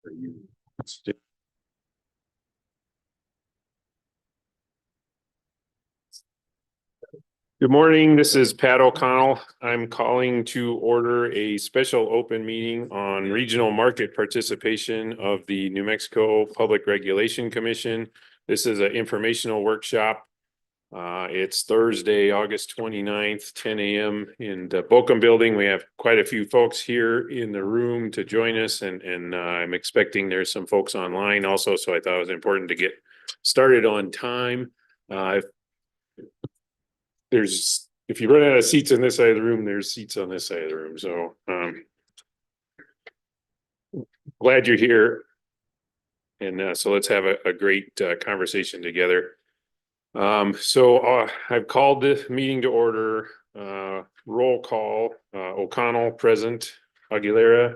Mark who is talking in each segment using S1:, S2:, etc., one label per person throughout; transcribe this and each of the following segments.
S1: Good morning, this is Pat O'Connell. I'm calling to order a special open meeting on regional market participation of the New Mexico Public Regulation Commission. This is an informational workshop. It's Thursday, August 29th, 10 a.m. in the Bocum Building. We have quite a few folks here in the room to join us, and I'm expecting there's some folks online also, so I thought it was important to get started on time. If you run out of seats on this side of the room, there's seats on this side of the room. So glad you're here. And so let's have a great conversation together. I've called the meeting to order. Roll call. O'Connell present. Aguilera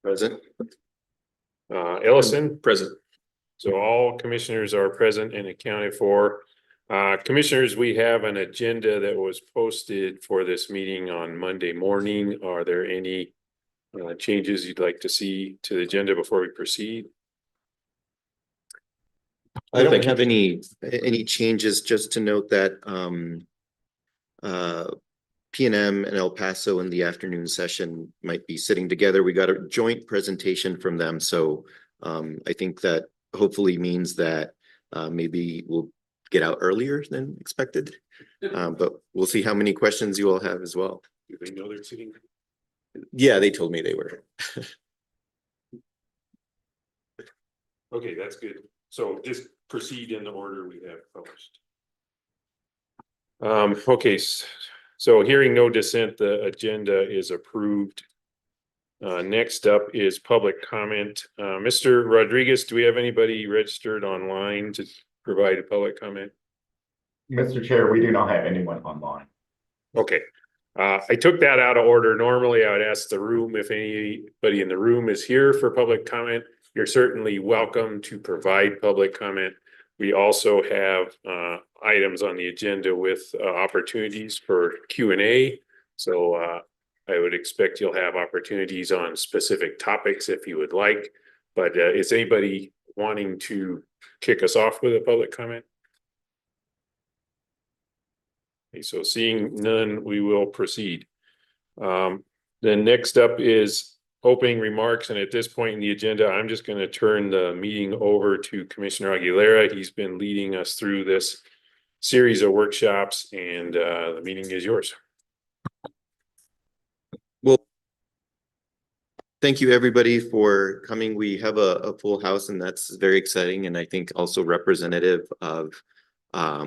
S2: Present.
S1: Ellison
S2: Present.
S1: So all commissioners are present and accounted for. Commissioners, we have an agenda that was posted for this meeting on Monday morning. Are there any changes you'd like to see to the agenda before we proceed?
S2: I don't have any changes, just to note that PNM and El Paso in the afternoon session might be sitting together. We got a joint presentation from them. So I think that hopefully means that maybe we'll get out earlier than expected, but we'll see how many questions you all have as well.
S1: Do they know they're sitting?
S2: Yeah, they told me they were.
S1: Okay, that's good. So just proceed in the order we have published. Okay, so hearing no dissent, the agenda is approved. Next up is public comment. Mr. Rodriguez, do we have anybody registered online to provide a public comment?
S3: Mr. Chair, we do not have anyone online.
S1: Okay. I took that out of order. Normally, I would ask the room if anybody in the room is here for public comment. You're certainly welcome to provide public comment. We also have items on the agenda with opportunities for Q&A. So I would expect you'll have opportunities on specific topics if you would like. But is anybody wanting to kick us off with a public comment? Okay, so seeing none, we will proceed. Then next up is opening remarks. And at this point in the agenda, I'm just going to turn the meeting over to Commissioner Aguilera. He's been leading us through this series of workshops, and the meeting is yours.
S2: Well, thank you everybody for coming. We have a full house, and that's very exciting, and I think also representative of how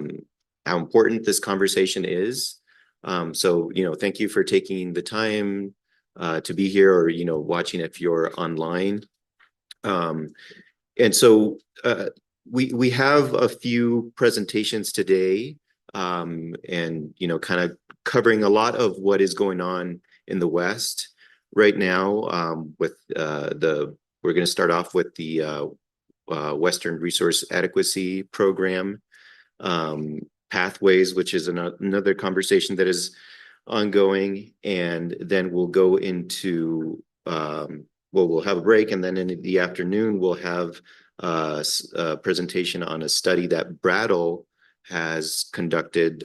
S2: important this conversation is. So, thank you for taking the time to be here, or, watching if you're online. And so we have a few presentations today, and, kind of covering a lot of what is going on in the West right now, with we're going to start off with the Western Resource Adequacy Program, Pathways, which is another conversation that is ongoing, and then we'll go into we'll have a break, and then in the afternoon we'll have a presentation on a study that Brattle has conducted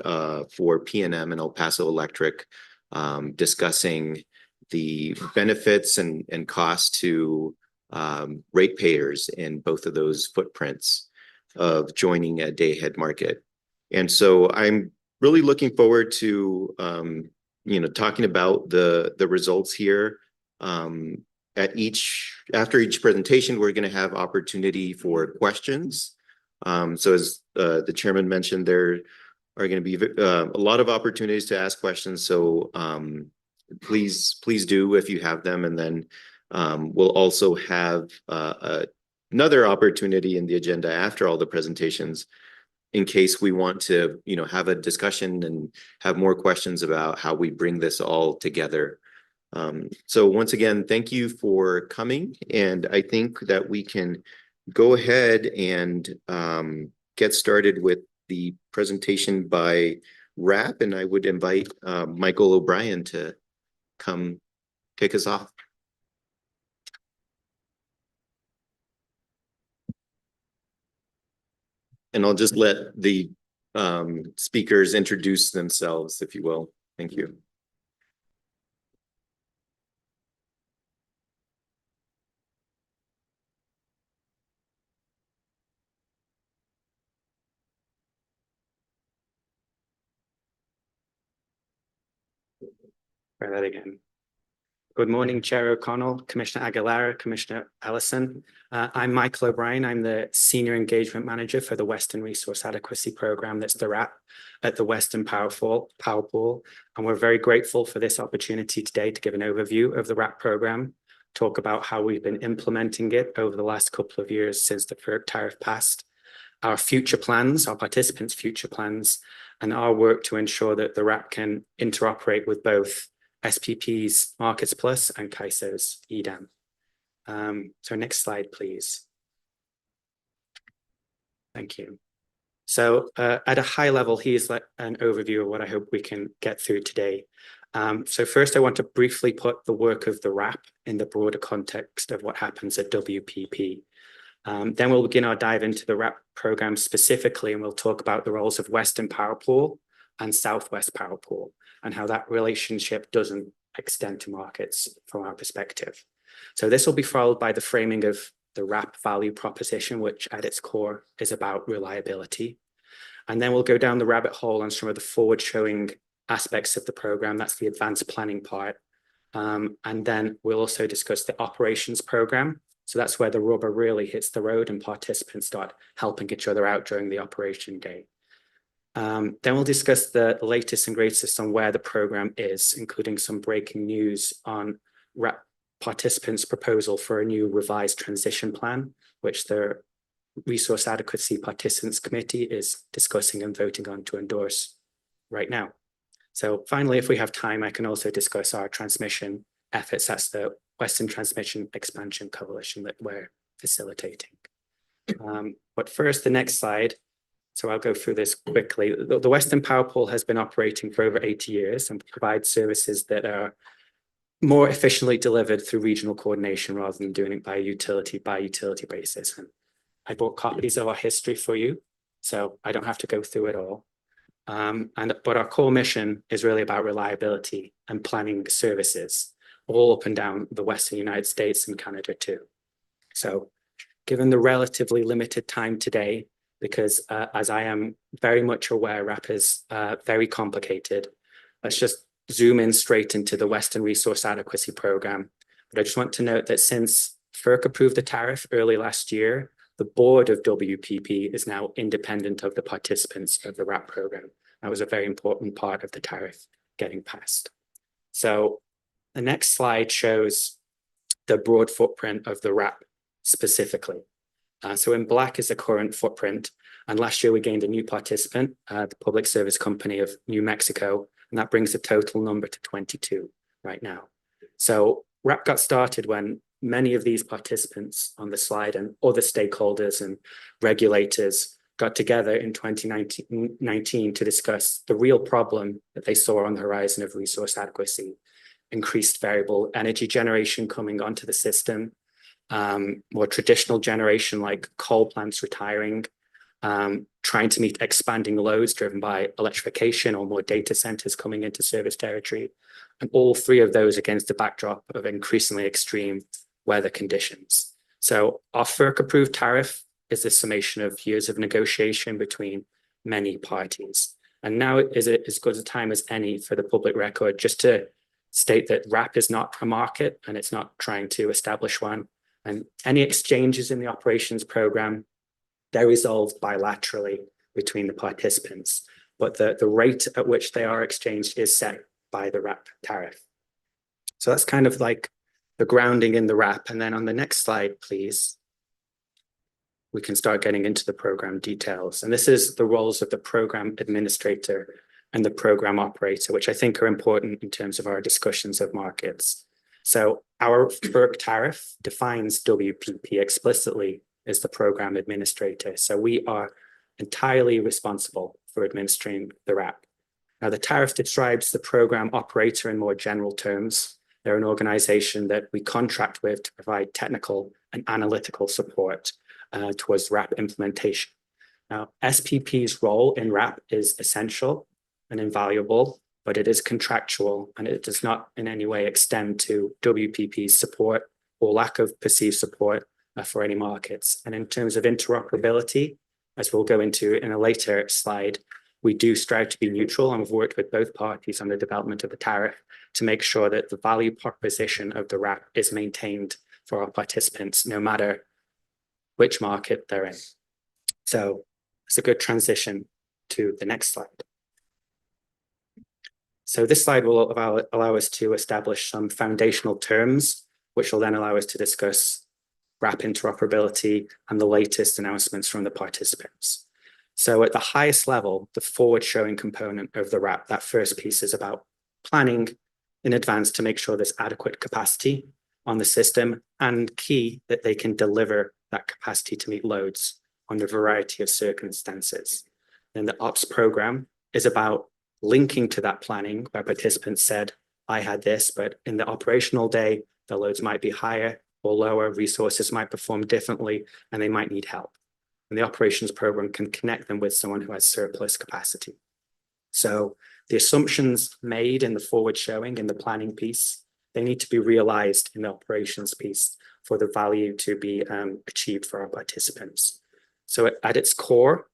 S2: for PNM and El Paso Electric, discussing the benefits and costs to ratepayers in both of those footprints of joining a day-ahead market. And so I'm really looking forward to talking about the results here. After each presentation, we're going to have opportunity for questions. So as the chairman mentioned, there are going to be a lot of opportunities to ask questions. So please do if you have them, and then we'll also have another opportunity in the agenda after all the presentations, in case we want to, have a discussion and have more questions about how we bring this all together. So once again, thank you for coming. And I think that we can go ahead and get started with the presentation by RAP. And I would invite Michael O'Brien to come kick us off. And I'll just let the speakers introduce themselves, if you will. Thank you.
S4: Try that again. Good morning, Chair O'Connell, Commissioner Aguilera, Commissioner Ellison. I'm Michael O'Brien. I'm the Senior Engagement Manager for the Western Resource Adequacy Program, that's the RAP at the Western Power Pool. And we're very grateful for this opportunity today to give an overview of the RAP program, talk about how we've been implementing it over the last couple of years since the FERC tariff passed, our future plans, our participants' future plans, and our work to ensure that the RAP can interoperate with both SPP's Markets Plus and CAISO's EDAM. So next slide, please. Thank you. So at a high level, here's like an overview of what I hope we can get through today. So first, I want to briefly put the work of the RAP in the broader context of what happens at WPP. Then we'll begin our dive into the RAP program specifically, and we'll talk about the roles of Western Power Pool and Southwest Power Pool, and how that relationship doesn't extend to markets from our perspective. So this will be followed by the framing of the RAP value proposition, which at its core is about reliability. And then we'll go down the rabbit hole on some of the forward-showing aspects of the program. That's the advanced planning part. And then we'll also discuss the operations program. So that's where the rubber really hits the road and participants start helping each other out during the operation day. Then we'll discuss the latest and greatest on where the program is, including some breaking news on RAP participants' proposal for a new revised transition plan, which the Resource Adequacy Participants Committee is discussing and voting on to endorse right now. So finally, if we have time, I can also discuss our transmission efforts. That's the Western Transmission Expansion Coalition that we're facilitating. But first, the next slide. So I'll go through this quickly. The Western Power Pool has been operating for over 80 years and provides services that are more efficiently delivered through regional coordination rather than doing it by utility basis. And I brought copies of our history for you, so I don't have to go through it all. But our core mission is really about reliability and planning services all up and down the Western United States and Canada too. So given the relatively limited time today, because as I am very much aware, RAP is very complicated. Let's just zoom in straight into the Western Resource Adequacy Program. But I just want to note that since FERC approved the tariff early last year, the board of WPP is now independent of the participants of the RAP program. That was a very important part of the tariff getting passed. So the next slide shows the broad footprint of the RAP specifically. So in black is the current footprint. And last year we gained a new participant, the Public Service Company of New Mexico, and that brings the total number to 22 right now. So RAP got started when many of these participants on the slide and other stakeholders and regulators got together in 2019 to discuss the real problem that they saw on the horizon of resource adequacy, increased variable energy generation coming onto the system, more traditional generation like coal plants retiring, trying to meet expanding loads driven by electrification or more data centers coming into service territory, and all three of those against the backdrop of increasingly extreme weather conditions. So our FERC-approved tariff is the summation of years of negotiation between many parties. And now is as good a time as any for the public record just to state that RAP is not a market and it's not trying to establish one. And any exchanges in the operations program, they're resolved bilaterally between the participants. But the rate at which they are exchanged is set by the RAP tariff. So that's kind of like the grounding in the RAP. And then on the next slide, please, we can start getting into the program details. And this is the roles of the program administrator and the program operator, which I think are important in terms of our discussions of markets. So our FERC tariff defines WPP explicitly as the program administrator. So we are entirely responsible for administering the RAP. Now the tariff describes the program operator in more general terms. They're an organization that we contract with to provide technical and analytical support towards RAP implementation. Now, SPP's role in RAP is essential and invaluable, but it is contractual and it does not in any way extend to WPP's support or lack of perceived support for any markets. And in terms of interoperability, as we'll go into in a later slide, we do strive to be neutral, and we've worked with both parties on the development of the tariff to make sure that the value proposition of the RAP is maintained for our participants, no matter which market they're in. So it's a good transition to the next slide. So this slide will allow us to establish some foundational terms, which will then allow us to discuss RAP interoperability and the latest announcements from the participants. So at the highest level, the forward showing component of the RAP, that first piece is about planning in advance to make sure there's adequate capacity on the system, and key that they can deliver that capacity to meet loads under a variety of circumstances. Then the ops program is about linking to that planning where participants said, I had this, but in the operational day, the loads might be higher or lower, resources might perform differently, and they might need help. And the operations program can connect them with someone who has surplus capacity. So the assumptions made in the forward showing in the planning piece, they need to be realized in the operations piece for the value to be achieved for our participants. So at its core,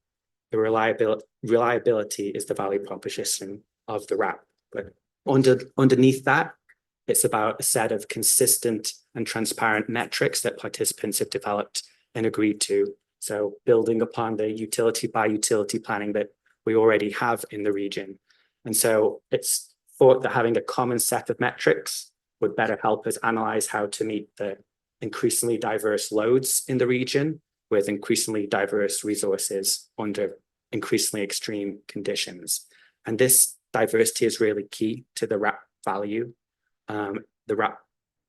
S4: the reliability is the value proposition of the RAP. But underneath that, it's about a set of consistent and transparent metrics that participants have developed and agreed to. So building upon the utility by utility planning that we already have in the region. And so it's thought that having a common set of metrics would better help us analyze how to meet the increasingly diverse loads in the region with increasingly diverse resources under increasingly extreme conditions. And this diversity is really key to the RAP value. The RAP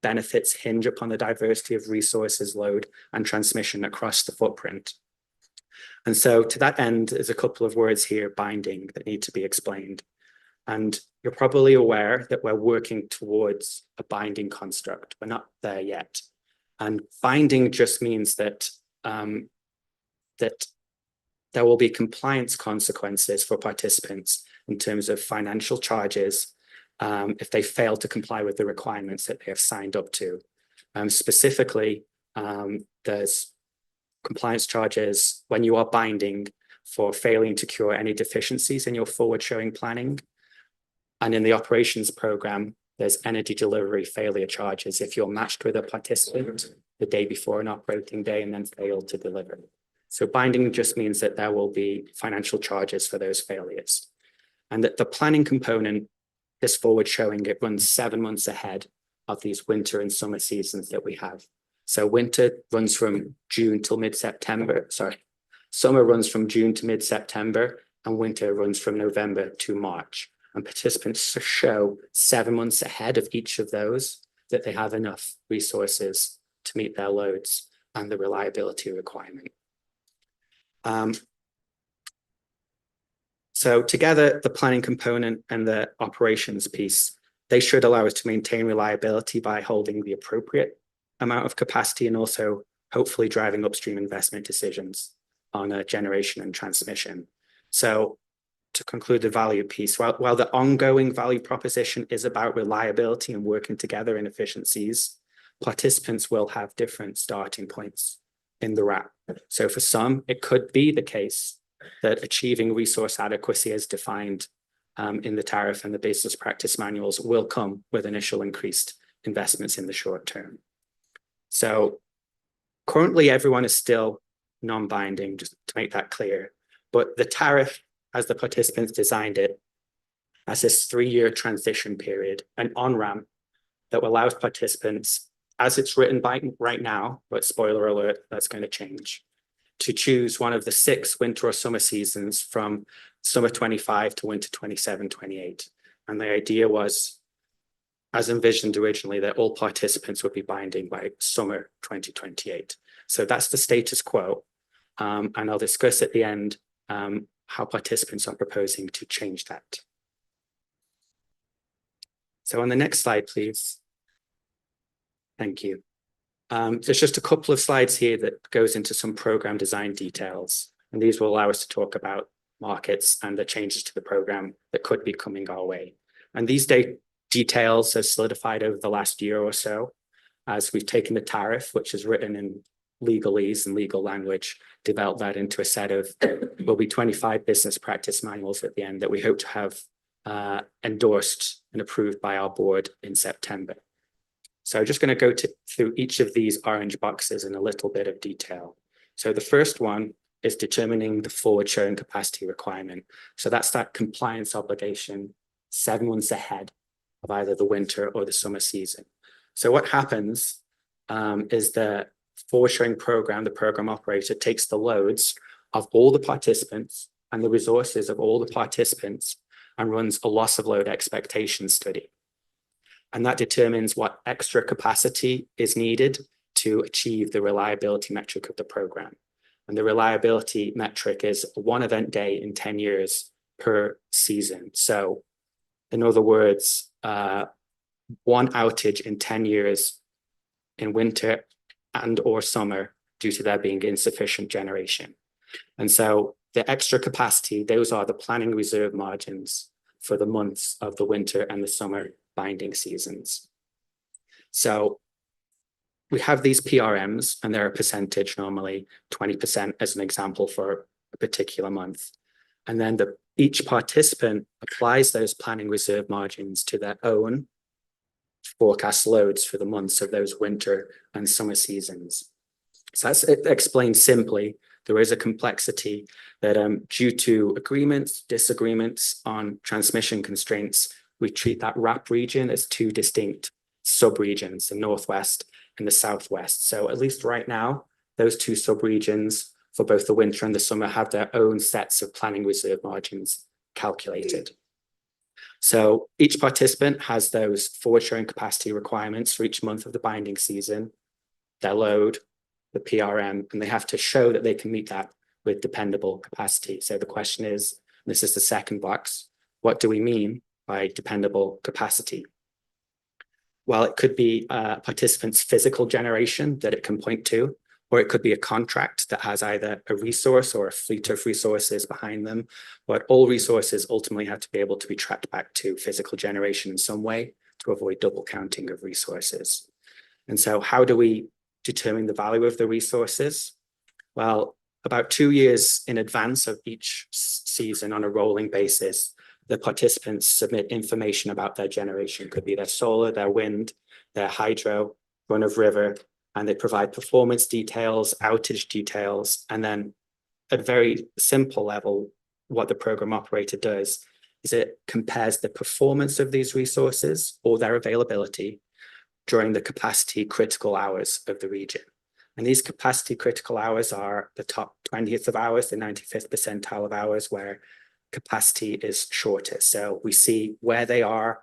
S4: benefits hinge upon the diversity of resources, load, and transmission across the footprint. And so to that end, there's a couple of words here, binding, that need to be explained. And you're probably aware that we're working towards a binding construct. We're not there yet. And binding just means that, that there will be compliance consequences for participants in terms of financial charges if they fail to comply with the requirements that they have signed up to. Specifically, there's compliance charges when you are binding for failing to cure any deficiencies in your forward showing planning. And in the operations program, there's energy delivery failure charges if you're matched with a participant the day before an operating day and then fail to deliver. So binding just means that there will be financial charges for those failures. And that the planning component, this forward showing, it runs 7 months ahead of these winter and summer seasons that we have. So winter runs from June till mid-September, summer runs from June to mid-September, and winter runs from November to March. And participants show 7 months ahead of each of those that they have enough resources to meet their loads and the reliability requirement. So together, the planning component and the operations piece, they should allow us to maintain reliability by holding the appropriate amount of capacity and also hopefully driving upstream investment decisions on generation and transmission. So to conclude the value piece, while the ongoing value proposition is about reliability and working together in efficiencies, participants will have different starting points in the RAP. So for some, it could be the case that achieving resource adequacy as defined in the tariff and the business practice manuals will come with initial increased investments in the short term. So currently everyone is still non-binding, just to make that clear, but the tariff, as the participants designed it, has this 3-year transition period, an on-ramp that allows participants, as it's written by right now, but spoiler alert, that's going to change, to choose one of the 6 winter or summer seasons from summer 25 to winter 27, 28. And the idea was, as envisioned originally, that all participants would be binding by summer 2028. So that's the status quo. And I'll discuss at the end how participants are proposing to change that. So on the next slide, please. Thank you. There's just a couple of slides here that goes into some program design details. And these will allow us to talk about markets and the changes to the program that could be coming our way. And these details have solidified over the last year or so as we've taken the tariff, which is written in legalese and legal language, developed that into a set of, will be 25 business practice manuals at the end that we hope to have endorsed and approved by our board in September. So I'm just going to go through each of these orange boxes in a little bit of detail. So the first one is determining the forward showing capacity requirement. So that's that compliance obligation 7 months ahead of either the winter or the summer season. So what happens is the forward showing program, the program operator takes the loads of all the participants and the resources of all the participants and runs a loss of load expectation study. And that determines what extra capacity is needed to achieve the reliability metric of the program. And the reliability metric is 1 event day in 10 years per season. So in other words, 1 outage in 10 years in winter and or summer due to there being insufficient generation. And so the extra capacity, those are the planning reserve margins for the months of the winter and the summer binding seasons. So we have these PRMs and they're a percentage, normally 20% as an example for a particular month. And then each participant applies those planning reserve margins to their own forecast loads for the months of those winter and summer seasons. So that's explained simply. There is a complexity that due to agreements, disagreements on transmission constraints, we treat that RAP region as 2 distinct sub-regions, the Northwest and the Southwest. So at least right now, those 2 sub-regions for both the winter and the summer have their own sets of planning reserve margins calculated. So each participant has those forward showing capacity requirements for each month of the binding season, their load, the PRM, and they have to show that they can meet that with dependable capacity. So the question is, this is the second box, what do we mean by dependable capacity? Well, it could be a participant's physical generation that it can point to, or it could be a contract that has either a resource or a fleet of resources behind them. But all resources ultimately have to be able to be tracked back to physical generation in some way to avoid double counting of resources. And so how do we determine the value of the resources? Well, about 2 years in advance of each season on a rolling basis, the participants submit information about their generation. Could be their solar, their wind, their hydro, run of river, and they provide performance details, outage details, and then at a very simple level, what the program operator does is it compares the performance of these resources or their availability during the capacity critical hours of the region. And these capacity critical hours are the top 20th of hours, the 95th percentile of hours where capacity is shortest. So we see where they are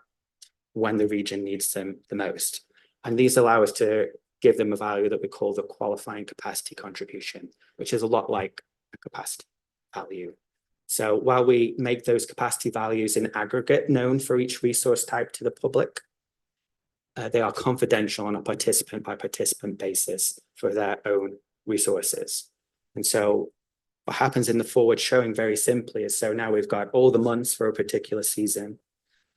S4: when the region needs them the most. And these allow us to give them a value that we call the qualifying capacity contribution, which is a lot like a capacity value. So while we make those capacity values in aggregate known for each resource type to the public, they are confidential on a participant by participant basis for their own resources. And so what happens in the forward showing very simply is, so now we've got all the months for a particular season.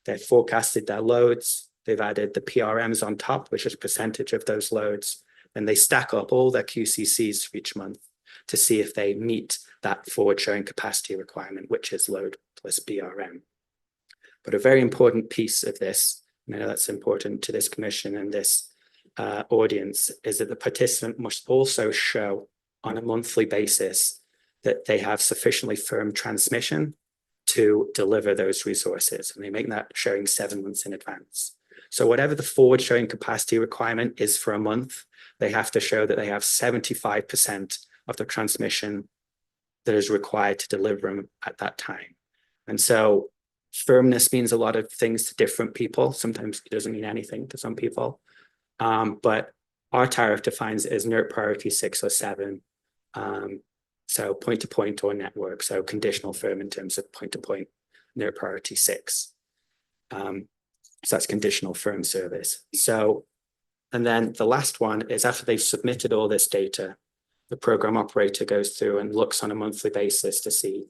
S4: They've forecasted their loads. They've added the PRMs on top, which is percentage of those loads. And they stack up all their QCCs for each month to see if they meet that forward showing capacity requirement, which is load plus PRM. But a very important piece of this, and I know that's important to this commission and this audience, is that the participant must also show on a monthly basis that they have sufficiently firm transmission to deliver those resources. And they make that showing 7 months in advance. So whatever the forward showing capacity requirement is for a month, they have to show that they have 75% of the transmission that is required to deliver them at that time. And so firmness means a lot of things to different people. Sometimes it doesn't mean anything to some people. But our tariff defines it as NERC priority 6 or 7. So point to point or network. So conditional firm in terms of point to point, NERC priority 6. So that's conditional firm service. So, and then the last one is after they've submitted all this data, the program operator goes through and looks on a monthly basis to see,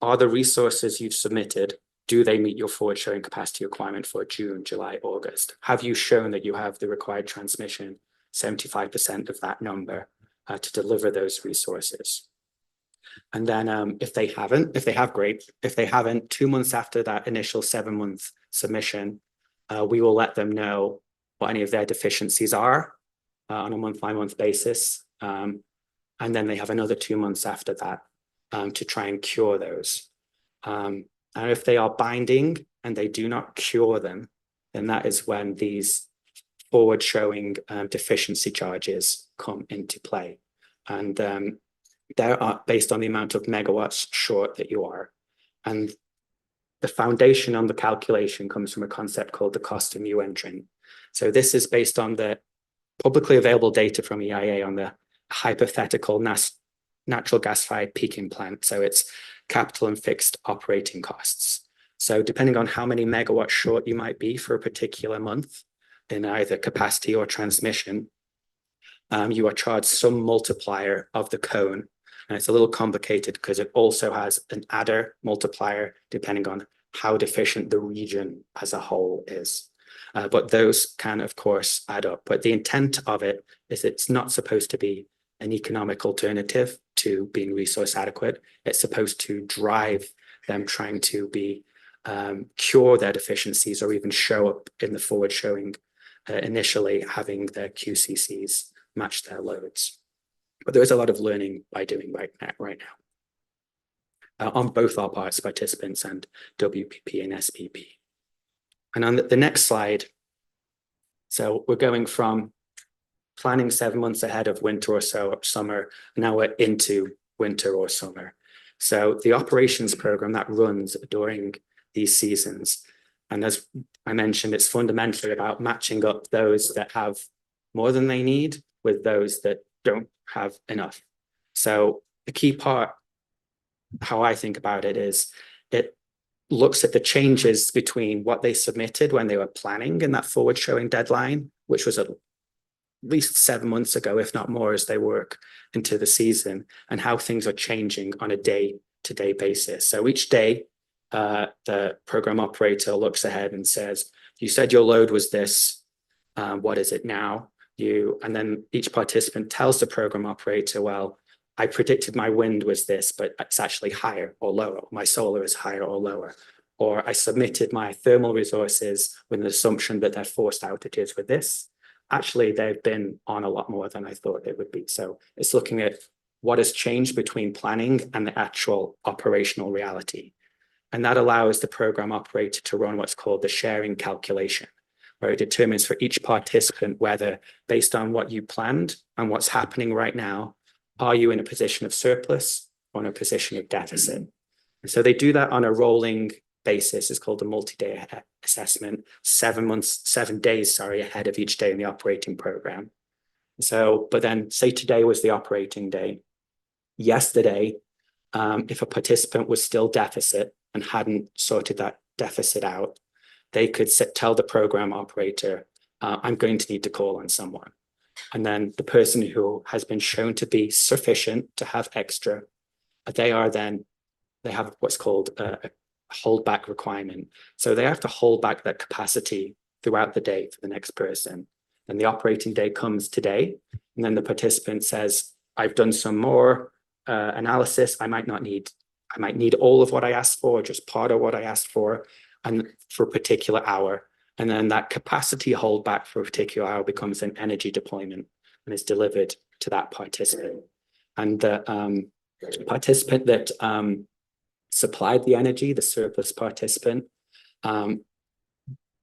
S4: are the resources you've submitted, do they meet your forward showing capacity requirement for June, July, August? Have you shown that you have the required transmission, 75% of that number, to deliver those resources? And then if they have, great. If they haven't, 2 months after that initial 7-month submission, we will let them know what any of their deficiencies are on a month-by-month basis. And then they have another 2 months after that to try and cure those. And if they are binding and they do not cure them, then that is when these forward showing deficiency charges come into play. And they are based on the amount of megawatts short that you are. And the foundation on the calculation comes from a concept called the cost of new entrant. So this is based on the publicly available data from EIA on the hypothetical natural gas-fired peaking plant. So it's capital and fixed operating costs. So depending on how many megawatts short you might be for a particular month in either capacity or transmission, you are charged some multiplier of the cone. And it's a little complicated because it also has an adder multiplier depending on how deficient the region as a whole is. But those can, of course, add up. But the intent of it is it's not supposed to be an economic alternative to being resource adequate. It's supposed to drive them trying to be cure their deficiencies or even show up in the forward showing initially having their QCCs match their loads. But there is a lot of learning by doing right now on both our parts, participants and WPP and SPP. And on the next slide, so we're going from planning 7 months ahead of winter or so, summer, now we're into winter or summer. So the operations program that runs during these seasons, and as I mentioned, it's fundamentally about matching up those that have more than they need with those that don't have enough. So the key part, how I think about it, is it looks at the changes between what they submitted when they were planning in that forward showing deadline, which was at least 7 months ago, if not more, as they work into the season, and how things are changing on a day-to-day basis. So each day, the program operator looks ahead and says, you said your load was this, what is it now? And then each participant tells the program operator, well, I predicted my wind was this, but it's actually higher or lower. My solar is higher or lower. Or I submitted my thermal resources with an assumption that their forced outages were this. Actually, they've been on a lot more than I thought it would be. So it's looking at what has changed between planning and the actual operational reality. And that allows the program operator to run what's called the sharing calculation, where it determines for each participant whether, based on what you planned and what's happening right now, are you in a position of surplus or in a position of deficit? And so they do that on a rolling basis. It's called a multi-day assessment, 7 days ahead of each day in the operating program. So, but then say today was the operating day. Yesterday, if a participant was still deficit and hadn't sorted that deficit out, they could tell the program operator, I'm going to need to call on someone. And then the person who has been shown to be sufficient to have extra, they have what's called a holdback requirement. So they have to hold back that capacity throughout the day for the next person. And the operating day comes today, and then the participant says, I've done some more analysis. I might need all of what I asked for, or just part of what I asked for, and for a particular hour. And then that capacity holdback for a particular hour becomes an energy deployment and is delivered to that participant. And the participant that supplied the energy, the surplus participant,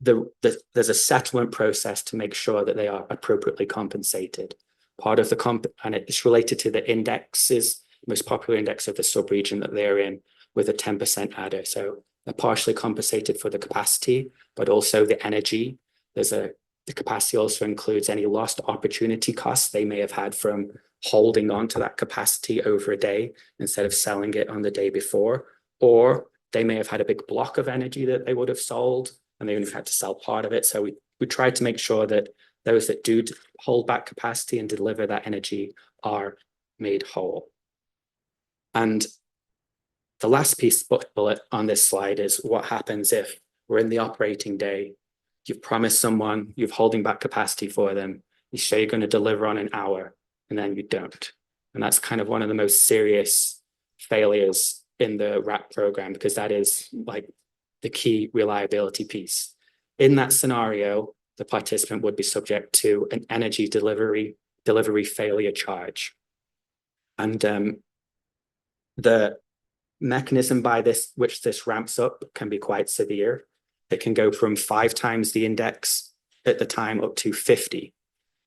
S4: there's a settlement process to make sure that they are appropriately compensated. Part of the and it's related to the indexes, most popular index of the subregion that they're in, with a 10% adder. So they're partially compensated for the capacity, but also the energy. The capacity also includes any lost opportunity costs they may have had from holding on to that capacity over a day instead of selling it on the day before. Or they may have had a big block of energy that they would have sold and they only had to sell part of it. So we tried to make sure that those that do hold back capacity and deliver that energy are made whole. And the last piece bullet on this slide is what happens if we're in the operating day, you've promised someone, you're holding back capacity for them, you say you're going to deliver on an hour, and then you don't. And that's kind of one of the most serious failures in the RAP program, because that is like the key reliability piece. In that scenario, the participant would be subject to an energy delivery failure charge. And the mechanism by which this ramps up can be quite severe. It can go from 5 times the index at the time up to 50,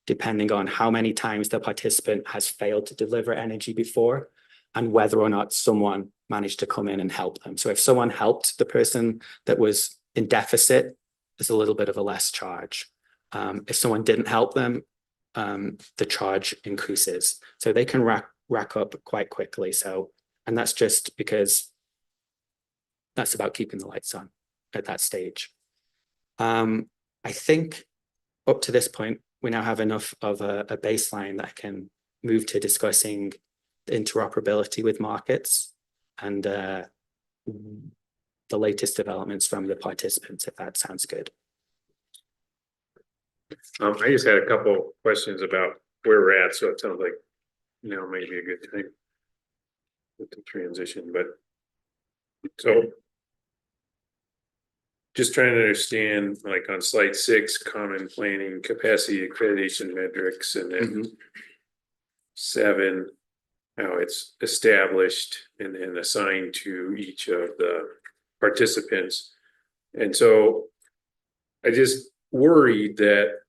S4: depending on how many times the participant has failed to deliver energy before and whether or not someone managed to come in and help them. So if someone helped the person that was in deficit, there's a little bit of a less charge. If someone didn't help them, the charge increases. So they can rack up quite quickly. And that's just because that's about keeping the lights on at that stage. I think up to this point, we now have enough of a baseline that can move to discussing interoperability with markets and the latest developments from the participants, if that sounds good.
S1: I just had a couple questions about where we're at, so it sounds like, maybe a good time with the transition, but so just trying to understand, like on slide 6, common planning, capacity accreditation metrics, and then 7, how it's established and assigned to each of the participants. And so I just worried that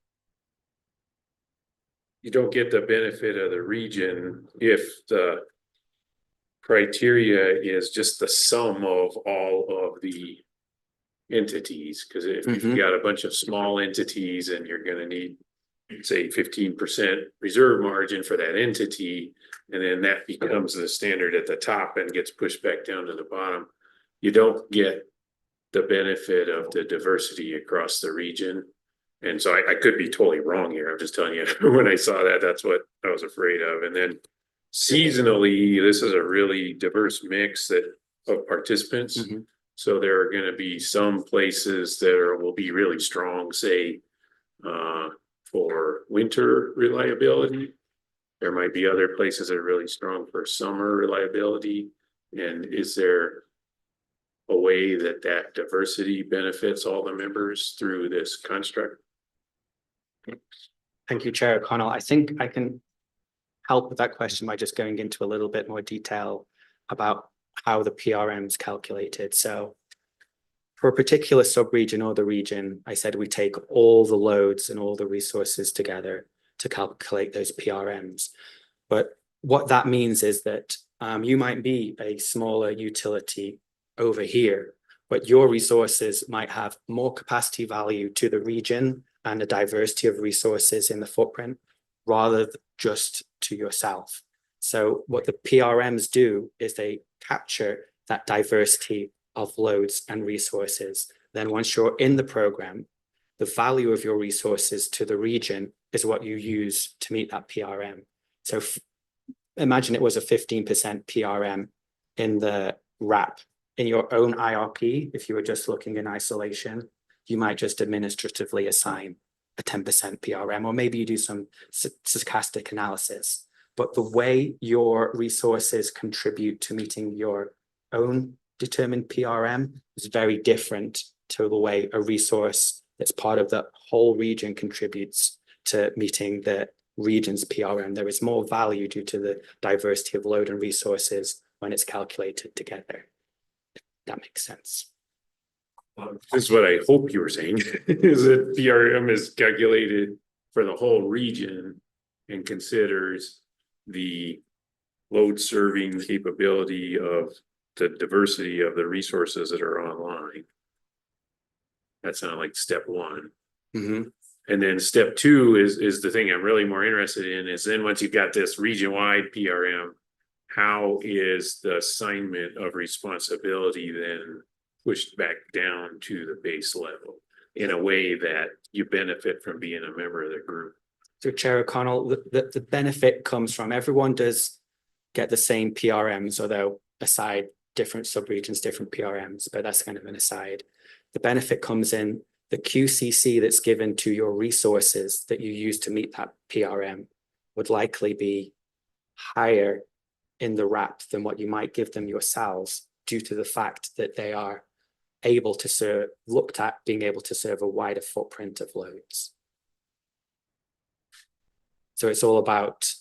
S1: you don't get the benefit of the region if the criteria is just the sum of all of the entities. Because if you've got a bunch of small entities and you're going to need, say, 15% reserve margin for that entity, and then that becomes the standard at the top and gets pushed back down to the bottom, you don't get the benefit of the diversity across the region. And so I could be totally wrong here. I'm just telling you, when I saw that, that's what I was afraid of. And then seasonally, this is a really diverse mix of participants. So there are going to be some places that will be really strong, say, for winter reliability. There might be other places that are really strong for summer reliability. And is there a way that diversity benefits all the members through this construct?
S4: Thank you, Chair O'Connell. I think I can help with that question by just going into a little bit more detail about how the PRM is calculated. So for a particular subregion or the region, I said we take all the loads and all the resources together to calculate those PRMs. But what that means is that you might be a smaller utility over here, but your resources might have more capacity value to the region and a diversity of resources in the footprint rather than just to yourself. So what the PRMs do is they capture that diversity of loads and resources. Then once you're in the program, the value of your resources to the region is what you use to meet that PRM. So imagine it was a 15% PRM in the RAP. In your own IRP, if you were just looking in isolation, you might just administratively assign a 10% PRM, or maybe you do some stochastic analysis. But the way your resources contribute to meeting your own determined PRM is very different to the way a resource that's part of the whole region contributes to meeting the region's PRM. There is more value due to the diversity of load and resources when it's calculated together. If that makes sense.
S1: This is what I hope you were saying, is that PRM is calculated for the whole region and considers the load serving capability of the diversity of the resources that are online. That sounded like step 1. And then step 2 is the thing I'm really more interested in, is then once you've got this region-wide PRM, how is the assignment of responsibility then pushed back down to the base level? in a way that you benefit from being a member of the group.
S4: So Chair O'Connell, the benefit comes from everyone does get the same PRMs, although aside different subregions, different PRMs, but that's kind of an aside. The benefit comes in the QCC that's given to your resources that you use to meet that PRM would likely be higher in the RAP than what you might give them yourselves due to the fact that they are able to serve, looked at being able to serve a wider footprint of loads. So it's all about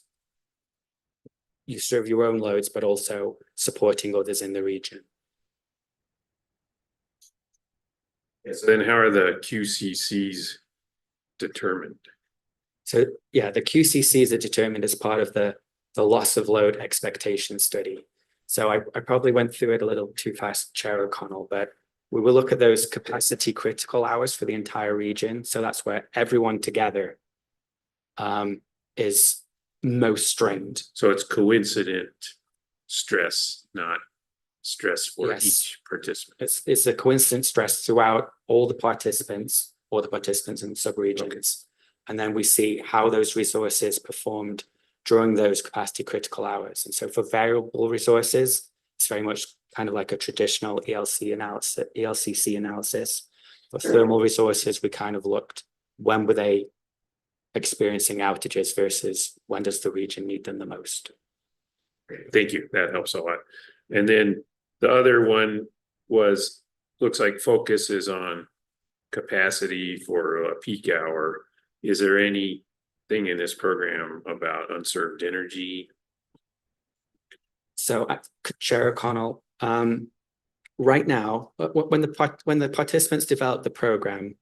S4: you serve your own loads, but also supporting others in the region.
S1: So then how are the QCCs determined?
S4: So yeah, the QCCs are determined as part of the loss of load expectation study. So I probably went through it a little too fast, Chair O'Connell, but we will look at those capacity critical hours for the entire region. So that's where everyone together is most strained.
S1: So it's coincident stress, not stress for
S4: Yes.
S1: each participant.
S4: It's a coincident stress throughout all the participants or the participants in subregions. And then we see how those resources performed during those capacity critical hours. And so for variable resources, it's very much kind of like a traditional ELCC analysis. For thermal resources, we kind of looked when were they experiencing outages versus when does the region need them the most.
S1: Thank you. That helps a lot. And then the other one was, looks like focus is on capacity for a peak hour. Is there anything in this program about unserved energy?
S4: So, Chair O'Connell, right now, when the participants developed the program,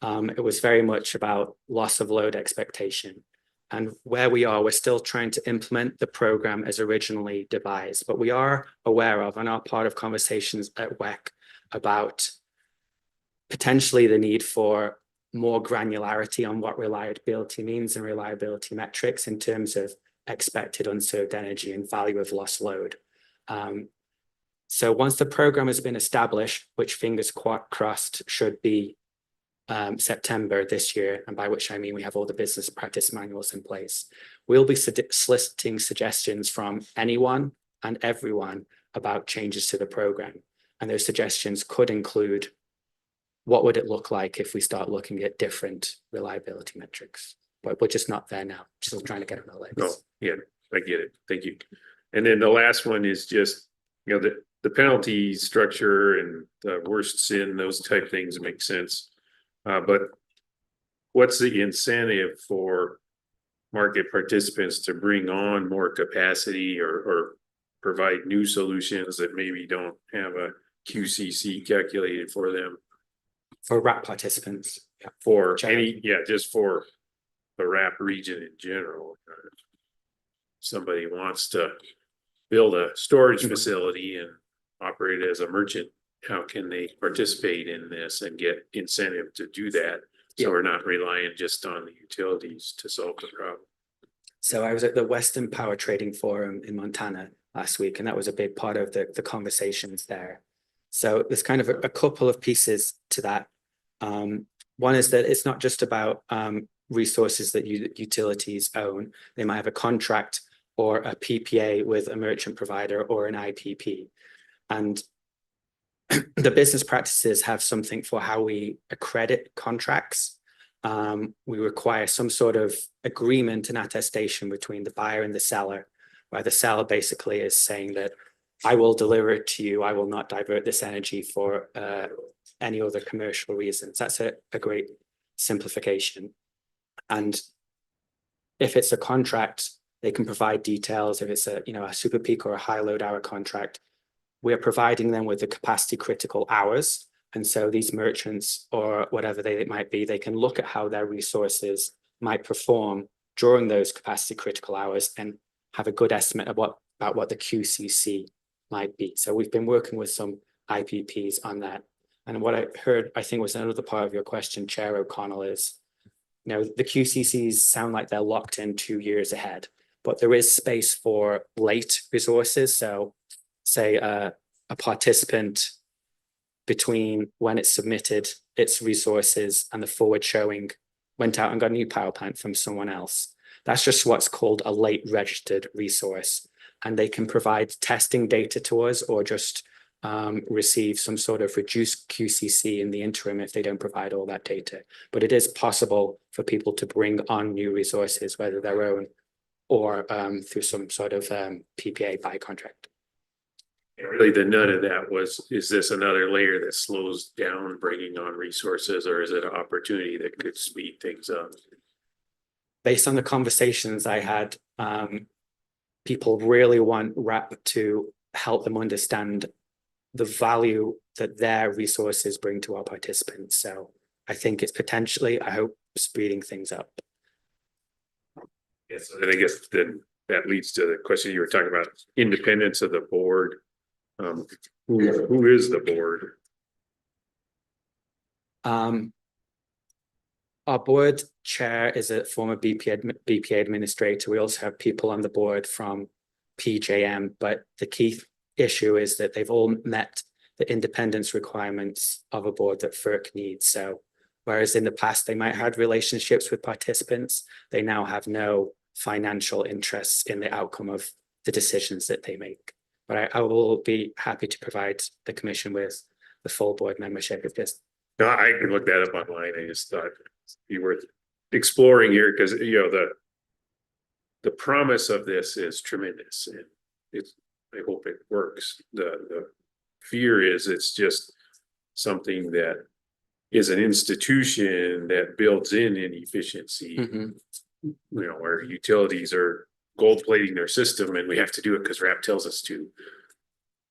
S4: it was very much about loss of load expectation. And where we are, we're still trying to implement the program as originally devised, but we are aware of and are part of conversations at WEC about potentially the need for more granularity on what reliability means and reliability metrics in terms of expected unserved energy and value of lost load. So once the program has been established, which fingers crossed should be September this year, and by which I mean we have all the business practice manuals in place, we'll be soliciting suggestions from anyone and everyone about changes to the program. And those suggestions could include what would it look like if we start looking at different reliability metrics, but we're just not there now, still trying to get on the legs.
S1: No, yeah, I get it. Thank you. And then the last one is just, you know, the penalty structure and the worst sin, those type things make sense. But what's the incentive for market participants to bring on more capacity or provide new solutions that maybe don't have a QCC calculated for them?
S4: For RAP participants. Yeah.
S1: For
S4: Sure.
S1: any, yeah, just for the RAP region in general. Somebody wants to build a storage facility and operate as a merchant. How can they participate in this and get incentive to do that? So
S4: Yeah.
S1: we're not relying just on the utilities to solve the problem.
S4: So I was at the Western Power Trading Forum in Montana last week, and that was a big part of the conversations there. So there's kind of a couple of pieces to that. One is that it's not just about resources that utilities own. They might have a contract or a PPA with a merchant provider or an IPP. And the business practices have something for how we accredit contracts. We require some sort of agreement and attestation between the buyer and the seller, where the seller basically is saying that I will deliver it to you. I will not divert this energy for any other commercial reasons. That's a great simplification. And if it's a contract, they can provide details. If it's a super peak or a high load hour contract, we're providing them with the capacity critical hours. And so these merchants or whatever they might be, they can look at how their resources might perform during those capacity critical hours and have a good estimate of about what the QCC might be. So we've been working with some IPPs on that. And what I heard, I think was another part of your question, Chair O'Connell, is, the QCCs sound like they're locked in 2 years ahead, but there is space for late resources. So say a participant between when it's submitted its resources and the forward showing went out and got a new power plant from someone else. That's just what's called a late registered resource. And they can provide testing data to us or just receive some sort of reduced QCC in the interim if they don't provide all that data. But it is possible for people to bring on new resources, whether their own or through some sort of PPA by contract.
S1: Really, the nut of that was, is this another layer that slows down bringing on resources, or is it an opportunity that could speed things up?
S4: Based on the conversations I had, people really want RAP to help them understand the value that their resources bring to our participants. So I think it's potentially, I hope, speeding things up.
S1: Yes, and I guess then that leads to the question you were talking about, independence of the board. Who is the board?
S4: Our board chair is a former BPA administrator. We also have people on the board from PJM, but the key issue is that they've all met the independence requirements of a board that FERC needs. So whereas in the past they might have had relationships with participants, they now have no financial interests in the outcome of the decisions that they make. But I will be happy to provide the commission with the full board membership of this.
S1: No, I can look that up online. I just thought it'd be worth exploring here because, you know, the promise of this is tremendous, and it's, I hope it works. The fear is it's just something that is an institution that builds in inefficiency.
S4: Mm-hmm.
S1: You know, where utilities are gold plating their system and we have to do it because RAP tells us to.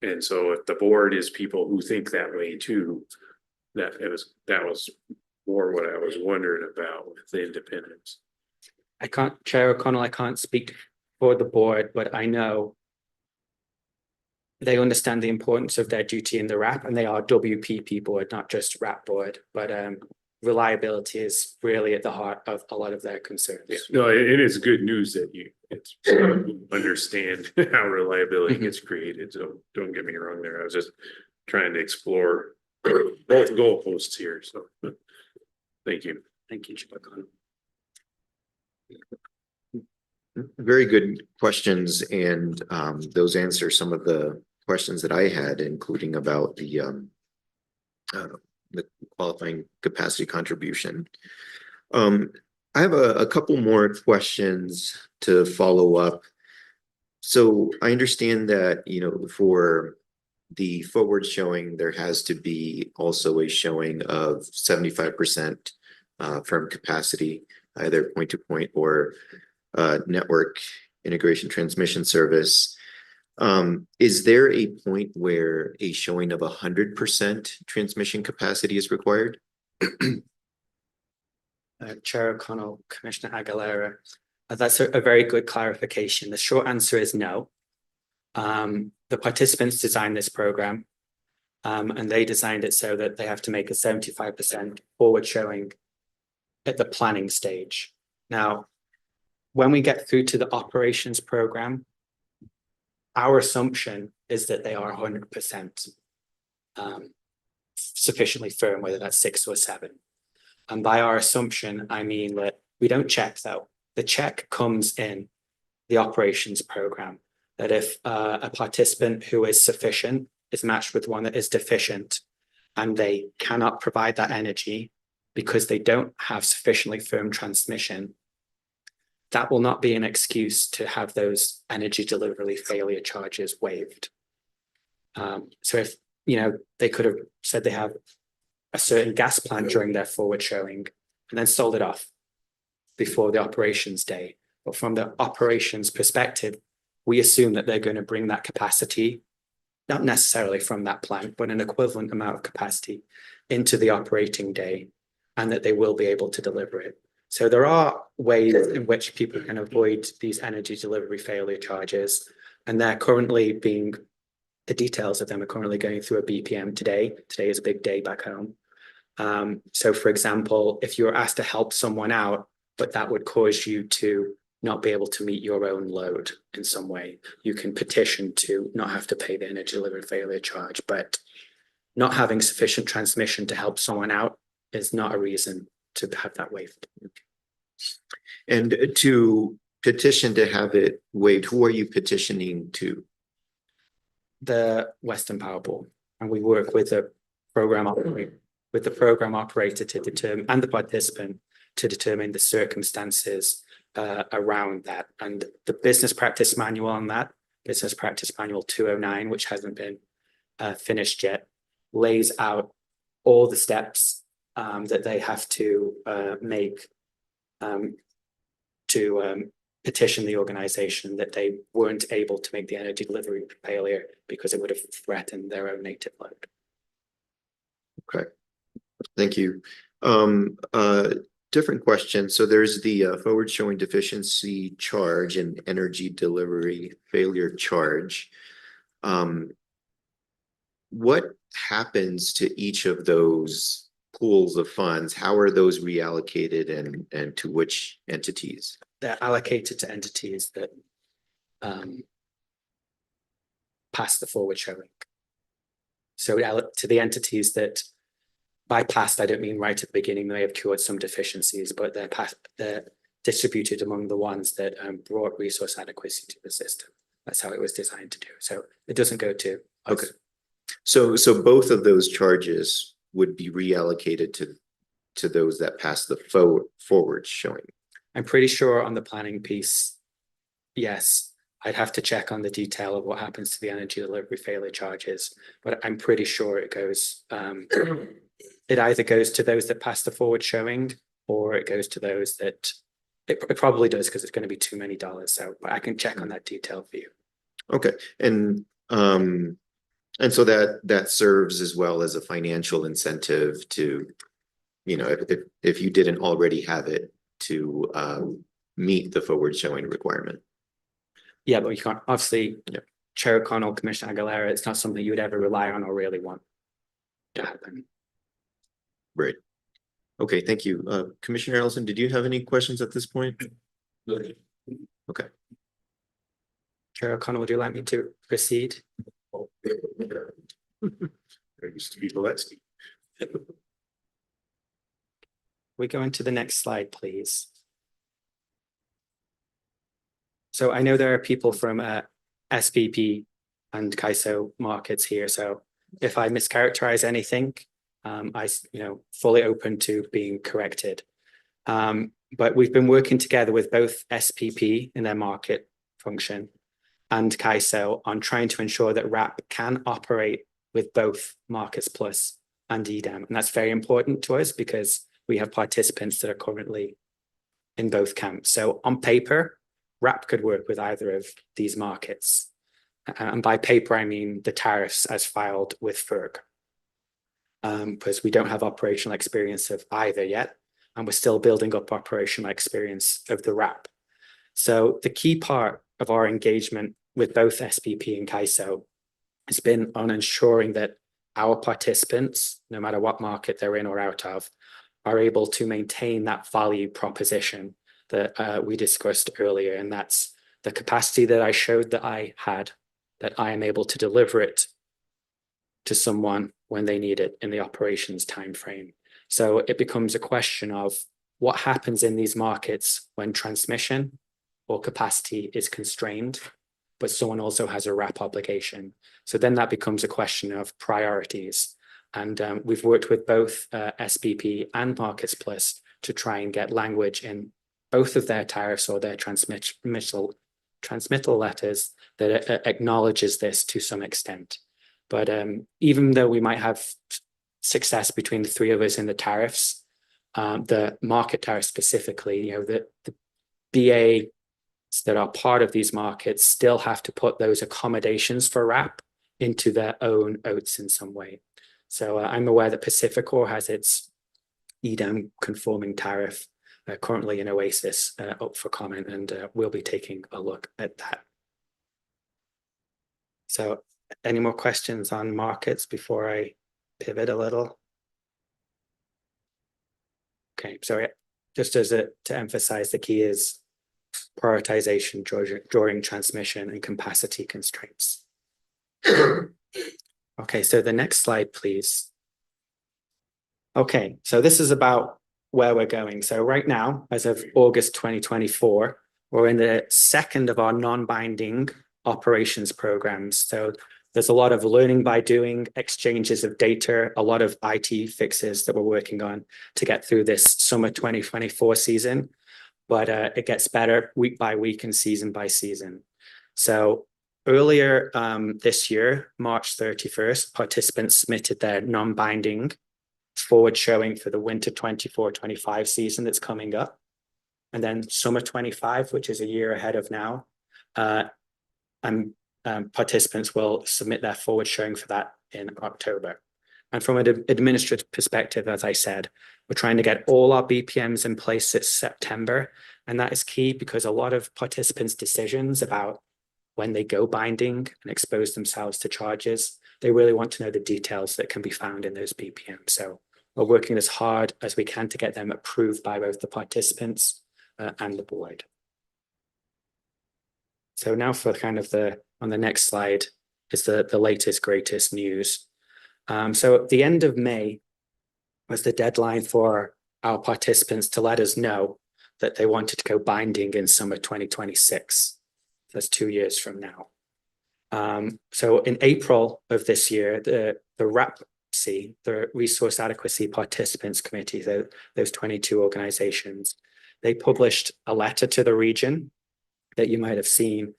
S1: And so if the board is people who think that way too, that was more what I was wondering about with the independence.
S4: Chair O'Connell, I can't speak for the board, but I know they understand the importance of their duty in the RAP, and they are WPP board, not just RAP board, but reliability is really at the heart of a lot of their concerns.
S1: Yeah, no, it is good news that you understand how reliability gets created. So don't get me wrong there. I was just trying to explore both goalposts here. So thank you.
S4: Thank you, Chair O'Connell.
S2: Very good questions, and those answer some of the questions that I had, including about the qualifying capacity contribution. I have a couple more questions to follow up. So I understand that, you know, for the forward showing, there has to be also a showing of 75% firm capacity, either point to point or network integration transmission service. Is there a point where a showing of 100% transmission capacity is required?
S4: Chair O'Connell, Commissioner Aguilera, that's a very good clarification. The short answer is no. The participants designed this program, and they designed it so that they have to make a 75% forward showing at the planning stage. Now, when we get through to the operations program, our assumption is that they are 100% sufficiently firm, whether that's 6 or 7. And by our assumption, I mean that we don't check though. The check comes in the operations program, that if a participant who is sufficient is matched with one that is deficient and they cannot provide that energy because they don't have sufficiently firm transmission, that will not be an excuse to have those energy delivery failure charges waived. So if, you know, they could have said they have a certain gas plant during their forward showing and then sold it off before the operations day. But from the operations perspective, we assume that they're going to bring that capacity, not necessarily from that plant, but an equivalent amount of capacity into the operating day, and that they will be able to deliver it. So there are ways in which people can avoid these energy delivery failure charges, and they're currently being, the details of them are currently going through a BPM today. Today is a big day back home. So for example, if you're asked to help someone out, but that would cause you to not be able to meet your own load in some way, you can petition to not have to pay the energy delivery failure charge. But not having sufficient transmission to help someone out is not a reason to have that waived.
S2: And to petition to have it waived, who are you petitioning to?
S4: The Western Power Board, and we work with the program operator to determine, and the participant to determine the circumstances around that. And the business practice manual on that, business practice manual 209, which hasn't been finished yet, lays out all the steps that they have to make to petition the organization that they weren't able to make the energy delivery failure because it would have threatened their own native load.
S2: Okay, thank you. Different question. So there's the forward showing deficiency charge and energy delivery failure charge. What happens to each of those pools of funds? How are those reallocated and to which entities?
S4: They're allocated to entities that pass the forward showing. So to the entities that, by past, I don't mean right at the beginning, they have cured some deficiencies, but they're distributed among the ones that brought resource adequacy to the system. That's how it was designed to do. So it doesn't go to us.
S2: Okay. So both of those charges would be reallocated to those that pass the forward showing.
S4: I'm pretty sure on the planning piece, yes. I'd have to check on the detail of what happens to the energy delivery failure charges, but I'm pretty sure it goes, it either goes to those that pass the forward showing, or it goes to those that, it probably does because it's going to be too many dollars. So, but I can check on that detail for you.
S2: Okay, and so that serves as well as a financial incentive to, you know, if you didn't already have it, to meet the forward showing requirement.
S4: Yeah, but you can't, obviously, Chair O'Connell, Commissioner Aguilera, it's not something you would ever rely on or really want to happen.
S2: Right. Okay, thank you. Commissioner Ellison, did you have any questions at this point? Okay.
S4: Chair O'Connell, would you like me to proceed?
S5: There used to be Valetsky.
S4: We go into the next slide, please. So I know there are people from SPP and CAISO markets here. So if I mischaracterize anything, I fully open to being corrected. But we've been working together with both SPP in their market function and CAISO on trying to ensure that RAP can operate with both Markets Plus and EDAM. And that's very important to us because we have participants that are currently in both camps. So on paper, RAP could work with either of these markets. And by paper, I mean the tariffs as filed with FERC. Because we don't have operational experience of either yet, and we're still building up operational experience of the RAP. So the key part of our engagement with both SPP and CAISO has been on ensuring that our participants, no matter what market they're in or out of, are able to maintain that value proposition that we discussed earlier. And that's the capacity that I showed that I had, that I am able to deliver it to someone when they need it in the operations timeframe. So it becomes a question of what happens in these markets when transmission or capacity is constrained, but someone also has a RAP obligation. So then that becomes a question of priorities. And we've worked with both SPP and Markets Plus to try and get language in both of their tariffs or their transmittal letters that acknowledges this to some extent. But even though we might have success between the three of us in the tariffs, the market tariff specifically, the BAs that are part of these markets still have to put those accommodations for RAP into their own OATs in some way. So I'm aware that Pacificor has its EDAM conforming tariff currently in Oasis up for comment, and we'll be taking a look at that. So any more questions on markets before I pivot a little? Okay, so just to emphasize, the key is prioritization during transmission and capacity constraints. Okay, so the next slide, please. Okay, so this is about where we're going. So right now, as of August 2024, we're in the second of our non-binding operations programs. So there's a lot of learning by doing, exchanges of data, a lot of IT fixes that we're working on to get through this summer 2024 season. But it gets better week by week and season by season. So earlier this year, March 31st, participants submitted their non-binding forward showing for the winter 24-25 season that's coming up. And then summer 25, which is a year ahead of now, participants will submit their forward showing for that in October. And from an administrative perspective, as I said, we're trying to get all our BPMs in place this September. And that is key because a lot of participants' decisions about when they go binding and expose themselves to charges, they really want to know the details that can be found in those BPMs. So we're working as hard as we can to get them approved by both the participants and the board. So now for kind of on the next slide is the latest, greatest news. So at the end of May was the deadline for our participants to let us know that they wanted to go binding in summer 2026. That's 2 years from now. So in April of this year, the RAPC, the Resource Adequacy Participants Committee, those 22 organizations, they published a letter to the region that you might have seen,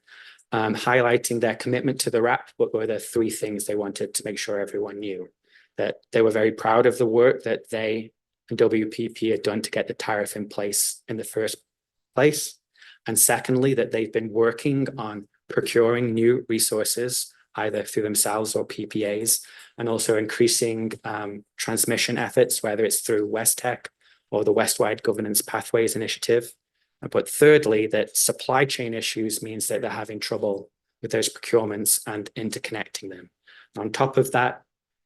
S4: highlighting their commitment to the RAP. What were the 3 things they wanted to make sure everyone knew? That they were very proud of the work that they and WPP had done to get the tariff in place in the first place. And secondly, that they've been working on procuring new resources, either through themselves or PPAs, and also increasing transmission efforts, whether it's through WestTech or the Westwide Governance Pathways Initiative. But thirdly, that supply chain issues means that they're having trouble with those procurements and interconnecting them. On top of that,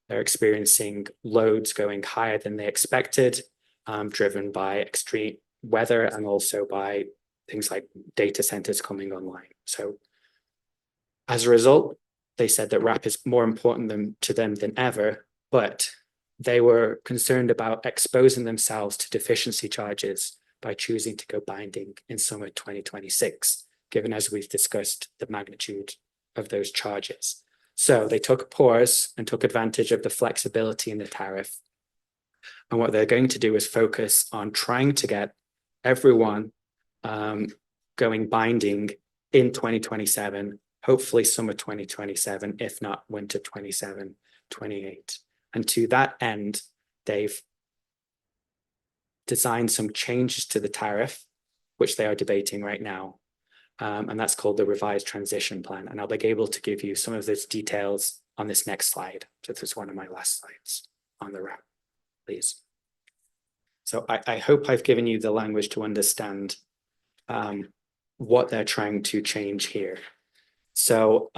S4: they're experiencing loads going higher than they expected, driven by extreme weather and also by things like data centers coming online. So as a result, they said that RAP is more important to them than ever, but they were concerned about exposing themselves to deficiency charges by choosing to go binding in summer 2026, given, as we've discussed, the magnitude of those charges. So they took a pause and took advantage of the flexibility in the tariff. And what they're going to do is focus on trying to get everyone going binding in 2027, hopefully summer 2027, if not winter 27, 28. And to that end, they've designed some changes to the tariff, which they are debating right now. And that's called the revised transition plan. And I'll be able to give you some of those details on this next slide. So this is one of my last slides on the RAP, please. So I hope I've given you the language to understand what they're trying to change here. So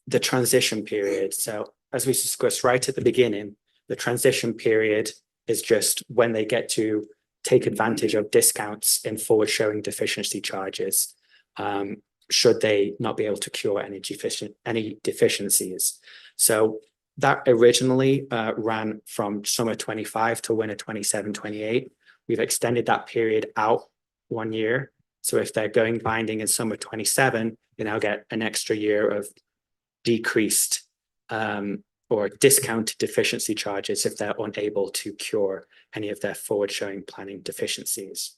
S4: the transition period. So as we discussed right at the beginning, the transition period is just when they get to take advantage of discounts in forward showing deficiency charges, should they not be able to cure any deficiencies. So that originally ran from summer 25 to winter 27, 28. We've extended that period out 1 year. So if they're going binding in summer 27, they now get an extra year of decreased or discounted deficiency charges if they're unable to cure any of their forward showing planning deficiencies.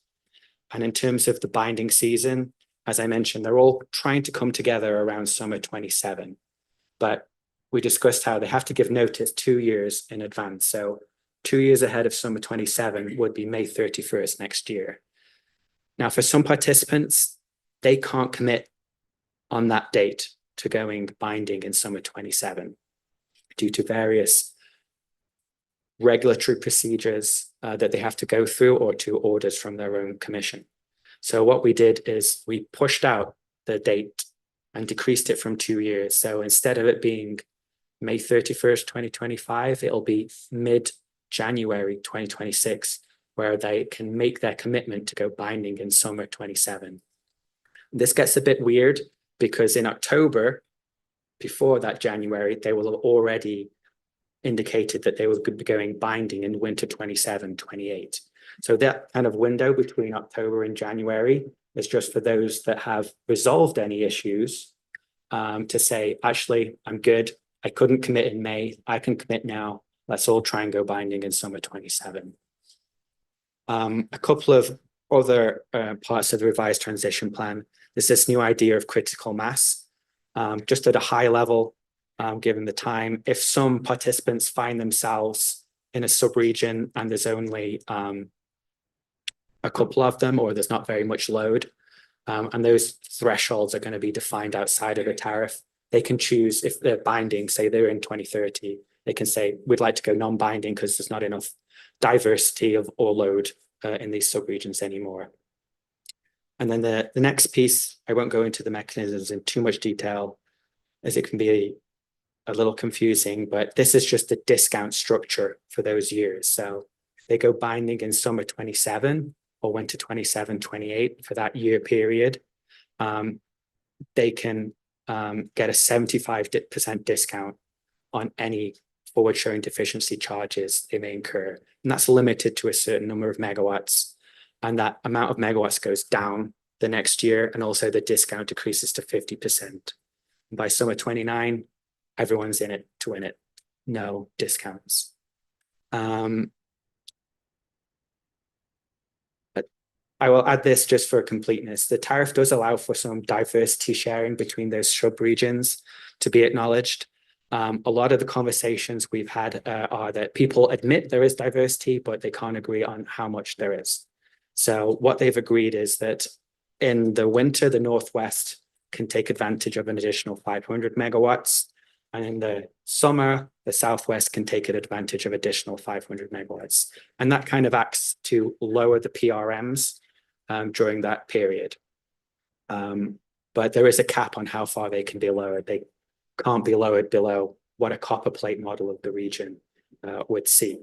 S4: And in terms of the binding season, as I mentioned, they're all trying to come together around summer 27, but we discussed how they have to give notice 2 years in advance. So 2 years ahead of summer 27 would be May 31st next year. Now, for some participants, they can't commit on that date to going binding in summer 27 due to various regulatory procedures that they have to go through or to orders from their own commission. So what we did is we pushed out the date and decreased it from 2 years. So instead of it being May 31st, 2025, it'll be mid-January 2026, where they can make their commitment to go binding in summer 27. This gets a bit weird because in October, before that January, they will have already indicated that they would be going binding in winter 27, 28. So that kind of window between October and January is just for those that have resolved any issues to say, actually, I'm good. I couldn't commit in May. I can commit now. Let's all try and go binding in summer 27. A couple of other parts of the revised transition plan. There's this new idea of critical mass. Just at a high level, given the time, if some participants find themselves in a sub-region and there's only a couple of them, or there's not very much load, and those thresholds are going to be defined outside of the tariff, they can choose, if they're binding, say they're in 2030, they can say, we'd like to go non-binding because there's not enough diversity of or load in these sub-regions anymore. And then the next piece, I won't go into the mechanisms in too much detail, as it can be a little confusing, but this is just the discount structure for those years. So they go binding in summer 27 or winter 27, 28 for that year period. They can get a 75% discount on any forward showing deficiency charges they may incur. And that's limited to a certain number of megawatts. And that amount of megawatts goes down the next year. And also the discount decreases to 50%. And by summer 29, everyone's in it to win it. No discounts. I will add this just for completeness. The tariff does allow for some diversity sharing between those sub-regions to be acknowledged. A lot of the conversations we've had are that people admit there is diversity, but they can't agree on how much there is. So what they've agreed is that in the winter, the Northwest can take advantage of an additional 500 megawatts. And in the summer, the Southwest can take advantage of additional 500 megawatts. And that kind of acts to lower the PRMs during that period. But there is a cap on how far they can be lowered. They can't be lowered below what a copper plate model of the region would see.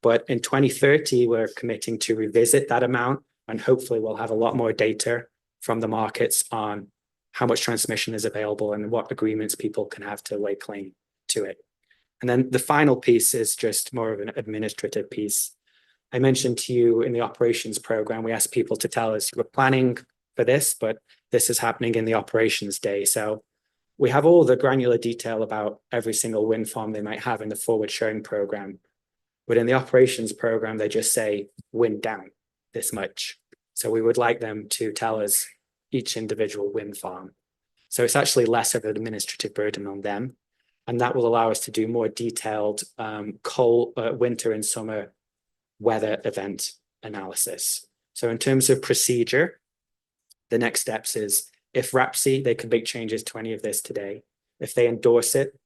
S4: But in 2030, we're committing to revisit that amount, and hopefully we'll have a lot more data from the markets on how much transmission is available and what agreements people can have to lay claim to it. And then the final piece is just more of an administrative piece. I mentioned to you in the operations program, we asked people to tell us we're planning for this, but this is happening in the operations day. So we have all the granular detail about every single wind farm they might have in the forward showing program. But in the operations program, they just say wind down this much. So we would like them to tell us each individual wind farm. So it's actually less of an administrative burden on them. And that will allow us to do more detailed winter and summer weather event analysis. So in terms of procedure, the next steps is if RAPSI, they can make changes to any of this today. If they endorse it,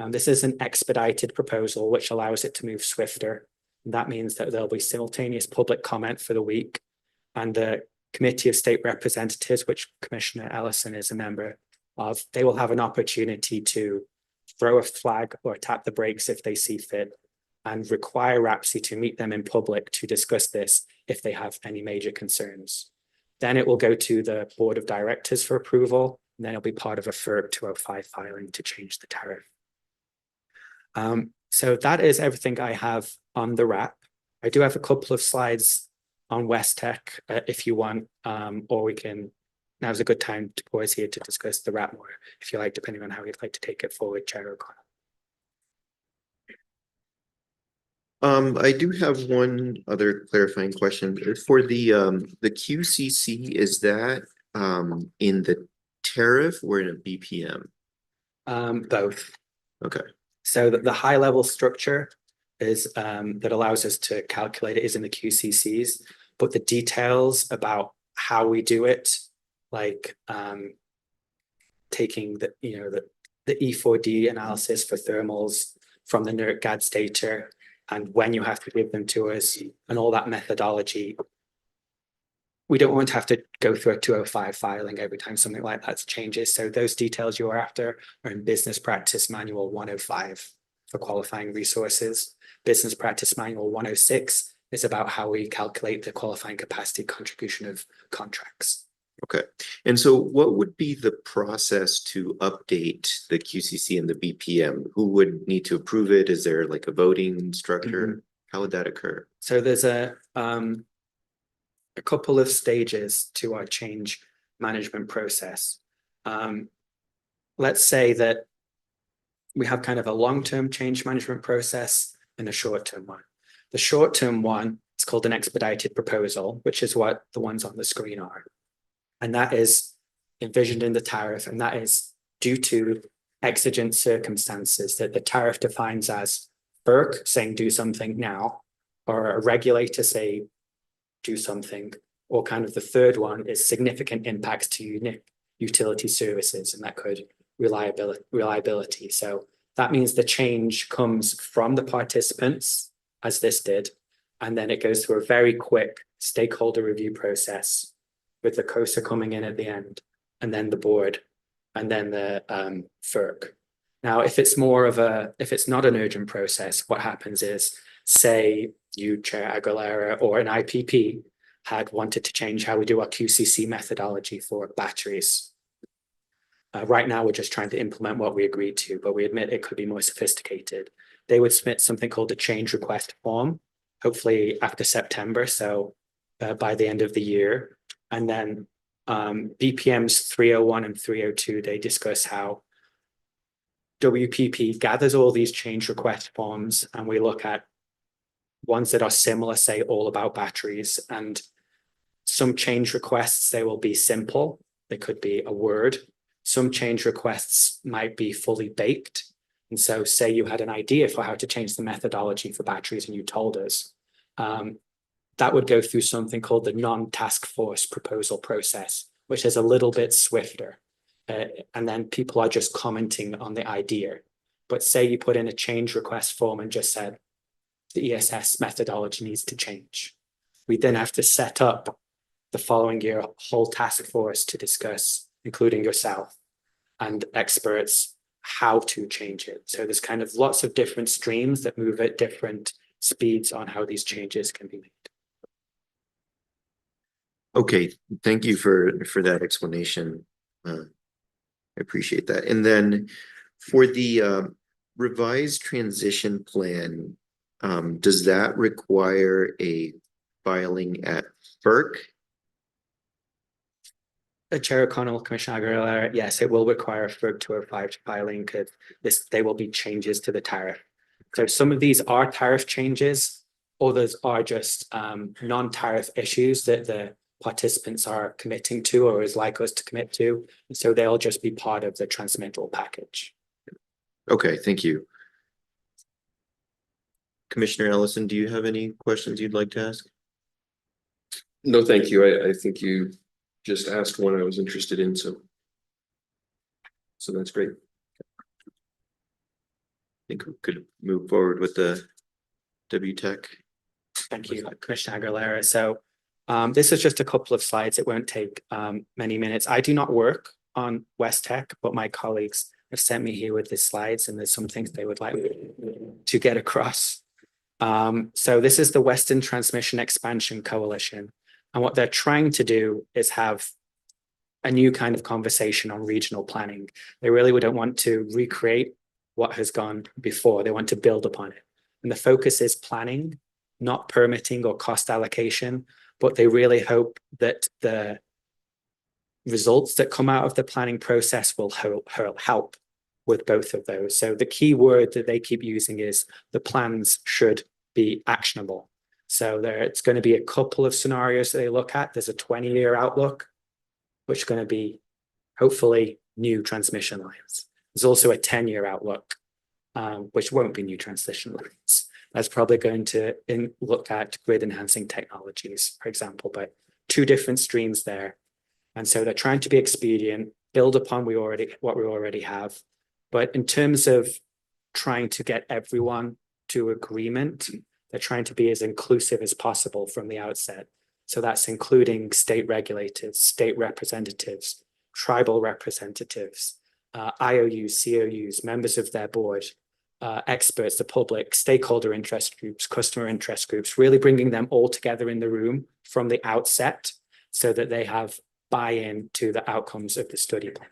S4: this is an expedited proposal, which allows it to move swifter. And that means that there'll be simultaneous public comment for the week, and the Committee of State Representatives, which Commissioner Ellison is a member of, they will have an opportunity to throw a flag or tap the brakes if they see fit, and require RAPSI to meet them in public to discuss this if they have any major concerns. Then it will go to the Board of Directors for approval, and then it'll be part of a FERC 205 filing to change the tariff. So that is everything I have on the RAP. I do have a couple of slides on West Tech if you want, or we can, now's a good time to pause here to discuss the RAP more, if you like, depending on how you'd like to take it forward, Chair O'Connell.
S2: I do have one other clarifying question for the QCC. Is that in the tariff or in a BPM?
S4: Both.
S2: Okay.
S4: So the high level structure is that allows us to calculate it is in the QCCs, but the details about how we do it, like taking the E4D analysis for thermals from the NERC GADS data, and when you have to give them to us and all that methodology. We don't want to have to go through a 205 filing every time something like that changes. So those details you're after are in Business Practice Manual 105 for qualifying resources. Business Practice Manual 106 is about how we calculate the qualifying capacity contribution of contracts.
S2: Okay, and so what would be the process to update the QCC and the BPM? Who would need to approve it? Is there like a voting structure? How would that occur?
S4: So there's a couple of stages to our change management process. Let's say that we have kind of a long-term change management process and a short-term one. The short-term one is called an expedited proposal, which is what the ones on the screen are. And that is envisioned in the tariff, and that is due to exigent circumstances that the tariff defines as FERC saying do something now, or a regulator say do something, or kind of the third one is significant impacts to utility services, and that could reliability. So that means the change comes from the participants, as this did, and then it goes through a very quick stakeholder review process with the COSA coming in at the end, and then the board, and then the FERC. Now, if it's not an urgent process, what happens is, say you, Chair Aguilera, or an IPP had wanted to change how we do our QCC methodology for batteries. Right now, we're just trying to implement what we agreed to, but we admit it could be more sophisticated. They would submit something called a change request form, hopefully after September, so by the end of the year. And then BPMs 301 and 302, they discuss how WPP gathers all these change request forms, and we look at ones that are similar, say all about batteries, and some change requests, they will be simple. They could be a word. Some change requests might be fully baked. And so say you had an idea for how to change the methodology for batteries and you told us, that would go through something called the non-task force proposal process, which is a little bit swifter. And then people are just commenting on the idea. But say you put in a change request form and just said, the ESS methodology needs to change. We then have to set up the following year a whole task force to discuss, including yourself and experts, how to change it. So there's kind of lots of different streams that move at different speeds on how these changes can be made.
S2: Okay, thank you for that explanation. I appreciate that. And then for the revised transition plan, does that require a filing at FERC?
S4: Chair O'Connell, Commissioner Aguilera, yes, it will require FERC 205 filing because they will be changes to the tariff. So some of these are tariff changes, others are just non-tariff issues that the participants are committing to or is like us to commit to. And so they'll just be part of the transmittal package.
S2: Okay, thank you. Commissioner Ellison, do you have any questions you'd like to ask?
S5: No, thank you. I think you just asked one I was interested in, so that's great.
S2: I think we could move forward with the WTEC.
S4: Thank you, Commissioner Aguilera. So this is just a couple of slides. It won't take many minutes. I do not work on WestTech, but my colleagues have sent me here with the slides, and there's some things they would like to get across. So this is the Western Transmission Expansion Coalition. And what they're trying to do is have a new kind of conversation on regional planning. They really don't want to recreate what has gone before. They want to build upon it. And the focus is planning, not permitting or cost allocation, but they really hope that the results that come out of the planning process will help with both of those. So the key word that they keep using is the plans should be actionable. So it's going to be a couple of scenarios that they look at. There's a 20-year outlook, which is going to be hopefully new transmission lines. There's also a 10-year outlook, which won't be new transmission lines. That's probably going to look at grid enhancing technologies, for example, but two different streams there. And so they're trying to be expedient, build upon what we already have. But in terms of trying to get everyone to agreement, they're trying to be as inclusive as possible from the outset. So that's including state regulators, state representatives, tribal representatives, IOUs, COUs, members of their board, experts, the public, stakeholder interest groups, customer interest groups, really bringing them all together in the room from the outset so that they have buy-in to the outcomes of the study plan.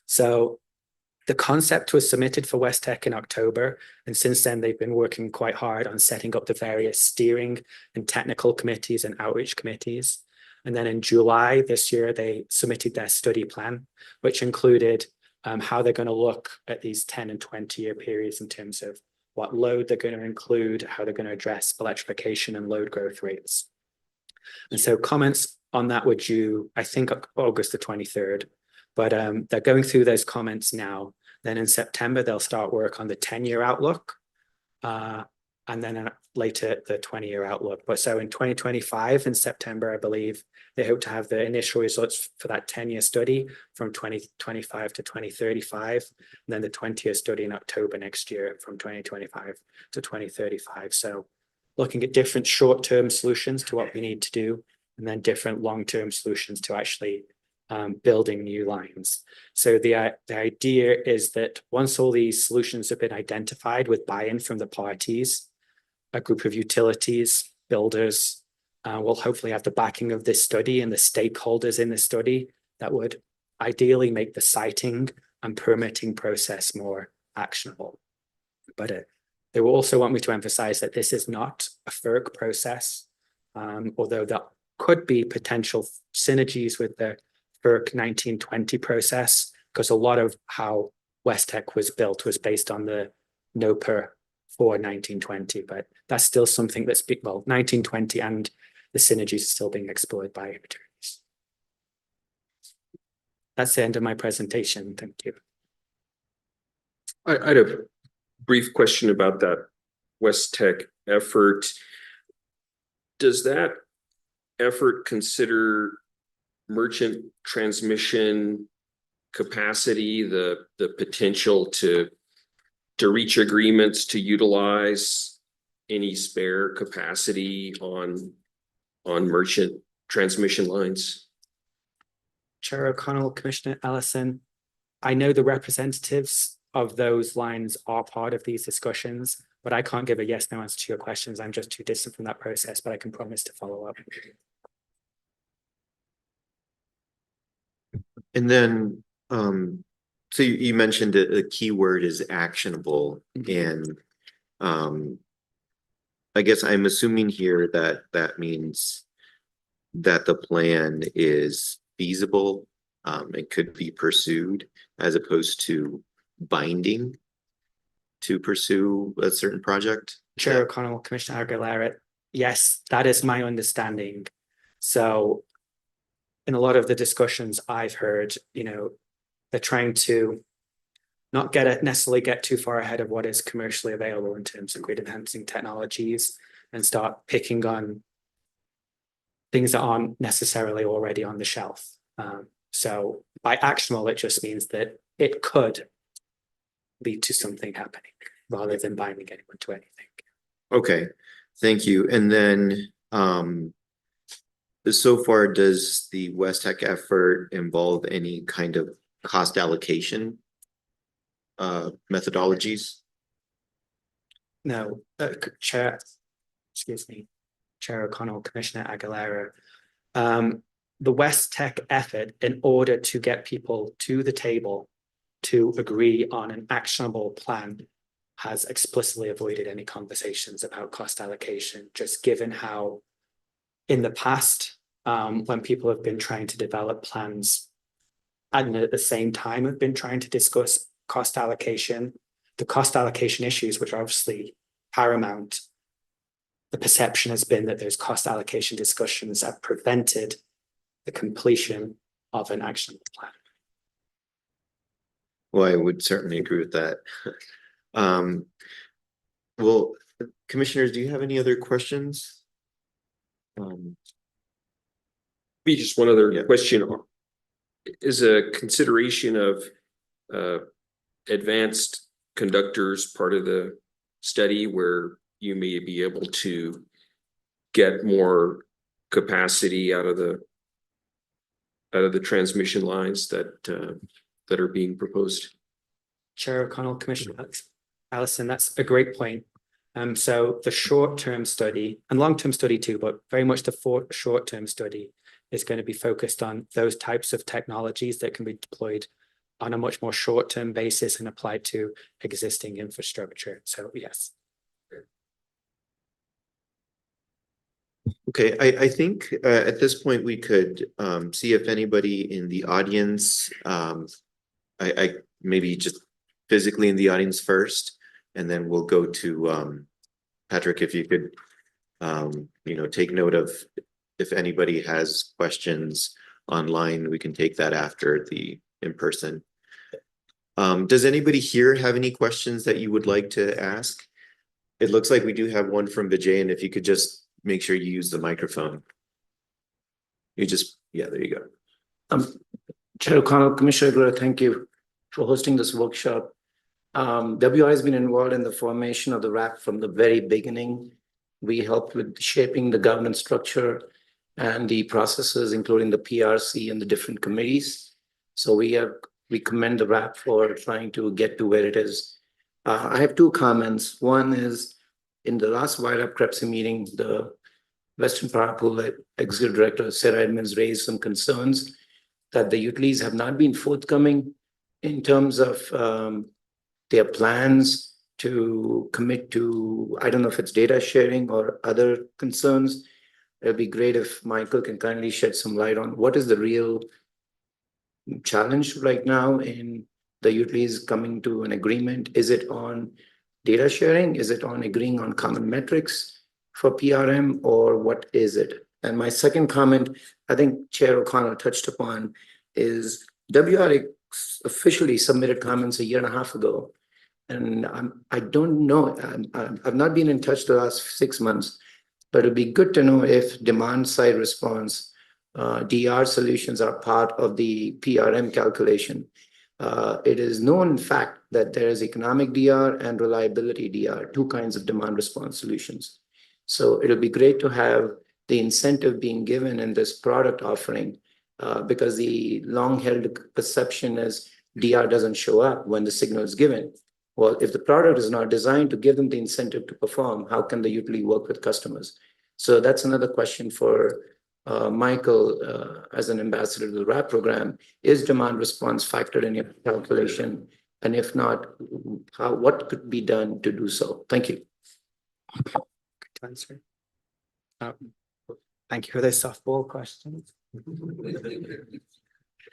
S4: So the concept was submitted for West Tech in October, and since then they've been working quite hard on setting up the various steering and technical committees and outreach committees. And then in July this year, they submitted their study plan, which included how they're going to look at these 10 and 20-year periods in terms of what load they're going to include, how they're going to address electrification and load growth rates. And so comments on that were due, I think, August the 23rd, but they're going through those comments now. Then in September, they'll start work on the 10-year outlook, and then later the 20-year outlook. But so in 2025, in September, I believe, they hope to have the initial results for that 10-year study from 2025 to 2035, and then the 20-year study in October next year from 2025 to 2035. So looking at different short-term solutions to what we need to do, and then different long-term solutions to actually building new lines. So the idea is that once all these solutions have been identified with buy-in from the parties, a group of utilities, builders, will hopefully have the backing of this study and the stakeholders in the study that would ideally make the siting and permitting process more actionable. But they will also want me to emphasize that this is not a FERC process, although there could be potential synergies with the FERC 1920 process, because a lot of how West Tech was built was based on the NOPR for 1920, but that's still something that's, well, 1920 and the synergies are still being explored by attorneys. That's the end of my presentation. Thank you.
S5: I had a brief question about that West Tech effort. Does that effort consider merchant transmission capacity, the potential to reach agreements to utilize any spare capacity on merchant transmission lines?
S4: Chair O'Connell, Commissioner Ellison, I know the representatives of those lines are part of these discussions, but I can't give a yes, no answer to your questions. I'm just too distant from that process, but I can promise to follow up.
S2: And then, so you mentioned a key word is actionable, and I guess I'm assuming here that that means that the plan is feasible, and could be pursued, as opposed to binding to pursue a certain project.
S4: Chair O'Connell, Commissioner Aguilera, yes, that is my understanding. So in a lot of the discussions I've heard, they're trying to not necessarily get too far ahead of what is commercially available in terms of grid enhancing technologies and start picking on things that aren't necessarily already on the shelf. So by actionable, it just means that it could lead to something happening rather than binding anyone to anything.
S2: Okay, thank you. And then, so far, does the West Tech effort involve any kind of cost allocation methodologies?
S4: No, Chair O'Connell, Commissioner Aguilera. The West Tech effort, in order to get people to the table to agree on an actionable plan, has explicitly avoided any conversations about cost allocation, just given how in the past, when people have been trying to develop plans and at the same time have been trying to discuss cost allocation, the cost allocation issues, which are obviously paramount, the perception has been that those cost allocation discussions have prevented the completion of an actionable plan.
S2: Well, I would certainly agree with that. Well, commissioners, do you have any other questions?
S5: Be just one other question. Is a consideration of advanced conductors part of the study where you may be able to get more capacity out of the transmission lines that are being proposed?
S4: Chair O'Connell, Commissioner Ellison, that's a great point. So the short-term study and long-term study too, but very much the short-term study is going to be focused on those types of technologies that can be deployed on a much more short-term basis and applied to existing infrastructure. So yes.
S2: Okay, I think at this point we could see if anybody in the audience, I maybe just physically in the audience first, and then we'll go to Patrick, if you could take note of if anybody has questions online, we can take that after the in-person. Does anybody here have any questions that you would like to ask? It looks like we do have one from Vijay, and if you could just make sure you use the microphone. Yeah, there you go.
S6: Chair O'Connell, Commissioner Aguirre, thank you for hosting this workshop. WI has been involved in the formation of the RAP from the very beginning. We helped with shaping the governance structure and the processes, including the PRC and the different committees. So we commend the RAP for trying to get to where it is. I have two comments. One is, in the last WIRAP CREPSI meeting, the Western Power Pool Executive Director Sarah Edmonds raised some concerns that the utilities have not been forthcoming in terms of their plans to commit to, I don't know if it's data sharing or other concerns. It'd be great if Michael can kindly shed some light on what is the real challenge right now in the utilities coming to an agreement. Is it on data sharing? Is it on agreeing on common metrics for PRM, or what is it? And my second comment, I think Chair O'Connell touched upon, is WR officially submitted comments a year and a half ago. And I don't know, I've not been in touch the last 6 months, but it'd be good to know if demand side response, DR solutions are part of the PRM calculation. It is known, in fact, that there is economic DR and reliability DR, two kinds of demand response solutions. So it'll be great to have the incentive being given in this product offering, because the long-held perception is DR doesn't show up when the signal is given. Well, if the product is not designed to give them the incentive to perform, how can the utility work with customers? So that's another question for Michael, as an ambassador to the RAP program. Is demand response factored in your calculation? And if not, what could be done to do so? Thank you.
S4: Good answer. Thank you for those softball questions.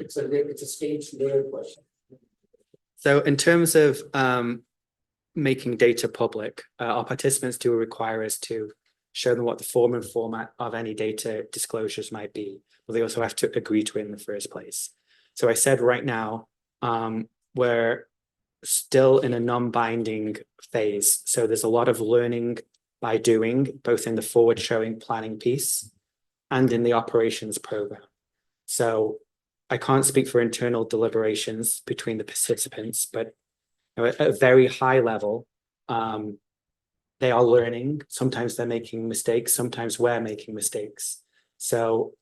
S6: It's a stage layer question.
S4: So in terms of making data public, our participants do require us to show them what the form and format of any data disclosures might be, but they also have to agree to it in the first place. So I said right now, we're still in a non-binding phase. So there's a lot of learning by doing, both in the forward showing planning piece and in the operations program. So I can't speak for internal deliberations between the participants, but at a very high level, they are learning. Sometimes they're making mistakes. Sometimes we're making mistakes. So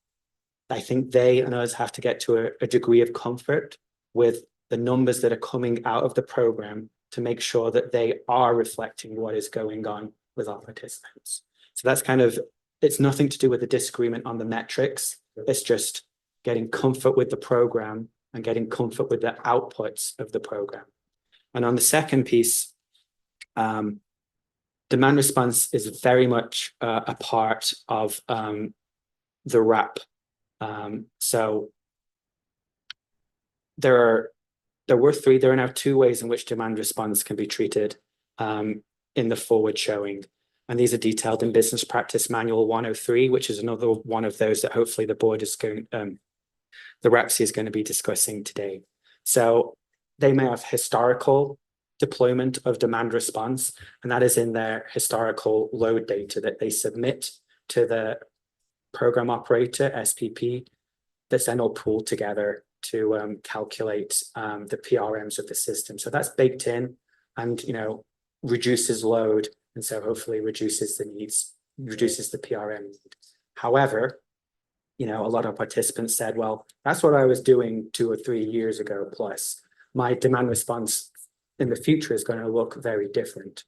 S4: I think they and us have to get to a degree of comfort with the numbers that are coming out of the program to make sure that they are reflecting what is going on with our participants. So that's kind of, it's nothing to do with the disagreement on the metrics. It's just getting comfort with the program and getting comfort with the outputs of the program. And on the second piece, demand response is very much a part of the RAP. So there are now two ways in which demand response can be treated in the forward showing. And these are detailed in Business Practice Manual 103, which is another one of those that hopefully the board is going, the RAPC is going to be discussing today. So they may have historical deployment of demand response, and that is in their historical load data that they submit to the program operator, SPP, that's then all pooled together to calculate the PRMs of the system. So that's baked in and, reduces load, and so hopefully reduces the needs, reduces the PRM. However, a lot of participants said, well, that's what I was doing 2 or 3 years ago plus. My demand response in the future is going to look very different.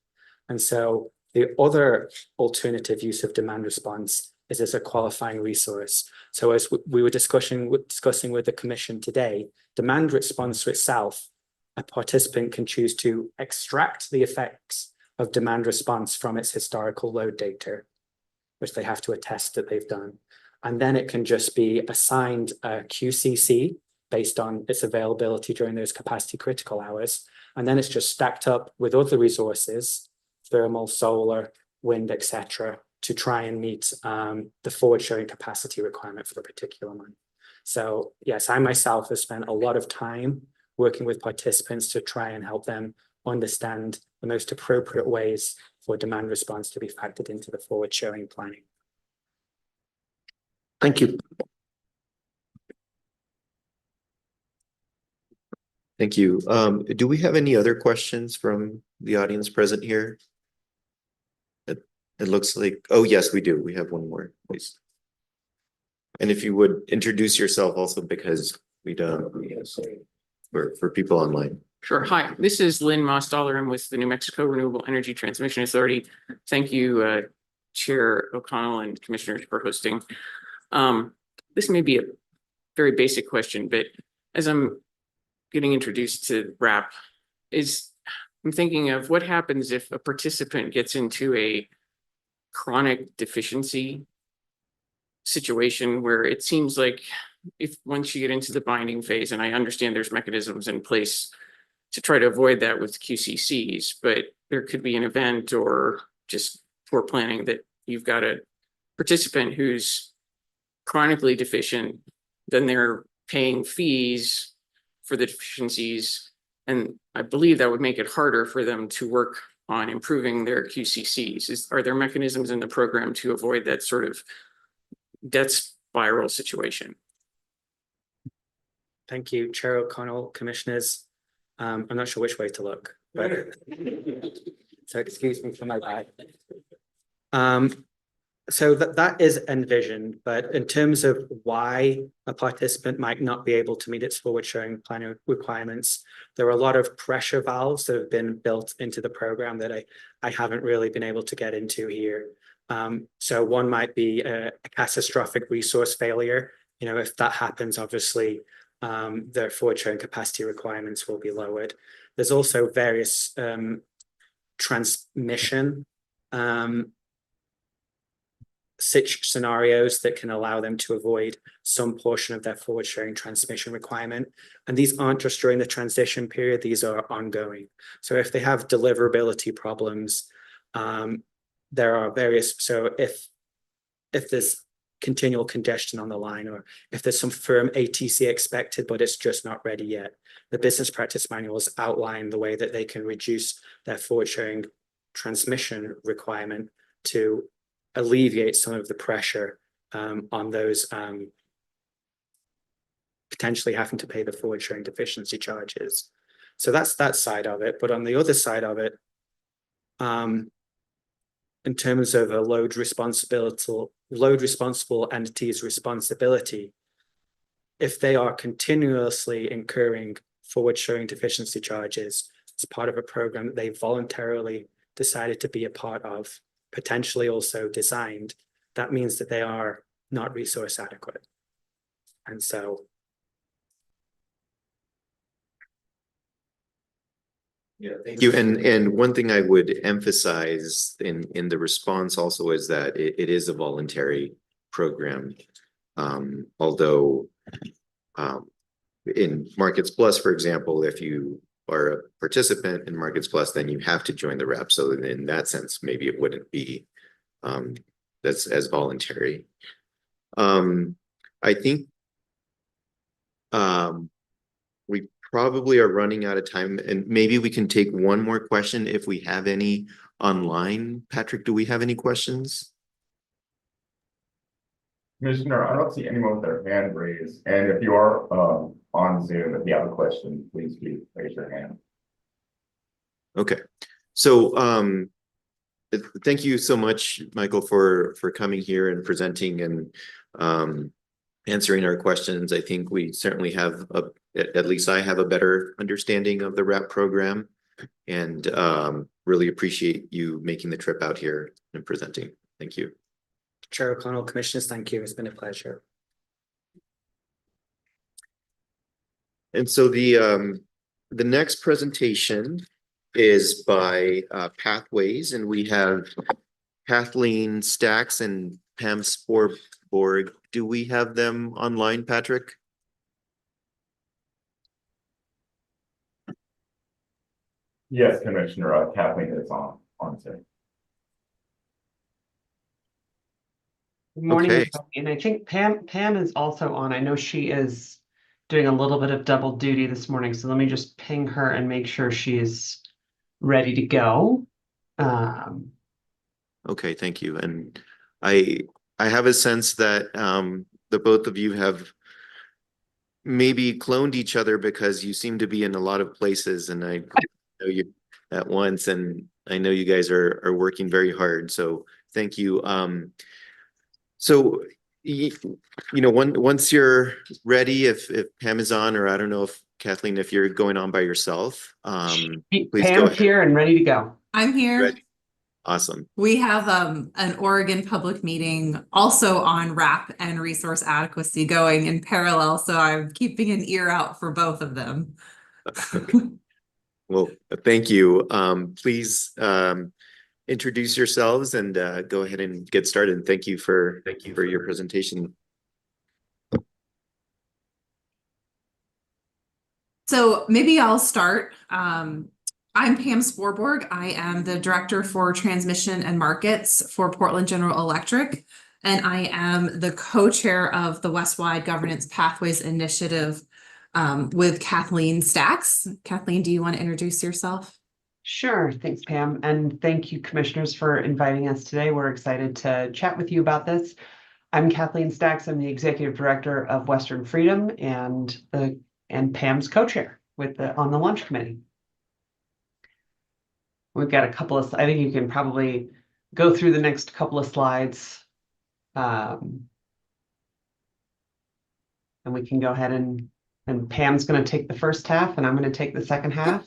S4: And so the other alternative use of demand response is this a qualifying resource? So as we were discussing with the commission today, demand response itself, a participant can choose to extract the effects of demand response from its historical load data, which they have to attest that they've done. And then it can just be assigned a QCC based on its availability during those capacity critical hours. And then it's just stacked up with other resources, thermal, solar, wind, etc., to try and meet the forward showing capacity requirement for the particular month. So yes, I myself have spent a lot of time working with participants to try and help them understand the most appropriate ways for demand response to be factored into the forward showing planning.
S6: Thank you.
S2: Thank you. Do we have any other questions from the audience present here? It looks like, oh, yes, we do. We have one more, please. And if you would introduce yourself also, because we don't, for people online.
S7: Sure. Hi, this is Lynn Mostaller. I'm with the New Mexico Renewable Energy Transmission Authority. Thank you, Chair O'Connell and Commissioners for hosting. This may be a very basic question, but as I'm getting introduced to RAP, I'm thinking of what happens if a participant gets into a chronic deficiency situation where it seems like if once you get into the binding phase, and I understand there's mechanisms in place to try to avoid that with QCCs, but there could be an event or just poor planning that you've got a participant who's chronically deficient, then they're paying fees for the deficiencies. And I believe that would make it harder for them to work on improving their QCCs. Are there mechanisms in the program to avoid that sort of debt spiral situation?
S4: Thank you, Chair O'Connell, Commissioners. I'm not sure which way to look, but so excuse me for my bad. So that is envisioned, but in terms of why a participant might not be able to meet its forward showing planning requirements, there are a lot of pressure valves that have been built into the program that I haven't really been able to get into here. So one might be a catastrophic resource failure. You know, if that happens, obviously, their forward showing capacity requirements will be lowered. There's also various transmission scenarios that can allow them to avoid some portion of their forward showing transmission requirement. And these aren't just during the transition period, these are ongoing. So if they have deliverability problems, there are various, so if there's continual congestion on the line, or if there's some firm ATC expected, but it's just not ready yet, the business practice manuals outline the way that they can reduce their forward showing transmission requirement to alleviate some of the pressure on those potentially having to pay the forward showing deficiency charges. So that's that side of it. But on the other side of it, in terms of a load responsible entity's responsibility, if they are continuously incurring forward showing deficiency charges as part of a program that they voluntarily decided to be a part of, potentially also designed, that means that they are not resource adequate. And so
S2: yeah, thank you. And one thing I would emphasize in the response also is that it is a voluntary program. Although in Markets Plus, for example, if you are a participant in Markets Plus, then you have to join the RAP. So in that sense, maybe it wouldn't be that's as voluntary. I think we probably are running out of time, and maybe we can take one more question if we have any online. Patrick, do we have any questions?
S3: Commissioner, I don't see anyone with their hand raised. And if you are on Zoom, if you have a question, please do raise your hand. Okay.
S2: So thank you so much, Michael, for coming here and presenting and answering our questions. I think we certainly have at least I have a better understanding of the RAP program, and really appreciate you making the trip out here and presenting. Thank you.
S4: Chair O'Connell, Commissioners, thank you. It's been a pleasure.
S2: And so the next presentation is by Pathways, and we have Kathleen Stacks and Pam Sporborg. Do we have them online, Patrick?
S3: Yes, Commissioner, Kathleen is on today.
S8: Good morning,
S2: Okay.
S8: and I think Pam is also on. I know she is doing a little bit of double duty this morning, so let me just ping her and make sure she's ready to go.
S2: Okay, thank you. And I have a sense that the both of you have maybe cloned each other because you seem to be in a lot of places, and I know you at once, and I know you guys are working very hard. So thank you. So you know, once you're ready, if Pam is on, or I don't know if Kathleen, if you're going on by yourself, please go
S8: Pam's
S2: ahead.
S8: here and ready to go.
S9: I'm here.
S2: Ready. Awesome.
S9: We have an Oregon public meeting also on RAP and resource adequacy going in parallel, so I'm keeping an ear out for both of them.
S2: Well, thank you. Please introduce yourselves and go ahead and get started. Thank you for your presentation.
S9: So maybe I'll start. I'm Pam Sporborg. I am the Director for Transmission and Markets for Portland General Electric, and I am the co-chair of the Westwide Governance Pathways Initiative with Kathleen Stacks. Kathleen, do you want to introduce yourself?
S8: Sure, thanks, Pam, and thank you, commissioners, for inviting us today. We're excited to chat with you about this. I'm Kathleen Stacks. I'm the executive director of Western Freedom and Pam's co-chair on the launch committee. We've got a couple of, I think you can probably go through the next couple of slides. And we can go ahead and Pam's going to take the first half and I'm going to take the second half.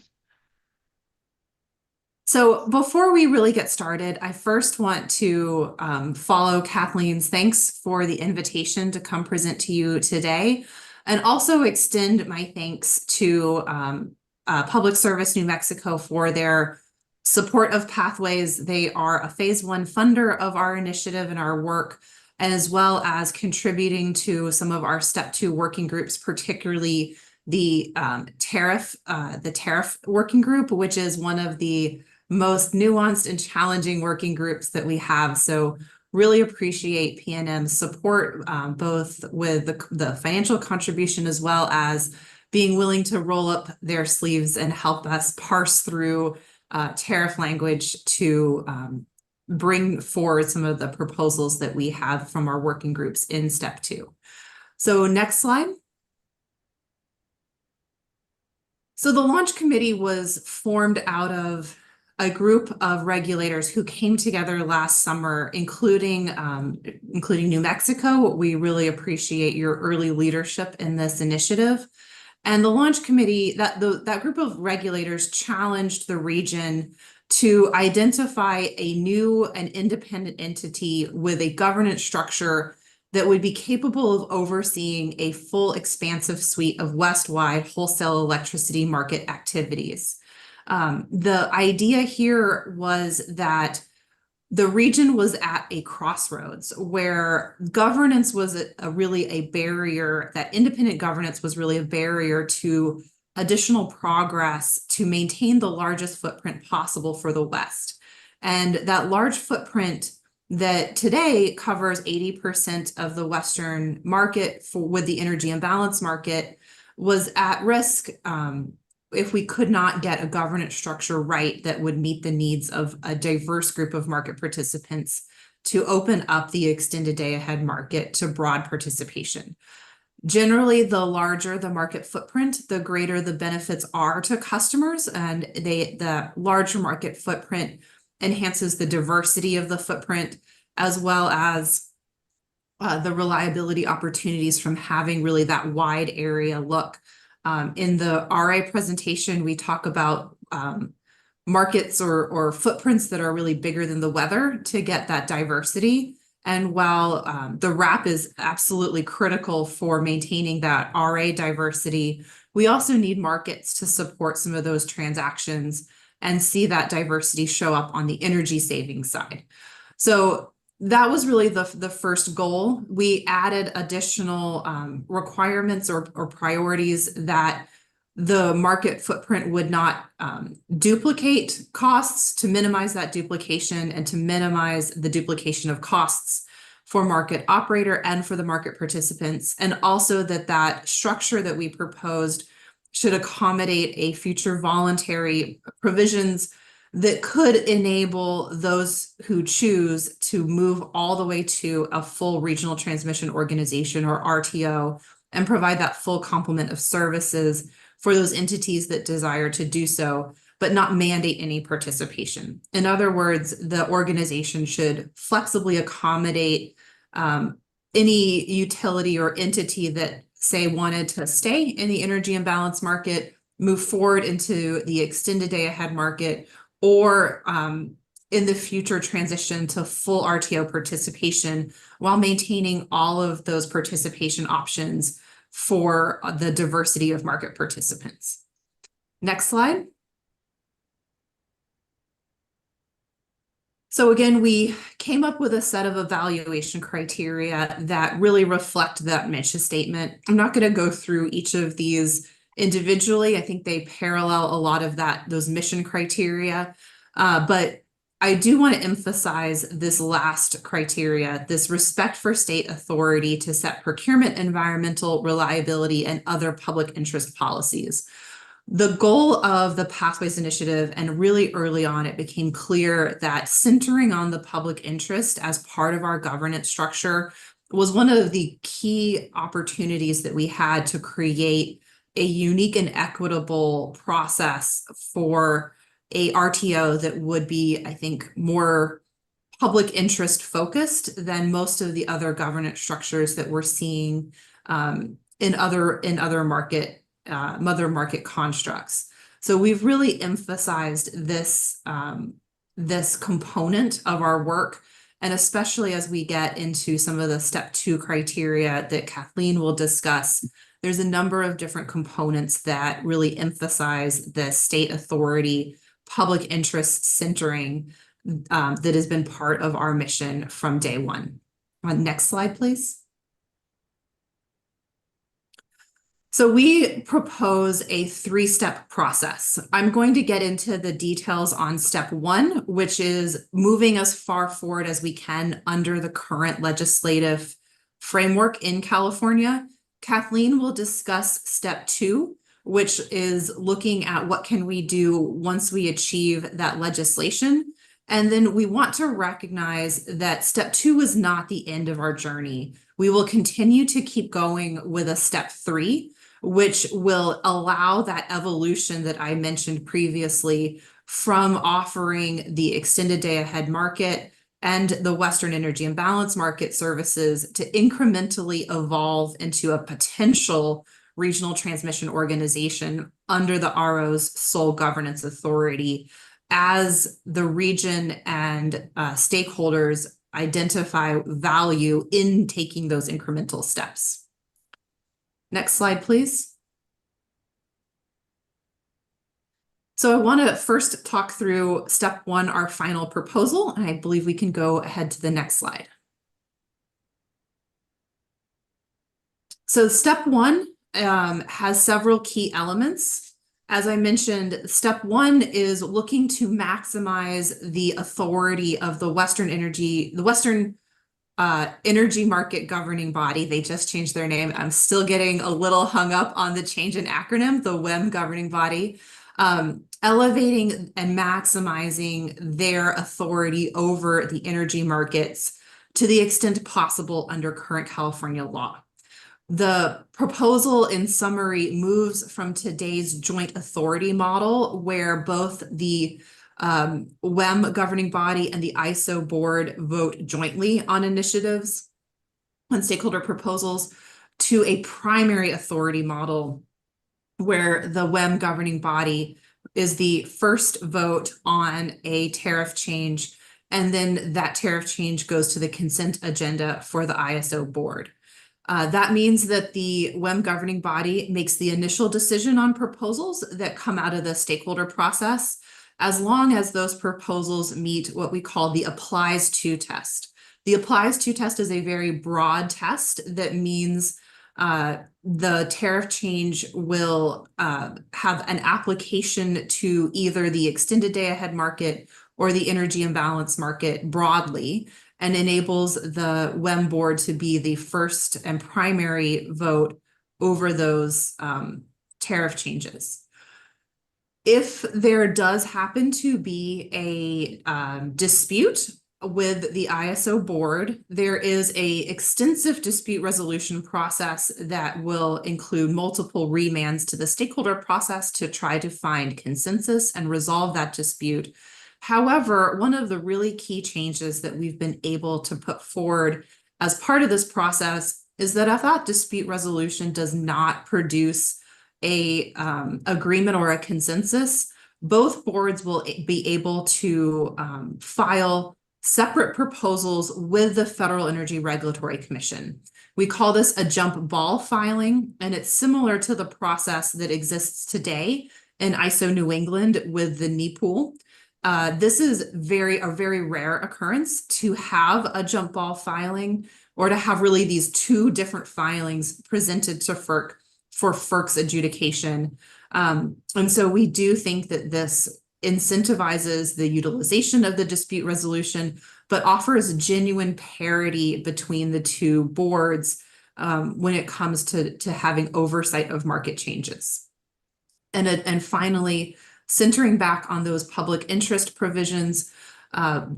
S9: So before we really get started, I first want to follow Kathleen's thanks for the invitation to come present to you today, and also extend my thanks to Public Service New Mexico for their support of Pathways. They are a phase 1 funder of our initiative and our work, as well as contributing to some of our step 2 working groups, particularly the tariff working group, which is one of the most nuanced and challenging working groups that we have. So really appreciate PNM's support, both with the financial contribution as well as being willing to roll up their sleeves and help us parse through tariff language to bring forward some of the proposals that we have from our working groups in step 2. So next slide. So the launch committee was formed out of a group of regulators who came together last summer, including New Mexico. We really appreciate your early leadership in this initiative. And the launch committee, that group of regulators challenged the region to identify a new and independent entity with a governance structure that would be capable of overseeing a full expansive suite of West-wide wholesale electricity market activities. The idea here was that the region was at a crossroads where governance was really a barrier, that independent governance was really a barrier to additional progress to maintain the largest footprint possible for the West. And that large footprint that today covers 80% of the Western market with the energy imbalance market was at risk if we could not get a governance structure right that would meet the needs of a diverse group of market participants to open up the extended day ahead market to broad participation. Generally, the larger the market footprint, the greater the benefits are to customers, and the larger market footprint enhances the diversity of the footprint, as well as the reliability opportunities from having really that wide area look. In the RA presentation, we talk about markets or footprints that are really bigger than the weather to get that diversity. And while the RAP is absolutely critical for maintaining that RA diversity, we also need markets to support some of those transactions and see that diversity show up on the energy saving side. So that was really the first goal. We added additional requirements or priorities that the market footprint would not duplicate costs, to minimize that duplication and to minimize the duplication of costs for market operator and for the market participants. And also that structure that we proposed should accommodate a future voluntary provisions that could enable those who choose to move all the way to a full regional transmission organization, or RTO, and provide that full complement of services for those entities that desire to do so, but not mandate any participation. In other words, the organization should flexibly accommodate any utility or entity that, say, wanted to stay in the energy imbalance market, move forward into the extended day ahead market, or in the future transition to full RTO participation while maintaining all of those participation options for the diversity of market participants. Next slide. So again, we came up with a set of evaluation criteria that really reflect that mission statement. I'm not going to go through each of these individually. I think they parallel a lot of those mission criteria. But I do want to emphasize this last criteria, this respect for state authority to set procurement, environmental, reliability, and other public interest policies. The goal of the Pathways Initiative, and really early on, it became clear that centering on the public interest as part of our governance structure was one of the key opportunities that we had to create a unique and equitable process for a RTO that would be, I think, more public interest focused than most of the other governance structures that we're seeing in other market constructs. So we've really emphasized this this component of our work, and especially as we get into some of the step 2 criteria that Kathleen will discuss. There's a number of different components that really emphasize the state authority, public interest centering that has been part of our mission from day one. Next slide, please. So we propose a 3-step process. I'm going to get into the details on step 1, which is moving as far forward as we can under the current legislative framework in California. Kathleen will discuss step 2, which is looking at what can we do once we achieve that legislation. And then we want to recognize that step 2 is not the end of our journey. We will continue to keep going with a step 3, which will allow that evolution that I mentioned previously from offering the extended day ahead market and the Western Energy Imbalance Market services to incrementally evolve into a potential regional transmission organization under the RO's sole governance authority as the region and stakeholders identify value in taking those incremental steps. Next slide, please. So I want to first talk through step 1, our final proposal, and I believe we can go ahead to the next slide. So step 1 has several key elements. As I mentioned, step 1 is looking to maximize the authority of the Western Energy Market Governing Body. They just changed their name. I'm still getting a little hung up on the change in acronym, the WEM Governing Body, elevating and maximizing their authority over the energy markets to the extent possible under current California law. The proposal, in summary, moves from today's joint authority model, where both the WEM governing body and the ISO board vote jointly on initiatives, on stakeholder proposals, to a primary authority model, where the WEM governing body is the first vote on a tariff change And then that tariff change goes to the consent agenda for the ISO board. That means that the WEM governing body makes the initial decision on proposals that come out of the stakeholder process, as long as those proposals meet what we call the applies to test. The applies to test is a very broad test that means the tariff change will have an application to either the extended day ahead market or the energy imbalance market broadly, and enables the WEM board to be the first and primary vote over those tariff changes. If there does happen to be a dispute with the ISO board, there is a extensive dispute resolution process that will include multiple remands to the stakeholder process to try to find consensus and resolve that dispute. However, one of the really key changes that we've been able to put forward as part of this process is that if that dispute resolution does not produce a agreement or a consensus, both boards will be able to file separate proposals with the Federal Energy Regulatory Commission. We call this a jump ball filing, and it's similar to the process that exists today in ISO New England with the NEPOOL. This is a very rare occurrence to have a jump ball filing, or to have really these two different filings presented to FERC for FERC's adjudication. And so we do think that this incentivizes the utilization of the dispute resolution, but offers genuine parity between the two boards when it comes to having oversight of market changes. And finally, centering back on those public interest provisions,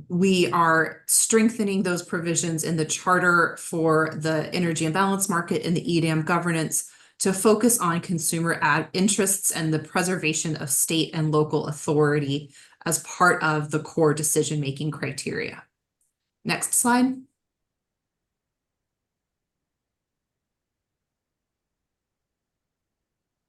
S9: we are strengthening those provisions in the charter for the energy imbalance market and the EDAM governance to focus on consumer interests and the preservation of state and local authority as part of the core decision-making criteria. Next slide.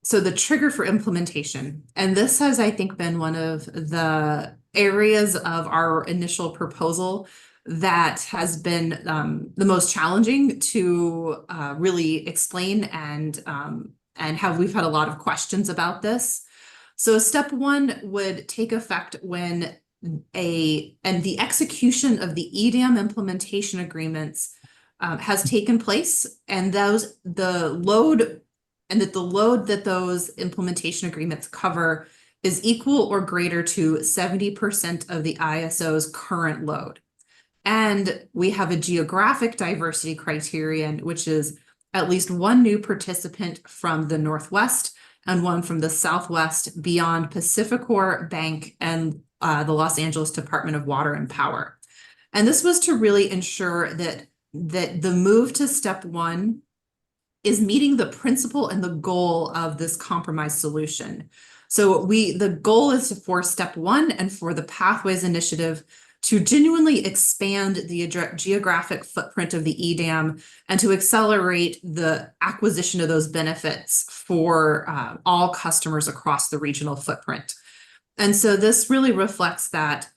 S9: So the trigger for implementation, and this has, I think, been one of the areas of our initial proposal that has been the most challenging to really explain, and we've had a lot of questions about this. So step one would take effect when the execution of the EDAM implementation agreements has taken place, and the load that those implementation agreements cover is equal or greater to 70% of the ISO's current load. And we have a geographic diversity criterion, which is at least one new participant from the Northwest and one from the Southwest beyond PacifiCorp, Bank, and the Los Angeles Department of Water and Power. And this was to really ensure that the move to step one is meeting the principle and the goal of this compromise solution. So the goal is for step one and for the Pathways Initiative to genuinely expand the geographic footprint of the EDAM and to accelerate the acquisition of those benefits for all customers across the regional footprint. And so this really reflects that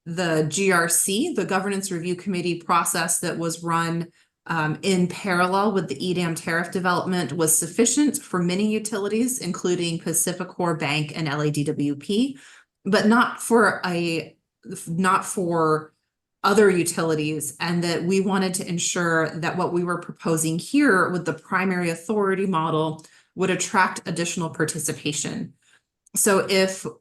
S9: the GRC, the Governance Review Committee process that was run in parallel with the EDAM tariff development, was sufficient for many utilities, including PacifiCorp, Bank, and LADWP, but not for other utilities, and that we wanted to ensure that what we were proposing here with the primary authority model would attract additional participation. So today,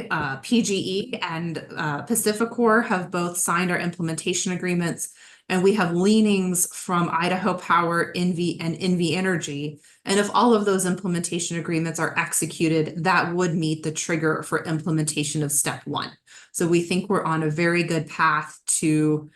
S9: PGE and PacifiCorp have both signed our implementation agreements, and we have leanings from Idaho Power, NV, and NV Energy. And if all of those implementation agreements are executed, that would meet the trigger for implementation of step one. So we think we're on a very good path to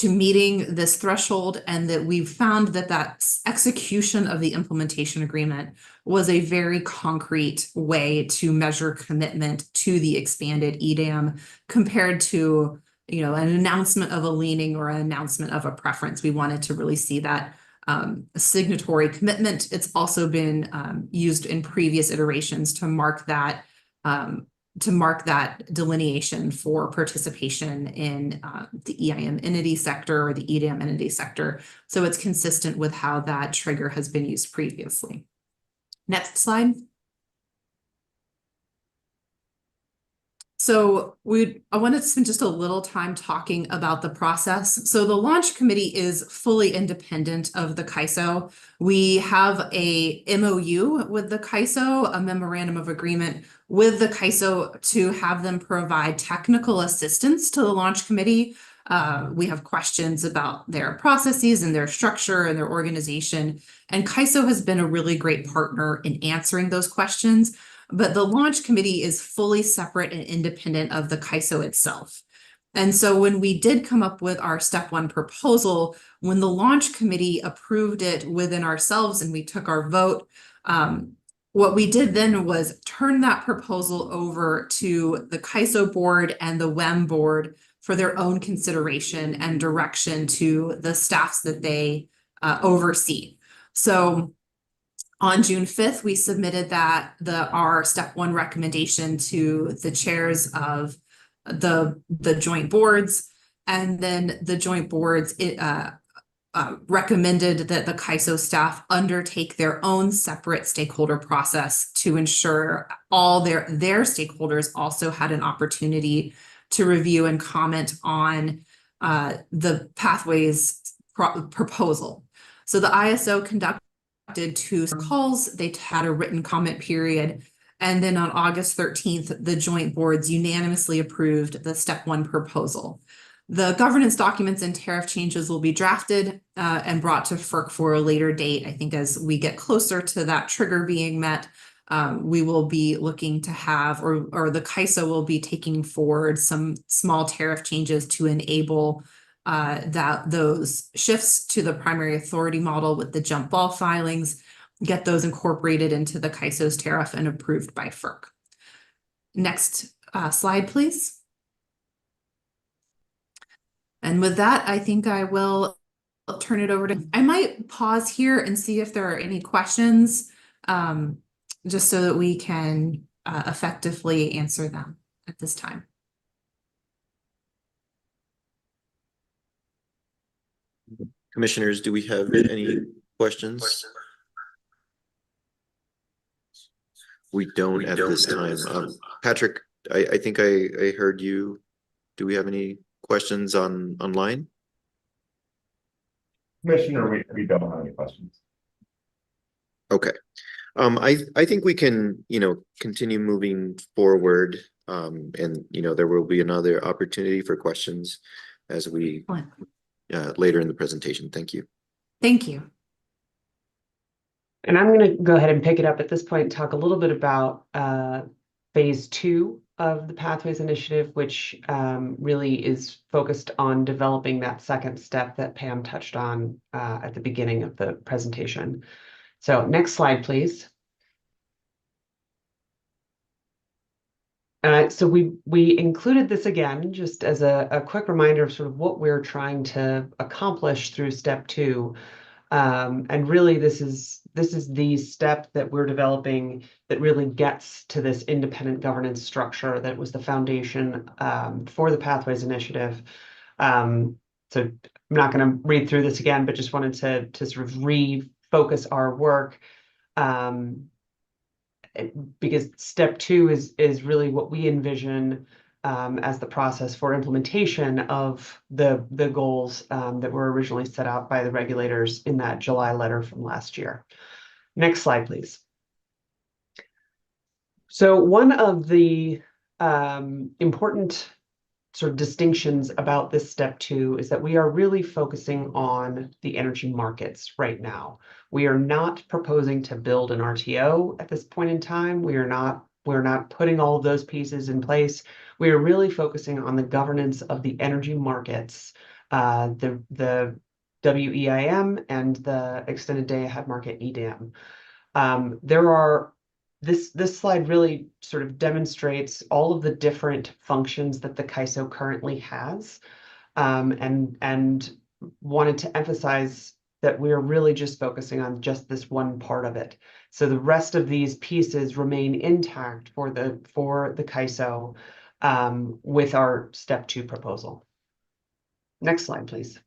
S9: meeting this threshold, and that we've found that execution of the implementation agreement was a very concrete way to measure commitment to the expanded EDAM compared to an announcement of a leaning or an announcement of a preference. We wanted to really see that signatory commitment. It's also been used in previous iterations to mark that to mark that delineation for participation in the EIM entity sector or the EDAM entity sector. So it's consistent with how that trigger has been used previously. Next slide. So I wanted to spend just a little time talking about the process. So the launch committee is fully independent of the CAISO. We have a MOU with the CAISO, a memorandum of agreement with the CAISO to have them provide technical assistance to the launch committee. We have questions about their processes and their structure and their organization. And CAISO has been a really great partner in answering those questions. But the launch committee is fully separate and independent of the CAISO itself. And so when we did come up with our step one proposal, when the launch committee approved it within ourselves and we took our vote, what we did then was turn that proposal over to the CAISO board and the WEM board for their own consideration and direction to the staffs that they oversee. So on June 5th, we submitted our step one recommendation to the chairs of the joint boards, and then the joint boards recommended that the CAISO staff undertake their own separate stakeholder process to ensure all their stakeholders also had an opportunity to review and comment on the pathways proposal. So the ISO conducted 2 calls. They had a written comment period. And then on August 13th, the joint boards unanimously approved the step one proposal. The governance documents and tariff changes will be drafted and brought to FERC for a later date. I think as we get closer to that trigger being met, we will be looking to have, or the CAISO will be taking forward some small tariff changes to enable those shifts to the primary authority model with the jump ball filings, get those incorporated into the CAISO's tariff and approved by FERC. Next slide, please. And with that, I think I will turn it over to, I might pause here and see if there are any questions, just so that we can effectively answer them at this time.
S2: Commissioners, do we have any questions? We don't at this time. Patrick, I think I heard you. Do we have any questions online?
S3: Commissioner, we don't have any questions.
S2: Okay. I think we can, continue moving forward. And, there will be another opportunity for questions as we later in the presentation. Thank you.
S9: Thank you.
S8: And I'm going to go ahead and pick it up at this point and talk a little bit about phase 2 of the Pathways Initiative, which really is focused on developing that second step that Pam touched on at the beginning of the presentation. So next slide, please. So we included this again, just as a quick reminder of sort of what we're trying to accomplish through step 2. And really, this is the step that we're developing that really gets to this independent governance structure that was the foundation for the Pathways Initiative. So I'm not going to read through this again, but just wanted to sort of refocus our work. Because step 2 is really what we envision as the process for implementation of the goals that were originally set out by the regulators in that July letter from last year. Next slide, please. So one of the important sort of distinctions about this step 2 is that we are really focusing on the energy markets right now. We are not proposing to build an RTO at this point in time. We're not putting all of those pieces in place. We are really focusing on the governance of the energy markets, the WEIM and the extended day ahead market EDAM. This slide really sort of demonstrates all of the different functions that the CAISO currently has, and wanted to emphasize that we're really just focusing on just this one part of it. So the rest of these pieces remain intact for the CAISO with our step 2 proposal. Next slide, please.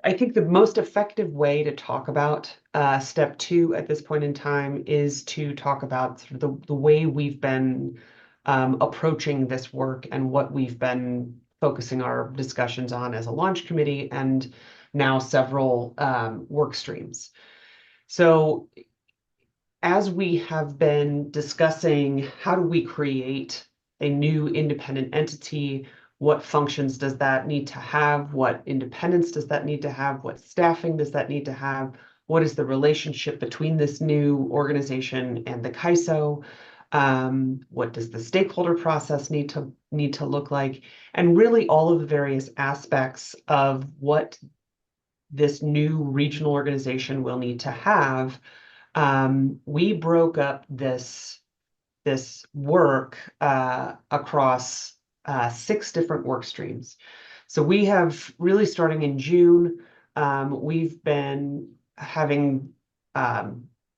S8: I think the most effective way to talk about step 2 at this point in time is to talk about sort of the way we've been approaching this work and what we've been focusing our discussions on as a launch committee and now several work streams. So as we have been discussing, how do we create a new independent entity? What functions does that need to have? What independence does that need to have? What staffing does that need to have? What is the relationship between this new organization and the CAISO? What does the stakeholder process need to look like? And really all of the various aspects of what this new regional organization will need to have. We broke up this work across 6 different work streams. So we have really starting in June, we've been having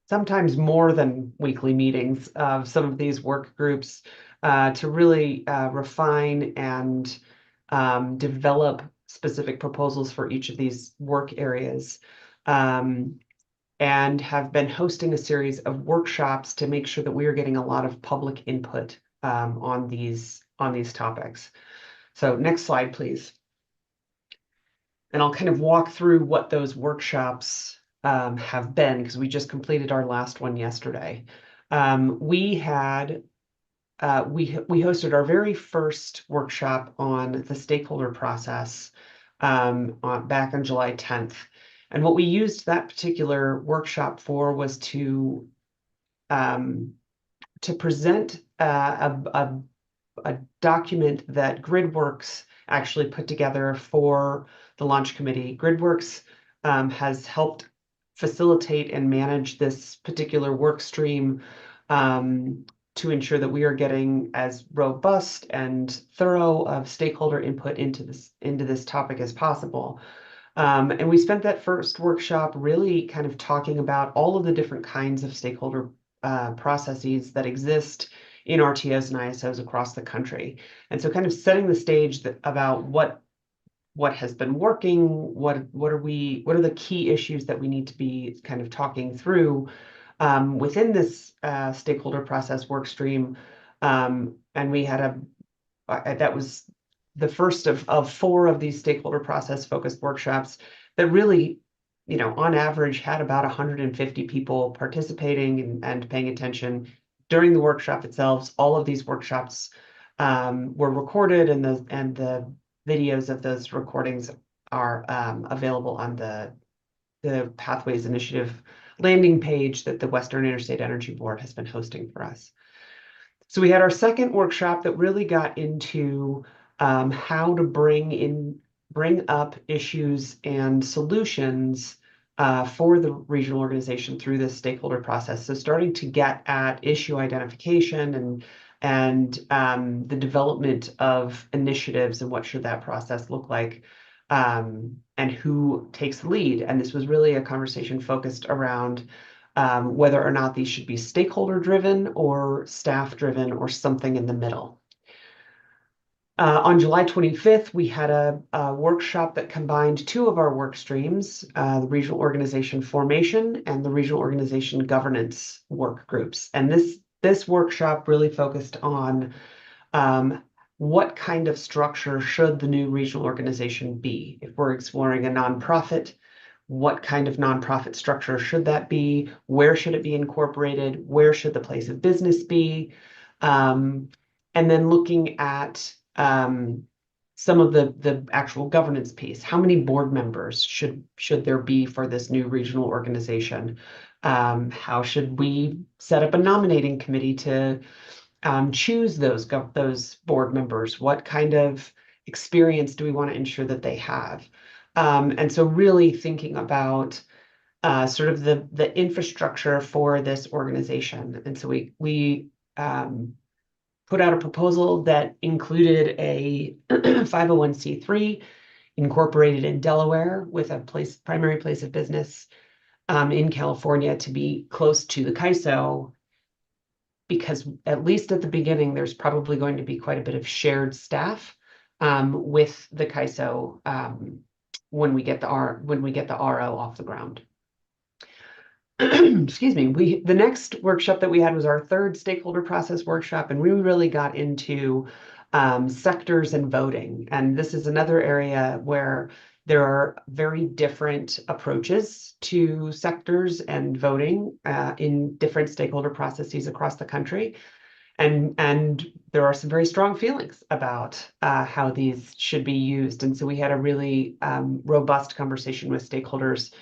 S8: sometimes more than weekly meetings of some of these work groups to really refine and develop specific proposals for each of these work areas. And have been hosting a series of workshops to make sure that we are getting a lot of public input on these topics. So next slide, please. And I'll kind of walk through what those workshops have been, because we just completed our last one yesterday. We hosted our very first workshop on the stakeholder process back on July 10th. And what we used that particular workshop for was to present a document that GridWorks actually put together for the launch committee. GridWorks has helped facilitate and manage this particular work stream to ensure that we are getting as robust and thorough of stakeholder input into this topic as possible. And we spent that first workshop really kind of talking about all of the different kinds of stakeholder processes that exist in RTOs and ISOs across the country. And so kind of setting the stage about what has been working, what are the key issues that we need to be kind of talking through within this stakeholder process work stream. And we had that was the first of 4 of these stakeholder process focused workshops that really, on average had about 150 people participating and paying attention during the workshop itself. All of these workshops were recorded, and the videos of those recordings are available on the Pathways Initiative landing page that the Western Interstate Energy Board has been hosting for us. So we had our second workshop that really got into how to bring up issues and solutions for the regional organization through this stakeholder process. So starting to get at issue identification and the development of initiatives and what should that process look like, and who takes the lead. And this was really a conversation focused around whether or not these should be stakeholder driven or staff driven or something in the middle. On July 25th, we had a workshop that combined 2 of our work streams, the regional organization formation and the regional organization governance work groups. And this workshop really focused on what kind of structure should the new regional organization be? If we're exploring a nonprofit, what kind of nonprofit structure should that be? Where should it be incorporated? Where should the place of business be? And then looking at some of the actual governance piece. How many board members should there be for this new regional organization? How should we set up a nominating committee to choose those board members? What kind of experience do we want to ensure that they have? And so really thinking about sort of the infrastructure for this organization. And so we put out a proposal that included a 501c3 incorporated in Delaware with a primary place of business in California to be close to the CAISO, because at least at the beginning, there's probably going to be quite a bit of shared staff with the CAISO when we get the RO off the ground. Excuse me. The next workshop that we had was our third stakeholder process workshop, and we really got into sectors and voting. And this is another area where there are very different approaches to sectors and voting in different stakeholder processes across the country. And there are some very strong feelings about how these should be used. And so we had a really robust conversation with stakeholders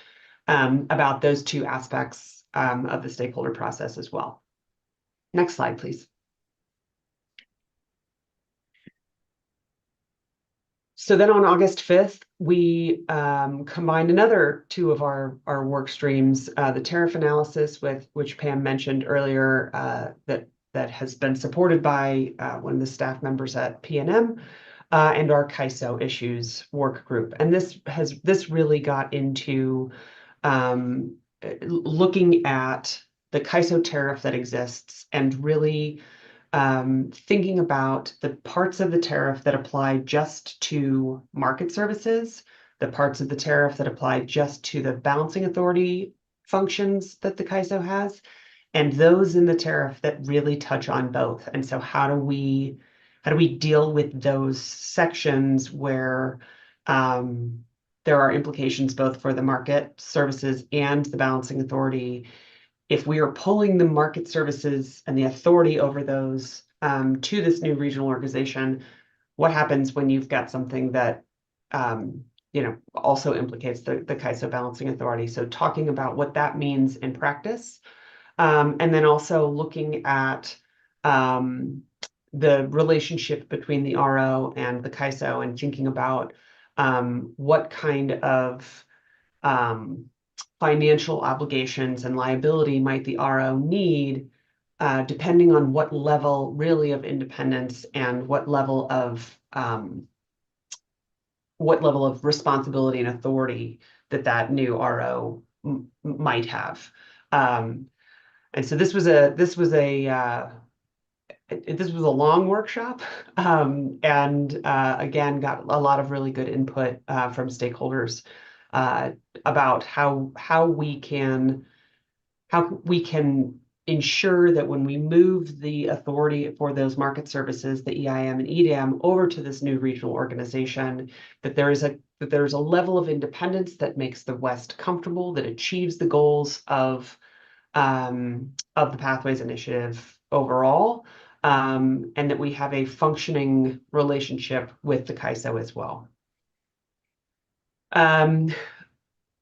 S8: about those two aspects of the stakeholder process as well. Next slide, please. So then on August 5th, we combined another two of our work streams, the tariff analysis, with which Pam mentioned earlier, that has been supported by one of the staff members at PNM, and our CAISO issues work group. And this really got into looking at the CAISO tariff that exists and really thinking about the parts of the tariff that apply just to market services, the parts of the tariff that apply just to the balancing authority functions that the CAISO has, and those in the tariff that really touch on both. And so how do we deal with those sections where there are implications both for the market services and the balancing authority? If we are pulling the market services and the authority over those to this new regional organization, what happens when you've got something that also implicates the CAISO balancing authority? So talking about what that means in practice, and then also looking at the relationship between the RO and the CAISO, and thinking about what kind of financial obligations and liability might the RO need, depending on what level really of independence and what level of responsibility and authority that new RO might have. And so this was a long workshop, and again got a lot of really good input from stakeholders about how we can ensure that when we move the authority for those market services, the EIM and EDAM, over to this new regional organization, that there is a level of independence that makes the West comfortable, that achieves the goals of the Pathways Initiative overall, and that we have a functioning relationship with the CAISO as well. On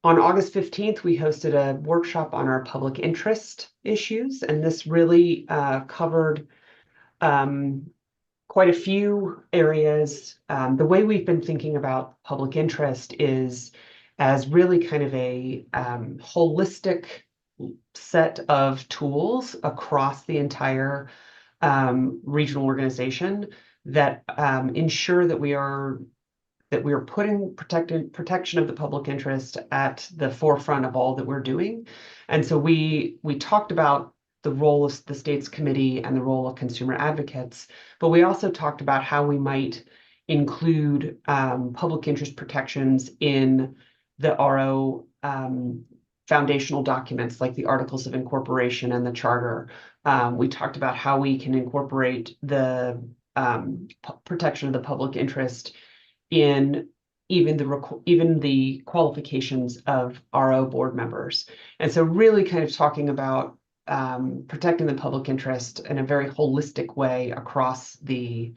S8: August 15th, we hosted a workshop on our public interest issues, and this really covered quite a few areas. The way we've been thinking about public interest is as really kind of a holistic set of tools across the entire regional organization that ensure that we are putting protection of the public interest at the forefront of all that we're doing. And so we talked about the role of the States Committee and the role of consumer advocates, but we also talked about how we might include public interest protections in the RO foundational documents like the Articles of Incorporation and the Charter. We talked about how we can incorporate the protection of the public interest in even the qualifications of RO board members. And so really kind of talking about protecting the public interest in a very holistic way across the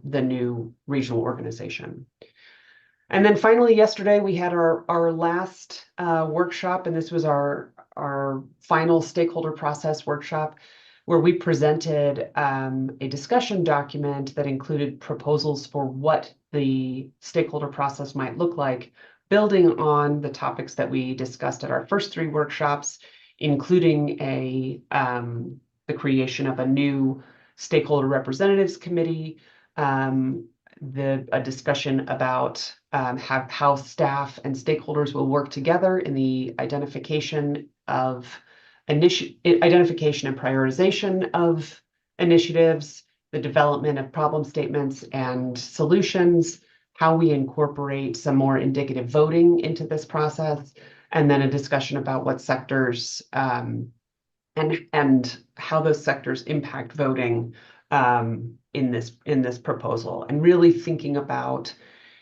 S8: new regional organization. And then finally, yesterday we had our last workshop, and this was our final stakeholder process workshop, where we presented a discussion document that included proposals for what the stakeholder process might look like, building on the topics that we discussed at our first three workshops, including the creation of a new stakeholder representatives committee, a discussion about how staff and stakeholders will work together in the identification and prioritization of initiatives, the development of problem statements and solutions, how we incorporate some more indicative voting into this process, and then a discussion about what sectors and how those sectors impact voting in this proposal, and really thinking about,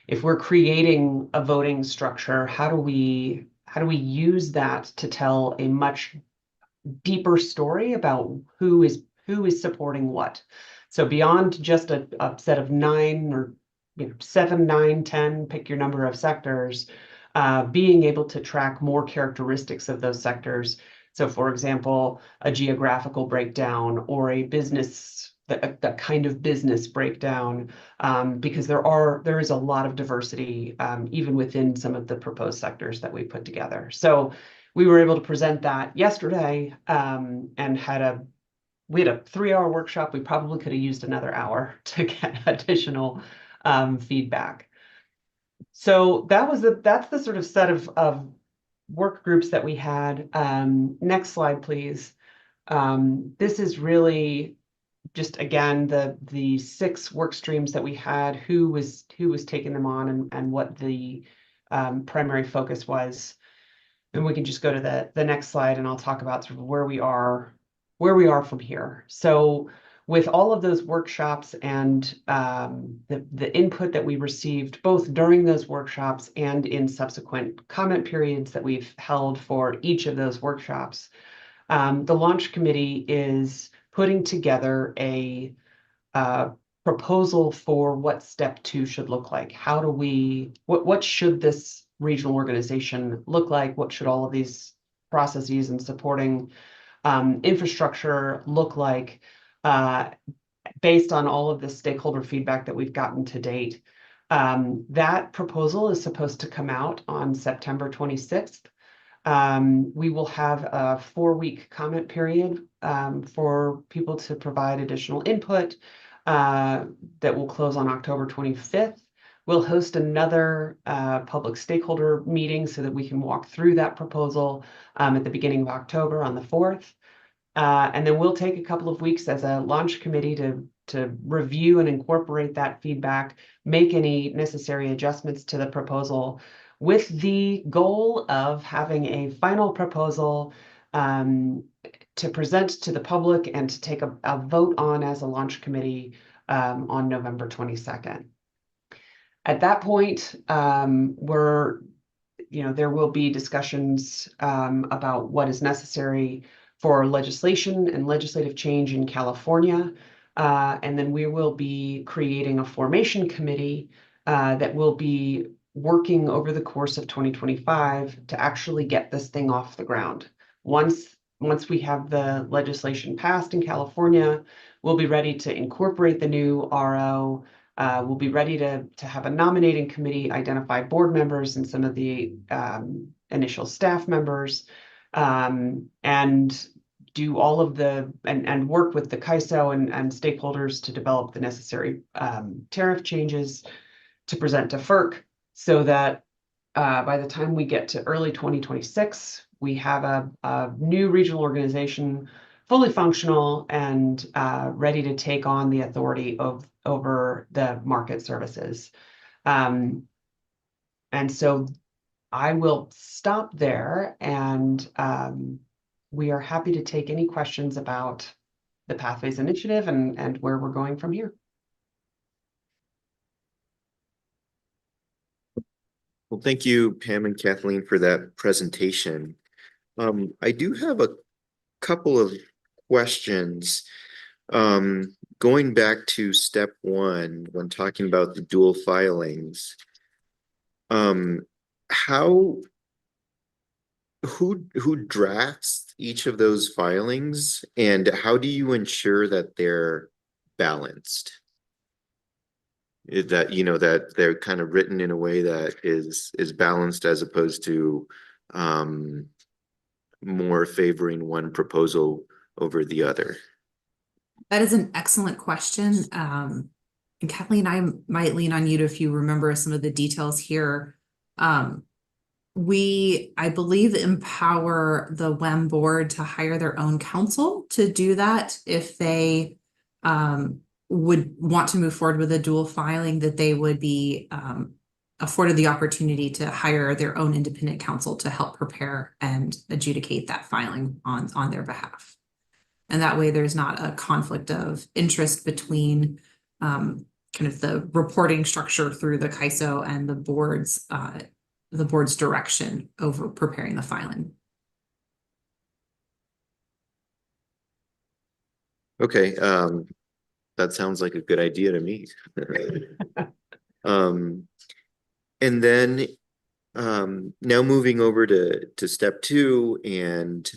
S8: if we're creating a voting structure, how do we use that to tell a much deeper story about who is supporting what. So beyond just a set of 9 or 7, 9, 10, pick your number of sectors, being able to track more characteristics of those sectors. So for example, a geographical breakdown or a business, the kind of business breakdown, because there is a lot of diversity even within some of the proposed sectors that we put together. So we were able to present that yesterday and we had a 3-hour workshop. We probably could have used another hour to get additional feedback. So that's the sort of set of work groups that we had. Next slide, please. This is really just, again, the 6 work streams that we had, who was taking them on, and what the primary focus was. And we can just go to the next slide, and I'll talk about sort of where we are from here. So with all of those workshops and the input that we received, both during those workshops and in subsequent comment periods that we've held for each of those workshops, the launch committee is putting together a proposal for what step 2 should look like. What should this regional organization look like? What should all of these processes and supporting infrastructure look like based on all of the stakeholder feedback that we've gotten to date? That proposal is supposed to come out on September 26th. We will have a 4-week comment period for people to provide additional input that will close on October 25th. We'll host another public stakeholder meeting so that we can walk through that proposal at the beginning of October on the 4th. And then we'll take a couple of weeks as a launch committee to review and incorporate that feedback, make any necessary adjustments to the proposal, with the goal of having a final proposal to present to the public and to take a vote on as a launch committee on November 22nd. At that point, there will be discussions about what is necessary for legislation and legislative change in California. And then we will be creating a formation committee that will be working over the course of 2025 to actually get this thing off the ground. Once we have the legislation passed in California, we'll be ready to incorporate the new RO. We'll be ready to have a nominating committee, identify board members and some of the initial staff members, and do all of and work with the CAISO and stakeholders to develop the necessary tariff changes to present to FERC, so that by the time we get to early 2026, we have a new regional organization fully functional and ready to take on the authority over the market services. And so I will stop there, and we are happy to take any questions about the Pathways Initiative and where we're going from here.
S2: Well, thank you, Pam and Kathleen, for that presentation. I do have a couple of questions. Going back to step 1, when talking about the dual filings, who drafts each of those filings, and how do you ensure that they're balanced? That that they're kind of written in a way that is balanced, as opposed to more favoring one proposal over the other.
S9: That is an excellent question. And Kathleen, I might lean on you to, if you remember some of the details here. We, I believe, empower the WEM board to hire their own counsel to do that if they would want to move forward with a dual filing, that they would be afforded the opportunity to hire their own independent counsel to help prepare and adjudicate that filing on their behalf. And that way there's not a conflict of interest between kind of the reporting structure through the CAISO and the board's direction over preparing the filing.
S2: Okay, that sounds like a good idea to me. And then now moving over to step 2 and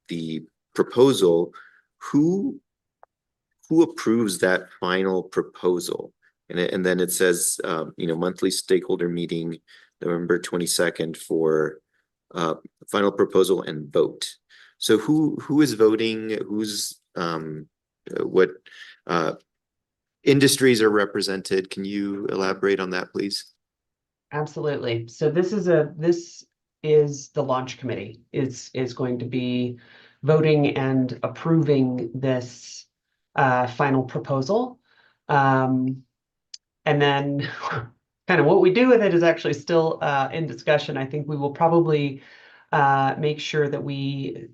S2: the proposal, who approves that final proposal? And then it says, monthly stakeholder meeting, November 22nd for final proposal and vote. So who is voting? Who's what industries are represented? Can you elaborate on that, please?
S8: Absolutely. So this is the launch committee is going to be voting and approving this final proposal. And then kind of what we do with it is actually still in discussion. I think we will probably make sure that we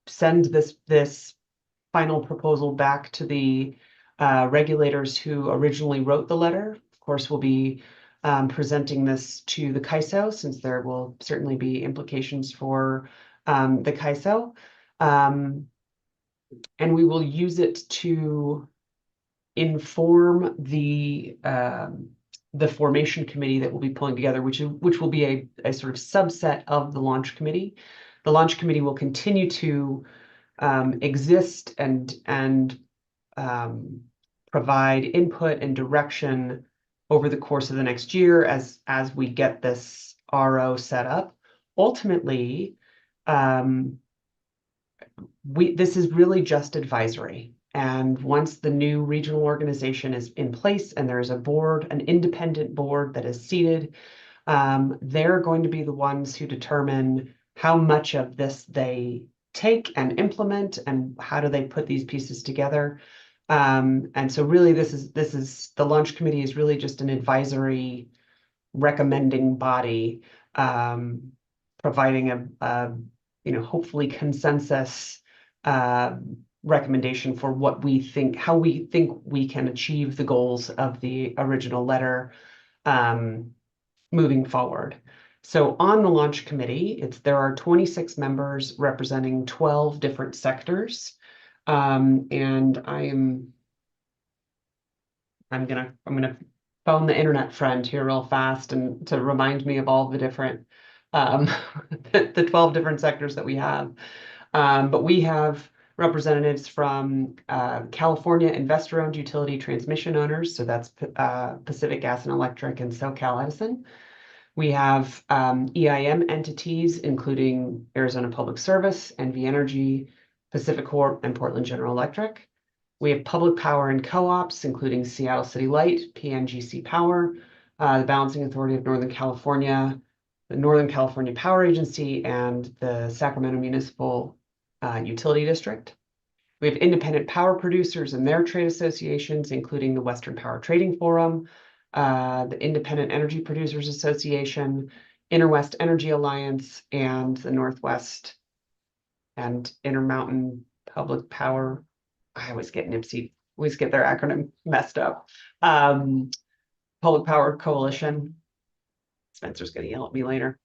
S8: send this final proposal back to the regulators who originally wrote the letter. Of course, we'll be presenting this to the CAISO, since there will certainly be implications for the CAISO. And we will use it to inform the formation committee that we'll be pulling together, which will be a sort of subset of the launch committee. The launch committee will continue to exist and provide input and direction over the course of the next year as we get this RO set up. Ultimately, this is really just advisory. And once the new regional organization is in place and there's a board, an independent board that is seated, they're going to be the ones who determine how much of this they take and implement and how do they put these pieces together. And so really this is the launch committee is really just an advisory recommending body, providing a hopefully consensus recommendation for what we think, how we think we can achieve the goals of the original letter moving forward. So on the launch committee, there are 26 members representing 12 different sectors. And I'm gonna phone the internet friend here real fast and to remind me of all the different the 12 different sectors that we have. But we have representatives from California investor-owned utility transmission owners, so that's Pacific Gas and Electric and SoCal Edison. We have EIM entities, including Arizona Public Service, NV Energy, Pacific Corp, and Portland General Electric. We have public power and co-ops, including Seattle City Light, PNGC Power, the Balancing Authority of Northern California, the Northern California Power Agency, and the Sacramento Municipal Utility District. We have independent power producers and their trade associations, including the Western Power Trading Forum, the Independent Energy Producers Association, Interwest Energy Alliance, and the Northwest and Intermountain Public Power. I always get NIPSI, always get their acronym messed up. Public Power Coalition. Spencer's gonna yell at me later.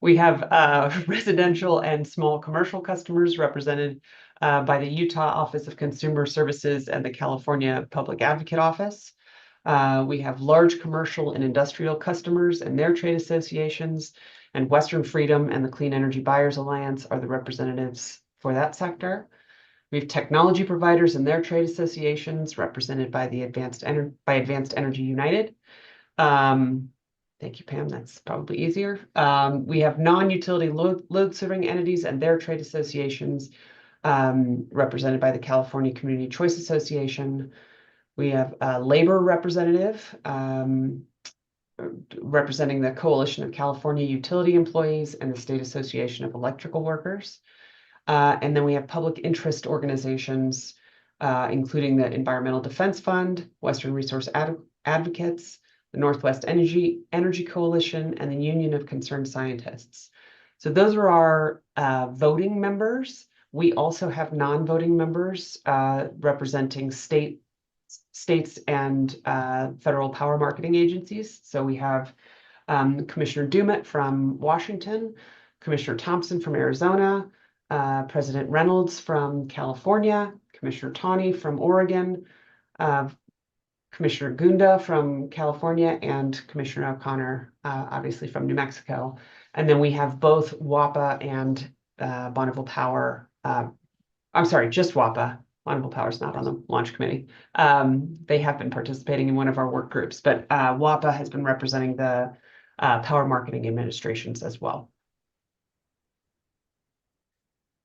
S8: We have residential and small commercial customers represented by the Utah Office of Consumer Services and the California Public Advocate Office. We have large commercial and industrial customers and their trade associations, and Western Freedom and the Clean Energy Buyers Alliance are the representatives for that sector. We have technology providers and their trade associations represented by the Advanced Energy United. Thank you, Pam. That's probably easier. We have non-utility load serving entities and their trade associations, represented by the California Community Choice Association. We have a labor representative, representing the Coalition of California Utility Employees and the State Association of Electrical Workers. And then we have public interest organizations, including the Environmental Defense Fund, Western Resource Advocates, the Northwest Energy Coalition, and the Union of Concerned Scientists. So those are our voting members. We also have non-voting members representing states and federal power marketing agencies. So we have Commissioner Dumet from Washington, Commissioner Thompson from Arizona, President Reynolds from California, Commissioner Tawney from Oregon, Commissioner Gunda from California, and Commissioner O'Connor, obviously from New Mexico. And then we have both WAPA and Bonneville Power. I'm sorry, just WAPA. Bonneville Power is not on the launch committee. They have been participating in one of our work groups, but WAPA has been representing the power marketing administrations as well.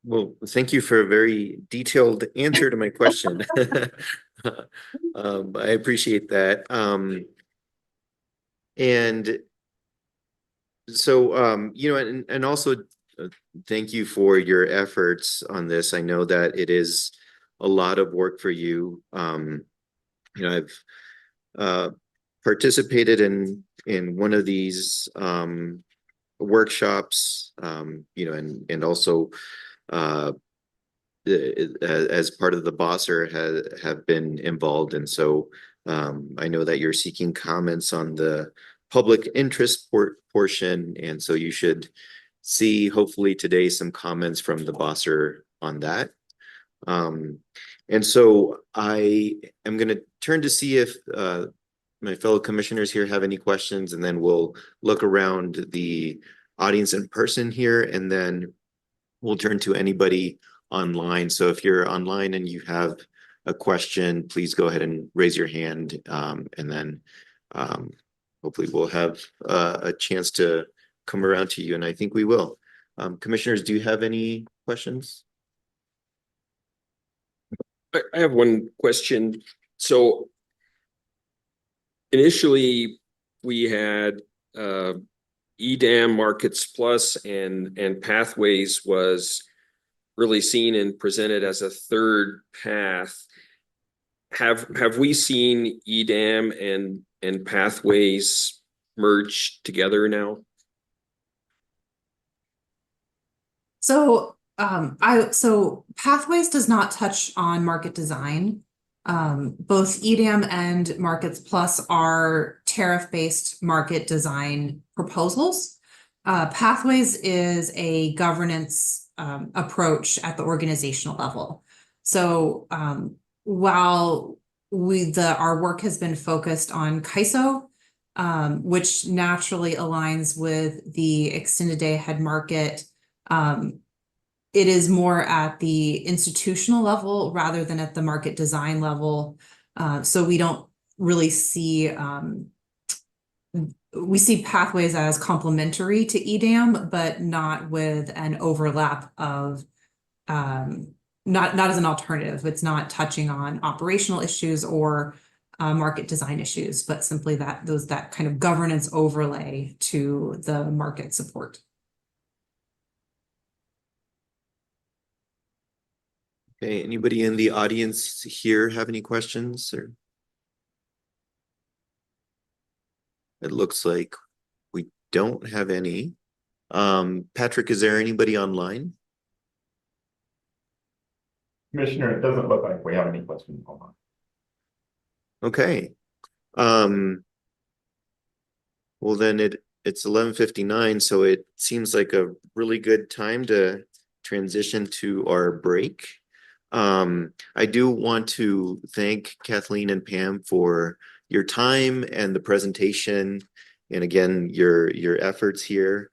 S2: Well, thank you for a very detailed answer to my question. I appreciate that. And so, you know, and also thank you for your efforts on this. I know that it is a lot of work for you. You know, I've participated in one of these workshops, you know, and also as part of the BOSSR have been involved. And so I know that you're seeking comments on the public interest portion. And so you should see hopefully today some comments from the BOSSR on that. And so I am going to turn to see if my fellow commissioners here have any questions, and then we'll look around the audience in person here, and then we'll turn to anybody online. So if you're online and you have a question, please go ahead and raise your hand, and then hopefully we'll have a chance to come around to you, and I think we will. Commissioners, do you have any questions?
S5: I have one question. So initially we had EDAM Markets Plus and Pathways was really seen and presented as a third path. Have we seen EDAM and Pathways merge together now?
S9: So so Pathways does not touch on market design. Both EDAM and Markets Plus are tariff-based market design proposals. Pathways is a governance approach at the organizational level. So while our work has been focused on CAISO, which naturally aligns with the extended day ahead market, it is more at the institutional level rather than at the market design level. So we don't really see, we see Pathways as complementary to EDAM, but not with an overlap of, not as an alternative. It's not touching on operational issues or market design issues, but simply that kind of governance overlay to the market support.
S2: Okay, anybody in the audience here have any questions? Or it looks like we don't have any. Patrick, is there anybody online?
S3: Commissioner, it doesn't look like we have any questions online.
S2: Okay. Well, then it's 11:59, so it seems like a really good time to transition to our break. I do want to thank Kathleen and Pam for your time and the presentation, and again, your efforts here.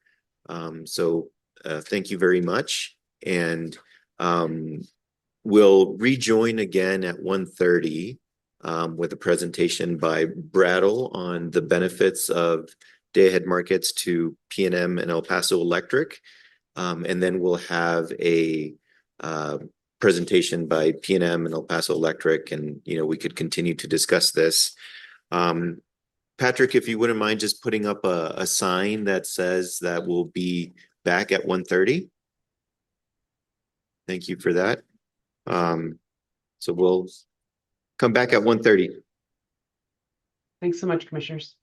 S2: So thank you very much. And we'll rejoin again at 1:30 with a presentation by Brattle on the benefits of day-ahead markets to PNM and El Paso Electric. And then we'll have a presentation by PNM and El Paso Electric, and, you know, we could continue to discuss this. Patrick, if you wouldn't mind just putting up a sign that says that we'll be back at 1:30. Thank you for that. So we'll come back at 1:30.
S8: Thanks so much, commissioners.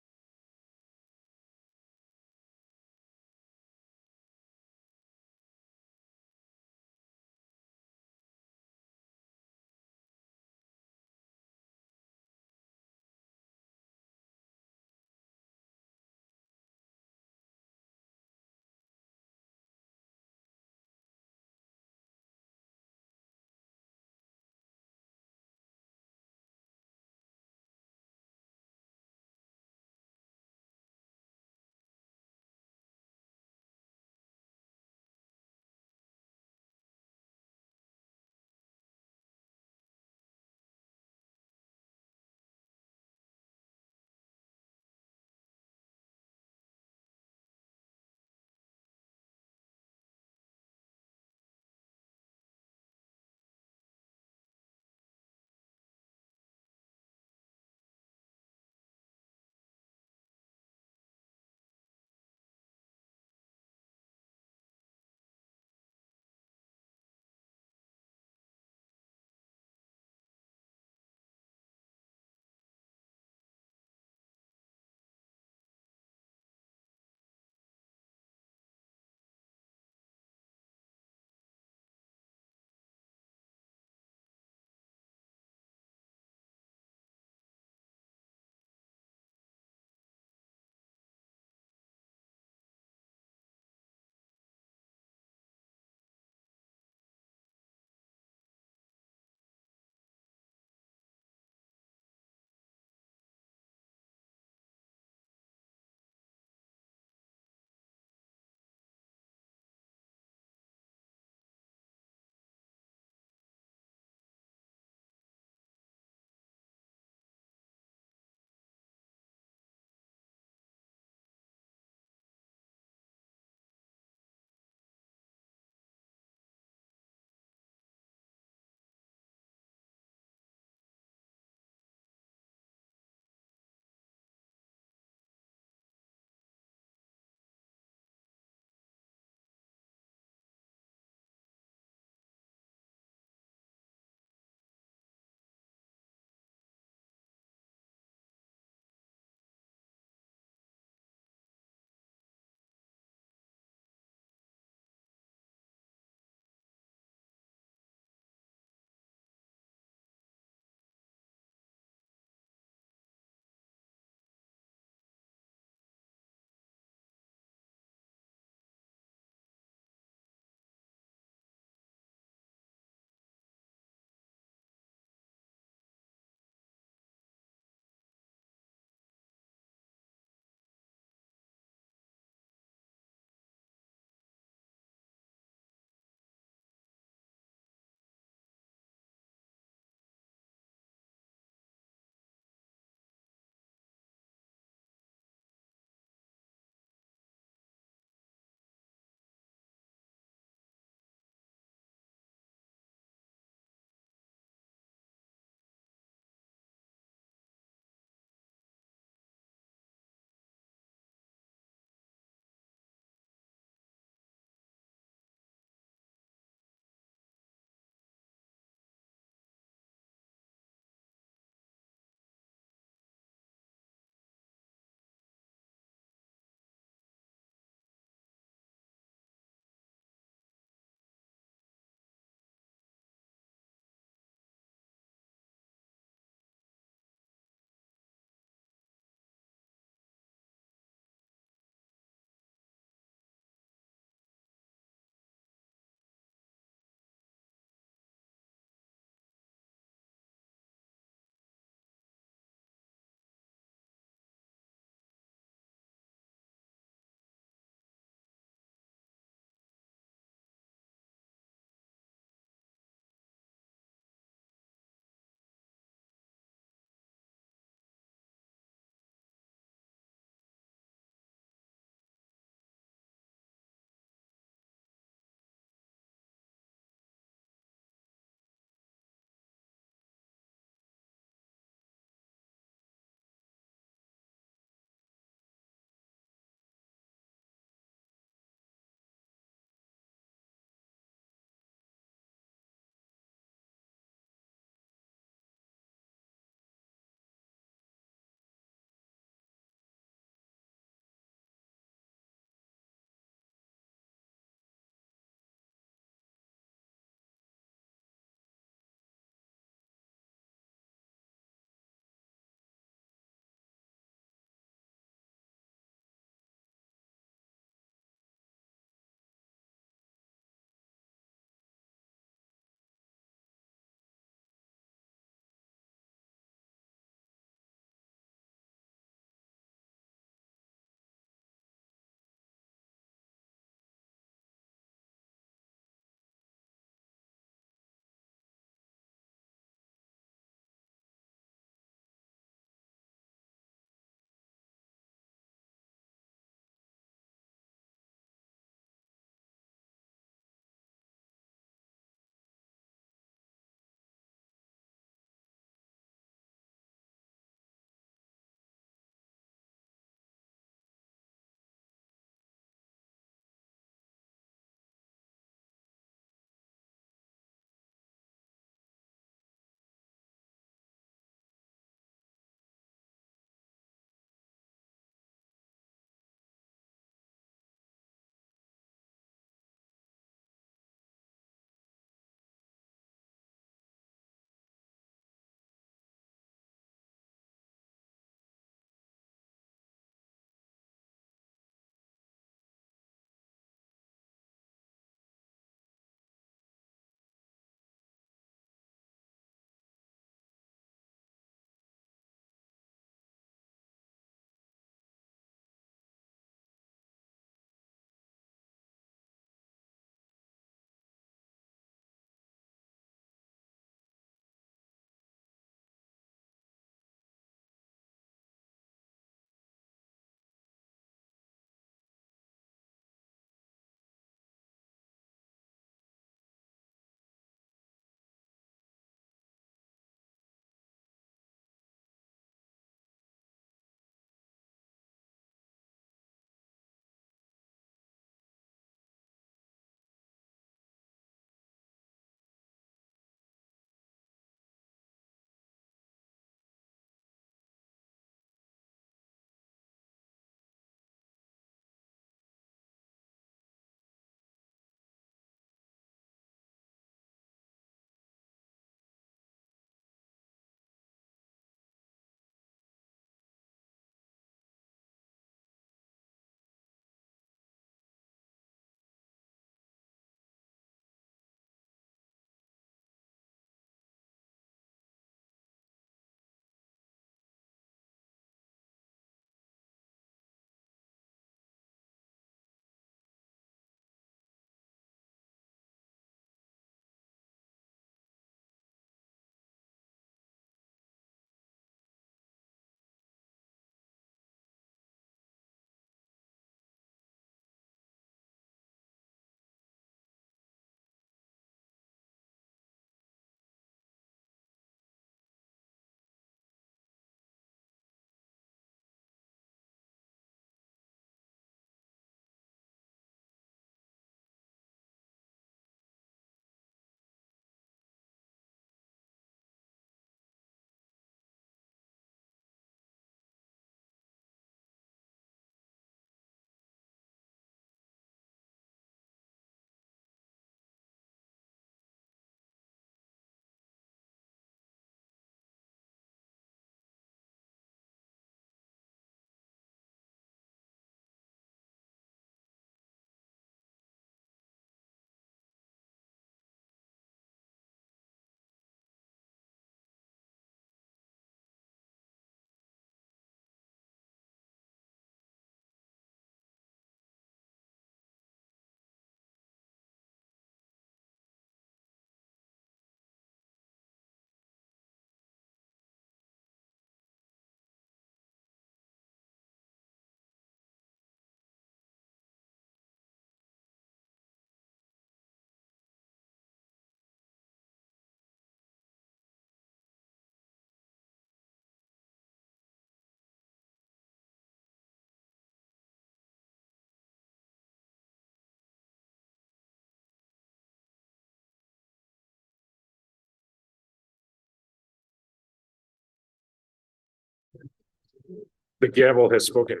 S1: The gavel has spoken.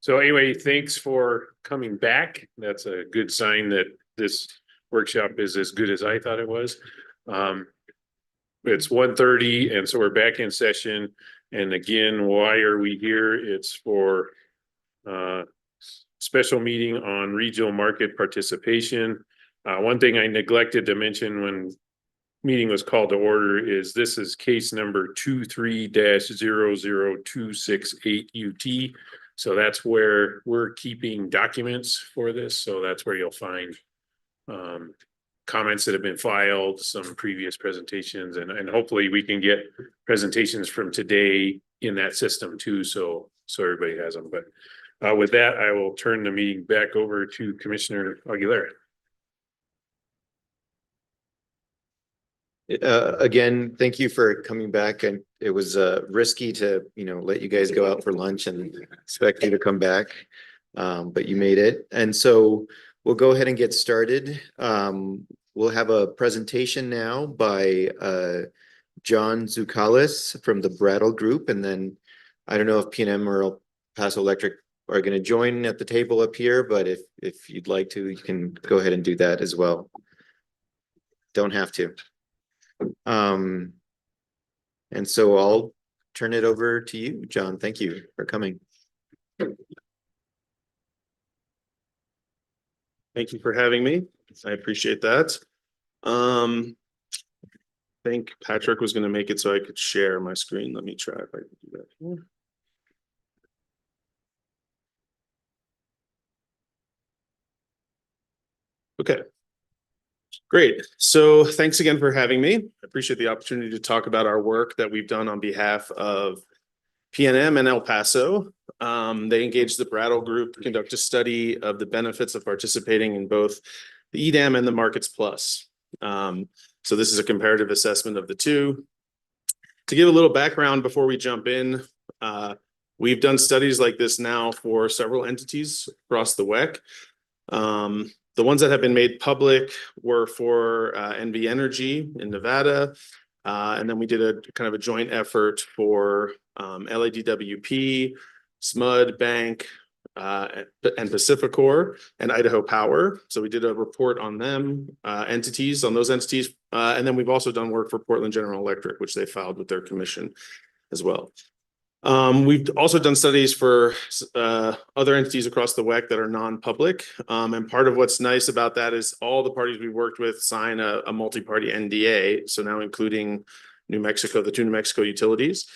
S1: So anyway, thanks for coming back. That's a good sign that this workshop is as good as I thought it was. It's 1:30, and so we're back in session. And again, why are we here? It's for special meeting on regional market participation. One thing I neglected to mention when meeting was called to order is this is case number 23-00268 UT. So that's where we're keeping documents for this. So that's where you'll find comments that have been filed, some previous presentations, and hopefully we can get presentations from today in that system too. So everybody has them. But with that, I will turn the meeting back over to Commissioner Aguilera.
S2: Again, thank you for coming back, and it was risky to let you guys go out for lunch and expect you to come back, but you made it. And so we'll go ahead and get started. We'll have a presentation now by John Zukalis from the Brattle Group, and then I don't know if PNM or El Paso Electric are going to join at the table up here, but if you'd like to, you can go ahead and do that as well. Don't have to. And so I'll turn it over to you, John. Thank you for coming.
S10: Thank you for having me. I appreciate that. I think Patrick was going to make it so I could share my screen. Let me try if I can do that here. Okay. Great. So thanks again for having me. I appreciate the opportunity to talk about our work that we've done on behalf of PNM and El Paso. They engaged the Brattle Group to conduct a study of the benefits of participating in both the EDAM and the Markets Plus. So this is a comparative assessment of the two. To give a little background before we jump in, we've done studies like this now for several entities across the WEC. The ones that have been made public were for NV Energy in Nevada. And then we did a kind of a joint effort for LADWP, SMUD, Bank, and Pacificor and Idaho Power. So we did a report on them, on those entities. And then we've also done work for Portland General Electric, which they filed with their commission as well. We've also done studies for other entities across the WEC that are non-public. And part of what's nice about that is all the parties we worked with sign a multi-party NDA. So now including New Mexico, the two New Mexico utilities.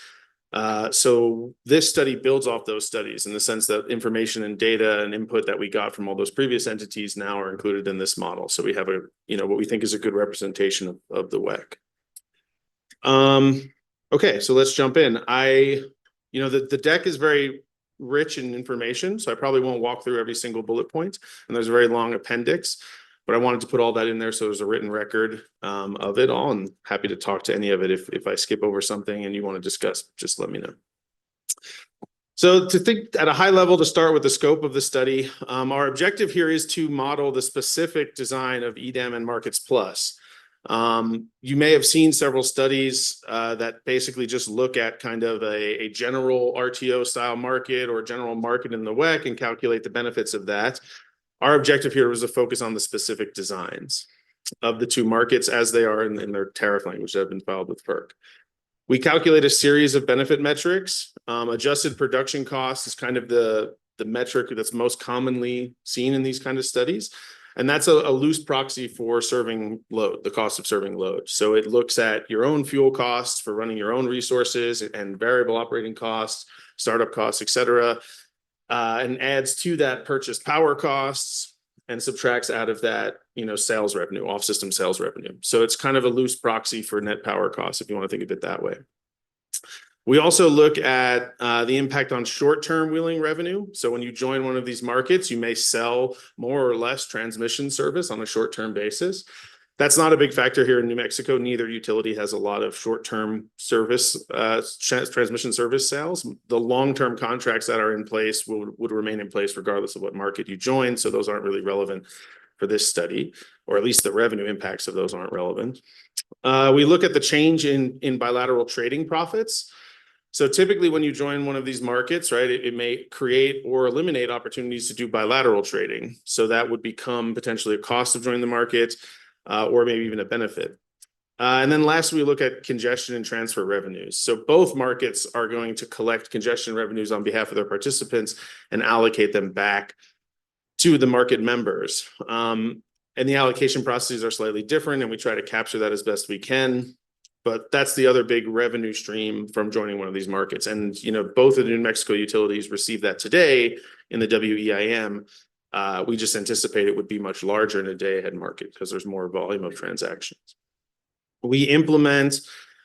S10: So this study builds off those studies in the sense that information and data and input that we got from all those previous entities now are included in this model. So we have what we think is a good representation of the WEC. Okay, so let's jump in. The deck is very rich in information, so I probably won't walk through every single bullet point, and there's a very long appendix, but I wanted to put all that in there so there's a written record of it all, and happy to talk to any of it. If I skip over something and you want to discuss, just let me know. So to think at a high level, to start with the scope of the study, our objective here is to model the specific design of EDAM and Markets Plus. You may have seen several studies that basically just look at kind of a general RTO style market or general market in the WEC and calculate the benefits of that. Our objective here was to focus on the specific designs of the two markets as they are in their tariff language that have been filed with FERC. We calculate a series of benefit metrics. Adjusted production cost is kind of the metric that's most commonly seen in these kind of studies. And that's a loose proxy for serving load, the cost of serving load. So it looks at your own fuel costs for running your own resources and variable operating costs, startup costs, et cetera, and adds to that purchased power costs and subtracts out of that, sales revenue, off-system sales revenue. So it's kind of a loose proxy for net power costs, if you want to think of it that way. We also look at the impact on short-term wheeling revenue. So when you join one of these markets, you may sell more or less transmission service on a short-term basis. That's not a big factor here in New Mexico. Neither utility has a lot of short-term service, transmission service sales. The long-term contracts that are in place would remain in place regardless of what market you join. So those aren't really relevant for this study, or at least the revenue impacts of those aren't relevant. We look at the change in bilateral trading profits. So typically when you join one of these markets, right, it may create or eliminate opportunities to do bilateral trading. So that would become potentially a cost of joining the market, or maybe even a benefit. And then last, we look at congestion and transfer revenues. So both markets are going to collect congestion revenues on behalf of their participants and allocate them back to the market members. And the allocation processes are slightly different, and we try to capture that as best we can. But that's the other big revenue stream from joining one of these markets. And, both of the New Mexico utilities receive that today in the WEIM. We just anticipate it would be much larger in a day-ahead market because there's more volume of transactions. We implement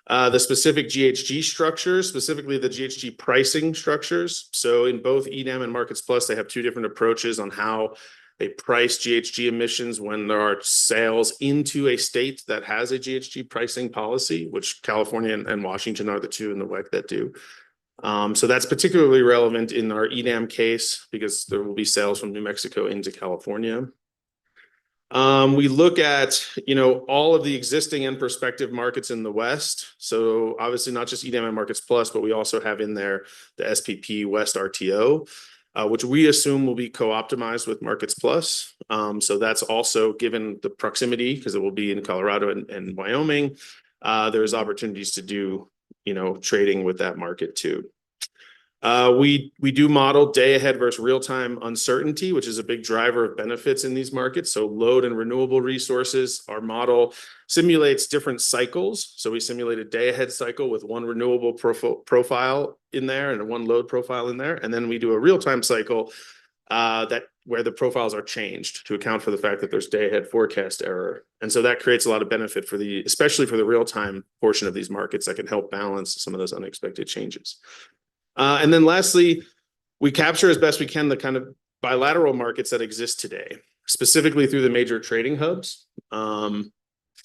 S10: the specific GHG structures, specifically the GHG pricing structures. So in both EDAM and Markets Plus, they have two different approaches on how they price GHG emissions when there are sales into a state that has a GHG pricing policy, which California and Washington are the two in the WEC that do. So that's particularly relevant in our EDAM case because there will be sales from New Mexico into California. We look at, all of the existing and prospective markets in the West. So obviously not just EDAM and Markets Plus, but we also have in there the SPP West RTO, which we assume will be co-optimized with Markets Plus. So that's also given the proximity because it will be in Colorado and Wyoming. There's opportunities to do, trading with that market too. We do model day ahead versus real-time uncertainty, which is a big driver of benefits in these markets. So load and renewable resources, our model simulates different cycles. So we simulate a day ahead cycle with one renewable profile in there and one load profile in there. And then we do a real-time cycle where the profiles are changed to account for the fact that there's day ahead forecast error. And so that creates a lot of benefit especially for the real-time portion of these markets that can help balance some of those unexpected changes. And then lastly, we capture as best we can the kind of bilateral markets that exist today, specifically through the major trading hubs.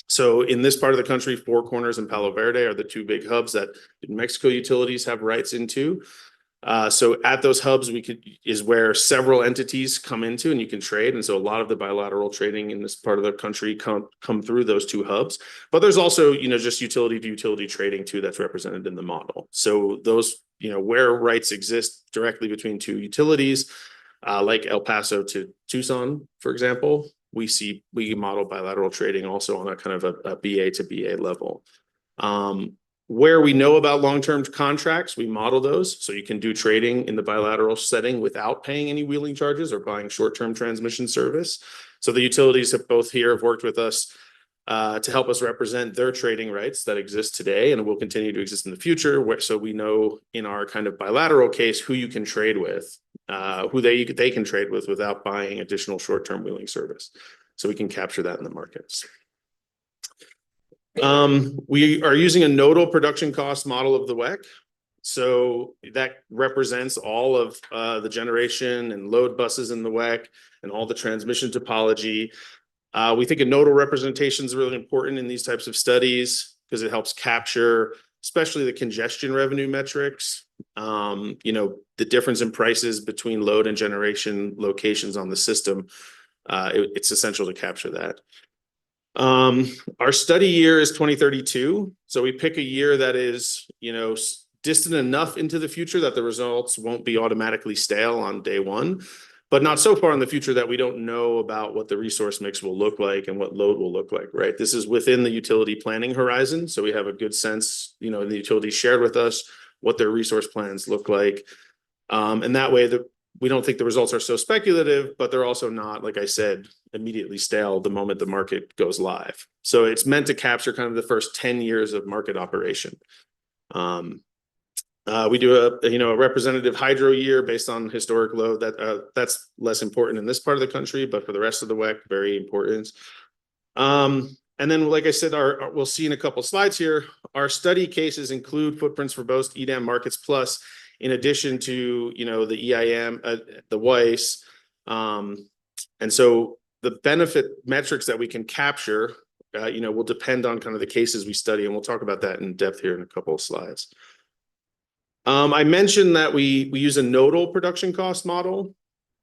S10: So in this part of the country, Four Corners and Palo Verde are the two big hubs that New Mexico utilities have rights into. So at those hubs, is where several entities come into and you can trade. And so a lot of the bilateral trading in this part of the country come through those two hubs. But there's also, just utility to utility trading too that's represented in the model. So those, where rights exist directly between two utilities, like El Paso to Tucson, for example, we model bilateral trading also on a kind of a BA to BA level. Where we know about long-term contracts, we model those. So you can do trading in the bilateral setting without paying any wheeling charges or buying short-term transmission service. So the utilities have worked with us to help us represent their trading rights that exist today and will continue to exist in the future. So we know in our kind of bilateral case who you can trade with, who they can trade with without buying additional short-term wheeling service. So we can capture that in the markets. We are using a nodal production cost model of the WEC. So that represents all of the generation and load buses in the WEC and all the transmission topology. We think a nodal representation is really important in these types of studies because it helps capture, especially the congestion revenue metrics, the difference in prices between load and generation locations on the system. It's essential to capture that. Our study year is 2032. So we pick a year that is, distant enough into the future that the results won't be automatically stale on day one, but not so far in the future that we don't know about what the resource mix will look like and what load will look like, right? This is within the utility planning horizon. So we have a good sense, the utility shared with us what their resource plans look like. And that way we don't think the results are so speculative, but they're also not, like I said, immediately stale the moment the market goes live. So it's meant to capture kind of the first 10 years of market operation. We do a representative hydro year based on historic load. That's less important in this part of the country, but for the rest of the WEC, very important. And then, like I said, we'll see in a couple slides here, our study cases include footprints for both EDAM Markets Plus, in addition to, the EIM, the WICE. And so the benefit metrics that we can capture, will depend on kind of the cases we study. And we'll talk about that in depth here in a couple of slides. I mentioned that we use a nodal production cost model,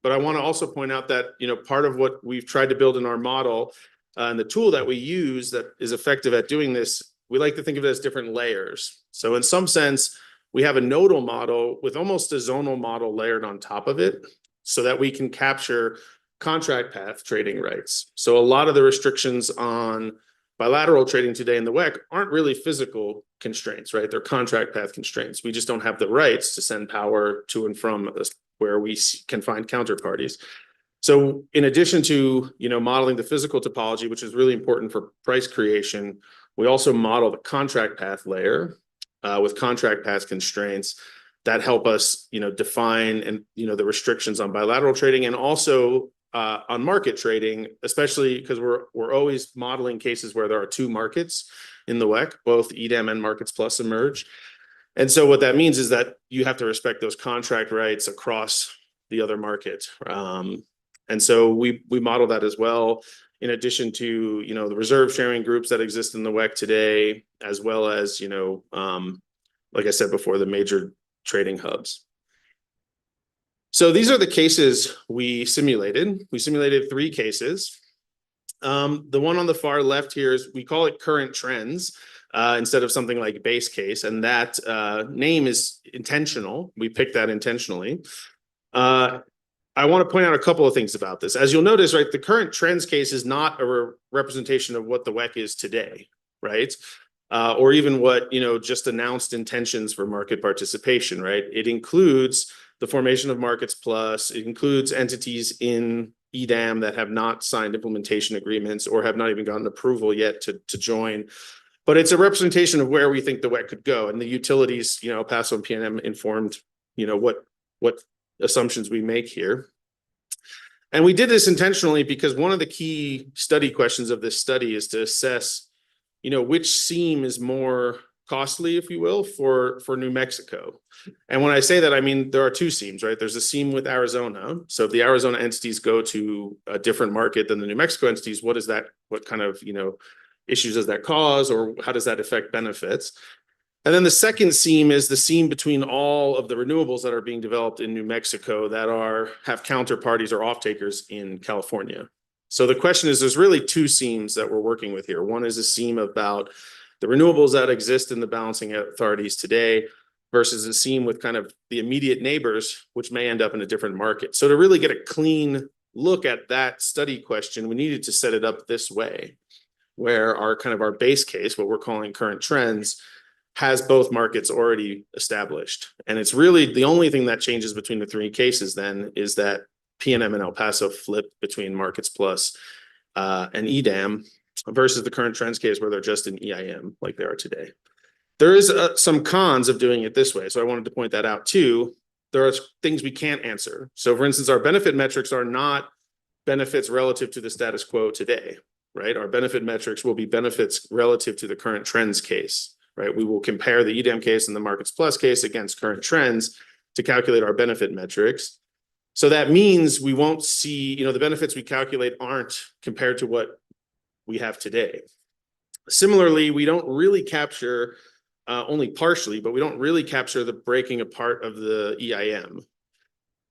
S10: but I want to also point out that, part of what we've tried to build in our model and the tool that we use that is effective at doing this, we like to think of it as different layers. So in some sense, we have a nodal model with almost a zonal model layered on top of it so that we can capture contract path trading rights. So a lot of the restrictions on bilateral trading today in the WEC aren't really physical constraints, right? They're contract path constraints. We just don't have the rights to send power to and from where we can find counterparties. So in addition to, modeling the physical topology, which is really important for price creation, we also model the contract path layer with contract path constraints that help us, define and, the restrictions on bilateral trading and also on market trading, especially because we're always modeling cases where there are two markets in the WEC, both EDAM and Markets Plus emerge. And so what that means is that you have to respect those contract rights across the other market. And so we model that as well, in addition to, the reserve sharing groups that exist in the WEC today, as well as, like I said before, the major trading hubs. So these are the cases we simulated. We simulated 3 cases. The one on the far left here is, we call it current trends instead of something like base case. And that name is intentional. We picked that intentionally. I want to point out a couple of things about this. As you'll notice, right, the current trends case is not a representation of what the WEC is today, right? Or even what, just announced intentions for market participation, right? It includes the formation of Markets Plus. It includes entities in EDAM that have not signed implementation agreements or have not even gotten approval yet to join. But it's a representation of where we think the WEC could go. And the utilities, El Paso and PNM informed, what assumptions we make here. And we did this intentionally because one of the key study questions of this study is to assess, which seam is more costly, if you will, for New Mexico. And when I say that, I mean, there are 2 seams, right? There's a seam with Arizona. So if the Arizona entities go to a different market than the New Mexico entities, what kind of, issues does that cause, or how does that affect benefits? And then the second seam is the seam between all of the renewables that are being developed in New Mexico that have counterparties or off-takers in California. So the question is, there's really 2 seams that we're working with here. One is a seam about the renewables that exist in the balancing authorities today versus a seam with kind of the immediate neighbors, which may end up in a different market. So to really get a clean look at that study question, we needed to set it up this way, where our base case, what we're calling current trends, has both markets already established. And it's really the only thing that changes between the 3 cases then is that PNM and El Paso flip between Markets Plus and EDAM versus the current trends case where they're just in EIM like they are today. There is some cons of doing it this way. So I wanted to point that out too. There are things we can't answer. So for instance, our benefit metrics are not benefits relative to the status quo today, right? Our benefit metrics will be benefits relative to the current trends case, right? We will compare the EDAM case and the Markets Plus case against current trends to calculate our benefit metrics. So that means we won't see, the benefits we calculate aren't compared to what we have today. Similarly, we don't really capture, only partially, but we don't really capture the breaking apart of the EIM,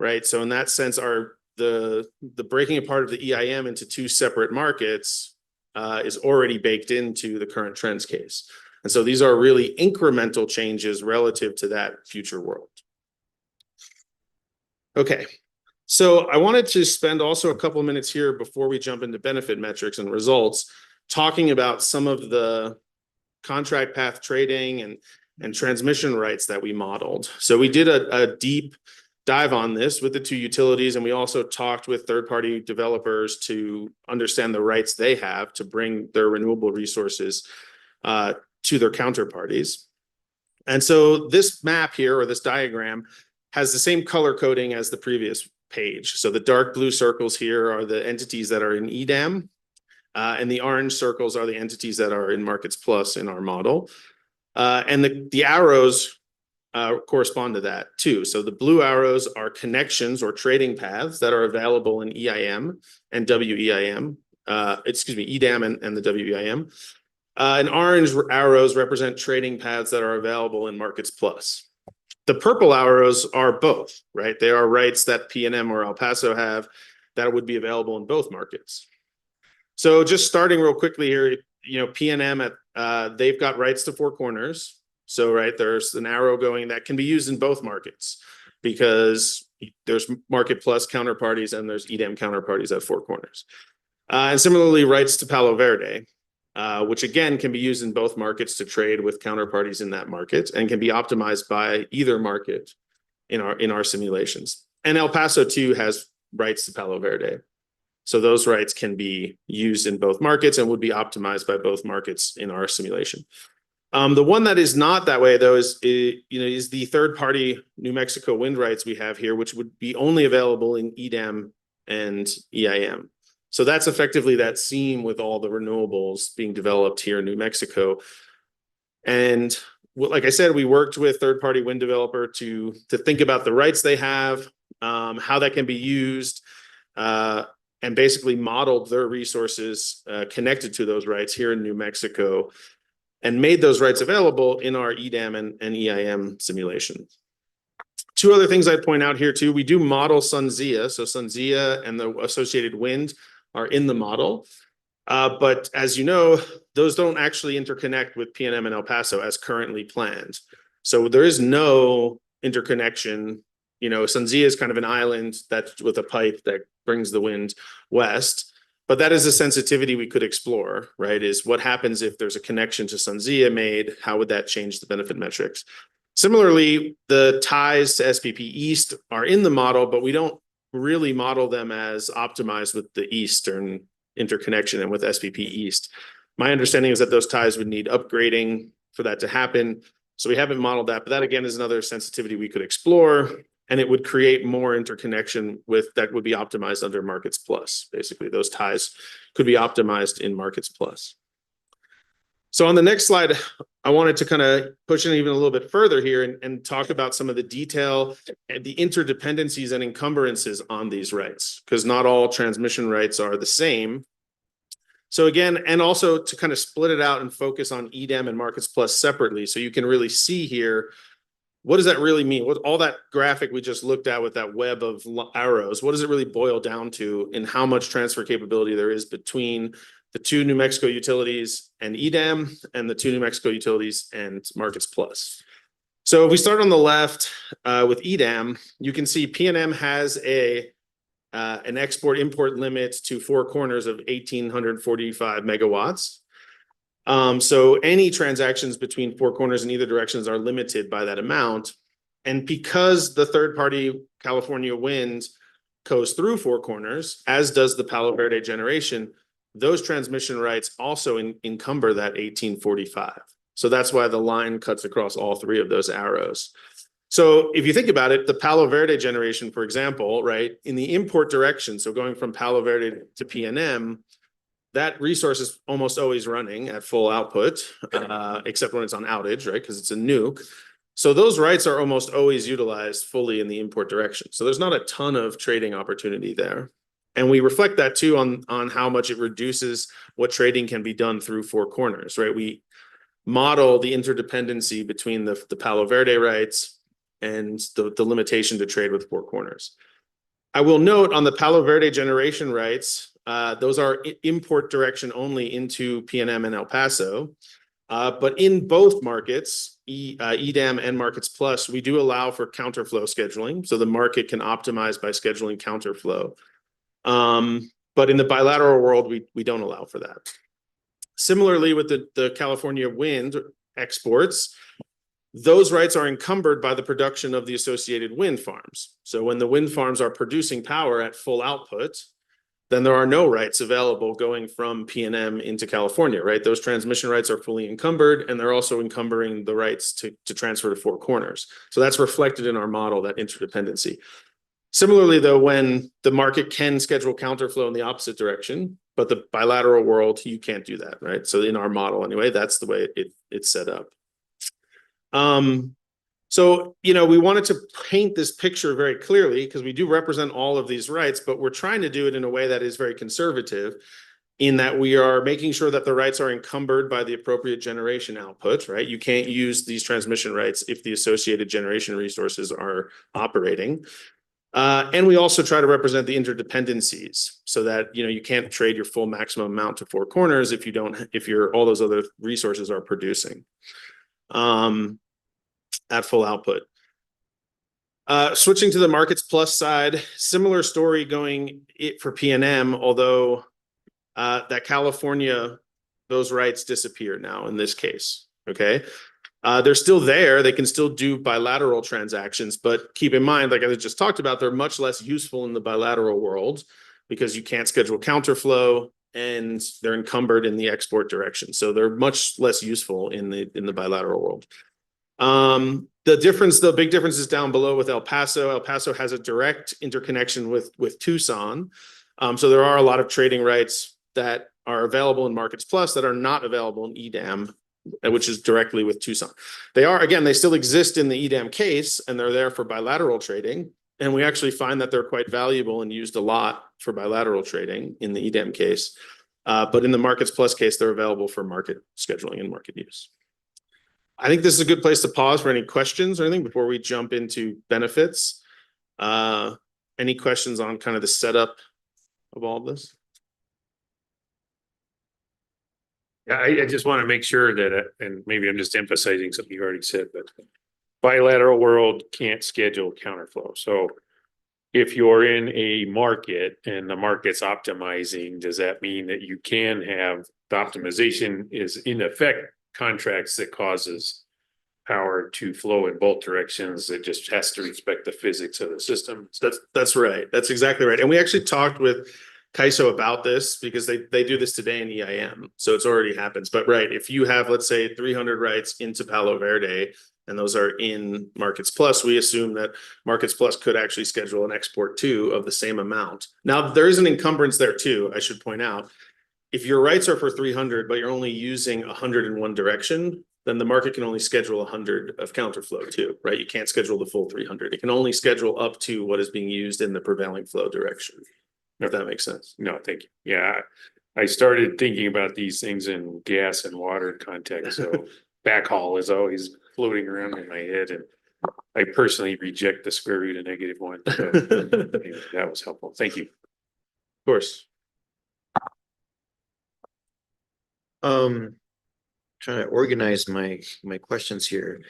S10: right? So in that sense, the breaking apart of the EIM into 2 separate markets is already baked into the current trends case. And so these are really incremental changes relative to that future world. Okay. So I wanted to spend also a couple of minutes here before we jump into benefit metrics and results, talking about some of the contract path trading and transmission rights that we modeled. So we did a deep dive on this with the 2 utilities, and we also talked with third-party developers to understand the rights they have to bring their renewable resources to their counterparties. And so this map here, or this diagram, has the same color coding as the previous page. So the dark blue circles here are the entities that are in EDAM, and the orange circles are the entities that are in Markets Plus in our model. And the arrows correspond to that too. So the blue arrows are connections or trading paths that are available in EIM and WEIM, EDAM and the WEIM. And orange arrows represent trading paths that are available in Markets Plus. The purple arrows are both, right? They are rights that PNM or El Paso have that would be available in both markets. So just starting real quickly here, PNM, they've got rights to Four Corners. So, right, there's an arrow going that can be used in both markets because there's Market Plus counterparties and there's EDAM counterparties at Four Corners. And similarly, rights to Palo Verde, which again can be used in both markets to trade with counterparties in that market and can be optimized by either market in our simulations. And El Paso too has rights to Palo Verde. So those rights can be used in both markets and would be optimized by both markets in our simulation. The one that is not that way though is the third-party New Mexico wind rights we have here, which would be only available in EDAM and EIM. So that's effectively that seam with all the renewables being developed here in New Mexico. And like I said, we worked with third-party wind developer to think about the rights they have, how that can be used, and basically modeled their resources connected to those rights here in New Mexico, and made those rights available in our EDAM and EIM simulation. Two other things I'd point out here too. We do model SunZia. So SunZia and the associated wind are in the model. But as you know, those don't actually interconnect with PNM and El Paso as currently planned. So there is no interconnection. SunZia is kind of an island that's with a pipe that brings the wind west. But that is a sensitivity we could explore, right? Is what happens if there's a connection to SunZia made? How would that change the benefit metrics? Similarly, the ties to SPP East are in the model, but we don't really model them as optimized with the Eastern interconnection and with SPP East. My understanding is that those ties would need upgrading for that to happen. So we haven't modeled that, but that again is another sensitivity we could explore. And it would create more interconnection with that would be optimized under Markets Plus. Basically, those ties could be optimized in Markets Plus. So on the next slide, I wanted to kind of push in even a little bit further here and talk about some of the detail and the interdependencies and encumbrances on these rights, because not all transmission rights are the same. So again, and also to kind of split it out and focus on EDAM and Markets Plus separately, so you can really see here, what does that really mean? What all that graphic we just looked at with that web of arrows, what does it really boil down to in how much transfer capability there is between the two New Mexico utilities and EDAM and the two New Mexico utilities and Markets Plus? So if we start on the left with EDAM, you can see PNM has an export-import limit to Four Corners of 1,845 megawatts. So any transactions between Four Corners in either directions are limited by that amount. And because the third-party California wind goes through Four Corners, as does the Palo Verde generation, those transmission rights also encumber that 1845. So that's why the line cuts across all three of those arrows. So if you think about it, the Palo Verde generation, for example, right, in the import direction, so going from Palo Verde to PNM, that resource is almost always running at full output, except when it's on outage, right? Because it's a nuke. So those rights are almost always utilized fully in the import direction. So there's not a ton of trading opportunity there. And we reflect that too on how much it reduces what trading can be done through Four Corners, right? We model the interdependency between the Palo Verde rights and the limitation to trade with Four Corners. I will note on the Palo Verde generation rights, those are import direction only into PNM and El Paso. But in both markets, EDAM and Markets Plus, we do allow for counterflow scheduling. So the market can optimize by scheduling counterflow. But in the bilateral world, we don't allow for that. Similarly, with the California wind exports, those rights are encumbered by the production of the associated wind farms. So when the wind farms are producing power at full output, then there are no rights available going from PNM into California, right? Those transmission rights are fully encumbered, and they're also encumbering the rights to transfer to Four Corners. So that's reflected in our model, that interdependency. Similarly, though, when the market can schedule counterflow in the opposite direction, but the bilateral world, you can't do that, right? So in our model anyway, that's the way it's set up. So, we wanted to paint this picture very clearly because we do represent all of these rights, but we're trying to do it in a way that is very conservative in that we are making sure that the rights are encumbered by the appropriate generation output, right? You can't use these transmission rights if the associated generation resources are operating. And we also try to represent the interdependencies so that, you can't trade your full maximum amount to Four Corners if all those other resources are producing. at full output. Switching to the Markets Plus side, similar story going for PNM, although that California, those rights disappear now in this case, okay? They're still there, they can still do bilateral transactions, but keep in mind, like I just talked about, they're much less useful in the bilateral world because you can't schedule counterflow and they're encumbered in the export direction. So they're much less useful in the bilateral world. The big difference is down below with El Paso. El Paso has a direct interconnection with Tucson. So there are a lot of trading rights that are available in Markets Plus that are not available in EDAM, which is directly with Tucson. They still exist in the EDAM case and they're there for bilateral trading. And we actually find that they're quite valuable and used a lot for bilateral trading in the EDAM case. But in the Markets Plus case, they're available for market scheduling and market use. I think this is a good place to pause for any questions or anything before we jump into benefits. Any questions on kind of the setup of all of this?
S1: Yeah, I just want to make sure that, and maybe I'm just emphasizing something you already said, but bilateral world can't schedule counterflow. So if you're in a market and the market's optimizing, does that mean that you can have the optimization is in effect contracts that causes power to flow in both directions? It just has to respect the physics of the system.
S10: That's right. That's exactly right. And we actually talked with CAISO about this because they do this today in EIM. So it's already happens. But right, if you have, let's say, 300 rights into Palo Verde, and those are in Markets Plus, we assume that Markets Plus could actually schedule an export too of the same amount. Now, there is an encumbrance there too, I should point out. If your rights are for 300, but you're only using 100 in one direction, then the market can only schedule 100 of counterflow too, right? You can't schedule the full 300. It can only schedule up to what is being used in the prevailing flow direction. If that makes sense.
S1: No, thank you. Yeah, I started thinking about these things in gas and water context. So backhaul is always floating around in my head, and I personally reject the square root of -1. So anyway, that was helpful. Thank you.
S10: Of course.
S2: Trying to organize my questions here.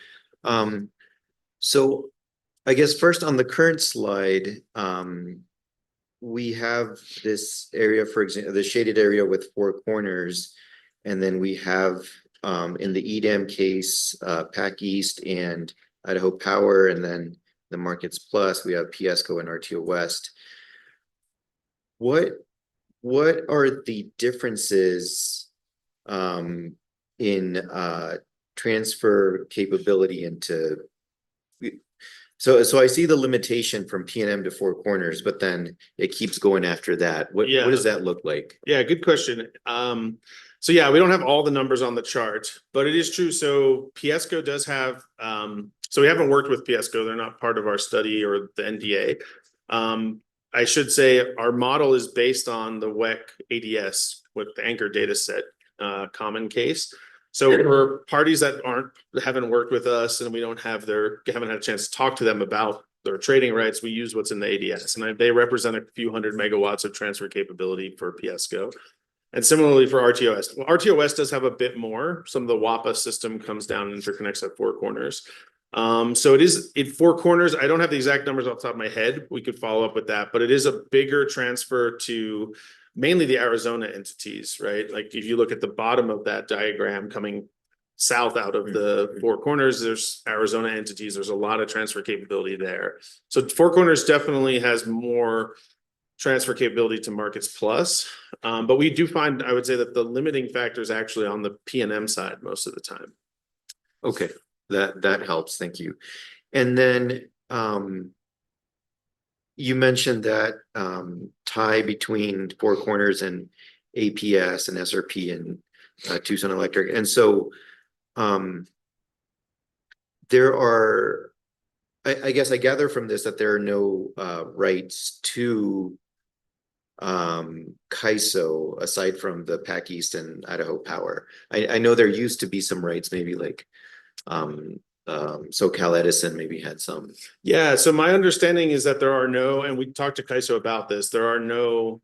S2: So I guess first on the current slide, we have this area, for example, the shaded area with 4 corners, and then we have in the EDAM case, PAC East and Idaho Power, and then the Markets Plus, we have PSCO and RTO West. What are the differences in transfer capability into? So I see the limitation from PNM to 4 corners, but then it keeps going after that. What does that look like?
S10: Yeah, good question. So yeah, we don't have all the numbers on the chart, but it is true. So PSCO does have, so we haven't worked with PSCO. They're not part of our study or the NDA. I should say our model is based on the WEC ADS with the anchor data set common case. So for parties that haven't worked with us and we haven't had a chance to talk to them about their trading rights, we use what's in the ADS, and they represent a few hundred megawatts of transfer capability for PSCO. And similarly for RTOS. Well, RTOS does have a bit more. Some of the WAPA system comes down and interconnects at 4 corners. So it is in 4 corners. I don't have the exact numbers off the top of my head. We could follow up with that, but it is a bigger transfer to mainly the Arizona entities, right? Like if you look at the bottom of that diagram coming south out of the 4 corners, there's Arizona entities. There's a lot of transfer capability there. So 4 corners definitely has more transfer capability to Markets Plus. But we do find, I would say that the limiting factor is actually on the PNM side most of the time.
S2: Okay, that helps. Thank you. And then you mentioned that tie between 4 corners and APS and SRP and Tucson Electric. And so there are, I guess I gather from this that there are no rights to CAISO aside from the PAC East and Idaho Power. I know there used to be some rights, maybe like SoCal Edison maybe had some.
S10: Yeah, so my understanding is that there are no, and we talked to CAISO about this, there are no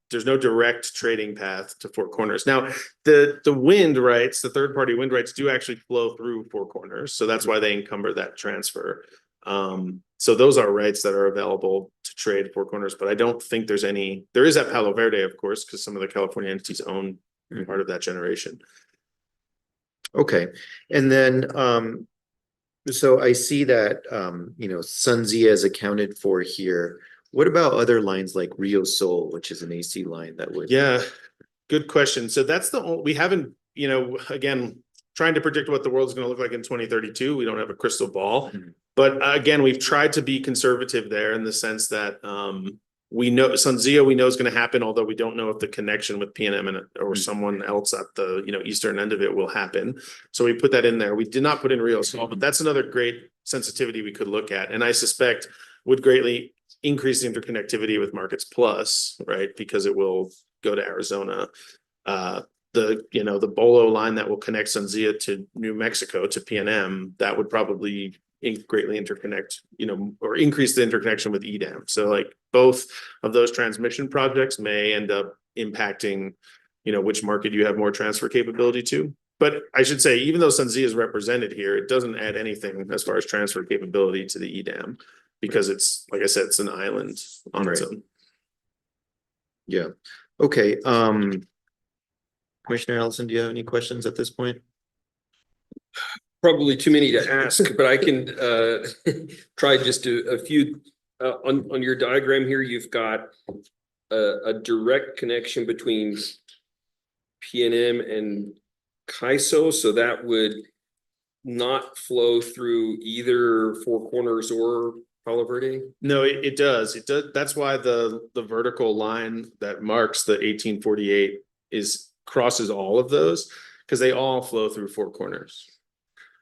S10: there's no direct trading path to Four Corners. Now, the wind rights, the third party wind rights do actually flow through Four Corners. So that's why they encumber that transfer. So those are rights that are available to trade Four Corners, but I don't think there is at Palo Verde, of course, because some of the California entities own part of that generation.
S2: Okay, and then, so I see that, SunZia is accounted for here. What about other lines like Rio Sol, which is an AC line that would?
S10: Yeah, good question. So that's we haven't, again, trying to predict what the world's going to look like in 2032. We don't have a crystal ball. But again, we've tried to be conservative there in the sense that we know SunZia we know is going to happen, although we don't know if the connection with PNM or someone else at the eastern end of it will happen. So we put that in there. We did not put in Rio Sol, but that's another great sensitivity we could look at, and I suspect would greatly increase the interconnectivity with Markets Plus, right? Because it will go to Arizona. The Bolo line that will connect SunZia to New Mexico to PNM, that would probably greatly interconnect, or increase the interconnection with EDAM. So like both of those transmission projects may end up impacting, which market you have more transfer capability to. But I should say, even though SunZia is represented here, it doesn't add anything as far as transfer capability to the EDAM because it's, like I said, it's an island on its own.
S2: Yeah. Okay. Commissioner Allison, do you have any questions at this point?
S5: Probably too many to ask, but I can try just a few. On your diagram here, you've got a direct connection between PNM and CAISO, so that would not flow through either Four Corners or Palo Verde?
S10: No, it does. It does. That's why the vertical line that marks the 1848 crosses all of those, because they all flow through Four Corners.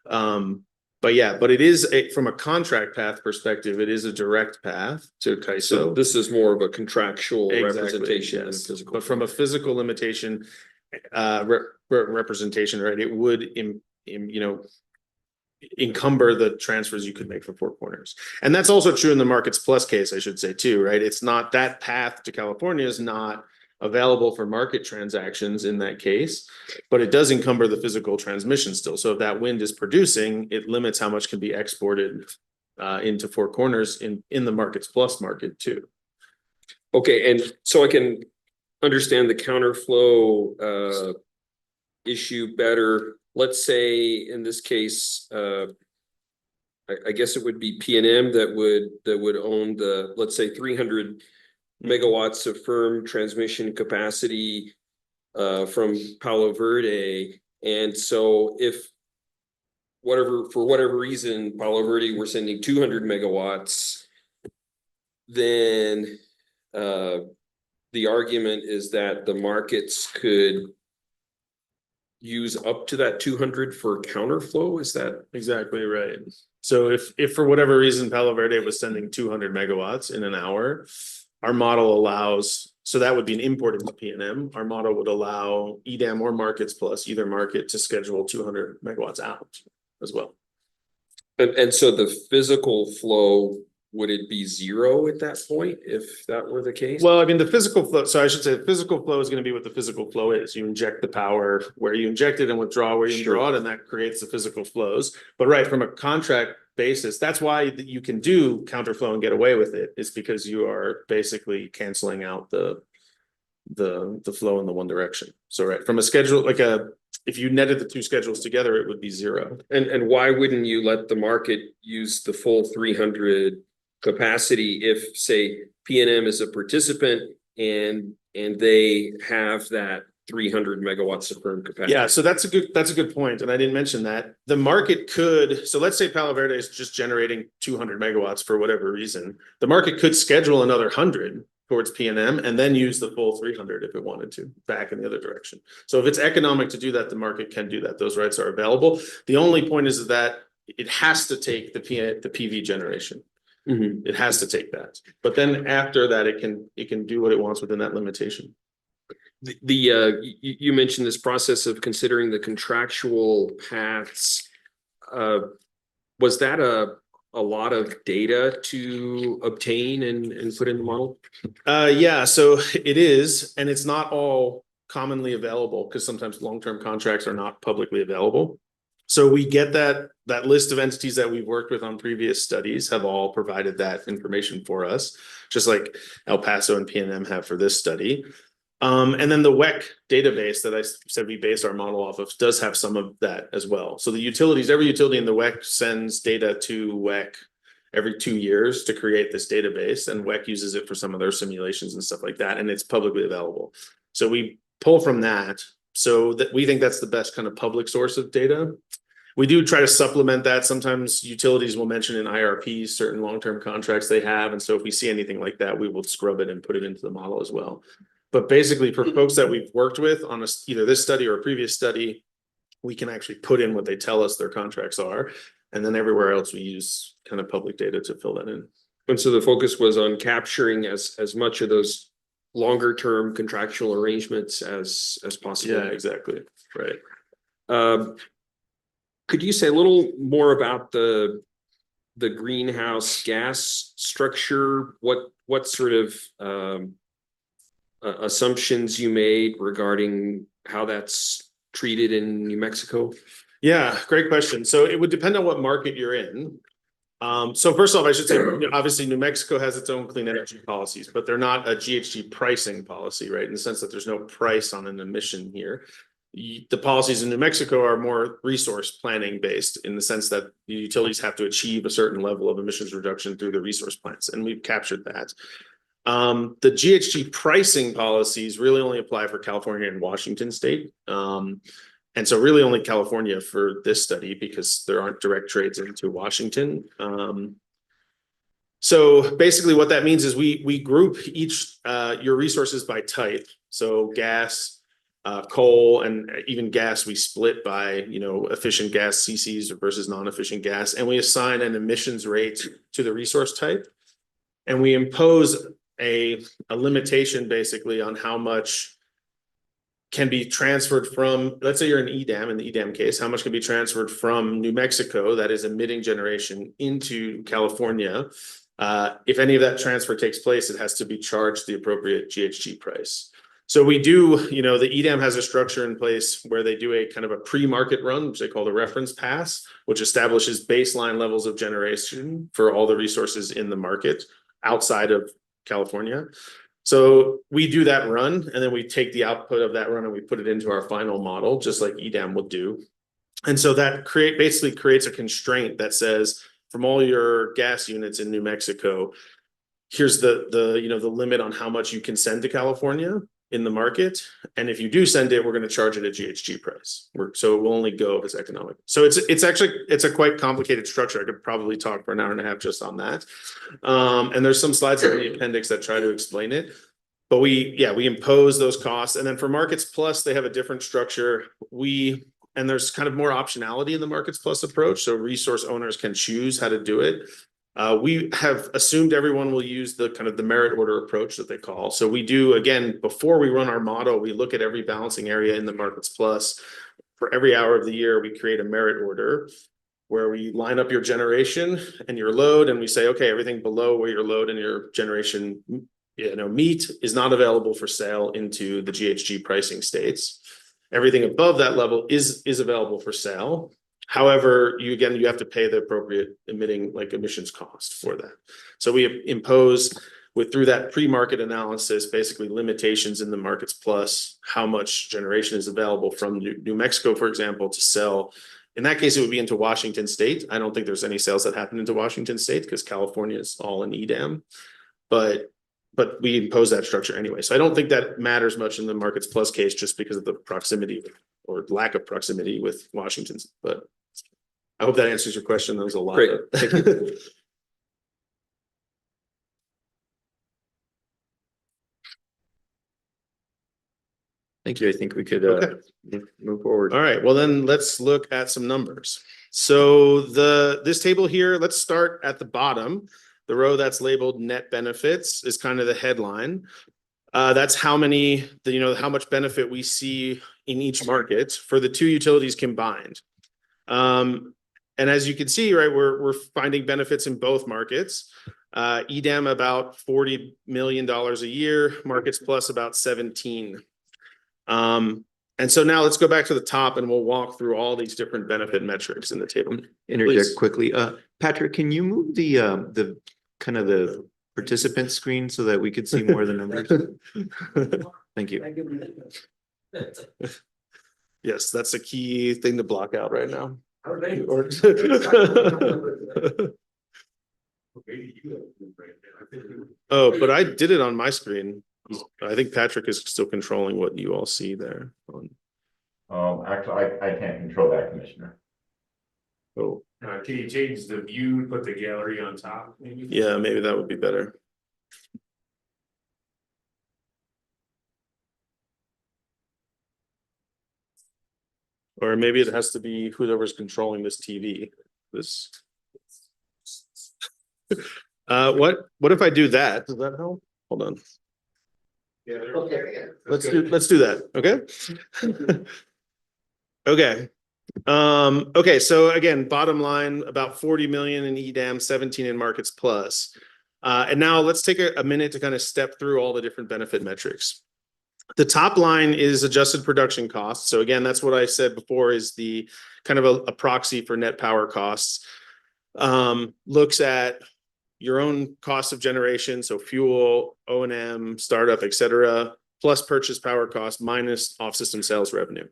S10: But it is from a contract path perspective, it is a direct path to CAISO.
S5: So this is more of a contractual representation.
S10: Yes. But from a physical limitation, representation, right? It would, encumber the transfers you could make from Four Corners. And that's also true in the Markets Plus case, I should say too, right? It's not that path to California is not available for market transactions in that case, but it does encumber the physical transmission still. So if that wind is producing, it limits how much can be exported into Four Corners in the Markets Plus market too.
S5: Okay, and so I can understand the counterflow issue better. Let's say in this case, I guess it would be PNM that would own the, let's say, 300 megawatts of firm transmission capacity from Palo Verde. And so if for whatever reason, Palo Verde were sending 200 megawatts, then the argument is that the markets could use up to that 200 for counterflow. Is that
S10: exactly right? So if for whatever reason Palo Verde was sending 200 megawatts in an hour, our model allows, so that would be an import into PNM. Our model would allow EDAM or Markets Plus, either market, to schedule 200 megawatts out as well.
S5: And so the physical flow, would it be zero at that point if that were the case?
S10: Well, I mean, the physical flow, so I should say the physical flow is going to be what the physical flow is. You inject the power where you inject it and withdraw where you draw it, and that creates the physical flows. But right, from a contract basis, that's why you can do counterflow and get away with it, is because you are basically canceling out the flow in the one direction. So right, from a schedule, if you netted the two schedules together, it would be zero.
S5: And why wouldn't you let the market use the full 300 capacity if, say, PNM is a participant and they have that 300 megawatts of firm capacity?
S10: Yeah, so that's a good point, and I didn't mention that. The market could, so let's say Palo Verde is just generating 200 megawatts for whatever reason. The market could schedule another 100 towards PNM and then use the full 300 if it wanted to, back in the other direction. So if it's economic to do that, the market can do that. Those rights are available. The only point is that it has to take the PV generation.
S5: Mm-hmm.
S10: It has to take that, but then after that, it can do what it wants within that limitation.
S5: You mentioned this process of considering the contractual paths. Was that a lot of data to obtain and put in the model?
S10: Yeah, so it is, and it's not all commonly available because sometimes long-term contracts are not publicly available. So we get that list of entities that we've worked with on previous studies have all provided that information for us, just like El Paso and PNM have for this study. And then the WEC database that I said we base our model off of does have some of that as well. So the utilities, every utility in the WEC sends data to WEC every 2 years to create this database, and WEC uses it for some of their simulations and stuff like that, and it's publicly available. So we pull from that, so that we think that's the best kind of public source of data. We do try to supplement that. Sometimes utilities will mention in IRPs certain long-term contracts they have, and so if we see anything like that, we will scrub it and put it into the model as well. But basically, for folks that we've worked with on either this study or a previous study, we can actually put in what they tell us their contracts are. And then everywhere else, we use kind of public data to fill that in.
S5: And so the focus was on capturing as much of those longer term contractual arrangements as possible.
S10: Yeah, exactly. Right.
S5: Could you say a little more about the greenhouse gas structure? What sort of assumptions you made regarding how that's treated in New Mexico?
S10: Yeah, great question. So it would depend on what market you're in. So first off, I should say, obviously, New Mexico has its own clean energy policies, but they're not a GHG pricing policy, right? In the sense that there's no price on an emission here. The policies in New Mexico are more resource planning based in the sense that the utilities have to achieve a certain level of emissions reduction through the resource plants, and we've captured that. The GHG pricing policies really only apply for California and Washington state. And so really only California for this study because there aren't direct trades into Washington. So basically what that means is we group each your resources by type. So gas, coal, and even gas we split by, efficient gas CCs versus non-efficient gas. And we assign an emissions rate to the resource type. And we impose a limitation basically on how much can be transferred from, let's say you're in EDAM, in the EDAM case, how much can be transferred from New Mexico, that is emitting generation, into California. If any of that transfer takes place, it has to be charged the appropriate GHG price. So we do, the EDAM has a structure in place where they do a kind of a pre-market run, which they call the reference pass, which establishes baseline levels of generation for all the resources in the market outside of California. So we do that run, and then we take the output of that run and we put it into our final model, just like EDAM will do. And so that basically creates a constraint that says, from all your gas units in New Mexico, here's the limit on how much you can send to California in the market. And if you do send it, we're going to charge it a GHG price. So it will only go if it's economic. So it's a quite complicated structure. I could probably talk for an hour and a half just on that. And there's some slides in the appendix that try to explain it. But we impose those costs. And then for Markets Plus, they have a different structure. And there's kind of more optionality in the Markets Plus approach. So resource owners can choose how to do it. We have assumed everyone will use the kind of the merit order approach that they call. So we do, again, before we run our model, we look at every balancing area in the Markets Plus. For every hour of the year, we create a merit order where we line up your generation and your load, and we say, okay, everything below where your load and your generation meet is not available for sale into the GHG pricing states. Everything above that level is available for sale. However, you have to pay the appropriate emissions cost for that. So we impose through that pre-market analysis, basically limitations in the Markets Plus, how much generation is available from New Mexico, for example, to sell. In that case, it would be into Washington state. I don't think there's any sales that happen into Washington state because California is all in EDAM, but we impose that structure anyway. So I don't think that matters much in the Markets Plus case just because of the proximity or lack of proximity with Washington. But I hope that answers your question. That was a lot.
S5: Great. Thank you.
S2: Thank you. I think we could move forward.
S10: All right. Well, then let's look at some numbers. So this table here, let's start at the bottom. The row that's labeled net benefits is kind of the headline. That's how much benefit we see in each market for the two utilities combined. And as you can see, right, we're finding benefits in both markets. EDAM about $40 million a year, Markets Plus about 17. And so now let's go back to the top and we'll walk through all these different benefit metrics in the table.
S2: Interject
S10: Please.
S2: quickly. Patrick, can you move the kind of the participant screen so that we could see more of the numbers? Thank you.
S10: Yes, that's a key thing to block out right now. Oh, but I did it on my screen. I think Patrick is still controlling what you all see there.
S3: Actually, I can't control that, Commissioner.
S10: Oh,
S1: Can you change the view, put the gallery on top, maybe?
S10: yeah, maybe that would be better. Or maybe it has to be whoever's controlling this TV. This. What if I do that? Does that help? Hold on.
S1: Yeah.
S10: Let's do that, okay? Okay. Okay, so again, bottom line, about 40 million in EDAM, 17 in Markets Plus. And now let's take a minute to kind of step through all the different benefit metrics. The top line is adjusted production costs. So again, that's what I said before is the kind of a proxy for net power costs. Looks at your own cost of generation, so fuel, O&M, startup, et cetera, plus purchase power cost minus off-system sales revenue.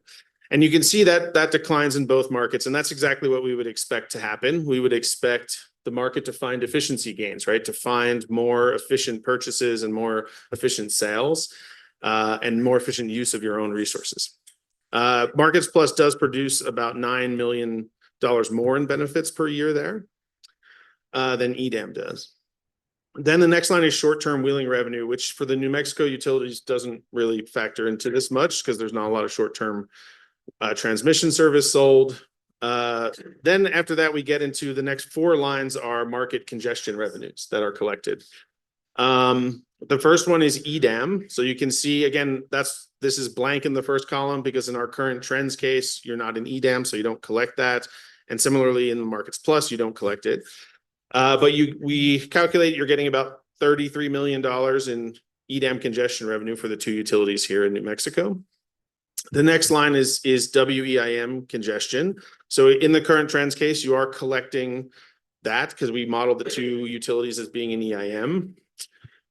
S10: And you can see that that declines in both markets, and that's exactly what we would expect to happen. We would expect the market to find efficiency gains, right? To find more efficient purchases and more efficient sales, and more efficient use of your own resources. Markets Plus does produce about $9 million more in benefits per year there than EDAM does. Then the next line is short-term wheeling revenue, which for the New Mexico utilities doesn't really factor into this much because there's not a lot of short-term transmission service sold. Then after that, we get into the next four lines are market congestion revenues that are collected. The first one is EDAM. So you can see, again, this is blank in the first column because in our current trends case, you're not in EDAM, so you don't collect that. And similarly in the Markets Plus, you don't collect it. But we calculate you're getting about $33 million in EDAM congestion revenue for the two utilities here in New Mexico. The next line is WEIM congestion. So in the current trends case, you are collecting that because we modeled the two utilities as being in EIM.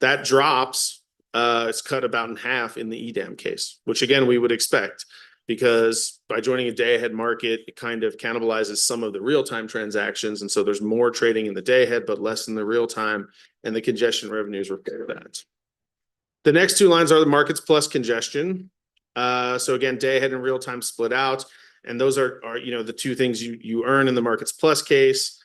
S10: That drops, it's cut about in half in the EDAM case, which again, we would expect because by joining a day ahead market, it kind of cannibalizes some of the real-time transactions. And so there's more trading in the day ahead, but less in the real time, and the congestion revenues repair that. The next two lines are the Markets Plus congestion. So again, day ahead and real time split out. And those are the two things you earn in the Markets Plus case.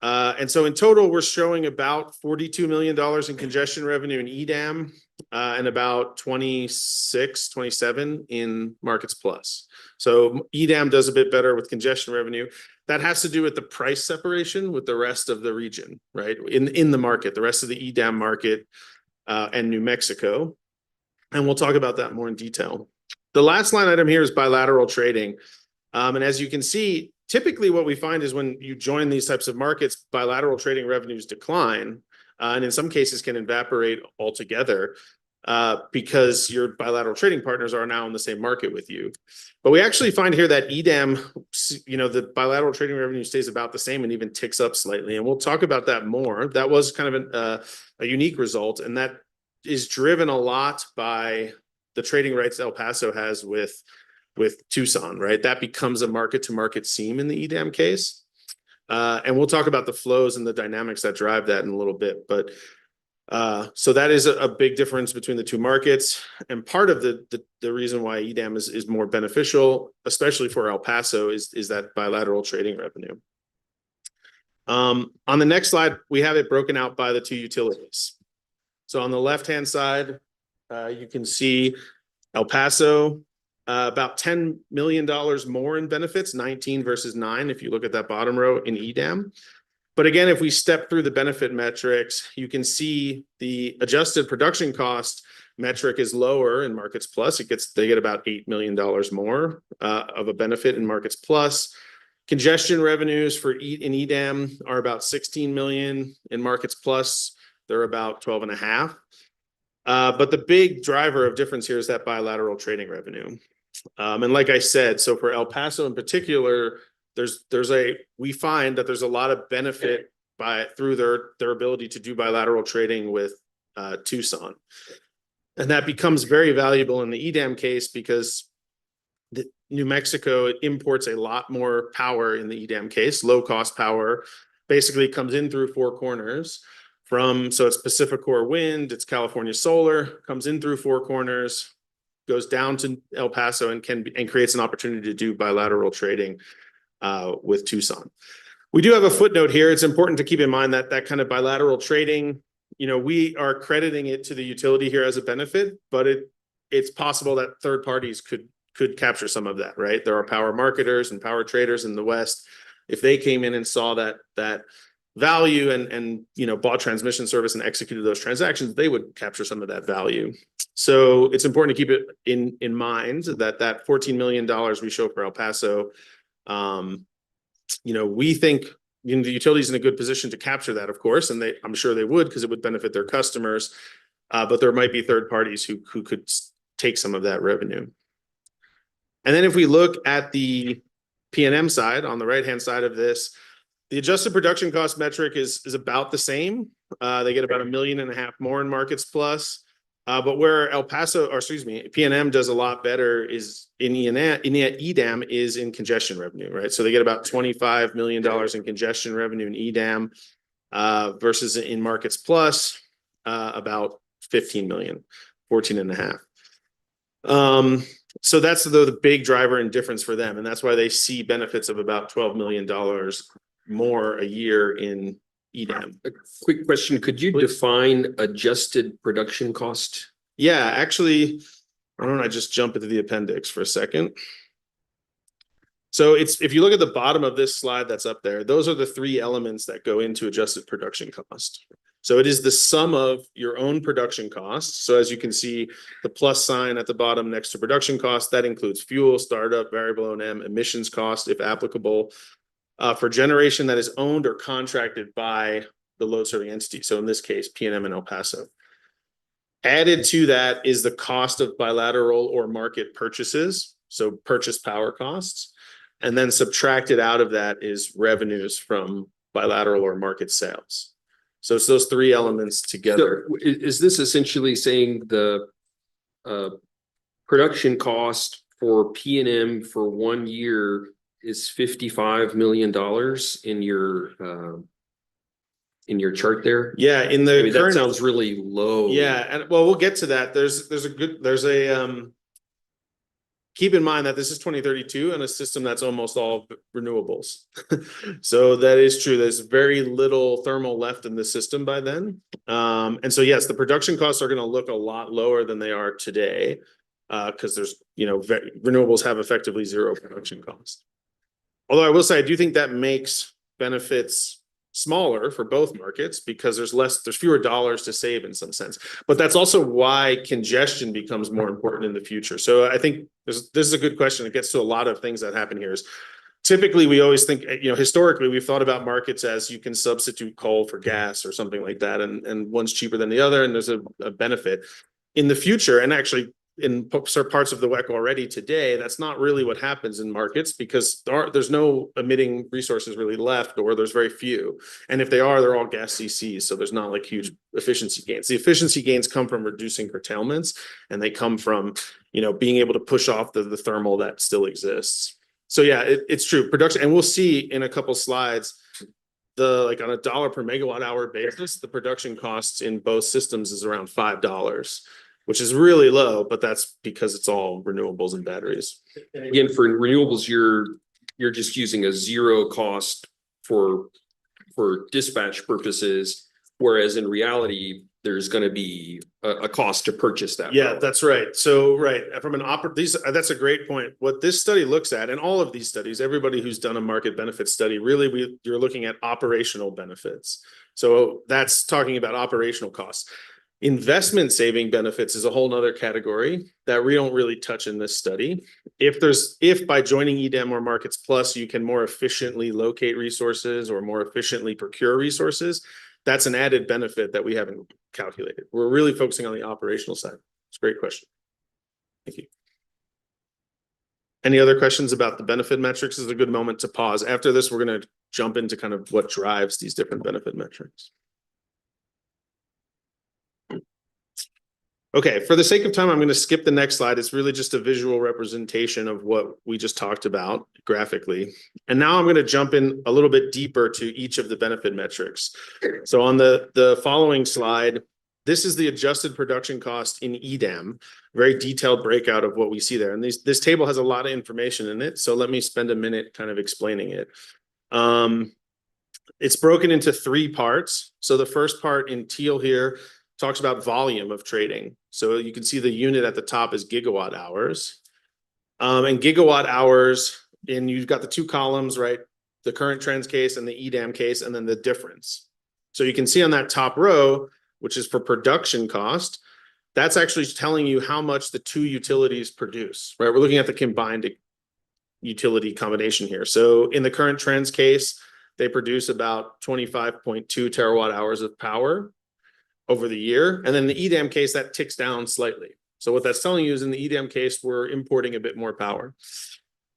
S10: And so in total, we're showing about $42 million in congestion revenue in EDAM and about 27 in Markets Plus. So EDAM does a bit better with congestion revenue. That has to do with the price separation with the rest of the region, right? In the market, the rest of the EDAM market and New Mexico. And we'll talk about that more in detail. The last line item here is bilateral trading. And as you can see, typically what we find is when you join these types of markets, bilateral trading revenues decline, and in some cases can evaporate altogether because your bilateral trading partners are now in the same market with you. But we actually find here that EDAM, the bilateral trading revenue stays about the same and even ticks up slightly. And we'll talk about that more. That was kind of a unique result, and that is driven a lot by the trading rights El Paso has with Tucson, right? That becomes a market-to-market seam in the EDAM case. And we'll talk about the flows and the dynamics that drive that in a little bit. But so that is a big difference between the two markets. And part of the reason why EDAM is more beneficial, especially for El Paso, is that bilateral trading revenue. On the next slide, we have it broken out by the two utilities. So on the left-hand side, you can see El Paso, about $10 million more in benefits, 19 versus 9, if you look at that bottom row in EDAM. But again, if we step through the benefit metrics, you can see the adjusted production cost metric is lower in Markets Plus. They get about $8 million more of a benefit in Markets Plus. Congestion revenues for in EDAM are about 16 million. In Markets Plus, they're about 12.5. But the big driver of difference here is that bilateral trading revenue. And like I said, so for El Paso in particular, we find that there's a lot of benefit through their ability to do bilateral trading with Tucson. And that becomes very valuable in the EDAM case because New Mexico imports a lot more power in the EDAM case. Low cost power basically comes in through Four Corners so it's Pacificor Wind, it's California Solar, comes in through Four Corners, goes down to El Paso and creates an opportunity to do bilateral trading with Tucson. We do have a footnote here. It's important to keep in mind that that kind of bilateral trading, we are crediting it to the utility here as a benefit, but it's possible that third parties could capture some of that, right? There are power marketers and power traders in the West. If they came in and saw that value and bought transmission service and executed those transactions, they would capture some of that value. So it's important to keep it in mind that $14 million we show for El Paso, we think the utility's in a good position to capture that, of course, and I'm sure they would because it would benefit their customers. But there might be third parties who could take some of that revenue. And then if we look at the P&M side, on the right-hand side of this, the adjusted production cost metric is about the same. They get about $1.5 million more in Markets Plus. But where P&M does a lot better is in EDAM is in congestion revenue, right? So they get about $25 million in congestion revenue in EDAM versus in Markets Plus, about 15 million, 14.5. So that's the big driver and difference for them. And that's why they see benefits of about $12 million more a year in EDAM.
S5: A quick question, could you define adjusted production cost?
S10: Yeah, actually, why don't I just jump into the appendix for a second? So if you look at the bottom of this slide that's up there, those are the three elements that go into adjusted production cost. So it is the sum of your own production costs. So as you can see, the plus sign at the bottom next to production cost, that includes fuel, startup, variable O&M, emissions cost, if applicable, for generation that is owned or contracted by the load serving entity. So in this case, P&M and El Paso. Added to that is the cost of bilateral or market purchases, so purchase power costs. And then subtracted out of that is revenues from bilateral or market sales. So it's those three elements together.
S5: So is this essentially saying the production cost for P&M for 1 year is $55 million in your chart there?
S10: Yeah, in the
S5: that
S10: current
S5: sounds really low.
S10: Yeah, and well, we'll get to that. Keep in mind that this is 2032 and a system that's almost all renewables. So that is true. There's very little thermal left in the system by then. And so, yes, the production costs are going to look a lot lower than they are today because renewables have effectively zero production cost. Although I will say, I do think that makes benefits smaller for both markets because there's fewer dollars to save in some sense. But that's also why congestion becomes more important in the future. So I think this is a good question. It gets to a lot of things that happen here. Typically, we always think, historically, we've thought about markets as you can substitute coal for gas or something like that. And one's cheaper than the other, and there's a benefit. In the future, and actually in parts of the WEC already today, that's not really what happens in markets because there's no emitting resources really left, or there's very few. And if they are, they're all gas CCs. So there's not like huge efficiency gains. The efficiency gains come from reducing curtailments, and they come from, being able to push off the thermal that still exists. So yeah, it's true. Production, and we'll see in a couple slides, on a $1 per megawatt hour basis, the production costs in both systems is around $5. Which is really low, but that's because it's all renewables and batteries.
S5: And again, for renewables, you're just using a zero cost for dispatch purposes, whereas in reality, there's going to be a cost to purchase that.
S10: Yeah, that's right. So from that's a great point. What this study looks at, and all of these studies, everybody who's done a market benefit study, really you're looking at operational benefits. So that's talking about operational costs. Investment saving benefits is a whole nother category that we don't really touch in this study. If by joining EDAM or Markets Plus, you can more efficiently locate resources or more efficiently procure resources, that's an added benefit that we haven't calculated. We're really focusing on the operational side. It's a great question. Thank you. Any other questions about the benefit metrics? This is a good moment to pause. After this, we're going to jump into kind of what drives these different benefit metrics. Okay, for the sake of time, I'm going to skip the next slide. It's really just a visual representation of what we just talked about graphically. And now I'm going to jump in a little bit deeper to each of the benefit metrics. So on the following slide, this is the adjusted production cost in EDAM, very detailed breakout of what we see there. And this table has a lot of information in it. So let me spend a minute kind of explaining it. It's broken into 3 parts. So the first part in teal here talks about volume of trading. So you can see the unit at the top is gigawatt hours. And gigawatt hours, and you've got the 2 columns, right? The current trends case and the EDAM case, and then the difference. So you can see on that top row, which is for production cost, that's actually telling you how much the 2 utilities produce, right? We're looking at the combined utility combination here. So in the current trends case, they produce about 25.2 terawatt hours of power over the year. And then the EDAM case, that ticks down slightly. So what that's telling you is in the EDAM case, we're importing a bit more power.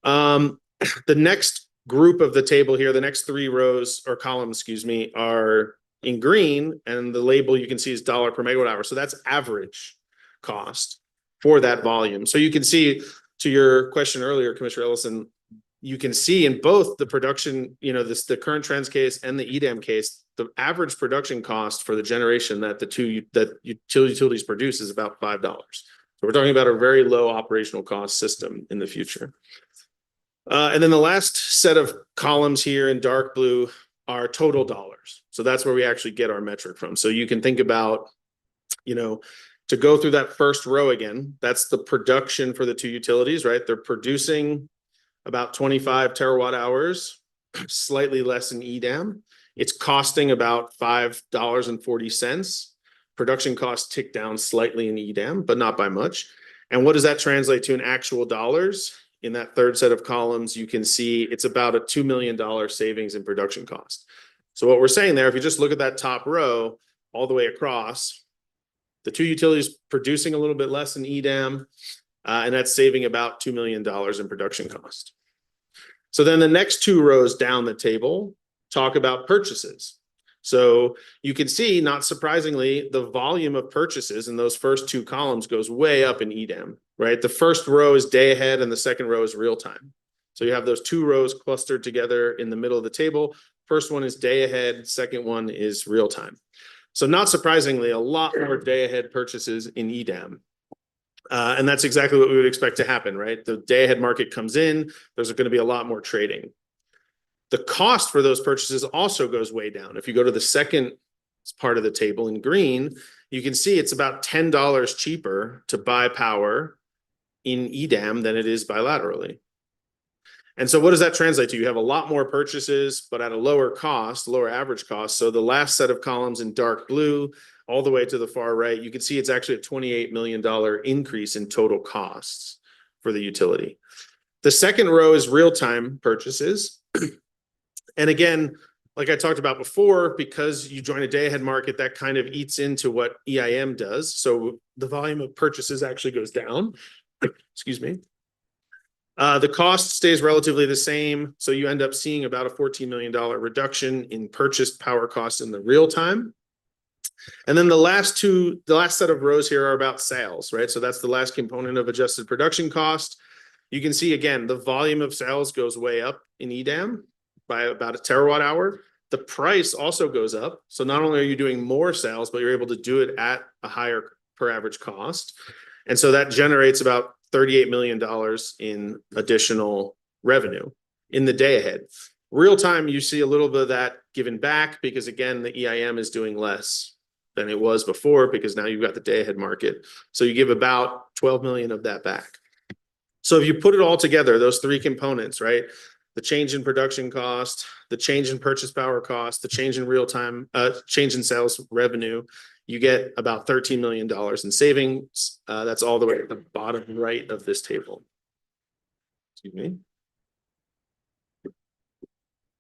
S10: The next group of the table here, the next 3 rows or columns, excuse me, are in green, and the label you can see is $ per megawatt hour. So that's average cost for that volume. So you can see, to your question earlier, Commissioner Ellison, you can see in both the production, the current trends case and the EDAM case, the average production cost for the generation that the utilities produce is about $5. So we're talking about a very low operational cost system in the future. And then the last set of columns here in dark blue are total dollars. So that's where we actually get our metric from. So you can think about, to go through that first row again, that's the production for the 2 utilities, right? They're producing about 25 terawatt hours, slightly less in EDAM. It's costing about $5.40. Production costs tick down slightly in EDAM, but not by much. And what does that translate to in actual dollars? In that third set of columns, you can see it's about a $2 million savings in production cost. So what we're saying there, if you just look at that top row all the way across, the 2 utilities producing a little bit less in EDAM, and that's saving about $2 million in production cost. So then the next 2 rows down the table talk about purchases. So you can see, not surprisingly, the volume of purchases in those first 2 columns goes way up in EDAM, right? The first row is day ahead and the second row is real time. So you have those 2 rows clustered together in the middle of the table. First one is day ahead, second one is real time. So not surprisingly, a lot more day ahead purchases in EDAM. And that's exactly what we would expect to happen, right? The day ahead market comes in, there's going to be a lot more trading. The cost for those purchases also goes way down. If you go to the second part of the table in green, you can see it's about $10 cheaper to buy power in EDAM than it is bilaterally. And so what does that translate to? You have a lot more purchases, but at a lower cost, lower average cost. So the last set of columns in dark blue, all the way to the far right, you can see it's actually a $28 million increase in total costs for the utility. The second row is real-time purchases. And again, like I talked about before, because you join a day-ahead market, that kind of eats into what EIM does. So the volume of purchases actually goes down. Excuse me. The cost stays relatively the same. So you end up seeing about a $14 million reduction in purchased power costs in the real time. And then the last set of rows here are about sales, right? So that's the last component of adjusted production cost. You can see, again, the volume of sales goes way up in EDAM by about a terawatt hour. The price also goes up. So not only are you doing more sales, but you're able to do it at a higher per average cost. And so that generates about $38 million in additional revenue in the day ahead. Real time, you see a little bit of that given back because, again, the EIM is doing less than it was before because now you've got the day ahead market. So you give about 12 million of that back. So if you put it all together, those 3 components, right? The change in production cost, the change in purchase power cost, the change in real time, change in sales revenue, you get about $13 million in savings. That's all the way at the bottom right of this table. Excuse me.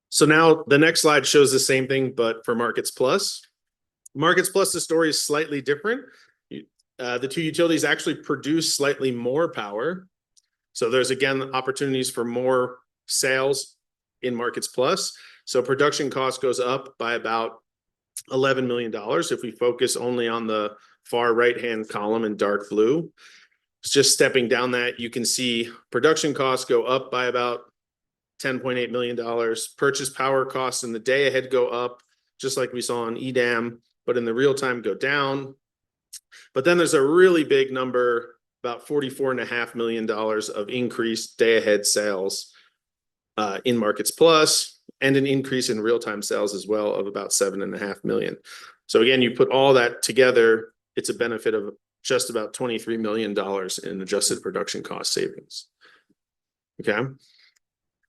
S10: So now the next slide shows the same thing, but for Markets Plus. Markets Plus, the story is slightly different. The two utilities actually produce slightly more power. So there's again opportunities for more sales in Markets Plus. So production cost goes up by about $11 million if we focus only on the far right-hand column in dark blue. It's just stepping down that, you can see production costs go up by about $10.8 million. Purchase power costs in the day ahead go up, just like we saw on EDAM, but in the real time go down. But then there's a really big number, about $44.5 million of increased day ahead sales in Markets Plus, and an increase in real time sales as well of about $7.5 million. So again, you put all that together, it's a benefit of just about $23 million in adjusted production cost savings. Okay.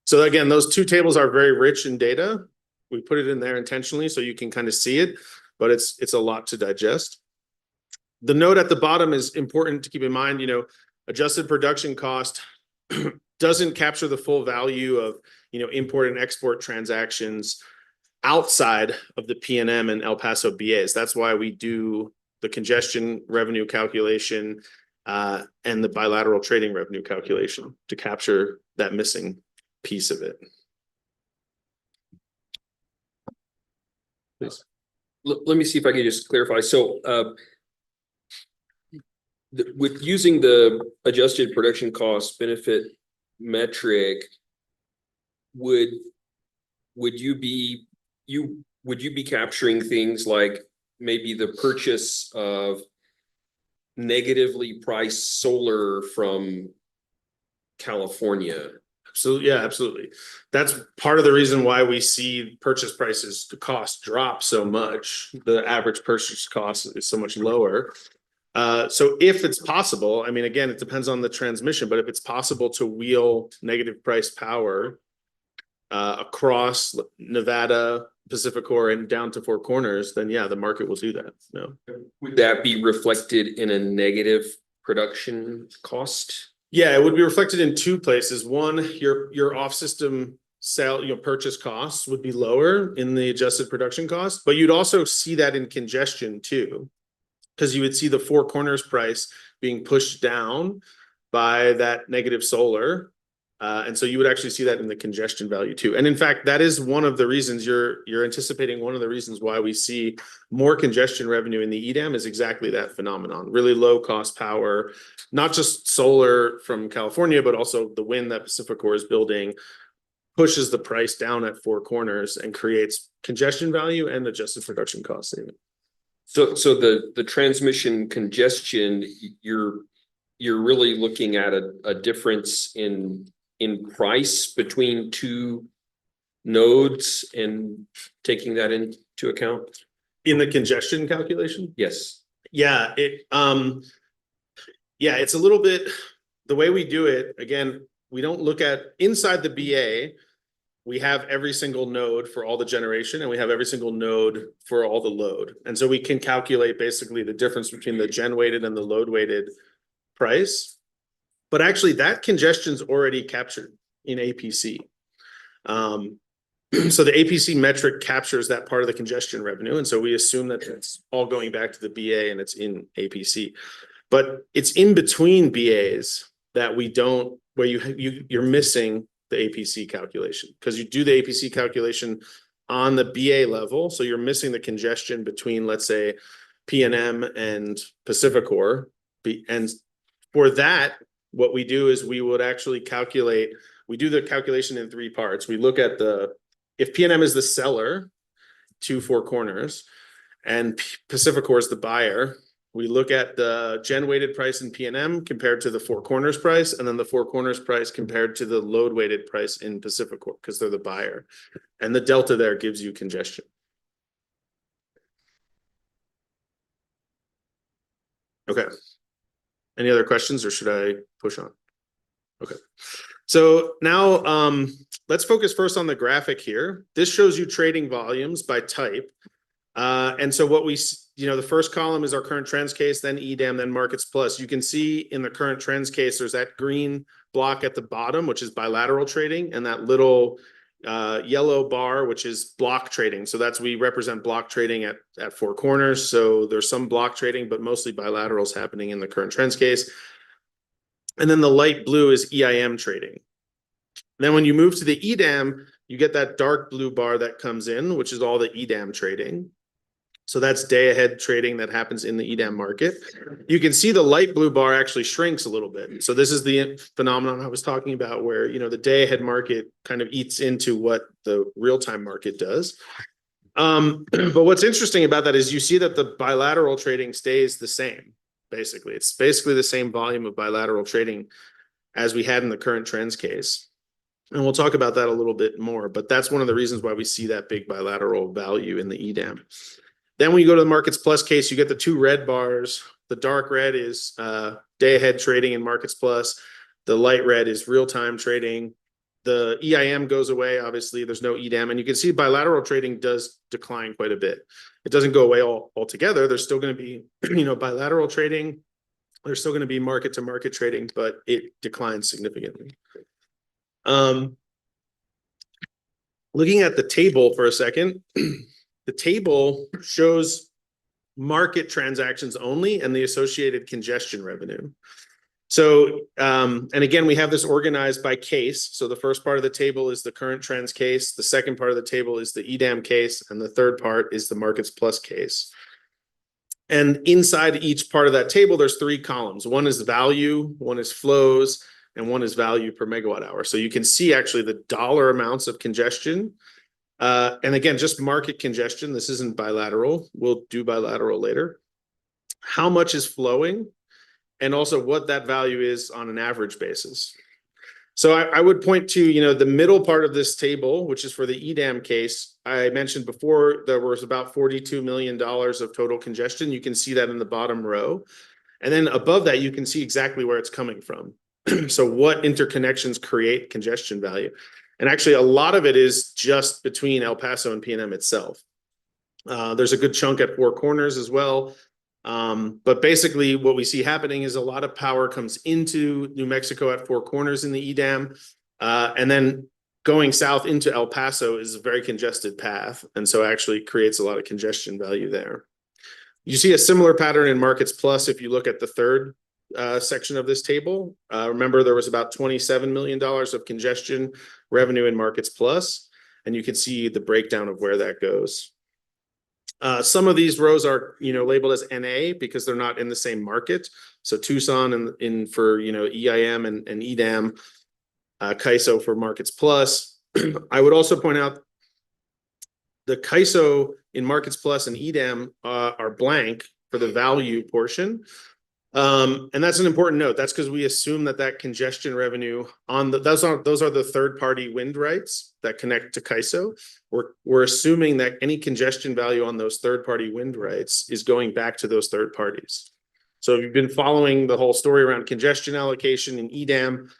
S10: So again, those two tables are very rich in data. We put it in there intentionally so you can kind of see it, but it's a lot to digest. The note at the bottom is important to keep in mind, you know, adjusted production cost doesn't capture the full value of, you know, import and export transactions outside of the PNM and El Paso BAs. That's why we do the congestion revenue calculation and the bilateral trading revenue calculation to capture that missing piece of it. Please.
S5: Let me see if I can just clarify. So with using the adjusted production cost benefit metric, would you be capturing things like maybe the purchase of negatively priced solar from California?
S10: So yeah, absolutely. That's part of the reason why we see purchase prices, the cost drop so much. The average purchase cost is so much lower. So if it's possible, I mean, again, it depends on the transmission, but if it's possible to wheel negative price power across Nevada, Pacificor, and down to Four Corners, then yeah, the market will do that. No.
S5: Would that be reflected in a negative production cost?
S10: Yeah, it would be reflected in two places. One, your off-system sale, you know, purchase costs would be lower in the adjusted production cost, but you'd also see that in congestion too, because you would see the Four Corners price being pushed down by that negative solar. And so you would actually see that in the congestion value too. And in fact, that is one of the reasons you're anticipating, one of the reasons why we see more congestion revenue in the EDAM is exactly that phenomenon. Really low cost power, not just solar from California, but also the wind that Pacificor is building pushes the price down at Four Corners and creates congestion value and adjusted production cost saving.
S5: So the transmission congestion, you're really looking at a difference in price between two nodes and taking that into account
S10: In the congestion calculation?
S5: Yes.
S10: Yeah, it's a little bit, the way we do it, again, we don't look at inside the BA, we have every single node for all the generation and we have every single node for all the load. And so we can calculate basically the difference between the gen weighted and the load weighted price. But actually that congestion's already captured in APC. So the APC metric captures that part of the congestion revenue. And so we assume that it's all going back to the BA and it's in APC. But it's in between BAs that we don't, where you're missing the APC calculation, because you do the APC calculation on the BA level. So you're missing the congestion between, let's say, PNM and Pacificor. And for that, what we do is we would actually calculate, we do the calculation in three parts. We look at if PNM is the seller to Four Corners and Pacificor is the buyer, we look at the gen weighted price in PNM compared to the Four Corners price, and then the Four Corners price compared to the load weighted price in Pacificor, because they're the buyer. And the delta there gives you congestion. Okay. Any other questions or should I push on? Okay. So now let's focus first on the graphic here. This shows you trading volumes by type. And so what the first column is our current trends case, then EDAM, then Markets Plus. You can see in the current trends case, there's that green block at the bottom, which is bilateral trading, and that little yellow bar, which is block trading. So we represent block trading at Four Corners. So there's some block trading, but mostly bilaterals happening in the current trends case. And then the light blue is EIM trading. Then when you move to the EDAM, you get that dark blue bar that comes in, which is all the EDAM trading. So that's day ahead trading that happens in the EDAM market. You can see the light blue bar actually shrinks a little bit. So this is the phenomenon I was talking about where, the day ahead market kind of eats into what the real-time market does. But what's interesting about that is you see that the bilateral trading stays the same, basically. It's basically the same volume of bilateral trading as we had in the current trends case. And we'll talk about that a little bit more, but that's one of the reasons why we see that big bilateral value in the EDAM. Then when you go to the Markets Plus case, you get the two red bars. The dark red is day ahead trading in Markets Plus. The light red is real-time trading. The EIM goes away. Obviously, there's no EDAM. And you can see bilateral trading does decline quite a bit. It doesn't go away altogether. There's still going to be, bilateral trading. There's still going to be market-to-market trading, but it declines significantly. Looking at the table for a second, the table shows market transactions only and the associated congestion revenue. So, and again, we have this organized by case. So the first part of the table is the current trends case. The second part of the table is the EDAM case. And the third part is the Markets Plus case. And inside each part of that table, there's three columns. One is value, one is flows, and one is value per megawatt hour. So you can see actually the dollar amounts of congestion. And again, just market congestion. This isn't bilateral. We'll do bilateral later. How much is flowing, and also what that value is on an average basis. So I would point to, the middle part of this table, which is for the EDAM case. I mentioned before there was about $42 million of total congestion. You can see that in the bottom row. And then above that, you can see exactly where it's coming from. So what interconnections create congestion value? And actually, a lot of it is just between El Paso and PNM itself. There's a good chunk at Four Corners as well. But basically, what we see happening is a lot of power comes into New Mexico at Four Corners in the EDAM. And then going south into El Paso is a very congested path. And so actually creates a lot of congestion value there. You see a similar pattern in Markets Plus if you look at the third section of this table. Remember, there was about $27 million of congestion revenue in Markets Plus, and you can see the breakdown of where that goes. Some of these rows are, labeled as NA because they're not in the same market. So Tucson and for, EIM and EDAM, CAISO for Markets Plus. I would also point out the CAISO in Markets Plus and EDAM are blank for the value portion. And that's an important note. That's because we assume that congestion revenue those are the third-party wind rights that connect to CAISO. We're assuming that any congestion value on those third-party wind rights is going back to those third parties. So if you've been following the whole story around congestion allocation in EDAM,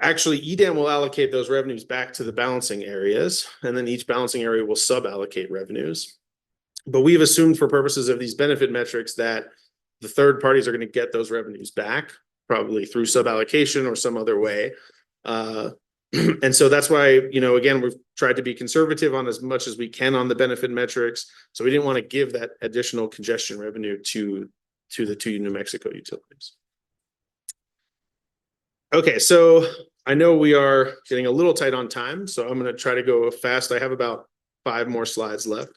S10: actually EDAM will allocate those revenues back to the balancing areas, and then each balancing area will sub-allocate revenues. But we've assumed for purposes of these benefit metrics that the third parties are going to get those revenues back, probably through sub-allocation or some other way. And so that's why, again, we've tried to be conservative on as much as we can on the benefit metrics. So we didn't want to give that additional congestion revenue to the two New Mexico utilities. Okay, so I know we are getting a little tight on time, so I'm going to try to go fast. I have about 5 more slides left.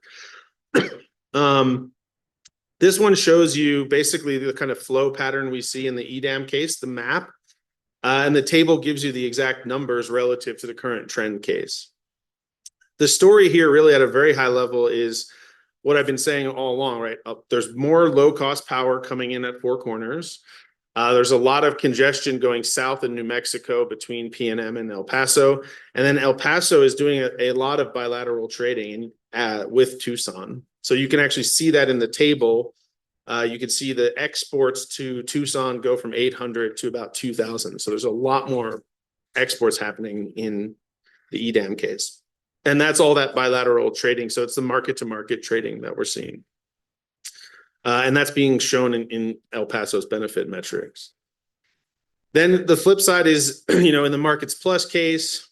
S10: This one shows you basically the kind of flow pattern we see in the EDAM case, the map, and the table gives you the exact numbers relative to the current trend case. The story here really at a very high level is what I've been saying all along, right? There's more low-cost power coming in at Four Corners. There's a lot of congestion going south in New Mexico between PNM and El Paso. And then El Paso is doing a lot of bilateral trading with Tucson. So you can actually see that in the table. You can see the exports to Tucson go from 800 to about 2,000. So there's a lot more exports happening in the EDAM case. And that's all that bilateral trading. So it's the market to market trading that we're seeing. And that's being shown in El Paso's benefit metrics. Then the flip side is, in the Markets Plus case,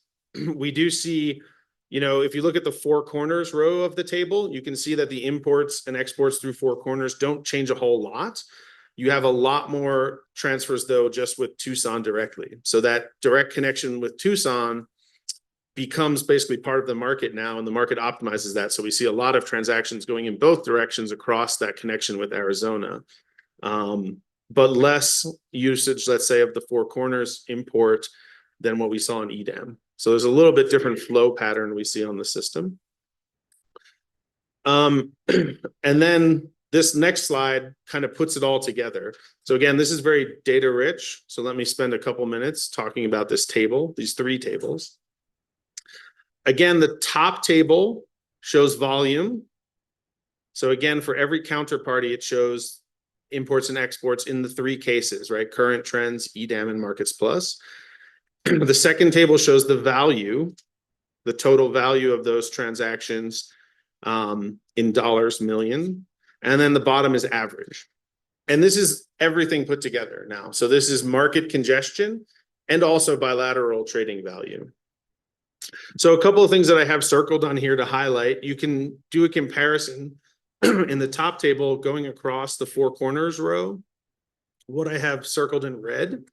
S10: we do see, if you look at the four corners row of the table, you can see that the imports and exports through four corners don't change a whole lot. You have a lot more transfers though, just with Tucson directly. So that direct connection with Tucson becomes basically part of the market now, and the market optimizes that. So we see a lot of transactions going in both directions across that connection with Arizona. But less usage, let's say, of the four corners import than what we saw in EDAM. So there's a little bit different flow pattern we see on the system. And then this next slide kind of puts it all together. So again, this is very data rich. So let me spend a couple minutes talking about this table, these three tables. Again, the top table shows volume. So again, for every counterparty, it shows imports and exports in the three cases, right? Current trends, EDAM, and Markets Plus. The second table shows the value, the total value of those transactions in dollars million. And then the bottom is average. And this is everything put together now. So this is market congestion and also bilateral trading value. So a couple of things that I have circled on here to highlight, you can do a comparison in the top table going across the four corners row, what I have circled in red.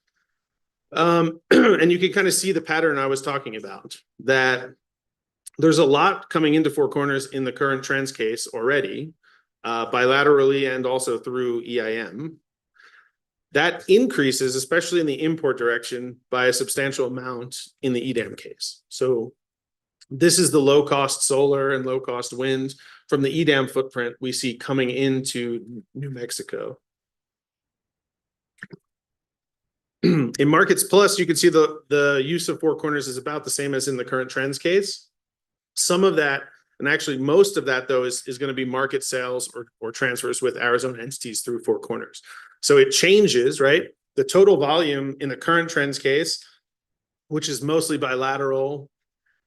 S10: And you can kind of see the pattern I was talking about, that there's a lot coming into four corners in the current trends case already, bilaterally and also through EIM. That increases, especially in the import direction, by a substantial amount in the EDAM case. So this is the low-cost solar and low-cost wind from the EDAM footprint we see coming into New Mexico. In Markets Plus, you can see the use of four corners is about the same as in the current trends case. Some of that, and actually most of that though, is going to be market sales or transfers with Arizona entities through four corners. So it changes, right? The total volume in the current trends case, which is mostly bilateral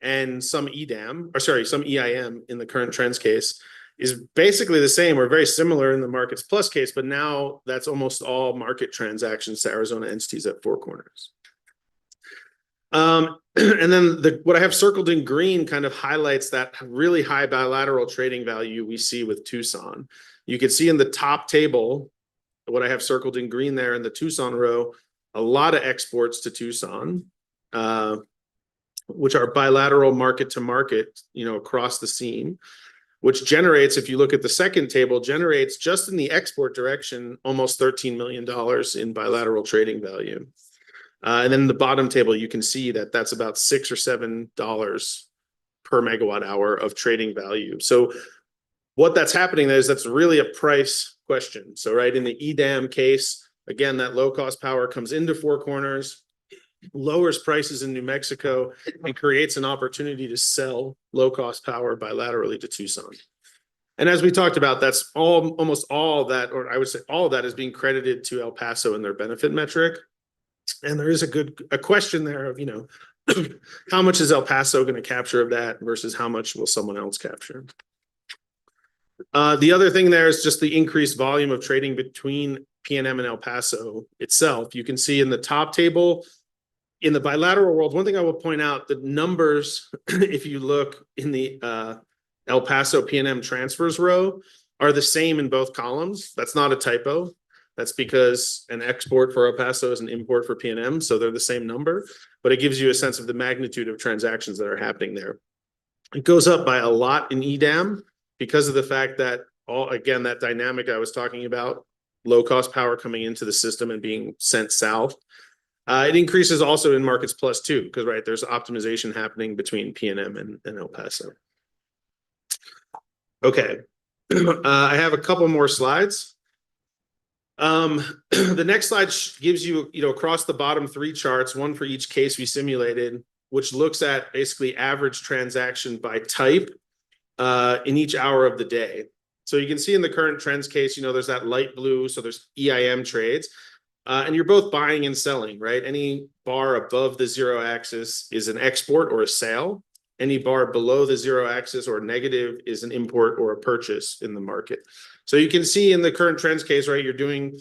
S10: and some EDAM, or sorry, some EIM in the current trends case, is basically the same or very similar in the Markets Plus case, but now that's almost all market transactions to Arizona entities at four corners. And then what I have circled in green kind of highlights that really high bilateral trading value we see with Tucson. You can see in the top table, what I have circled in green there in the Tucson row, a lot of exports to Tucson, which are bilateral market to market, across the seam, which generates, if you look at the second table, generates just in the export direction, almost $13 million in bilateral trading value. And then in the bottom table, you can see that that's about $6 or $7 per megawatt hour of trading value. So what that's happening there is that's really a price question. So right in the EDAM case, again, that low cost power comes into four corners, lowers prices in New Mexico, and creates an opportunity to sell low cost power bilaterally to Tucson. And as we talked about, that's almost all that, or I would say all of that, is being credited to El Paso in their benefit metric. And there is a question there of, how much is El Paso going to capture of that versus how much will someone else capture? The other thing there is just the increased volume of trading between PNM and El Paso itself. You can see in the top table, in the bilateral world, one thing I will point out, the numbers, if you look in the El Paso PNM transfers row, are the same in both columns. That's not a typo. That's because an export for El Paso is an import for PNM, so they're the same number, but it gives you a sense of the magnitude of transactions that are happening there. It goes up by a lot in EDAM because of the fact that, again, that dynamic I was talking about, low cost power coming into the system and being sent south. It increases also in Markets Plus too, because there's optimization happening between PNM and El Paso. Okay, I have a couple more slides. The next slide gives you, across the bottom three charts, one for each case we simulated, which looks at basically average transaction by type in each hour of the day. So you can see in the current trends case, there's that light blue, so there's EIM trades, and you're both buying and selling, right? Any bar above the zero axis is an export or a sale, Any bar below the zero axis or negative is an import or a purchase in the market. So you can see in the current trends case, right, you're doing,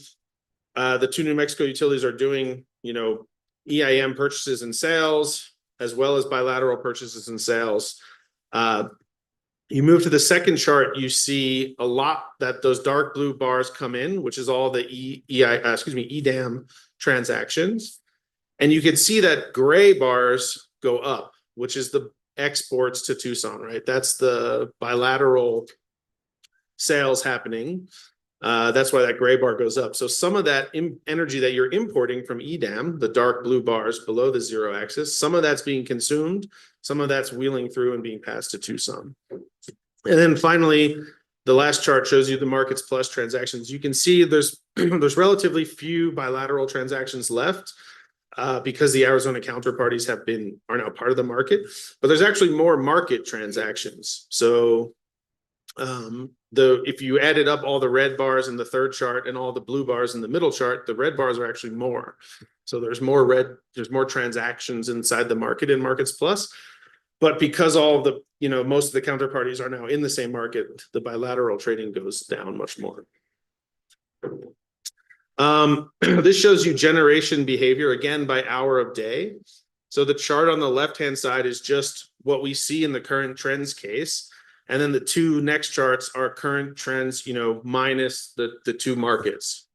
S10: the two New Mexico utilities are doing, EIM purchases and sales, as well as bilateral purchases and sales. You move to the second chart, you see a lot that those dark blue bars come in, which is all the EDAM transactions. And you can see that gray bars go up, which is the exports to Tucson, right? That's the bilateral sales happening. That's why that gray bar goes up. So some of that energy that you're importing from EDAM, the dark blue bars below the zero axis, some of that's being consumed, some of that's wheeling through and being passed to Tucson. And then finally, the last chart shows you the Markets Plus transactions. You can see there's relatively few bilateral transactions left because the Arizona counterparties are now part of the market, but there's actually more market transactions. So if you added up all the red bars in the third chart and all the blue bars in the middle chart, the red bars are actually more. So there's more transactions inside the market in Markets Plus. But because all the, most of the counterparties are now in the same market, the bilateral trading goes down much more. This shows you generation behavior again by hour of day. So the chart on the left-hand side is just what we see in the current trends case. And then the two next charts are current trends, minus the two markets.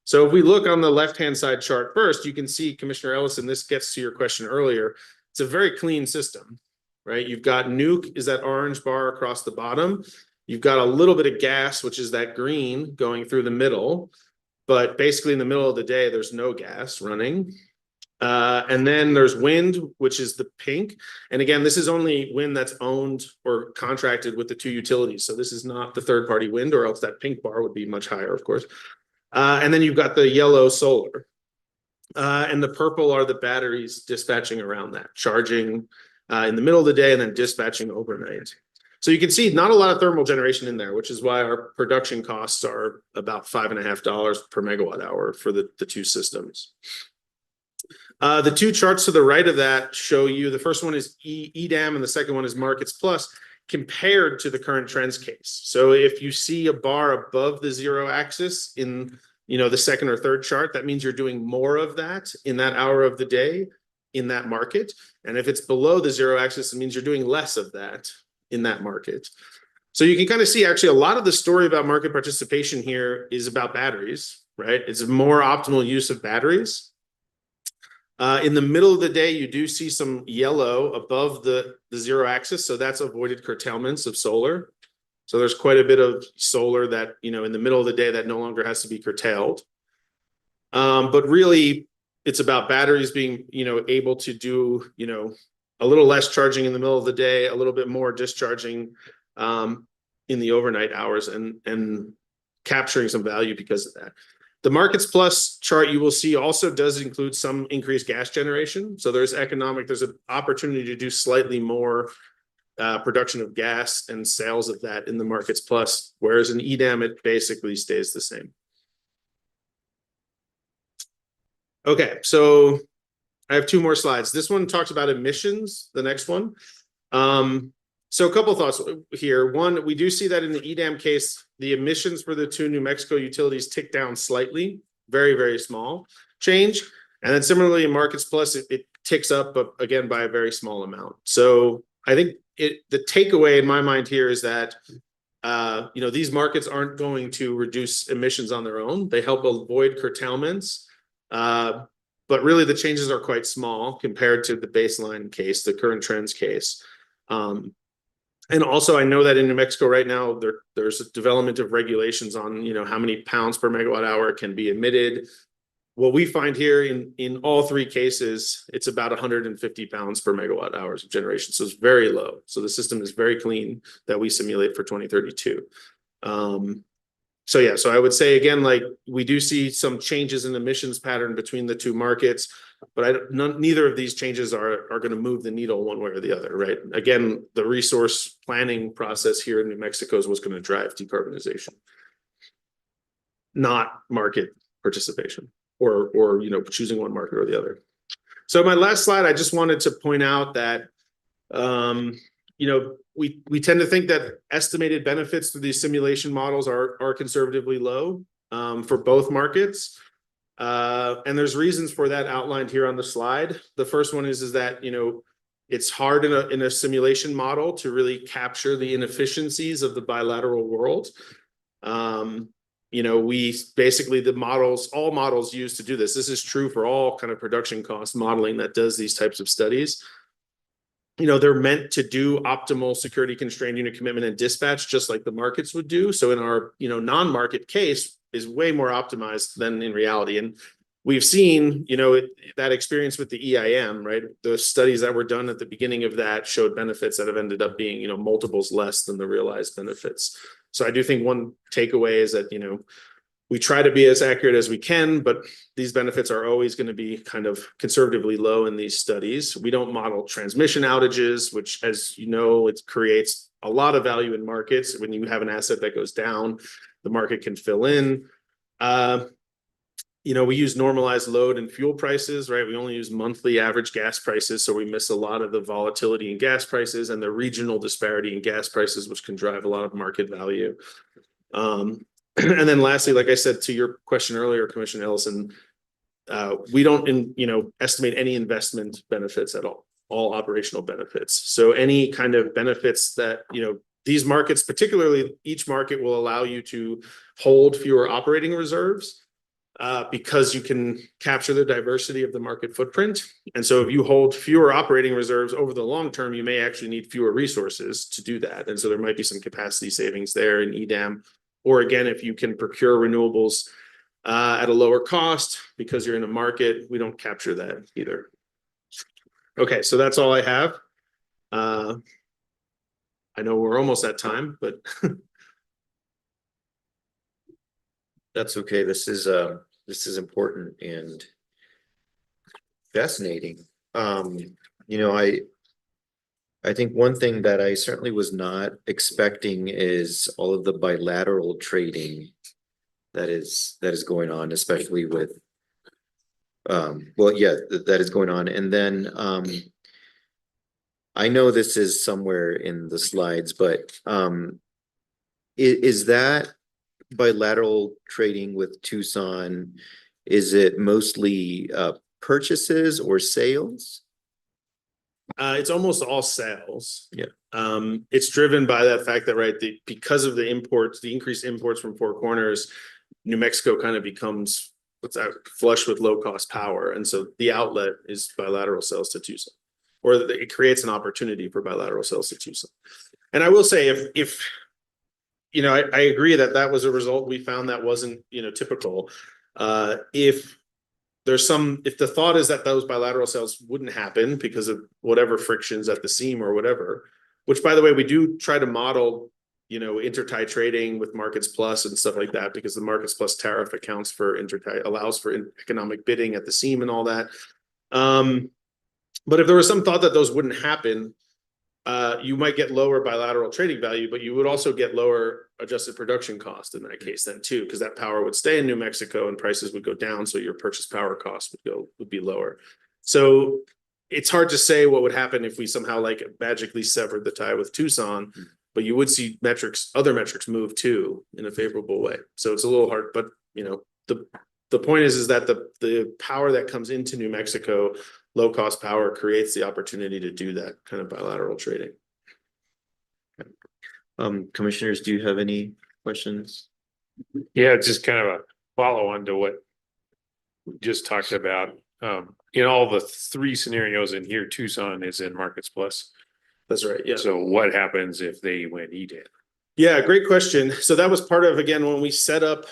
S10: So if we look on the left-hand side chart first, you can see, Commissioner Ellison, this gets to your question earlier. It's a very clean system, right? You've got nuke is that orange bar across the bottom. You've got a little bit of gas, which is that green going through the middle. But basically in the middle of the day, there's no gas running. And then there's wind, which is the pink. And again, this is only wind that's owned or contracted with the two utilities. So this is not the third-party wind, or else that pink bar would be much higher, of course. And then you've got the yellow solar. And the purple are the batteries dispatching around that, charging in the middle of the day and then dispatching overnight. So you can see not a lot of thermal generation in there, which is why our production costs are about $5.50 per megawatt hour for the two systems. The two charts to the right of that show you, the first one is EDAM and the second one is Markets Plus compared to the current trends case. So if you see a bar above the zero axis in the second or third chart, that means you're doing more of that in that hour of the day in that market. And if it's below the zero axis, it means you're doing less of that in that market. So you can kind of see actually a lot of the story about market participation here is about batteries, right? It's a more optimal use of batteries. In the middle of the day, you do see some yellow above the zero axis. So that's avoided curtailments of solar. So there's quite a bit of solar that, in the middle of the day that no longer has to be curtailed. But really, it's about batteries being, able to do, a little less charging in the middle of the day, a little bit more discharging in the overnight hours and capturing some value because of that. The Markets Plus chart you will see also does include some increased gas generation. So there's an opportunity to do slightly more production of gas and sales of that in the Markets Plus, whereas in EDAM, it basically stays the same. Okay, so I have two more slides. This one talks about emissions, the next one. So a couple of thoughts here. One, we do see that in the EDAM case, the emissions for the two New Mexico utilities tick down slightly, very, very small change. And then similarly in Markets Plus, it ticks up, but again, by a very small amount. So I think the takeaway in my mind here is that, these markets aren't going to reduce emissions on their own. They help avoid curtailments. But really the changes are quite small compared to the baseline case, the current trends case. And also I know that in New Mexico right now, there's a development of regulations on, how many pounds per megawatt hour can be emitted. What we find here in all three cases, it's about 150 pounds per megawatt hours of generation. So it's very low. So the system is very clean that we simulate for 2032. So yeah, so I would say again, like we do see some changes in emissions pattern between the two markets, but neither of these changes are going to move the needle one way or the other, right? Again, the resource planning process here in New Mexico is what's going to drive decarbonization, not market participation or choosing one market or the other. So my last slide, I just wanted to point out that you know, we tend to think that estimated benefits through these simulation models are conservatively low for both markets. And there's reasons for that outlined here on the slide. The first one is that, you know, it's hard in a simulation model to really capture the inefficiencies of the bilateral world. You know, we basically all models used to do this. This is true for all kind of production cost modeling that does these types of studies. You know, they're meant to do optimal security constrained unit commitment and dispatch, just like the markets would do. So in our, you know, non-market case is way more optimized than in reality. And we've seen, you know, that experience with the EIM, right? The studies that were done at the beginning of that showed benefits that have ended up being, you know, multiples less than the realized benefits. So I do think one takeaway is that, you know, we try to be as accurate as we can, but these benefits are always going to be kind of conservatively low in these studies. We don't model transmission outages, which, as you know, it creates a lot of value in markets. When you have an asset that goes down, the market can fill in. You know, we use normalized load and fuel prices, right? We only use monthly average gas prices, so we miss a lot of the volatility in gas prices and the regional disparity in gas prices, which can drive a lot of market value. And then lastly, like I said to your question earlier, Commissioner Ellison, we don't, you know, estimate any investment benefits at all operational benefits. So any kind of benefits that, you know, these markets, particularly each market, will allow you to hold fewer operating reserves because you can capture the diversity of the market footprint. And so if you hold fewer operating reserves over the long term, you may actually need fewer resources to do that. And so there might be some capacity savings there in EDAM. Or again, if you can procure renewables at a lower cost because you're in a market, we don't capture that either. Okay, so that's all I have. I know we're almost at time, but
S2: That's okay. This is important and fascinating. You know, I think one thing that I certainly was not expecting is all of the bilateral trading that is going on, especially with well, yeah, that is going on. And then I know this is somewhere in the slides, but is that bilateral trading with Tucson, is it mostly purchases or sales?
S10: It's almost all sales.
S2: Yeah.
S10: It's driven by that fact that, right, because of the imports, the increased imports from Four Corners, New Mexico kind of becomes flush with low cost power. And so the outlet is bilateral sales to Tucson, or it creates an opportunity for bilateral sales to Tucson. And I will say, if you know, I agree that was a result we found that wasn't, you know, typical. If the thought is that those bilateral sales wouldn't happen because of whatever frictions at the seam or whatever, which, by the way, we do try to model, you know, intertie trading with Markets Plus and stuff like that, because the Markets Plus tariff accounts for allows for economic bidding at the seam and all that. But if there was some thought that those wouldn't happen, you might get lower bilateral trading value, but you would also get lower adjusted production cost in that case then too, because that power would stay in New Mexico and prices would go down, so your purchase power cost would be lower. So it's hard to say what would happen if we somehow like magically severed the tie with Tucson, but you would see other metrics move too in a favorable way. So it's a little hard, but you know, the point is that the power that comes into New Mexico, low cost power, creates the opportunity to do that kind of bilateral trading.
S2: Commissioners, do you have any questions?
S1: Yeah, just kind of a follow on to what we just talked about. In all the three scenarios in here, Tucson is in Markets Plus.
S10: That's right. Yeah.
S1: So what happens if they went EDAM?
S10: Yeah, great question. So that was part of, again, when we set up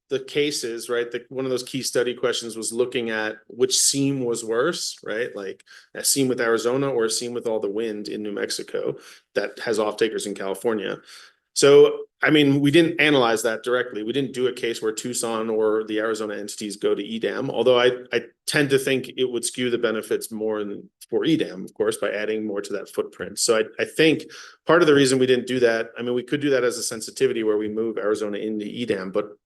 S10: the cases, right? One of those key study questions was looking at which seam was worse, right? Like a seam with Arizona or a seam with all the wind in New Mexico that has off-takers in California. So, I mean, we didn't analyze that directly. We didn't do a case where Tucson or the Arizona entities go to EDAM, although I tend to think it would skew the benefits more for EDAM, of course, by adding more to that footprint. So I think part of the reason we didn't do that, I mean, we could do that as a sensitivity where we move Arizona into EDAM, but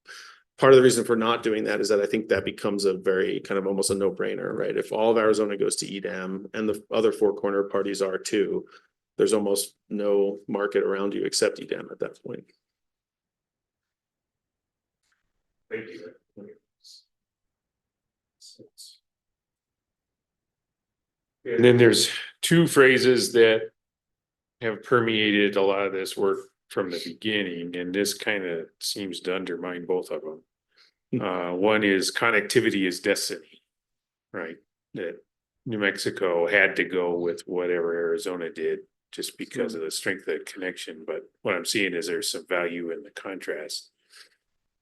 S10: part of the reason for not doing that is that I think that becomes a very kind of almost a no-brainer, right? If all of Arizona goes to EDAM and the other Four Corner parties are too, there's almost no market around you except EDAM at that point.
S1: Thank you. And then there's two phrases that have permeated a lot of this work from the beginning, and this kind of seems to undermine both of them. One is connectivity is destiny, right? That New Mexico had to go with whatever Arizona did just because of the strength of the connection. But what I'm seeing is there's some value in the contrast.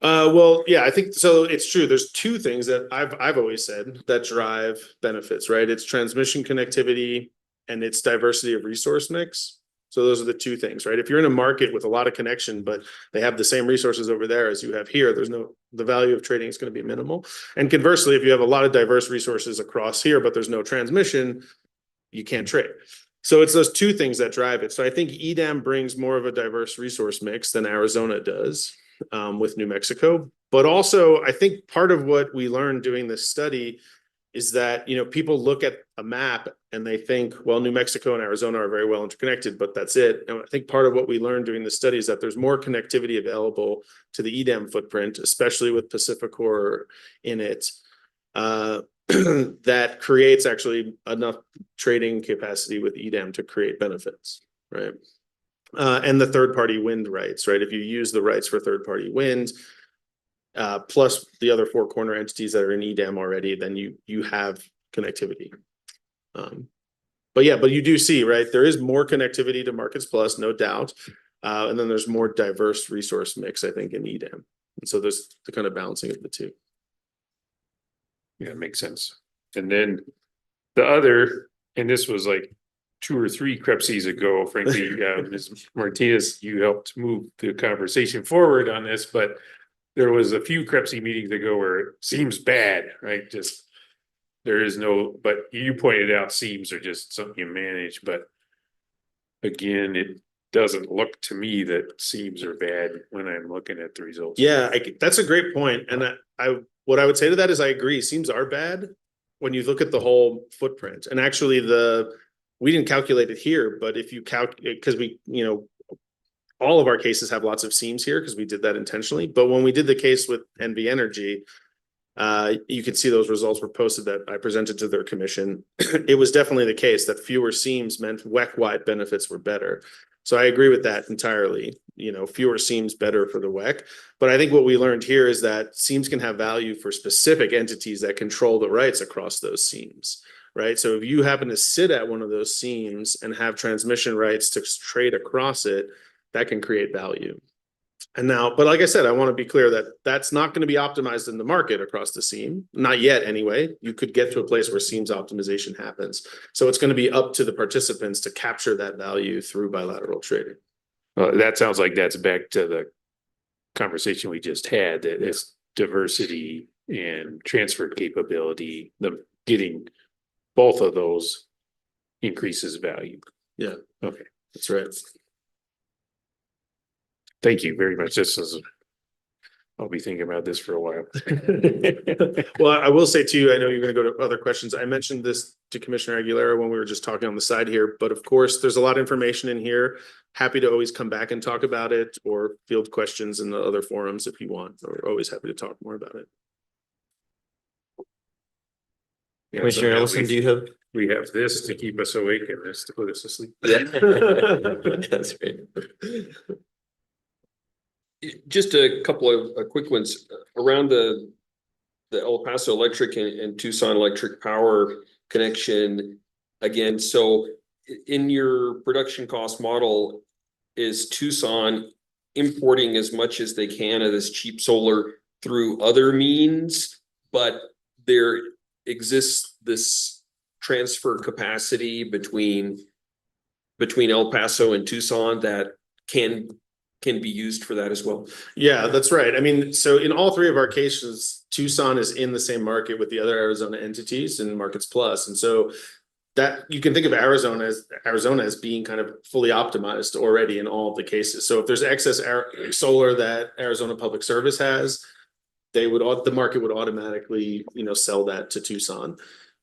S10: Well, yeah, I think so. It's true. There's two things that I've always said that drive benefits, right? It's transmission connectivity and it's diversity of resource mix. So those are the two things, right? If you're in a market with a lot of connection, but they have the same resources over there as you have here, the value of trading is going to be minimal. And conversely, if you have a lot of diverse resources across here, but there's no transmission, you can't trade. So it's those two things that drive it. So I think EDAM brings more of a diverse resource mix than Arizona does with New Mexico. But also, I think part of what we learned doing this study is that, people look at a map and they think, well, New Mexico and Arizona are very well interconnected, but that's it. And I think part of what we learned doing the study is that there's more connectivity available to the EDAM footprint, especially with PacifiCorp in it, that creates actually enough trading capacity with EDAM to create benefits, right? And the third-party wind rights, right? If you use the rights for third-party wind, plus the other four corner entities that are in EDAM already, then you have connectivity. But you do see, right? There is more connectivity to Markets Plus, no doubt. And then there's more diverse resource mix, I think, in EDAM. And so there's the kind of balancing of the two.
S1: Yeah, it makes sense. And then the other, and this was like 2 or 3 Krepsies ago, frankly, Ms. Martinez, you helped move the conversation forward on this, but there was a few Krepsi meetings ago where it seems bad, right? Just there is no, but you pointed out seams are just something you manage, but again, it doesn't look to me that seams are bad when I'm looking at the results.
S10: Yeah, that's a great point. And what I would say to that is I agree, seams are bad when you look at the whole footprint. And actually we didn't calculate it here, but if you calculate, because all of our cases have lots of seams here because we did that intentionally. But when we did the case with NV Energy, you could see those results were posted that I presented to their commission. It was definitely the case that fewer seams meant WEC-wide benefits were better. So I agree with that entirely. Fewer seams better for the WEC. But I think what we learned here is that seams can have value for specific entities that control the rights across those seams, right? So if you happen to sit at one of those seams and have transmission rights to trade across it, that can create value. And now, but like I said, I want to be clear that that's not going to be optimized in the market across the seam. Not yet anyway. You could get to a place where seams optimization happens. So it's going to be up to the participants to capture that value through bilateral trading.
S1: That sounds like that's back to the conversation we just had, that it's diversity and transfer capability, getting both of those increases value.
S10: Yeah.
S1: Okay.
S10: That's right.
S1: Thank you very much. I'll be thinking about this for a while.
S10: Well, I will say too, I know you're going to go to other questions. I mentioned this to Commissioner Aguilera when we were just talking on the side here, but of course there's a lot of information in here. Happy to always come back and talk about it or field questions in the other forums if you want. We're always happy to talk more about it.
S1: Yeah,
S11: Commissioner
S1: so
S11: Ellison, do you have?
S1: we have this to keep us awake and this to put us to sleep.
S11: That's right.
S5: Just a couple of quick ones around the El Paso Electric and Tucson Electric Power connection. Again, so in your production cost model, is Tucson importing as much as they can of this cheap solar through other means, but there exists this transfer capacity between El Paso and Tucson that can be used for that as well?
S10: Yeah, that's right. I mean, so in all three of our cases, Tucson is in the same market with the other Arizona entities in Markets Plus. And so that you can think of Arizona as being kind of fully optimized already in all of the cases. So if there's excess solar that Arizona Public Service has, the market would automatically, sell that to Tucson.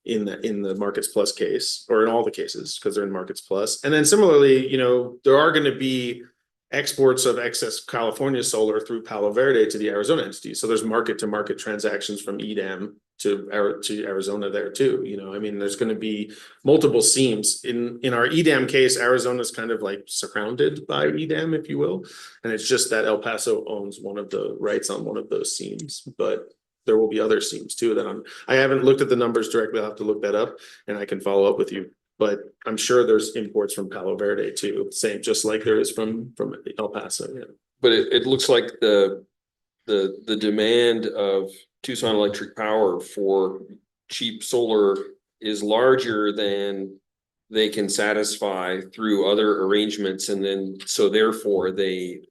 S10: in the Markets Plus case, or in all the cases, because they're in Markets Plus. And then similarly, there are going to be exports of excess California solar through Palo Verde to the Arizona entity. So there's market to market transactions from EDAM to Arizona there too. I mean, there's going to be multiple seams in our EDAM case. Arizona's kind of like surrounded by EDAM, if you will. And it's just that El Paso owns one of the rights on one of those seams, but there will be other seams too that I haven't looked at the numbers directly. I'll have to look that up and I can follow up with you. But I'm sure there's imports from Palo Verde too, same, just like there is from El Paso. Yeah.
S5: But it looks like the demand of Tucson Electric Power for cheap solar is larger than they can satisfy through other arrangements, and then so therefore they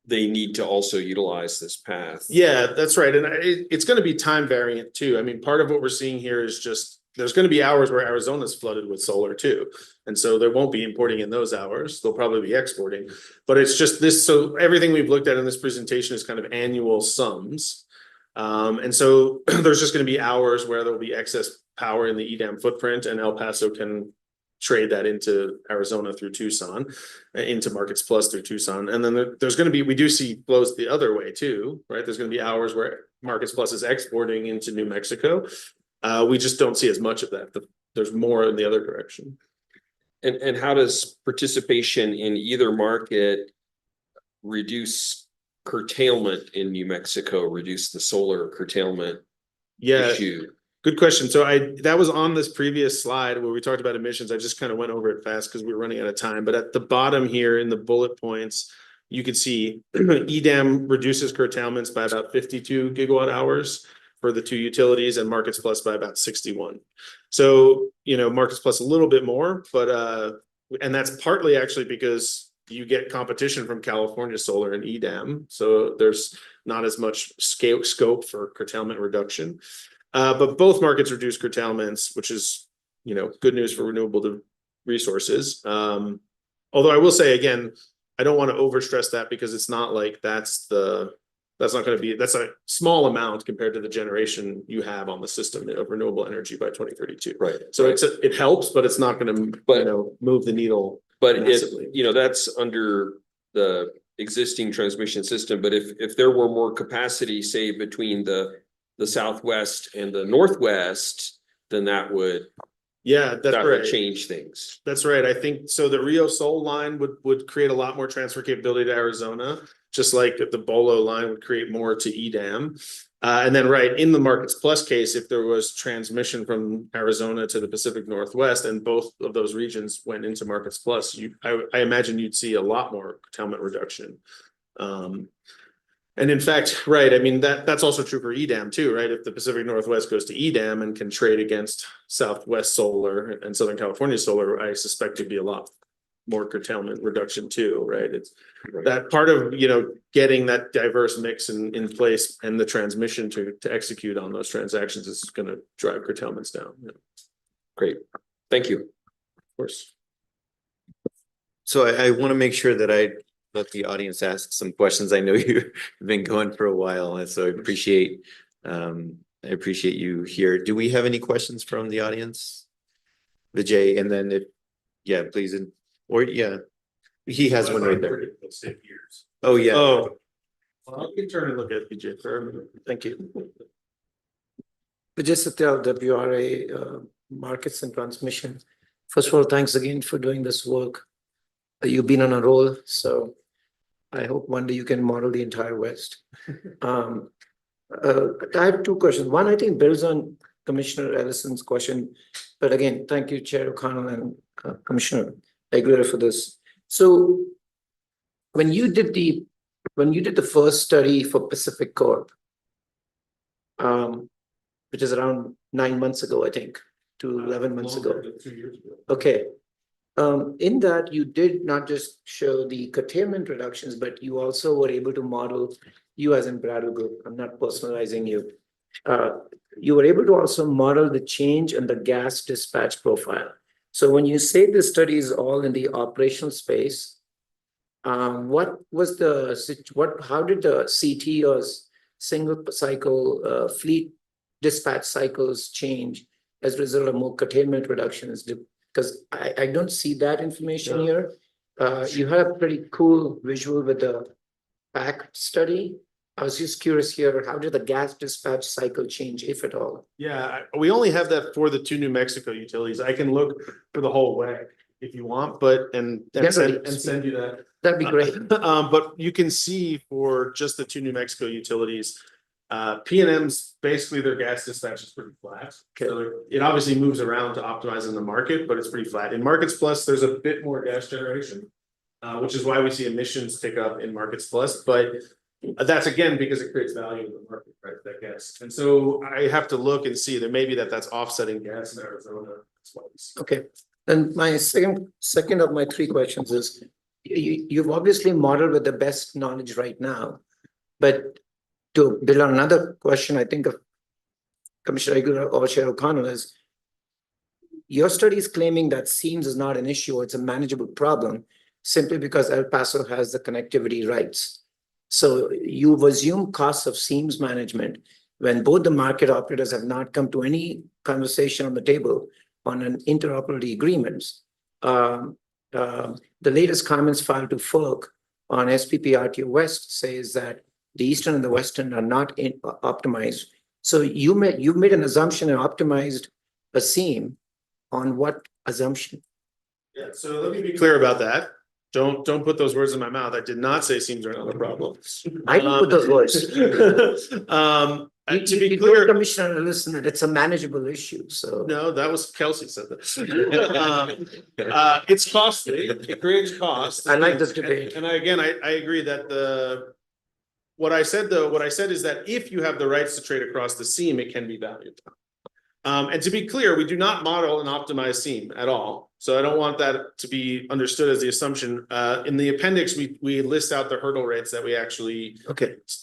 S5: need to also utilize this path.
S10: Yeah, that's right. And it's going to be time variant too. I mean, part of what we're seeing here is just there's going to be hours where Arizona's flooded with solar too. And so they won't be importing in those hours. They'll probably be exporting. But it's just this. So everything we've looked at in this presentation is kind of annual sums. And so there's just going to be hours where there'll be excess power in the EDAM footprint, and El Paso can trade that into Arizona through Tucson, into Markets Plus through Tucson. And then there's going to be, we do see flows the other way too, right? There's going to be hours where Markets Plus is exporting into New Mexico. We just don't see as much of that. There's more in the other direction.
S5: And how does participation in either market reduce curtailment in New Mexico, reduce the solar curtailment issue?
S10: Good question. So that was on this previous slide where we talked about emissions. I just kind of went over it fast because we were running out of time. But at the bottom here in the bullet points, you could see EDAM reduces curtailments by about 52 gigawatt hours for the two utilities, and Markets Plus by about 61. So, Markets Plus a little bit more, but and that's partly actually because you get competition from California Solar and EDAM. So there's not as much scope for curtailment reduction. But both markets reduce curtailments, which is, good news for renewable resources. Although I will say again, I don't want to overstress that because it's not like that's not going to be, that's a small amount compared to the generation you have on the system of renewable energy by 2032.
S5: Right.
S10: So it helps, but it's not going to, move the needle.
S5: But
S10: massively.
S5: that's under the existing transmission system. But if there were more capacity, say between the Southwest and the Northwest, then that would change things.
S10: That's right. I think so. The Rio Sol line would create a lot more transfer capability to Arizona, just like the Bolo line would create more to EDAM. And then in the Markets Plus case, if there was transmission from Arizona to the Pacific Northwest and both of those regions went into Markets Plus, I imagine you'd see a lot more curtailment reduction. And in fact, I mean, that's also true for EDAM too, right? If the Pacific Northwest goes to EDAM and can trade against Southwest Solar and Southern California Solar, I suspect it'd be a lot more curtailment reduction too, right? It's that part of, getting that diverse mix in place and the transmission to execute on those transactions is going to drive curtailments down. Yeah.
S5: Great. Thank you.
S10: Of course.
S2: So I want to make sure that I let the audience ask some questions. I know you've been going for a while, and so I appreciate you here. Do we have any questions from the audience? Vijay, and then please, he has one right there. Oh, yeah.
S10: Oh, well, you can turn and look at Vijay for a minute. Thank you.
S6: Vijay Satyal, WRA Markets and Transmission. First of all, thanks again for doing this work. You've been on a roll, so I hope one day you can model the entire West. I have two questions. One, I think builds on Commissioner Ellison's question, but again, thank you, Chair O'Connell and Commissioner Aguilera for this. So when you did the first study for Pacific Corp, which is around 9 months ago, I think, to 11 months ago.
S10: 2 years ago.
S6: Okay. In that you did not just show the curtailment reductions, but you also were able to model, you as in Bradley Group, I'm not personalizing you. You were able to also model the change in the gas dispatch profile. So when you say this study is all in the operational space, how did the CT or single cycle fleet dispatch cycles change as a result of more curtailment reductions? Because I don't see that information here. You had a pretty cool visual with the PAC study. I was just curious here, how did the gas dispatch cycle change, if at all?
S10: Yeah, we only have that for the two New Mexico utilities. I can look for the whole WEC if you want, but and send you that.
S6: That'd be great.
S10: But you can see for just the two New Mexico utilities, PNM's basically their gas dispatch is pretty flat. So it obviously moves around to optimize in the market, but it's pretty flat. In Markets Plus, there's a bit more gas generation, which is why we see emissions tick up in Markets Plus, but that's again because it creates value in the market, right? That gas. And so I have to look and see that maybe that's offsetting gas in Arizona. That's why we see.
S6: Okay, then my second of my three questions is, you've obviously modeled with the best knowledge right now, but to build on another question, I think of Commissioner Aguilar or Chair O'Connell is, your study is claiming that seams is not an issue, or it's a manageable problem simply because El Paso has the connectivity rights. So you've assumed costs of seams management when both the market operators have not come to any conversation on the table on an interoperability agreements. The latest comments filed to FERC on SPP RTO West says that the Eastern and the Western are not optimized. So you've made an assumption and optimized a seam on what assumption?
S10: Yeah, so let me be clear about that. Don't put those words in my mouth. I did not say seams are not a problem.
S6: I didn't put those words.
S10: To be clear,
S6: Commissioner, listen, it's a manageable issue, so.
S10: no, that was Kelsey said that. It's costly. It creates costs.
S6: I like this debate.
S10: And I agree that what I said is that if you have the rights to trade across the seam, it can be valued. And to be clear, we do not model an optimized seam at all. So I don't want that to be understood as the assumption. In the appendix, we list out the hurdle rates that we actually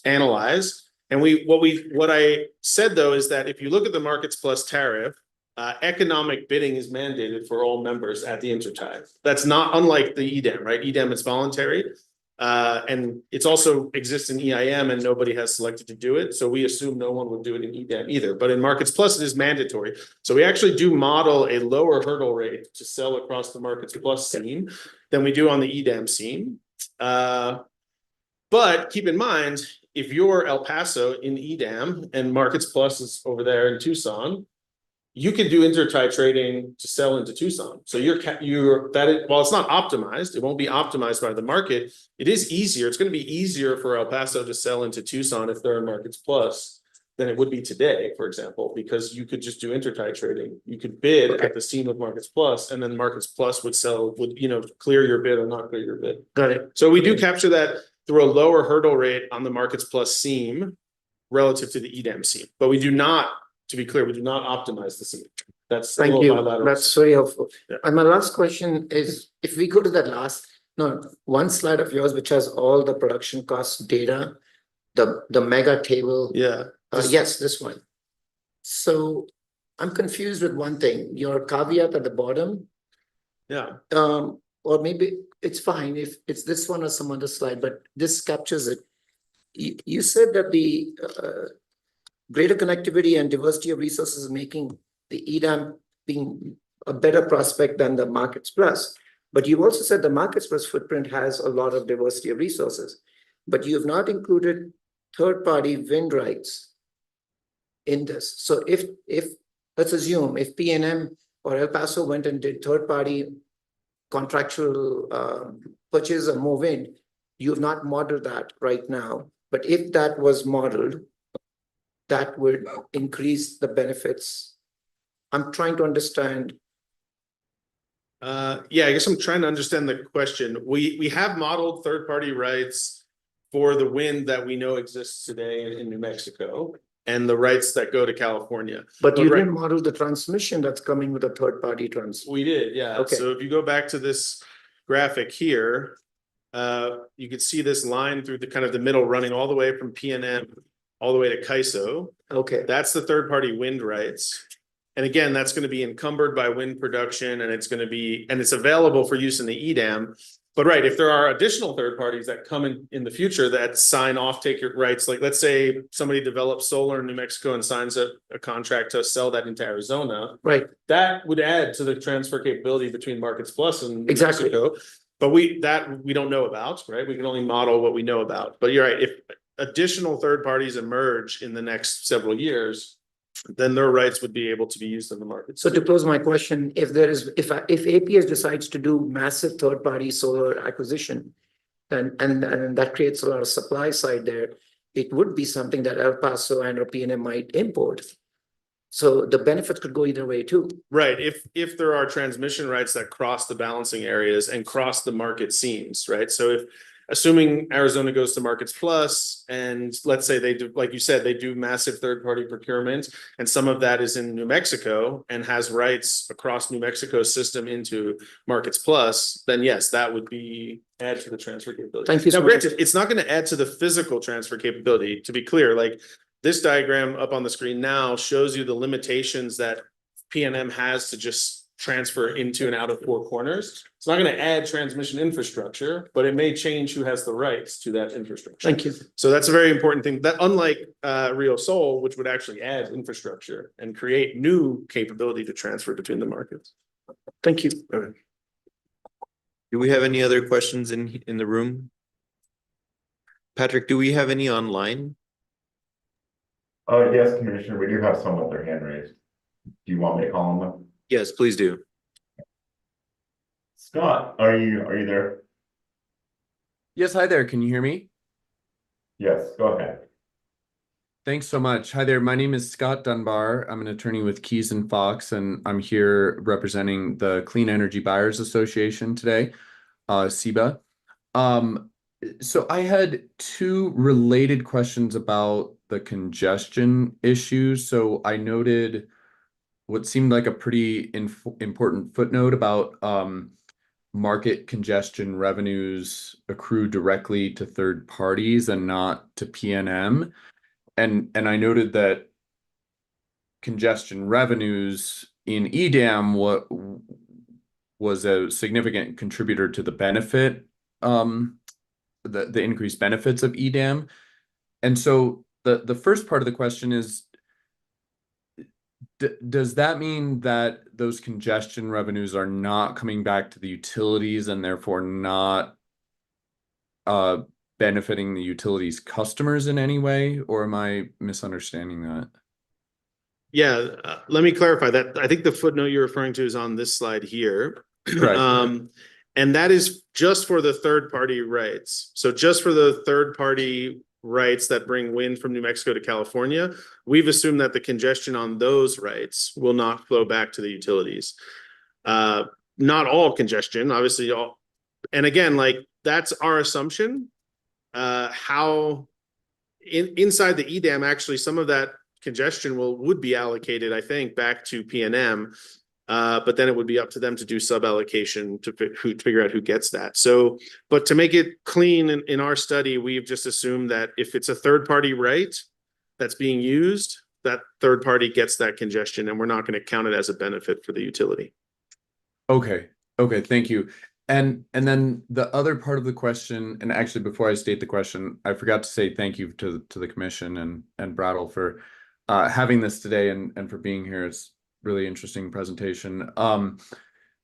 S10: analyze. And what I said though is that if you look at the Markets Plus tariff, economic bidding is mandated for all members at the intertie. That's not unlike the EDAM, right? EDAM is voluntary. And it's also exists in EIM and nobody has selected to do it. So we assume no one would do it in EDAM either, but in Markets Plus, it is mandatory. So we actually do model a lower hurdle rate to sell across the Markets Plus seam than we do on the EDAM seam. But keep in mind, if you're El Paso in EDAM and Markets Plus is over there in Tucson, you can do intertie trading to sell into Tucson. So while it's not optimized, it won't be optimized by the market. It is easier. It's going to be easier for El Paso to sell into Tucson if they're in Markets Plus than it would be today, for example, because you could just do intertie trading. You could bid at the seam of Markets Plus, and then Markets Plus would clear your bid or not clear your bid.
S6: Got it.
S10: So we do capture that through a lower hurdle rate on the Markets Plus seam relative to the EDAM seam, but we do not. To be clear, we do not optimize the seam. That's
S6: Thank you. That's very helpful.
S10: Yeah.
S6: And my last question is, if we go to that one slide of yours, which has all the production cost data, the mega table.
S10: Yeah.
S6: Yes, this one. So I'm confused with one thing, your caveat at the bottom.
S10: Yeah.
S6: Or maybe it's fine if it's this one or some other slide, but this captures it. You said that the greater connectivity and diversity of resources is making the EDAM being a better prospect than the Markets Plus. But you've also said the Markets Plus footprint has a lot of diversity of resources, but you have not included third-party wind rights in this. So if let's assume if PNM or El Paso went and did third-party contractual purchase of more wind, you have not modeled that right now. But if that was modeled, that would increase the benefits. I'm trying to understand.
S10: I guess I'm trying to understand the question. We have modeled third-party rights for the wind that we know exists today in New Mexico and the rights that go to California.
S6: But you didn't model the transmission that's coming with a third-party transmission.
S10: We did, yeah.
S6: Okay.
S10: So if you go back to this graphic here, you could see this line through the kind of the middle running all the way from PNM all the way to CAISO.
S6: Okay.
S10: That's the third-party wind rights. And again, that's going to be encumbered by wind production, and it's available for use in the EDAM. But right, if there are additional third parties that come in the future that sign off take your rights, like let's say somebody develops solar in New Mexico and signs a contract to sell that into Arizona,
S6: Right,
S10: that would add to the transfer capability between Markets Plus and New
S6: Exactly.
S10: Mexico. But we don't know about, right? We can only model what we know about. But you're right, if additional third parties emerge in the next several years, then their rights would be able to be used in the market.
S6: so to close my question, if there is, if APS decides to do massive third-party solar acquisition, and that creates a lot of supply side there, it would be something that El Paso and or PNM might import. So the benefits could go either way too.
S10: Right, if there are transmission rights that cross the balancing areas and cross the market seams, right? So if, assuming Arizona goes to Markets Plus, and let's say they do, like you said, they do massive third-party procurement, and some of that is in New Mexico and has rights across New Mexico's system into Markets Plus, then yes, that would be add to the transfer capability.
S6: Thank you so
S10: Now,
S6: much.
S10: granted, it's not going to add to the physical transfer capability, to be clear, like this diagram up on the screen now shows you the limitations that PNM has to just transfer into and out of four corners. It's not going to add transmission infrastructure, but it may change who has the rights to that infrastructure.
S6: Thank you.
S10: So that's a very important thing, that unlike Rio Sol, which would actually add infrastructure and create new capability to transfer between the markets.
S6: Thank you.
S2: Do we have any other questions in the room? Patrick, do we have any online?
S3: Yes, Commissioner, we do have some with their hand raised. Do you want me to call them?
S2: Yes, please do.
S3: Scott, are you there?
S12: Yes, hi there. Can you hear me?
S3: Yes, go ahead.
S12: Thanks so much. Hi there. My name is Scott Dunbar. I'm an attorney with Keys and Fox, and I'm here representing the Clean Energy Buyers Association today, CEBA. So I had two related questions about the congestion issue. So I noted what seemed like a pretty important footnote about market congestion revenues accrue directly to third parties and not to PNM. And I noted that congestion revenues in EDAM was a significant contributor to the benefit, the increased benefits of EDAM. And so the first part of the question is, does that mean that those congestion revenues are not coming back to the utilities and therefore not benefiting the utilities customers in any way, or am I misunderstanding that?
S10: Yeah, let me clarify that. I think the footnote you're referring to is on this slide here.
S12: Correct.
S10: And that is just for the third party rights. So just for the third party rights that bring wind from New Mexico to California, we've assumed that the congestion on those rights will not flow back to the utilities. Not all congestion, obviously all. And again, like that's our assumption. How inside the EDAM, actually, some of that congestion would be allocated, I think, back to PNM. But then it would be up to them to do sub-allocation to figure out who gets that. So, but to make it clean in our study, we've just assumed that if it's a third-party right that's being used, that third party gets that congestion, and we're not going to count it as a benefit for the utility.
S12: Okay, thank you. And then the other part of the question, and actually before I state the question, I forgot to say thank you to the commission and Brattle for having this today and for being here. It's really interesting presentation.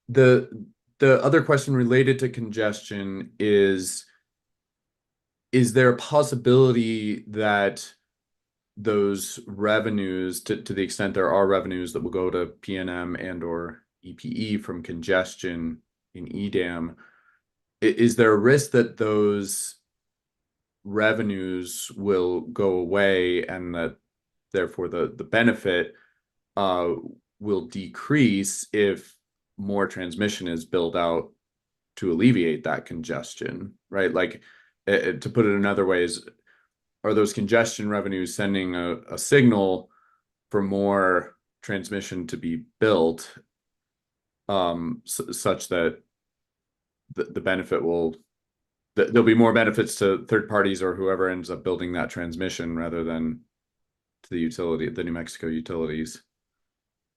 S12: The other question related to congestion is there a possibility that those revenues, to the extent there are revenues that will go to PNM and or EPE from congestion in EDAM, is there a risk that those revenues will go away and that therefore the benefit will decrease if more transmission is built out to alleviate that congestion, right? Like, to put it another way, are those congestion revenues sending a signal for more transmission to be built, such that the benefit there'll be more benefits to third parties or whoever ends up building that transmission rather than to the New Mexico utilities?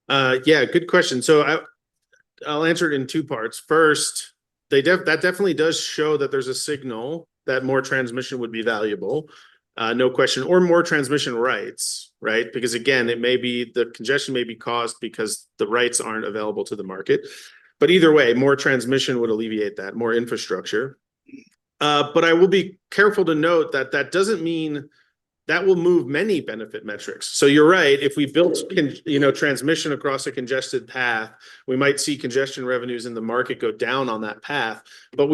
S10: Yeah, good question. So I'll answer it in two parts. First, that definitely does show that there's a signal that more transmission would be valuable. No question, or more transmission rights, right? Because again, it may be the congestion may be caused because the rights aren't available to the market. But either way, more transmission would alleviate that, more infrastructure. But I will be careful to note that that doesn't mean that will move many benefit metrics. So you're right, if we built, transmission across a congested path, we might see congestion revenues in the market go down on that path. But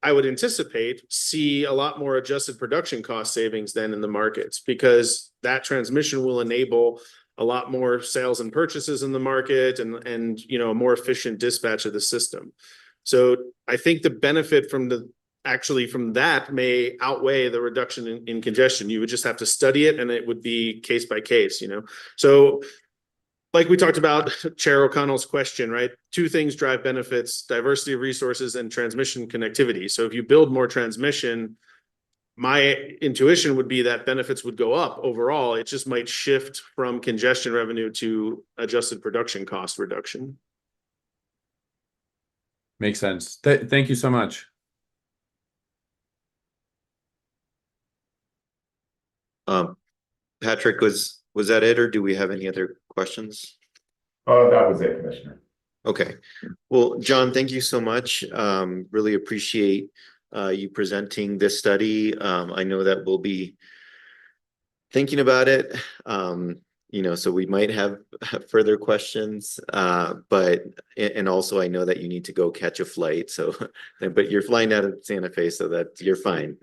S10: I would anticipate see a lot more adjusted production cost savings than in the markets, because that transmission will enable a lot more sales and purchases in the market and a more efficient dispatch of the system. So I think the benefit from that may outweigh the reduction in congestion. You would just have to study it, and it would be case by case, So like we talked about Chair O'Connell's question, right? Two things drive benefits: diversity of resources and transmission connectivity. So if you build more transmission, my intuition would be that benefits would go up overall. It just might shift from congestion revenue to adjusted production cost reduction.
S12: Makes sense. Thank you so much.
S2: Patrick, was that it, or do we have any other questions?
S3: That was it, Commissioner.
S2: Okay, well, John, thank you so much. Really appreciate you presenting this study. I know that we'll be thinking about it. So we might have further questions, and also I know that you need to go catch a flight. So, but you're flying out of Santa Fe, so that you're fine.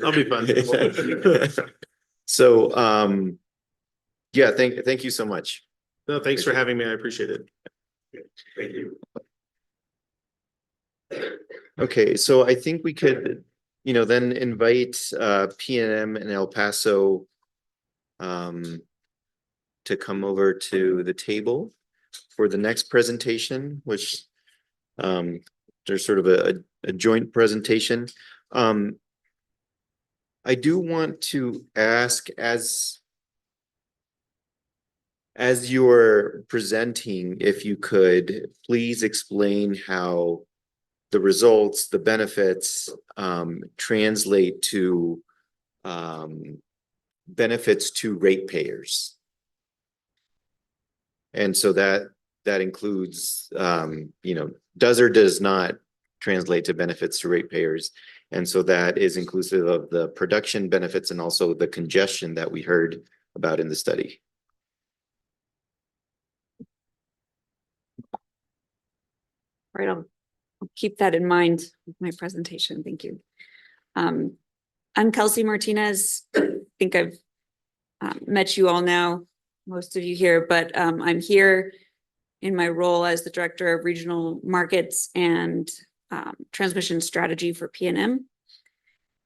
S10: I'll be fine.
S2: So, yeah, thank you so much.
S10: No, thanks for having me. I appreciate it.
S2: Thank you. Okay, so I think we could, then invite PNM and El Paso to come over to the table for the next presentation, which there's sort of a joint presentation. I do want to ask, as you're presenting, if you could please explain how the results, the benefits translate to benefits to ratepayers. And so that includes, does or does not translate to benefits to ratepayers. And so that is inclusive of the production benefits and also the congestion that we heard about in the study.
S13: Right, I'll keep that in mind with my presentation. Thank you. I'm Kelsey Martinez. I think I've met you all now, most of you here, but I'm here in my role as the Director of Regional Markets and Transmission Strategy for PNM.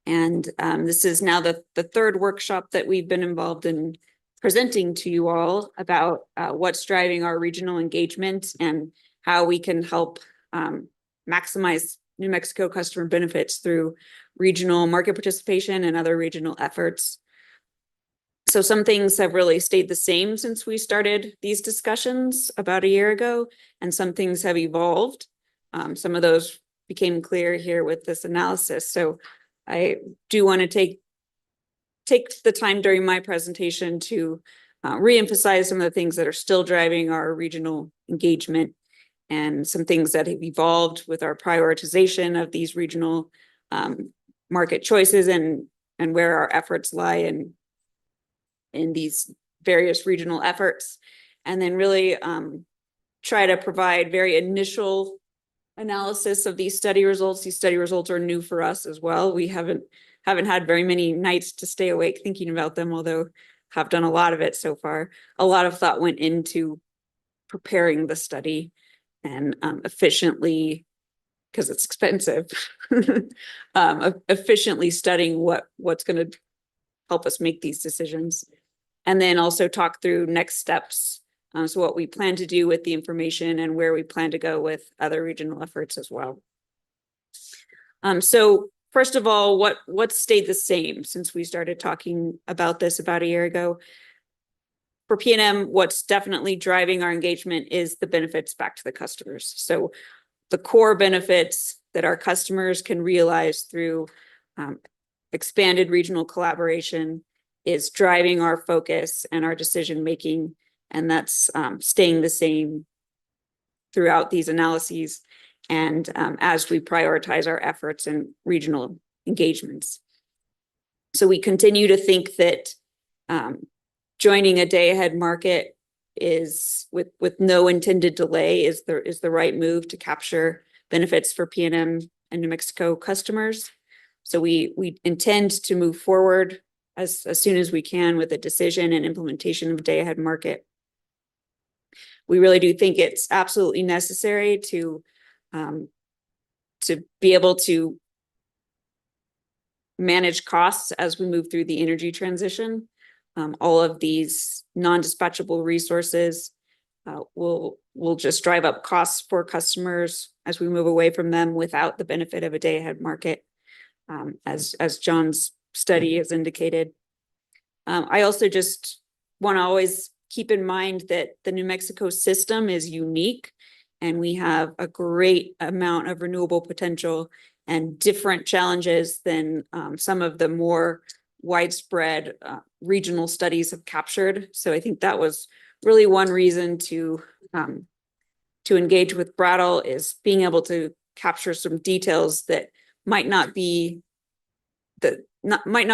S13: And this is now the third workshop that we've been involved in presenting to you all about what's driving our regional engagement and how we can help maximize New Mexico customer benefits through regional market participation and other regional efforts. So some things have really stayed the same since we started these discussions about a year ago, and some things have evolved. Some of those became clear here with this analysis. So I do want to take the time during my presentation to reemphasize some of the things that are still driving our regional engagement, and some things that have evolved with our prioritization of these regional market choices and where our efforts lie in these various regional efforts. And then really try to provide very initial analysis of these study results. These study results are new for us as well. We haven't had very many nights to stay awake thinking about them, although have done a lot of it so far. A lot of thought went into preparing the study and efficiently, because it's expensive, efficiently studying what's going to help us make these decisions. And then also talk through next steps. So what we plan to do with the information and where we plan to go with other regional efforts as well. So first of all, what stayed the same since we started talking about this about a year ago? For PNM, what's definitely driving our engagement is the benefits back to the customers. So the core benefits that our customers can realize through expanded regional collaboration is driving our focus and our decision-making, and that's staying the same throughout these analyses and as we prioritize our efforts in regional engagements. So we continue to think that joining a day-ahead market is with no intended delay is the right move to capture benefits for PNM and New Mexico customers. So we intend to move forward as soon as we can with a decision and implementation of day-ahead market. We really do think it's absolutely necessary to be able to manage costs as we move through the energy transition. All of these non-dispatchable resources will just drive up costs for customers as we move away from them without the benefit of a day-ahead market, as John's study has indicated. I also just want to always keep in mind that the New Mexico system is unique, and we have a great amount of renewable potential and different challenges than some of the more widespread regional studies have captured. So I think that was really one reason to engage with Brattle, is being able to capture some details that might not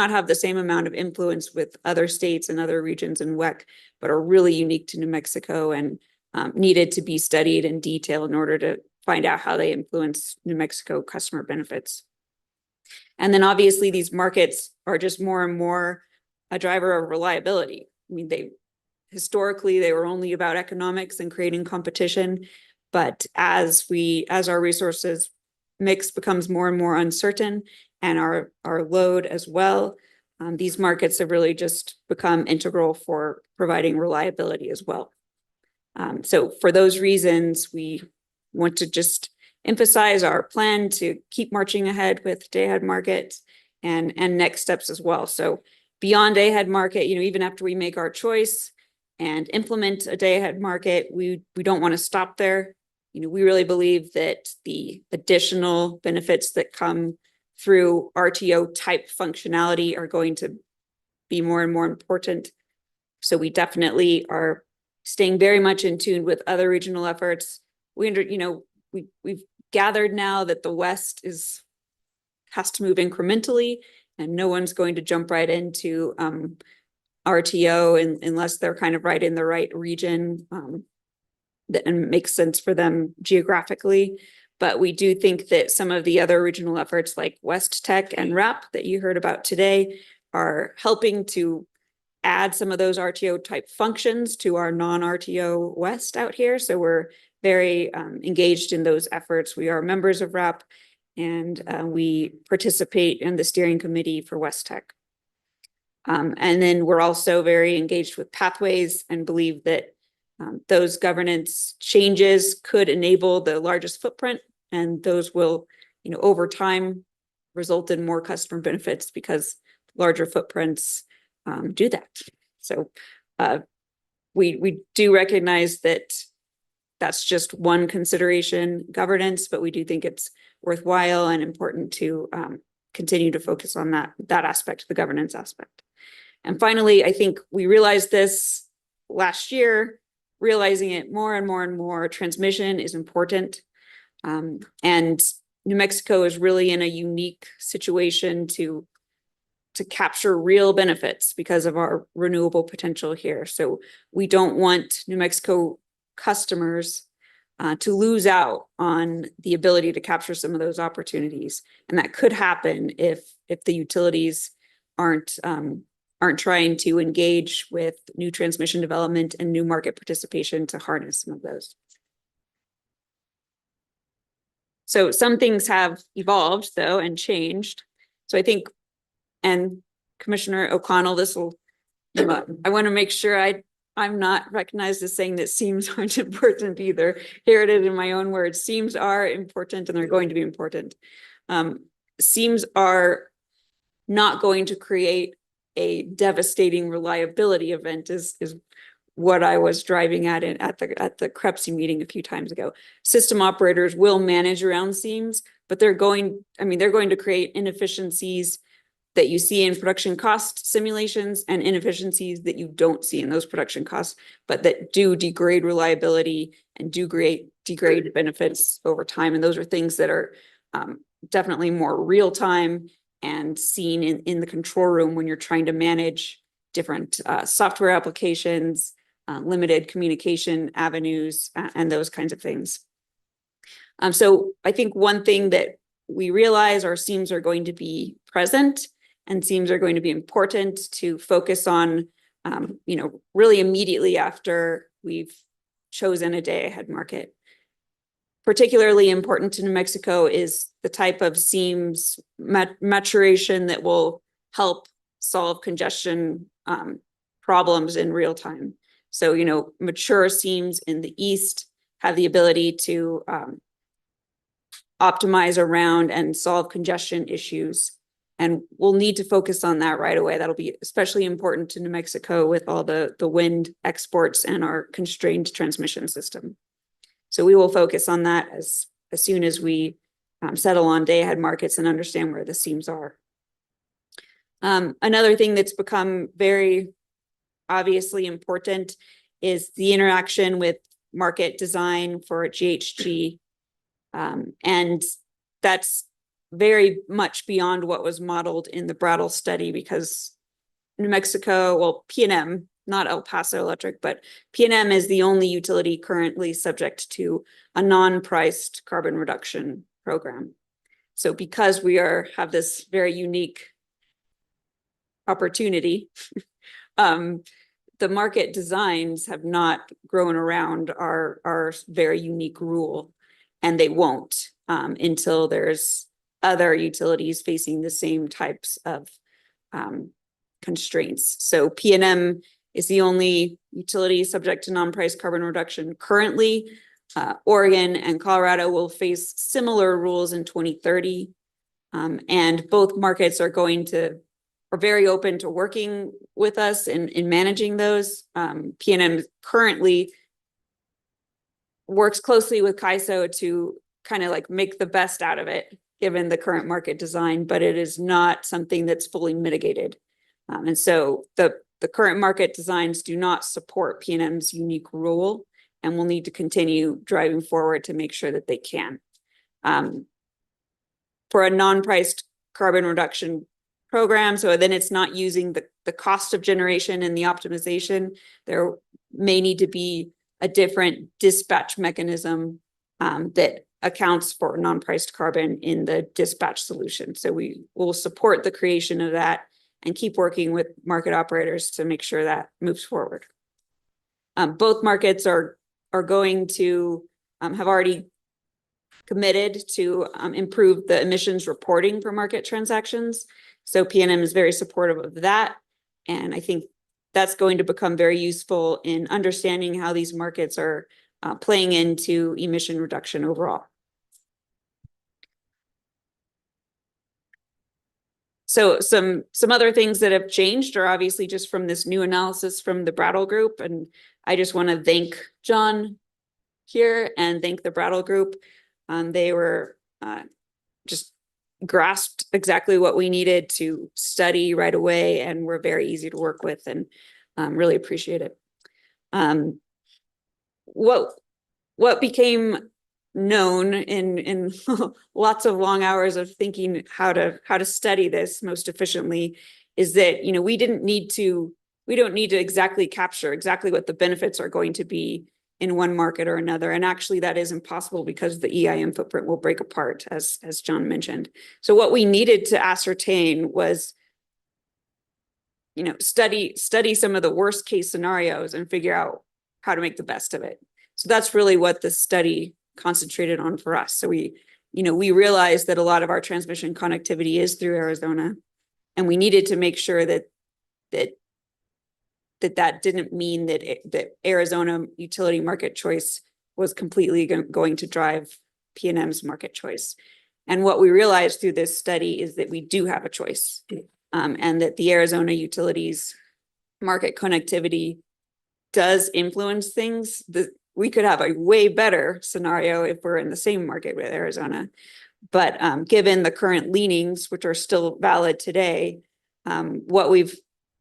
S13: have the same amount of influence with other states and other regions in WEC, but are really unique to New Mexico and needed to be studied in detail in order to find out how they influence New Mexico customer benefits. And then obviously these markets are just more and more a driver of reliability. I mean, historically they were only about economics and creating competition, but as our resources mix becomes more and more uncertain, and our load as well, these markets have really just become integral for providing reliability as well. So for those reasons, we want to just emphasize our plan to keep marching ahead with day-ahead market and next steps as well. So beyond day-ahead market, even after we make our choice and implement a day-ahead market, we don't want to stop there. We really believe that the additional benefits that come through RTO type functionality are going to be more and more important. So we definitely are staying very much in tune with other regional efforts. We've gathered now that the West has to move incrementally, and no one's going to jump right into RTO unless they're kind of right in the right region and makes sense for them geographically. But we do think that some of the other regional efforts like West Tech and RAP that you heard about today are helping to add some of those RTO type functions to our non-RTO West out here. So we're very engaged in those efforts. We are members of RAP, and we participate in the steering committee for West Tech. And then we're also very engaged with Pathways and believe that those governance changes could enable the largest footprint, and those will, over time result in more customer benefits because larger footprints do that. So we do recognize that that's just one consideration, governance, but we do think it's worthwhile and important to continue to focus on that aspect, the governance aspect. And finally, I think we realized this last year, realizing it more and more and more, transmission is important. And New Mexico is really in a unique situation to capture real benefits because of our renewable potential here. So we don't want New Mexico customers to lose out on the ability to capture some of those opportunities. And that could happen if the utilities aren't trying to engage with new transmission development and new market participation to harness some of those. So some things have evolved though and changed. So I think, and Commissioner O'Connell, I want to make sure I'm not recognized as saying that SEAMs aren't important either. Here it is in my own words. SEAMs are important, and they're going to be important. SEAMs are not going to create a devastating reliability event is what I was driving at at the CREPC meeting a few times ago. System operators will manage around seams, but they're going to create inefficiencies that you see in production cost simulations and inefficiencies that you don't see in those production costs, but that do degrade reliability and do degrade benefits over time. And those are things that are definitely more real time and seen in the control room when you're trying to manage different software applications, limited communication avenues, and those kinds of things. So I think one thing that we realize our seams are going to be present and seams are going to be important to focus on, really immediately after we've chosen a day ahead market. Particularly important to New Mexico is the type of seams maturation that will help solve congestion problems in real time. So, mature seams in the east have the ability to optimize around and solve congestion issues. And we'll need to focus on that right away. That'll be especially important to New Mexico with all the wind exports and our constrained transmission system. So we will focus on that as soon as we settle on day ahead markets and understand where the seams are. Another thing that's become very obviously important is the interaction with market design for GHG. And that's very much beyond what was modeled in the Brattle study, because New Mexico, well, PNM, not El Paso Electric, but PNM is the only utility currently subject to a non-priced carbon reduction program. So because we have this very unique opportunity, the market designs have not grown around our very unique rule, and they won't until there's other utilities facing the same types of constraints. So PNM is the only utility subject to non-price carbon reduction currently. Oregon and Colorado will face similar rules in 2030. And both markets are very open to working with us in managing those. PNM currently works closely with CAISO to kind of like make the best out of it, given the current market design, but it is not something that's fully mitigated. And so the current market designs do not support PNM's unique rule, and we'll need to continue driving forward to make sure that they can. For a non-priced carbon reduction program, so then it's not using the cost of generation and the optimization, there may need to be a different dispatch mechanism that accounts for non-priced carbon in the dispatch solution. So we will support the creation of that and keep working with market operators to make sure that moves forward. Both markets are going to have already committed to improve the emissions reporting for market transactions. So PNM is very supportive of that. And I think that's going to become very useful in understanding how these markets are playing into emission reduction overall. So some other things that have changed are obviously just from this new analysis from the Brattle Group. And I just want to thank John here and thank the Brattle Group. They were just grasped exactly what we needed to study right away and were very easy to work with, and really appreciate it. What became known in lots of long hours of thinking how to study this most efficiently is that we don't need to exactly capture exactly what the benefits are going to be in one market or another, and actually that is impossible because the EIM footprint will break apart, as John mentioned. So what we needed to ascertain was study some of the worst case scenarios and figure out how to make the best of it. So that's really what the study concentrated on for us. So we realized that a lot of our transmission connectivity is through Arizona, and we needed to make sure that didn't mean that Arizona utility market choice was completely going to drive PNM's market choice. And what we realized through this study is that we do have a choice, and that the Arizona utilities market connectivity does influence things. We could have a way better scenario if we're in the same market with Arizona. But given the current leanings, which are still valid today, what we've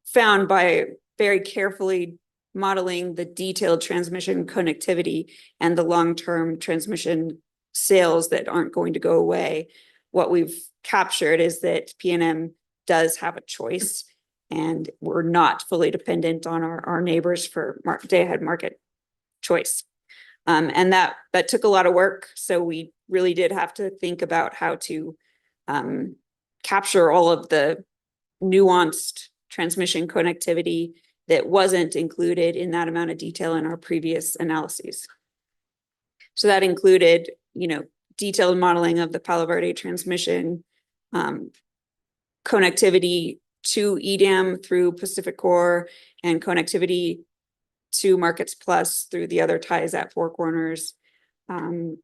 S13: found by very carefully modeling the detailed transmission connectivity and the long-term transmission sales that aren't going to go away, what we've captured is that PNM does have a choice, and we're not fully dependent on our neighbors for day-ahead market choice. And that took a lot of work. So we really did have to think about how to capture all of the nuanced transmission connectivity that wasn't included in that amount of detail in our previous analyses. So that included, detailed modeling of the Palo Verde transmission, connectivity to EDAM through Pacific Core, and connectivity to Markets Plus through the other ties at Four Corners, and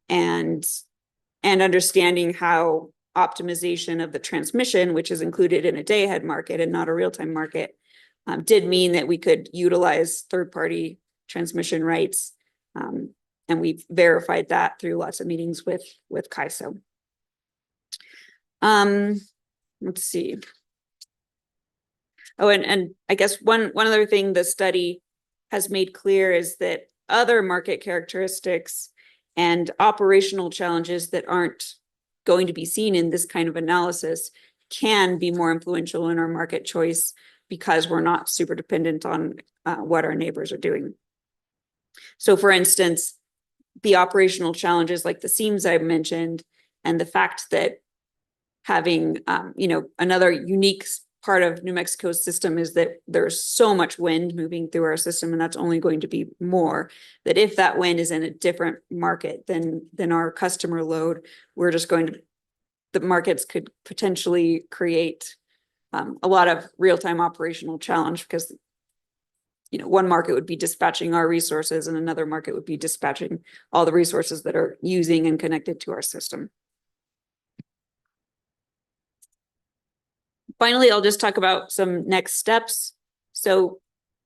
S13: understanding how optimization of the transmission, which is included in a day-ahead market and not a real-time market, did mean that we could utilize third-party transmission rights. And we've verified that through lots of meetings with CAISO. Let's see. Oh, and I guess one other thing the study has made clear is that other market characteristics and operational challenges that aren't going to be seen in this kind of analysis can be more influential in our market choice because we're not super dependent on what our neighbors are doing. So for instance, the operational challenges like the seams I mentioned, and the fact that having, another unique part of New Mexico's system is that there's so much wind moving through our system, and that's only going to be more, that if that wind is in a different market than our customer load, we're just going to, the markets could potentially create a lot of real-time operational challenge because, one market would be dispatching our resources and another market would be dispatching all the resources that are using and connected to our system. Finally, I'll just talk about some next steps. So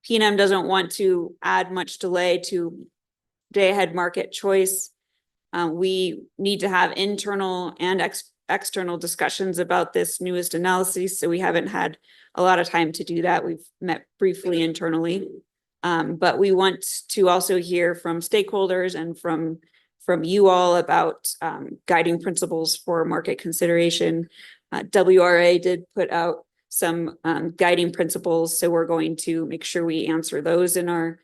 S13: PNM doesn't want to add much delay to day-ahead market choice. We need to have internal and external discussions about this newest analysis. So we haven't had a lot of time to do that. We've met briefly internally, but we want to also hear from stakeholders and from you all about guiding principles for market consideration. WRA did put out some guiding principles, so we're going to make sure we answer those in our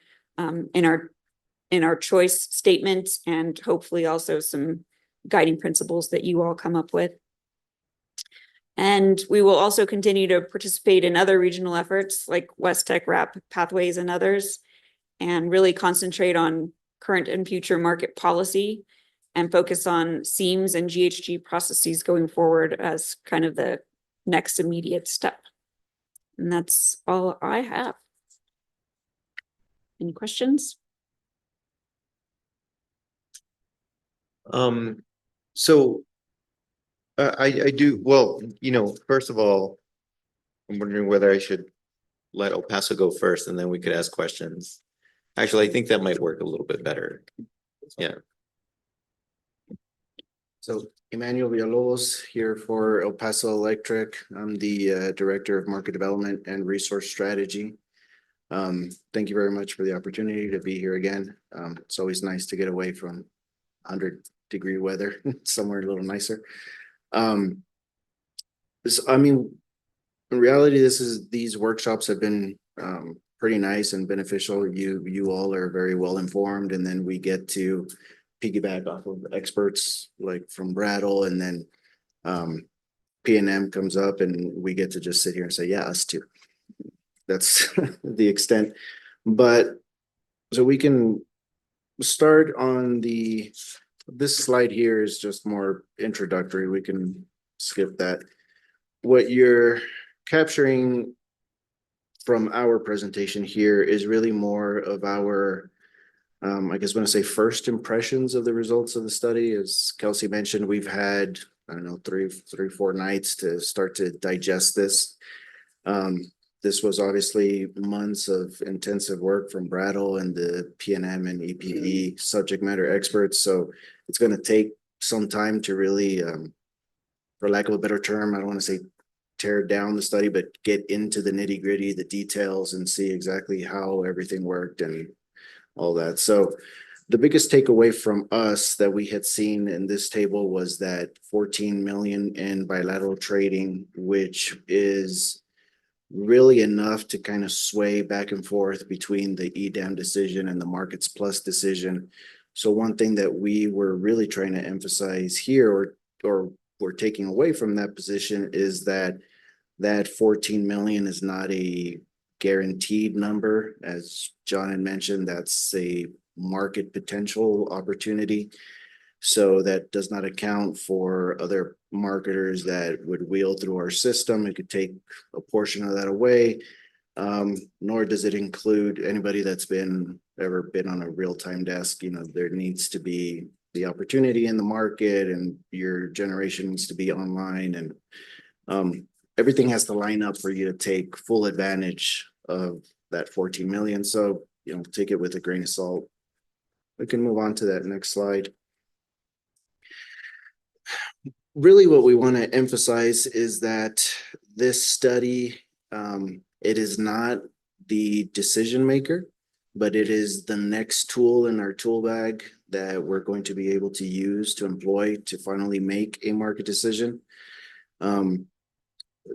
S13: choice statement, and hopefully also some guiding principles that you all come up with. And we will also continue to participate in other regional efforts like West Tech RAP Pathways and others, and really concentrate on current and future market policy and focus on SEAMS and GHG processes going forward as kind of the next immediate step. And that's all I have. Any questions?
S2: So I do, well, first of all, I'm wondering whether I should let El Paso go first and then we could ask questions. Actually, I think that might work a little bit better. Yeah.
S14: So Emmanuel Villalobos here for El Paso Electric. I'm the Director of Market Development and Resource Strategy. Thank you very much for the opportunity to be here again. It's always nice to get away from 100-degree weather, somewhere a little nicer. In reality, these workshops have been pretty nice and beneficial. You all are very well informed, and then we get to piggyback off of experts like from Brattle, and then PNM comes up and we get to just sit here and say, yeah, us too. That's the extent. But so we can start on this slide here is just more introductory. We can skip that. What you're capturing from our presentation here is really more of our, I guess when I say first impressions of the results of the study. As Kelsey mentioned, we've had, I don't know, three, 4 nights to start to digest this. this was obviously months of intensive work from Brattle and the PNM and EPE subject matter experts. So it's going to take some time to really, for lack of a better term, I don't want to say tear down the study, but get into the nitty gritty, the details, and see exactly how everything worked and all that. So the biggest takeaway from us that we had seen in this table was that 14 million in bilateral trading, which is really enough to kind of sway back and forth between the EDAM decision and the Markets Plus decision. So one thing that we were really trying to emphasize here, or we're taking away from that position, is that 14 million is not a guaranteed number. As John had mentioned, that's a market potential opportunity. So that does not account for other marketers that would wheel through our system. It could take a portion of that away. Nor does it include anybody that's ever been on a real-time desk. You know, there needs to be the opportunity in the market, and your generation needs to be online, and everything has to line up for you to take full advantage of that 14 million. So, you know, take it with a grain of salt. We can move on to that next slide. Really what we want to emphasize is that this study, it is not the decision maker, but it is the next tool in our tool bag that we're going to be able to use to employ to finally make a market decision.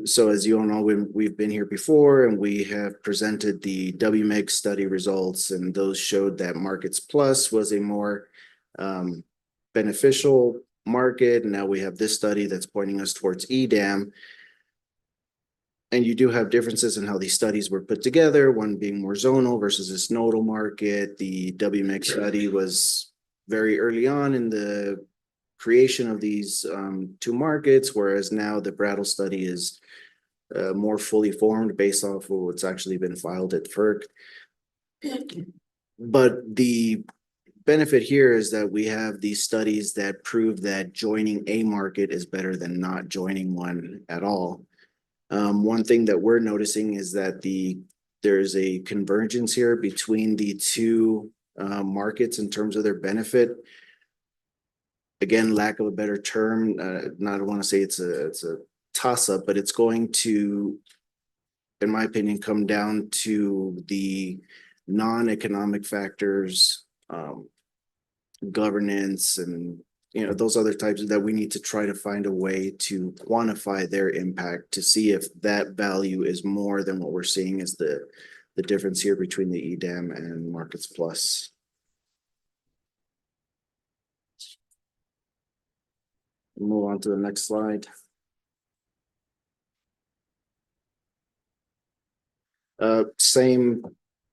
S14: So as you all know, we've been here before, and we have presented the WMEG study results, and those showed that Markets Plus was a more beneficial market. And now we have this study that's pointing us towards EDAM. And you do have differences in how these studies were put together, one being more zonal versus this nodal market. The WMEG study was very early on in the creation of these two markets, whereas now the Brattle study is more fully formed based off of what's actually been filed at FERC. But the benefit here is that we have these studies that prove that joining a market is better than not joining one at all. One thing that we're noticing is that there's a convergence here between the two markets in terms of their benefit. Again, lack of a better term, not want to say it's a toss-up, but it's going to, in my opinion, come down to the non-economic factors, governance, and those other types that we need to try to find a way to quantify their impact to see if that value is more than what we're seeing as the difference here between the EDAM and Markets Plus. Move on to the next slide. Same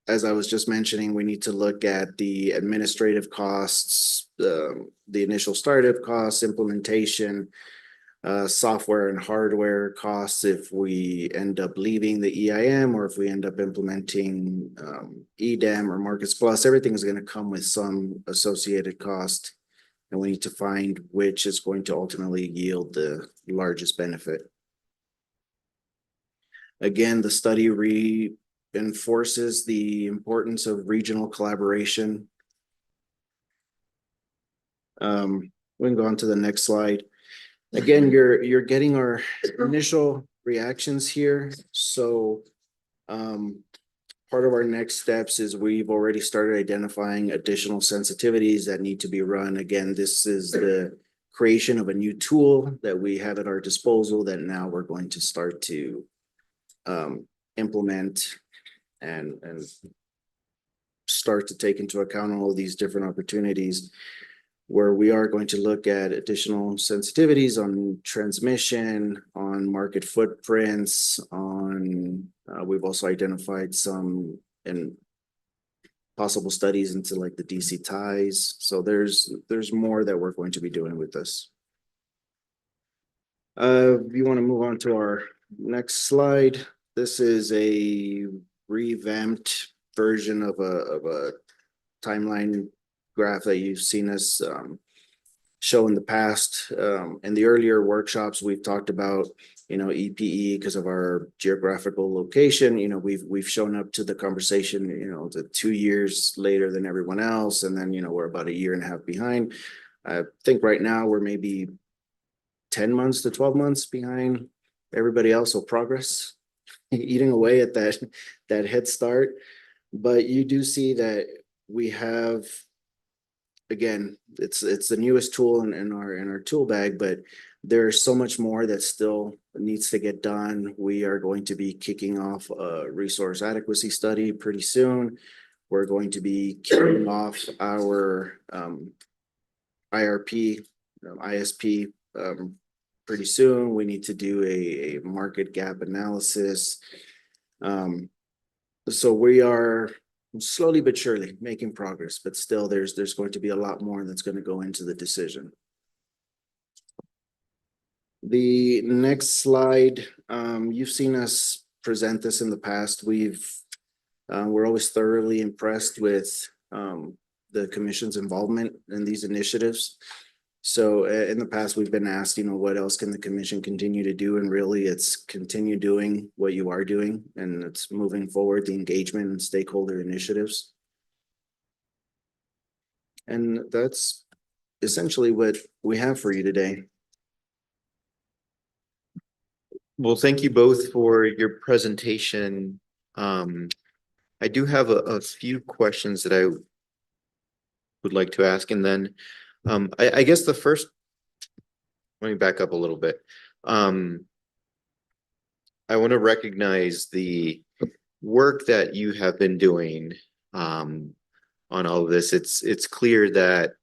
S14: as I was just mentioning, we need to look at the administrative costs, the initial startup costs, implementation, software and hardware costs if we end up leaving the EIM, or if we end up implementing EDAM or Markets Plus. Everything is going to come with some associated cost, and we need to find which is going to ultimately yield the largest benefit. Again, the study reinforces the importance of regional collaboration. We can go on to the next slide. Again, you're getting our initial reactions here. So part of our next steps is we've already started identifying additional sensitivities that need to be run. Again, this is the creation of a new tool that we have at our disposal that now we're going to start to implement and start to take into account all of these different opportunities, where we are going to look at additional sensitivities on transmission, on market footprints, on we've also identified some and possible studies into like the DC ties. So there's more that we're going to be doing with this. You want to move on to our next slide. This is a revamped version of a timeline graph that you've seen us show in the past. In the earlier workshops, we've talked about, EPE because of our geographical location. We've shown up to the conversation, the 2 years later than everyone else. And then, we're about a year and a half behind. I think right now we're maybe 10 months to 12 months behind everybody else. So progress, eating away at that head start. But you do see that we have, again, it's the newest tool in our tool bag, but there's so much more that still needs to get done. We are going to be kicking off a resource adequacy study pretty soon. We're going to be kicking off our IRP, ISP pretty soon. We need to do a market gap analysis. So we are slowly but surely making progress, but still there's going to be a lot more that's going to go into the decision. The next slide, you've seen us present this in the past. We're always thoroughly impressed with the commission's involvement in these initiatives. So in the past, we've been asked, what else can the commission continue to do? And really it's continue doing what you are doing, and it's moving forward the engagement and stakeholder initiatives. And that's essentially what we have for you today.
S2: Well, thank you both for your presentation. I do have a few questions that I would like to ask, and then I guess the first, let me back up a little bit. I want to recognize the work that you have been doing on all of this. It's clear that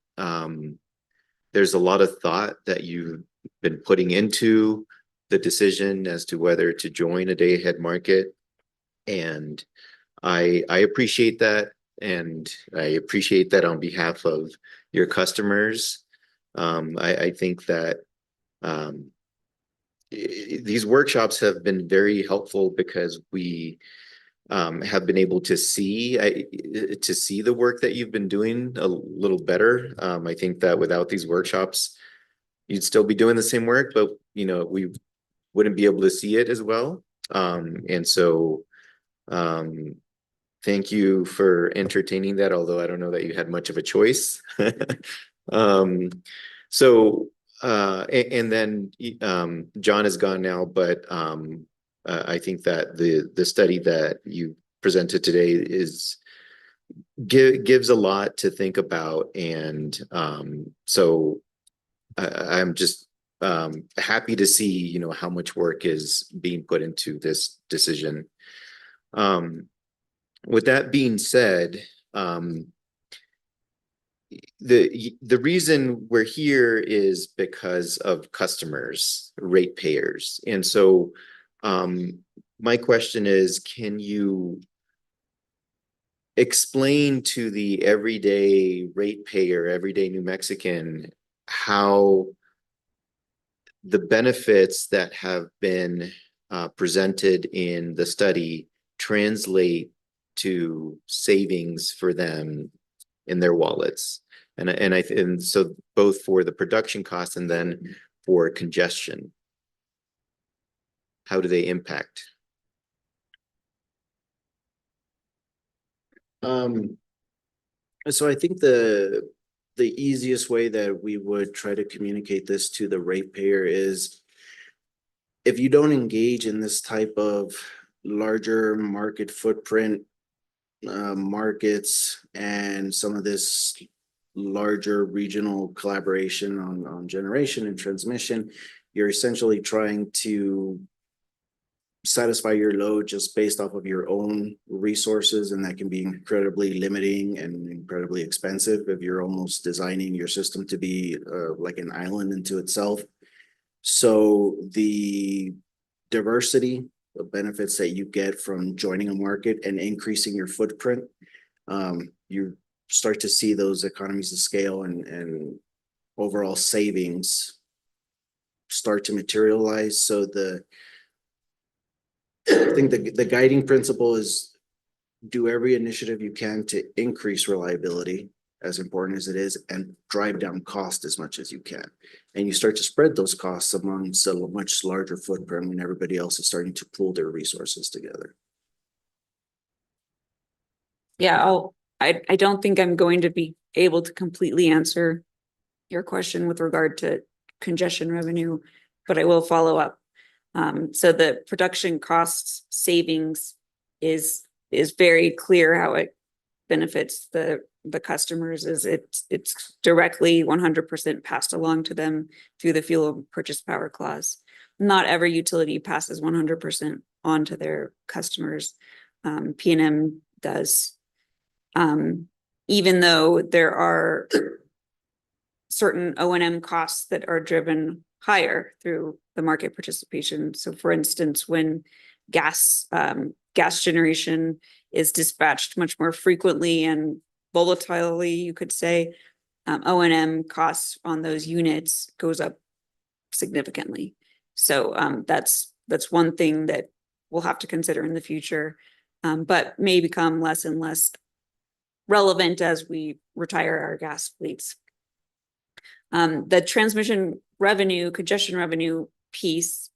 S2: there's a lot of thought that you've been putting into the decision as to whether to join a day-ahead market, and I appreciate that, and I appreciate that on behalf of your customers. I think that these workshops have been very helpful because we have been able to see the work that you've been doing a little better. I think that without these workshops, you'd still be doing the same work, but we wouldn't be able to see it as well. And so thank you for entertaining that, although I don't know that you had much of a choice. And then John is gone now, but I think that the study that you presented today gives a lot to think about, and so I'm just happy to see how much work is being put into this decision. With that being said, the reason we're here is because of customers, ratepayers. And so my question is, can you explain to the everyday ratepayer, everyday New Mexican, how the benefits that have been presented in the study translate to savings for them in their wallets, and so both for the production costs and then for congestion, how do they impact?
S14: So I think the easiest way that we would try to communicate this to the ratepayer is, if you don't engage in this type of larger market footprint markets and some of this larger regional collaboration on generation and transmission, you're essentially trying to satisfy your load just based off of your own resources, and that can be incredibly limiting and incredibly expensive if you're almost designing your system to be like an island into itself. So the diversity of benefits that you get from joining a market and increasing your footprint, you start to see those economies of scale and overall savings start to materialize. So I think the guiding principle is do every initiative you can to increase reliability as important as it is, and drive down cost as much as you can. And you start to spread those costs amongst a much larger footprint when everybody else is starting to pool their resources together.
S13: Yeah, I don't think I'm going to be able to completely answer your question with regard to congestion revenue, but I will follow up. So the production costs savings is very clear how it benefits the customers. Is it's directly 100% passed along to them through the fuel purchase power clause. Not every utility passes 100% on to their customers. PNM does. Even though there are certain O&M costs that are driven higher through the market participation. So for instance, when gas generation is dispatched much more frequently and volatilely, you could say, O&M costs on those units goes up significantly. So that's one thing that we'll have to consider in the future, but may become less and less relevant as we retire our gas fleets. The transmission revenue, congestion revenue piece,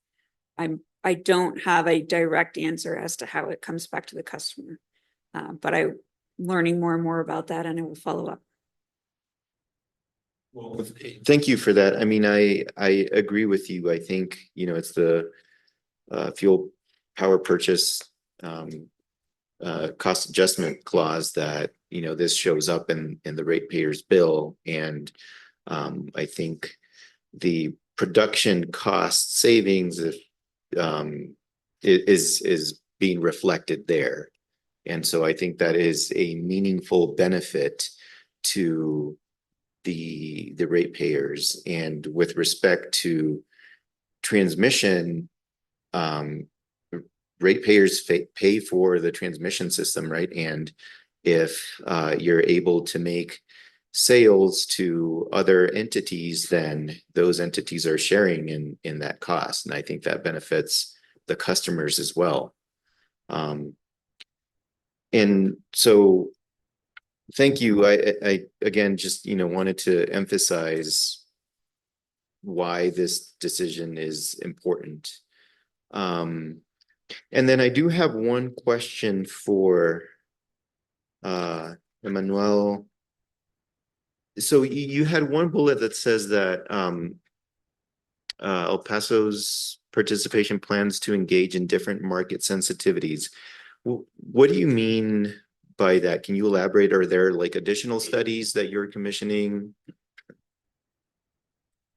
S13: I don't have a direct answer as to how it comes back to the customer, but I'm learning more and more about that, and I will follow up.
S2: Well, thank you for that. I mean, I agree with you. I think, you know, it's the fuel power purchase cost adjustment clause that, you know, this shows up in the ratepayers bill. And I think the production cost savings is being reflected there. And so I think that is a meaningful benefit to the ratepayers. And with respect to transmission, ratepayers pay for the transmission system, right? And if you're able to make sales to other entities, then those entities are sharing in that cost. And I think that benefits the customers as well. And so thank you. I again, just, you know, wanted to emphasize why this decision is important. And then I do have one question for Emmanuel. So you had one bullet that says that El Paso's participation plans to engage in different market sensitivities. What do you mean by that? Can you elaborate? Are there like additional studies that you're commissioning?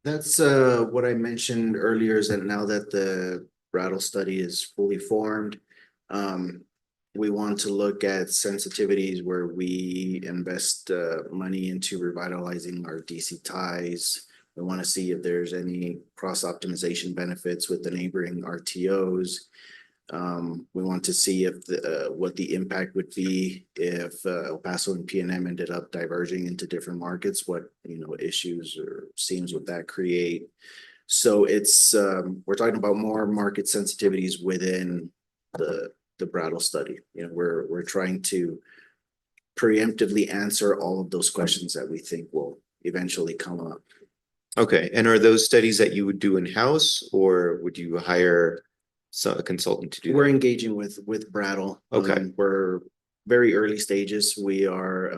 S14: That's what I mentioned earlier, is that now that the Brattle study is fully formed, we want to look at sensitivities where we invest money into revitalizing our DC ties. We want to see if there's any cross optimization benefits with the neighboring RTOs. We want to see if what the impact would be if El Paso and PNM ended up diverging into different markets, what, you know, issues or seams would that create. So it's we're talking about more market sensitivities within the Brattle study. You know, we're trying to preemptively answer all of those questions that we think will eventually come up.
S2: Okay, and are those studies that you would do in-house, or would you hire a consultant to do that?
S14: We're engaging with Brattle.
S2: Okay.
S14: We're very early stages. We are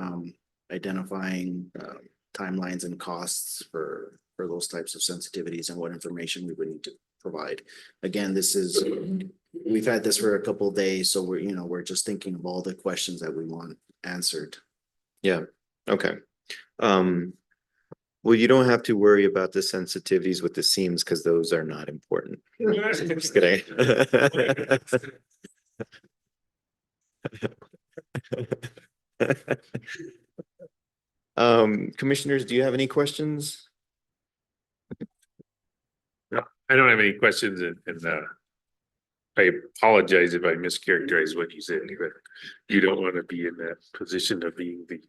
S14: identifying timelines and costs for those types of sensitivities and what information we would need to provide. Again, this is, we've had this for a couple of days, so we're just thinking of all the questions that we want answered.
S2: Yeah, okay. Well, you don't have to worry about the sensitivities with the seams because those are not important. Just kidding. Commissioners, do you have any questions?
S1: No, I don't have any questions, and I apologize if I mischaracterized what you said, but you don't want to be in that position of being the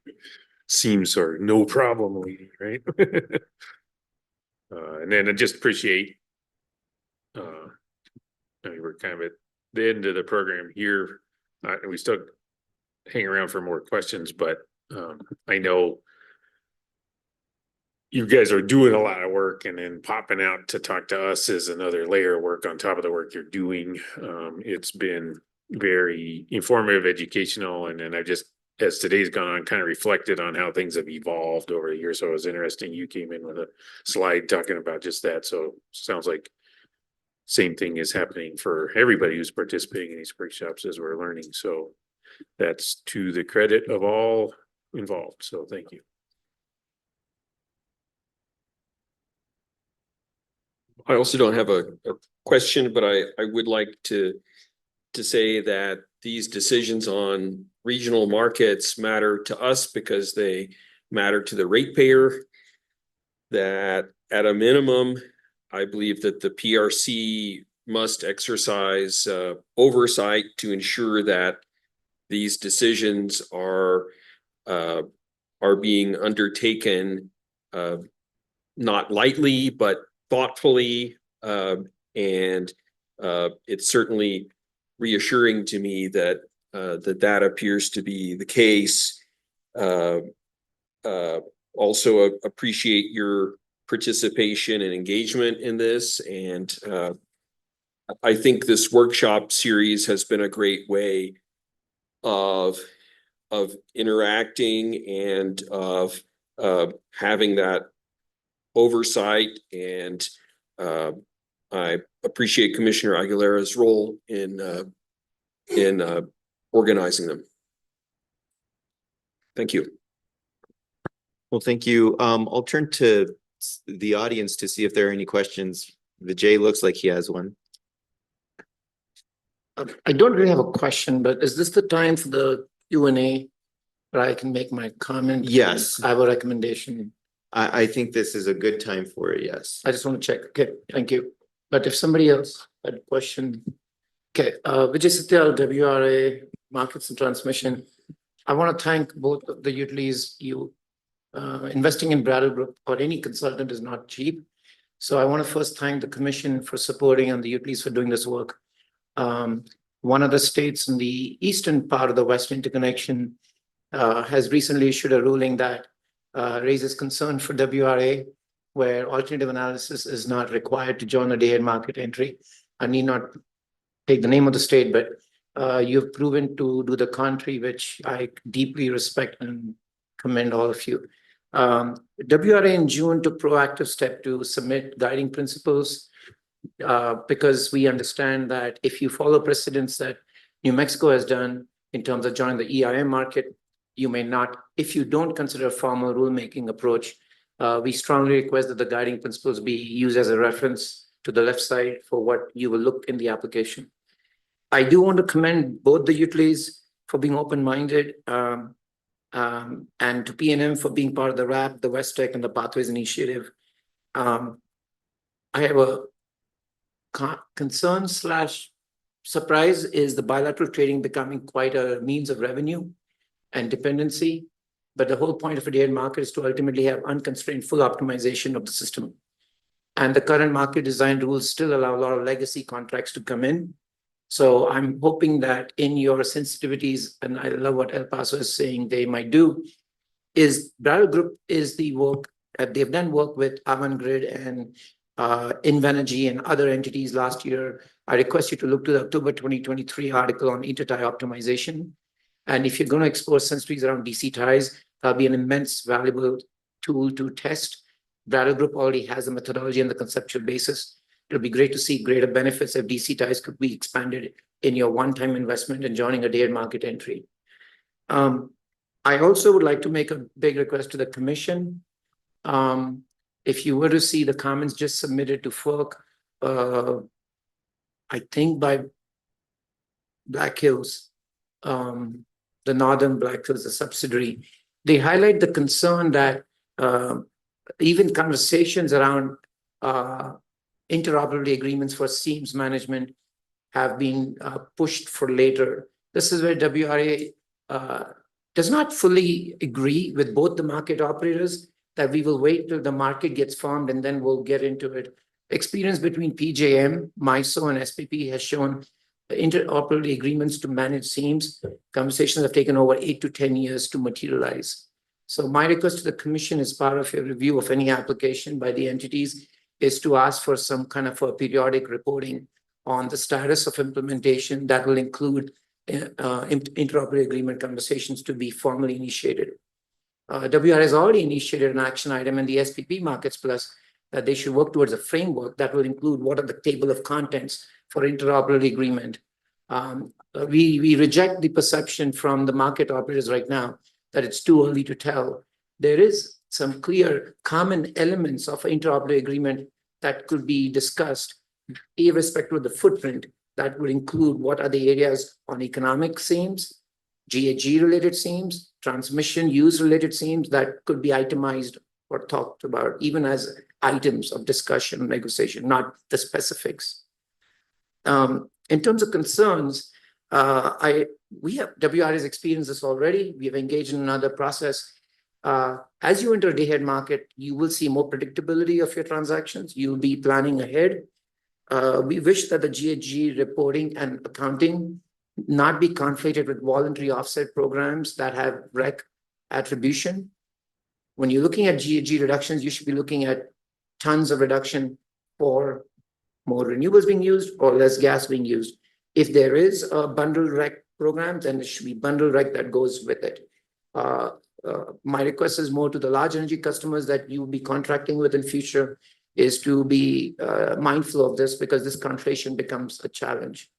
S1: seems or no problem lady, right? And then I just appreciate I mean, we're kind of at the end of the program here. We still hang around for more questions, but I know you guys are doing a lot of work, and then popping out to talk to us is another layer of work on top of the work you're doing. It's been very informative, educational, and then I just, as today's gone on, kind of reflected on how things have evolved over the years. So it was interesting. You came in with a slide talking about just that. So sounds like same thing is happening for everybody who's participating in these workshops as we're learning. So that's to the credit of all involved. So thank you.
S5: I also don't have a question, but I would like to say that these decisions on regional markets matter to us because they matter to the ratepayer. That at a minimum, I believe that the PRC must exercise oversight to ensure that these decisions are being undertaken not lightly, but thoughtfully, and it's certainly reassuring to me that that appears to be the case. Also appreciate your participation and engagement in this, and I think this workshop series has been a great way of interacting and of having that oversight, and I appreciate Commissioner Aguilera's role in organizing them. Thank you.
S2: Well, thank you. I'll turn to the audience to see if there are any questions. Vijay looks like he has one.
S6: I don't really have a question, but is this the time for the Q&A where I can make my comment?
S2: Yes.
S6: I have a recommendation.
S2: I think this is a good time for it, yes.
S6: I just want to check. Okay, thank you. But if somebody else had a question. Okay, Vijay Satyal, WRA, Markets and Transmission. I want to thank both of the utilities. Investing in Brattle Group or any consultant is not cheap. So I want to first thank the commission for supporting and the utilities for doing this work. One of the states in the eastern part of the West Interconnection has recently issued a ruling that raises concern for WRA, where alternative analysis is not required to join a day-ahead market entry. I need not take the name of the state, but you've proven to do the contrary, which I deeply respect and commend all of you. WRA in June took proactive step to submit guiding principles because we understand that if you follow precedents that New Mexico has done in terms of joining the EIM market, you may not, if you don't consider a formal rulemaking approach, we strongly request that the guiding principles be used as a reference to the left side for what you will look in the application. I do want to commend both the utilities for being open-minded and to PNM for being part of the RAP, the West Tech, and the Pathways Initiative. I have a concern / surprise is the bilateral trading becoming quite a means of revenue and dependency. But the whole point of a day-ahead market is to ultimately have unconstrained full optimization of the system. And the current market design rules still allow a lot of legacy contracts to come in. So I'm hoping that in your sensitivities, and I love what El Paso is saying they might do, is Brattle Group is the work, they've done work with Avangrid and Invenergy and other entities last year. I request you to look to the October 2023 article on intertie optimization. And if you're going to explore sensitivities around DC ties, that'll be an immense valuable tool to test. Brattle Group already has the methodology and the conceptual basis. It'll be great to see greater benefits if DC ties could be expanded in your one-time investment and joining a day-ahead market entry. I also would like to make a big request to the commission. If you were to see the comments just submitted to FERC, I think by Black Hills, the Northern Black Hills, the subsidiary, they highlight the concern that even conversations around interoperability agreements for SEAMS management have been pushed for later. This is where WRA does not fully agree with both the market operators that we will wait till the market gets formed and then we'll get into it. Experience between PJM, MISO, and SPP has shown interoperability agreements to manage SEAMS. Conversations have taken over 8 to 10 years to materialize. So my request to the commission as part of your review of any application by the entities is to ask for some kind of a periodic reporting on the status of implementation that will include interoperability agreement conversations to be formally initiated. WR has already initiated an action item in the SPP Markets Plus that they should work towards a framework that will include what are the table of contents for interoperability agreement. We reject the perception from the market operators right now that it's too early to tell. There is some clear common elements of interoperability agreement that could be discussed, irrespective of the footprint. That would include what are the areas on economic themes, GHG related themes, transmission use related themes that could be itemized or talked about, even as items of discussion and negotiation, not the specifics. In terms of concerns, WR has experienced this already. We have engaged in another process. As you enter a day-ahead market, you will see more predictability of your transactions. You'll be planning ahead. We wish that the GHG reporting and accounting not be conflated with voluntary offset programs that have REC attribution. When you're looking at GHG reductions, you should be looking at tons of reduction for more renewables being used or less gas being used. If there is a bundled REC program, then it should be bundled REC that goes with it. My request is more to the large energy customers that you will be contracting with in future is to be mindful of this, because this conflation becomes a challenge.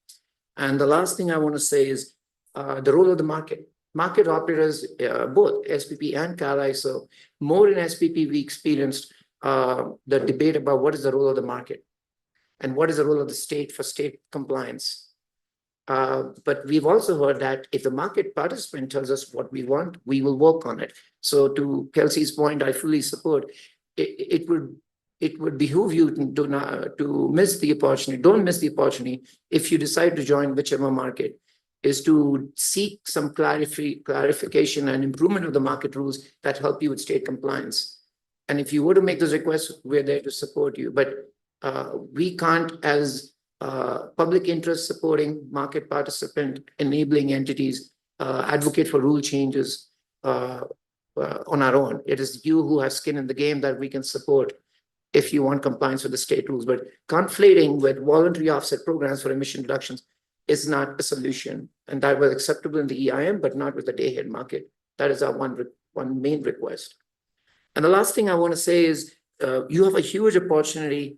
S6: And the last thing I want to say is the role of the market. Market operators, both SPP and CalISO, more in SPP, we experienced the debate about what is the role of the market and what is the role of the state for state compliance. But we've also heard that if the market participant tells us what we want, we will work on it. So to Kelsey's point, I fully support it would behoove you to miss the opportunity. Don't miss the opportunity if you decide to join whichever market, is to seek some clarification and improvement of the market rules that help you with state compliance. And if you were to make those requests, we're there to support you. But we can't, as public interest supporting market participant enabling entities, advocate for rule changes on our own. It is you who have skin in the game that we can support if you want compliance with the state rules. But conflating with voluntary offset programs for emission reductions is not a solution. And that was acceptable in the EIM, but not with the day-ahead market. That is our one main request. And the last thing I want to say is you have a huge opportunity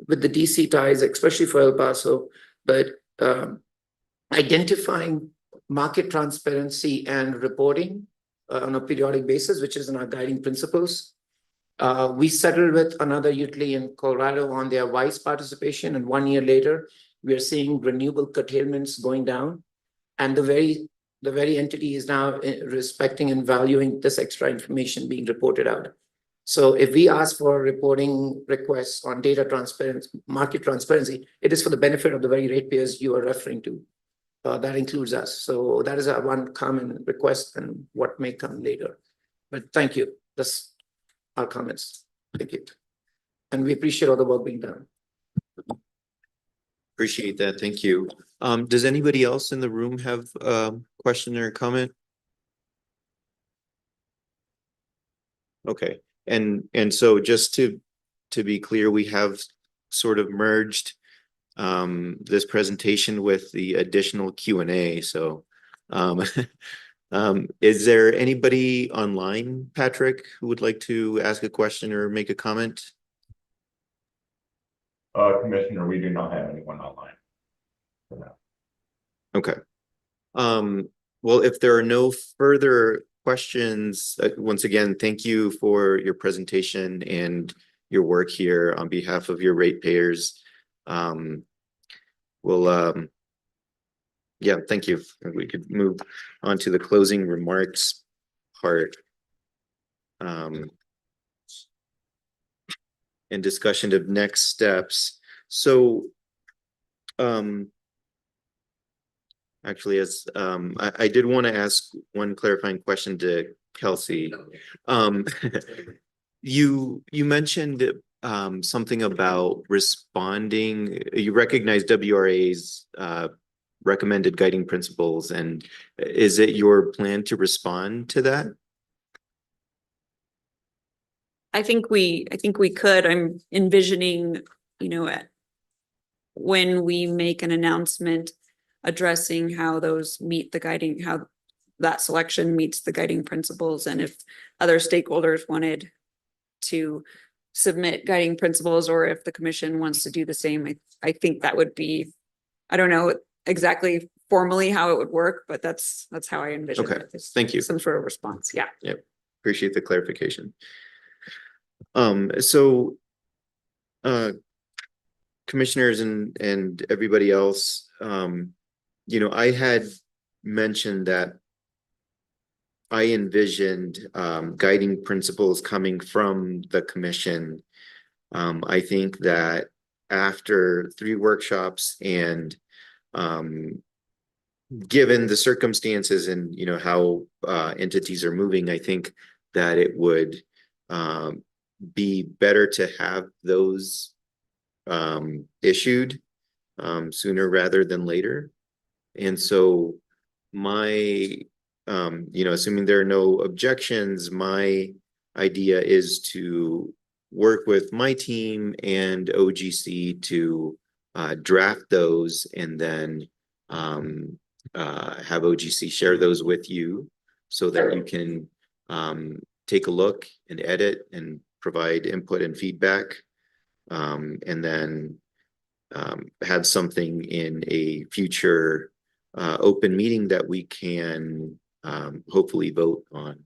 S6: with the DC ties, especially for El Paso, but identifying market transparency and reporting on a periodic basis, which is in our guiding principles. We settled with another utility in Colorado on their WISE participation, and 1 year later, we are seeing renewable curtailments going down, and the very entity is now respecting and valuing this extra information being reported out. So if we ask for reporting requests on data transparency, market transparency, it is for the benefit of the very ratepayers you are referring to. That includes us. So that is our one common request and what may come later. But thank you. That's our comments. Thank you. And we appreciate all the work being done.
S2: Appreciate that. Thank you. Does anybody else in the room have a question or comment? Okay. And so just to be clear, we have sort of merged this presentation with the additional Q&A. So is there anybody online, Patrick, who would like to ask a question or make a comment?
S3: Commissioner, we do not have anyone online.
S2: Okay. Well, if there are no further questions, once again, thank you for your presentation and your work here on behalf of your ratepayers. Yeah, thank you. We could move on to the closing remarks part. And discussion of next steps. So actually, as I did want to ask one clarifying question to Kelsey. You mentioned something about responding. You recognize WRA's recommended guiding principles, and is it your plan to respond to that?
S13: I think we could. I'm envisioning, when we make an announcement addressing how those meet the guiding, how that selection meets the guiding principles, and if other stakeholders wanted to submit guiding principles, or if the commission wants to do the same, I think that would be, I don't know exactly formally how it would work, but that's how I envision
S2: Okay,
S13: it.
S2: thank you.
S13: Some sort of response, yeah.
S2: Appreciate the clarification. So commissioners and everybody else, I had mentioned that I envisioned guiding principles coming from the commission. I think that after 3 workshops and given the circumstances and how entities are moving, I think that it would be better to have those issued sooner rather than later. And so my assuming there are no objections, my idea is to work with my team and OGC to draft those, and then have OGC share those with you so that you can take a look and edit and provide input and feedback, and then have something in a future open meeting that we can hopefully vote on.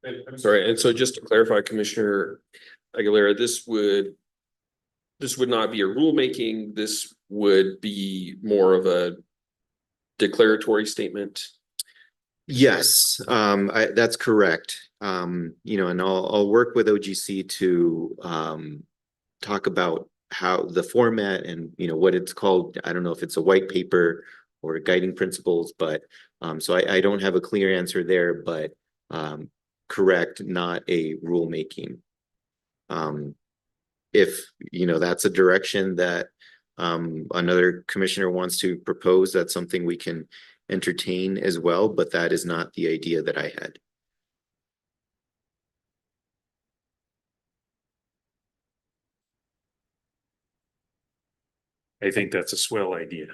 S5: I'm sorry, and so just to clarify, Commissioner Aguilera, this would not be a rulemaking, this would be more of a declaratory statement?
S2: Yes, that's correct. And I'll work with OGC to talk about how the format and what it's called. I don't know if it's a white paper or guiding principles, but so I don't have a clear answer there, but correct, not a rulemaking. If that's a direction that another commissioner wants to propose, that's something we can entertain as well, but that is not the idea that I had.
S1: I think that's a swell idea.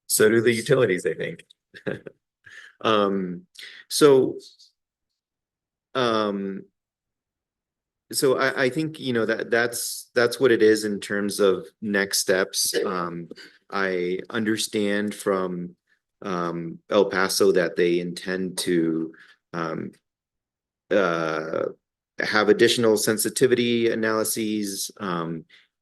S2: So do the utilities, I think. So I think that's what it is in terms of next steps. I understand from El Paso that they intend to have additional sensitivity analyses.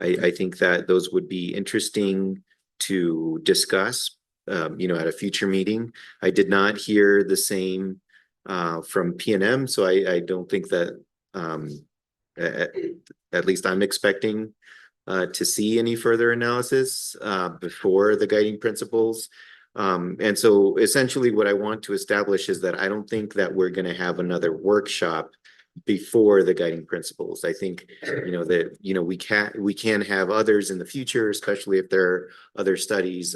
S2: I think that those would be interesting to discuss at a future meeting. I did not hear the same from PNM, so I don't think that at least I'm expecting to see any further analysis before the guiding principles. And so essentially what I want to establish is that I don't think that we're going to have another workshop before the guiding principles. I think that we can have others in the future, especially if there are other studies,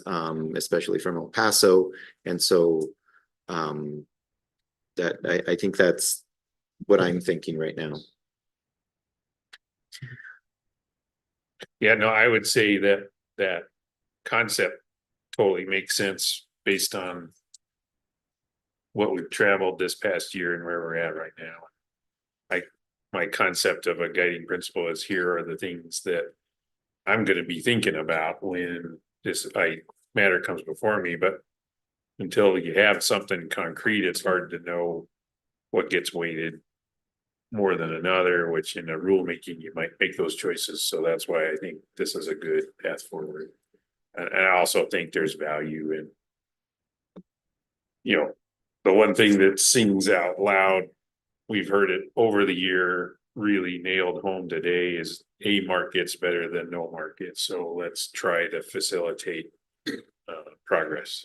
S2: especially from El Paso. And so that I think that's what I'm thinking right now.
S1: Yeah, no, I would say that concept totally makes sense based on what we've traveled this past year and where we're at right now. My concept of a guiding principle is, here are the things that I'm going to be thinking about when this matter comes before me. But until you have something concrete, it's hard to know what gets weighted more than another, which in a rulemaking, you might make those choices. So that's why I think this is a good path forward. And I also think there's value in, the one thing that sings out loud, we've heard it over the year, really nailed home today, is a market's better than no market. So let's try to facilitate progress.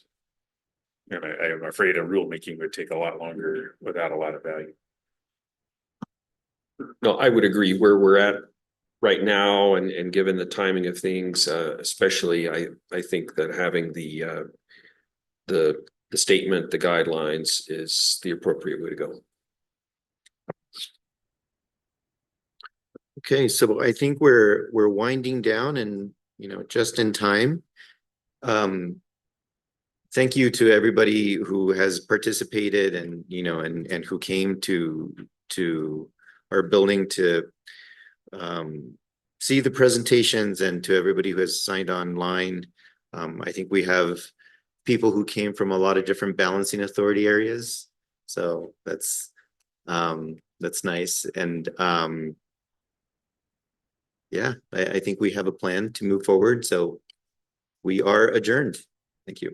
S1: And I am afraid a rulemaking would take a lot longer without a lot of value.
S5: No, I would agree where we're at right now, and given the timing of things, especially I think that having the the statement, the guidelines is the appropriate way to go.
S2: Okay, so I think we're winding down and, you know, just in time. Thank you to everybody who has participated and, you know, and who came to our building to see the presentations, and to everybody who has signed online. I think we have people who came from a lot of different balancing authority areas. So that's nice. And yeah, I think we have a plan to move forward. So we are adjourned. Thank you.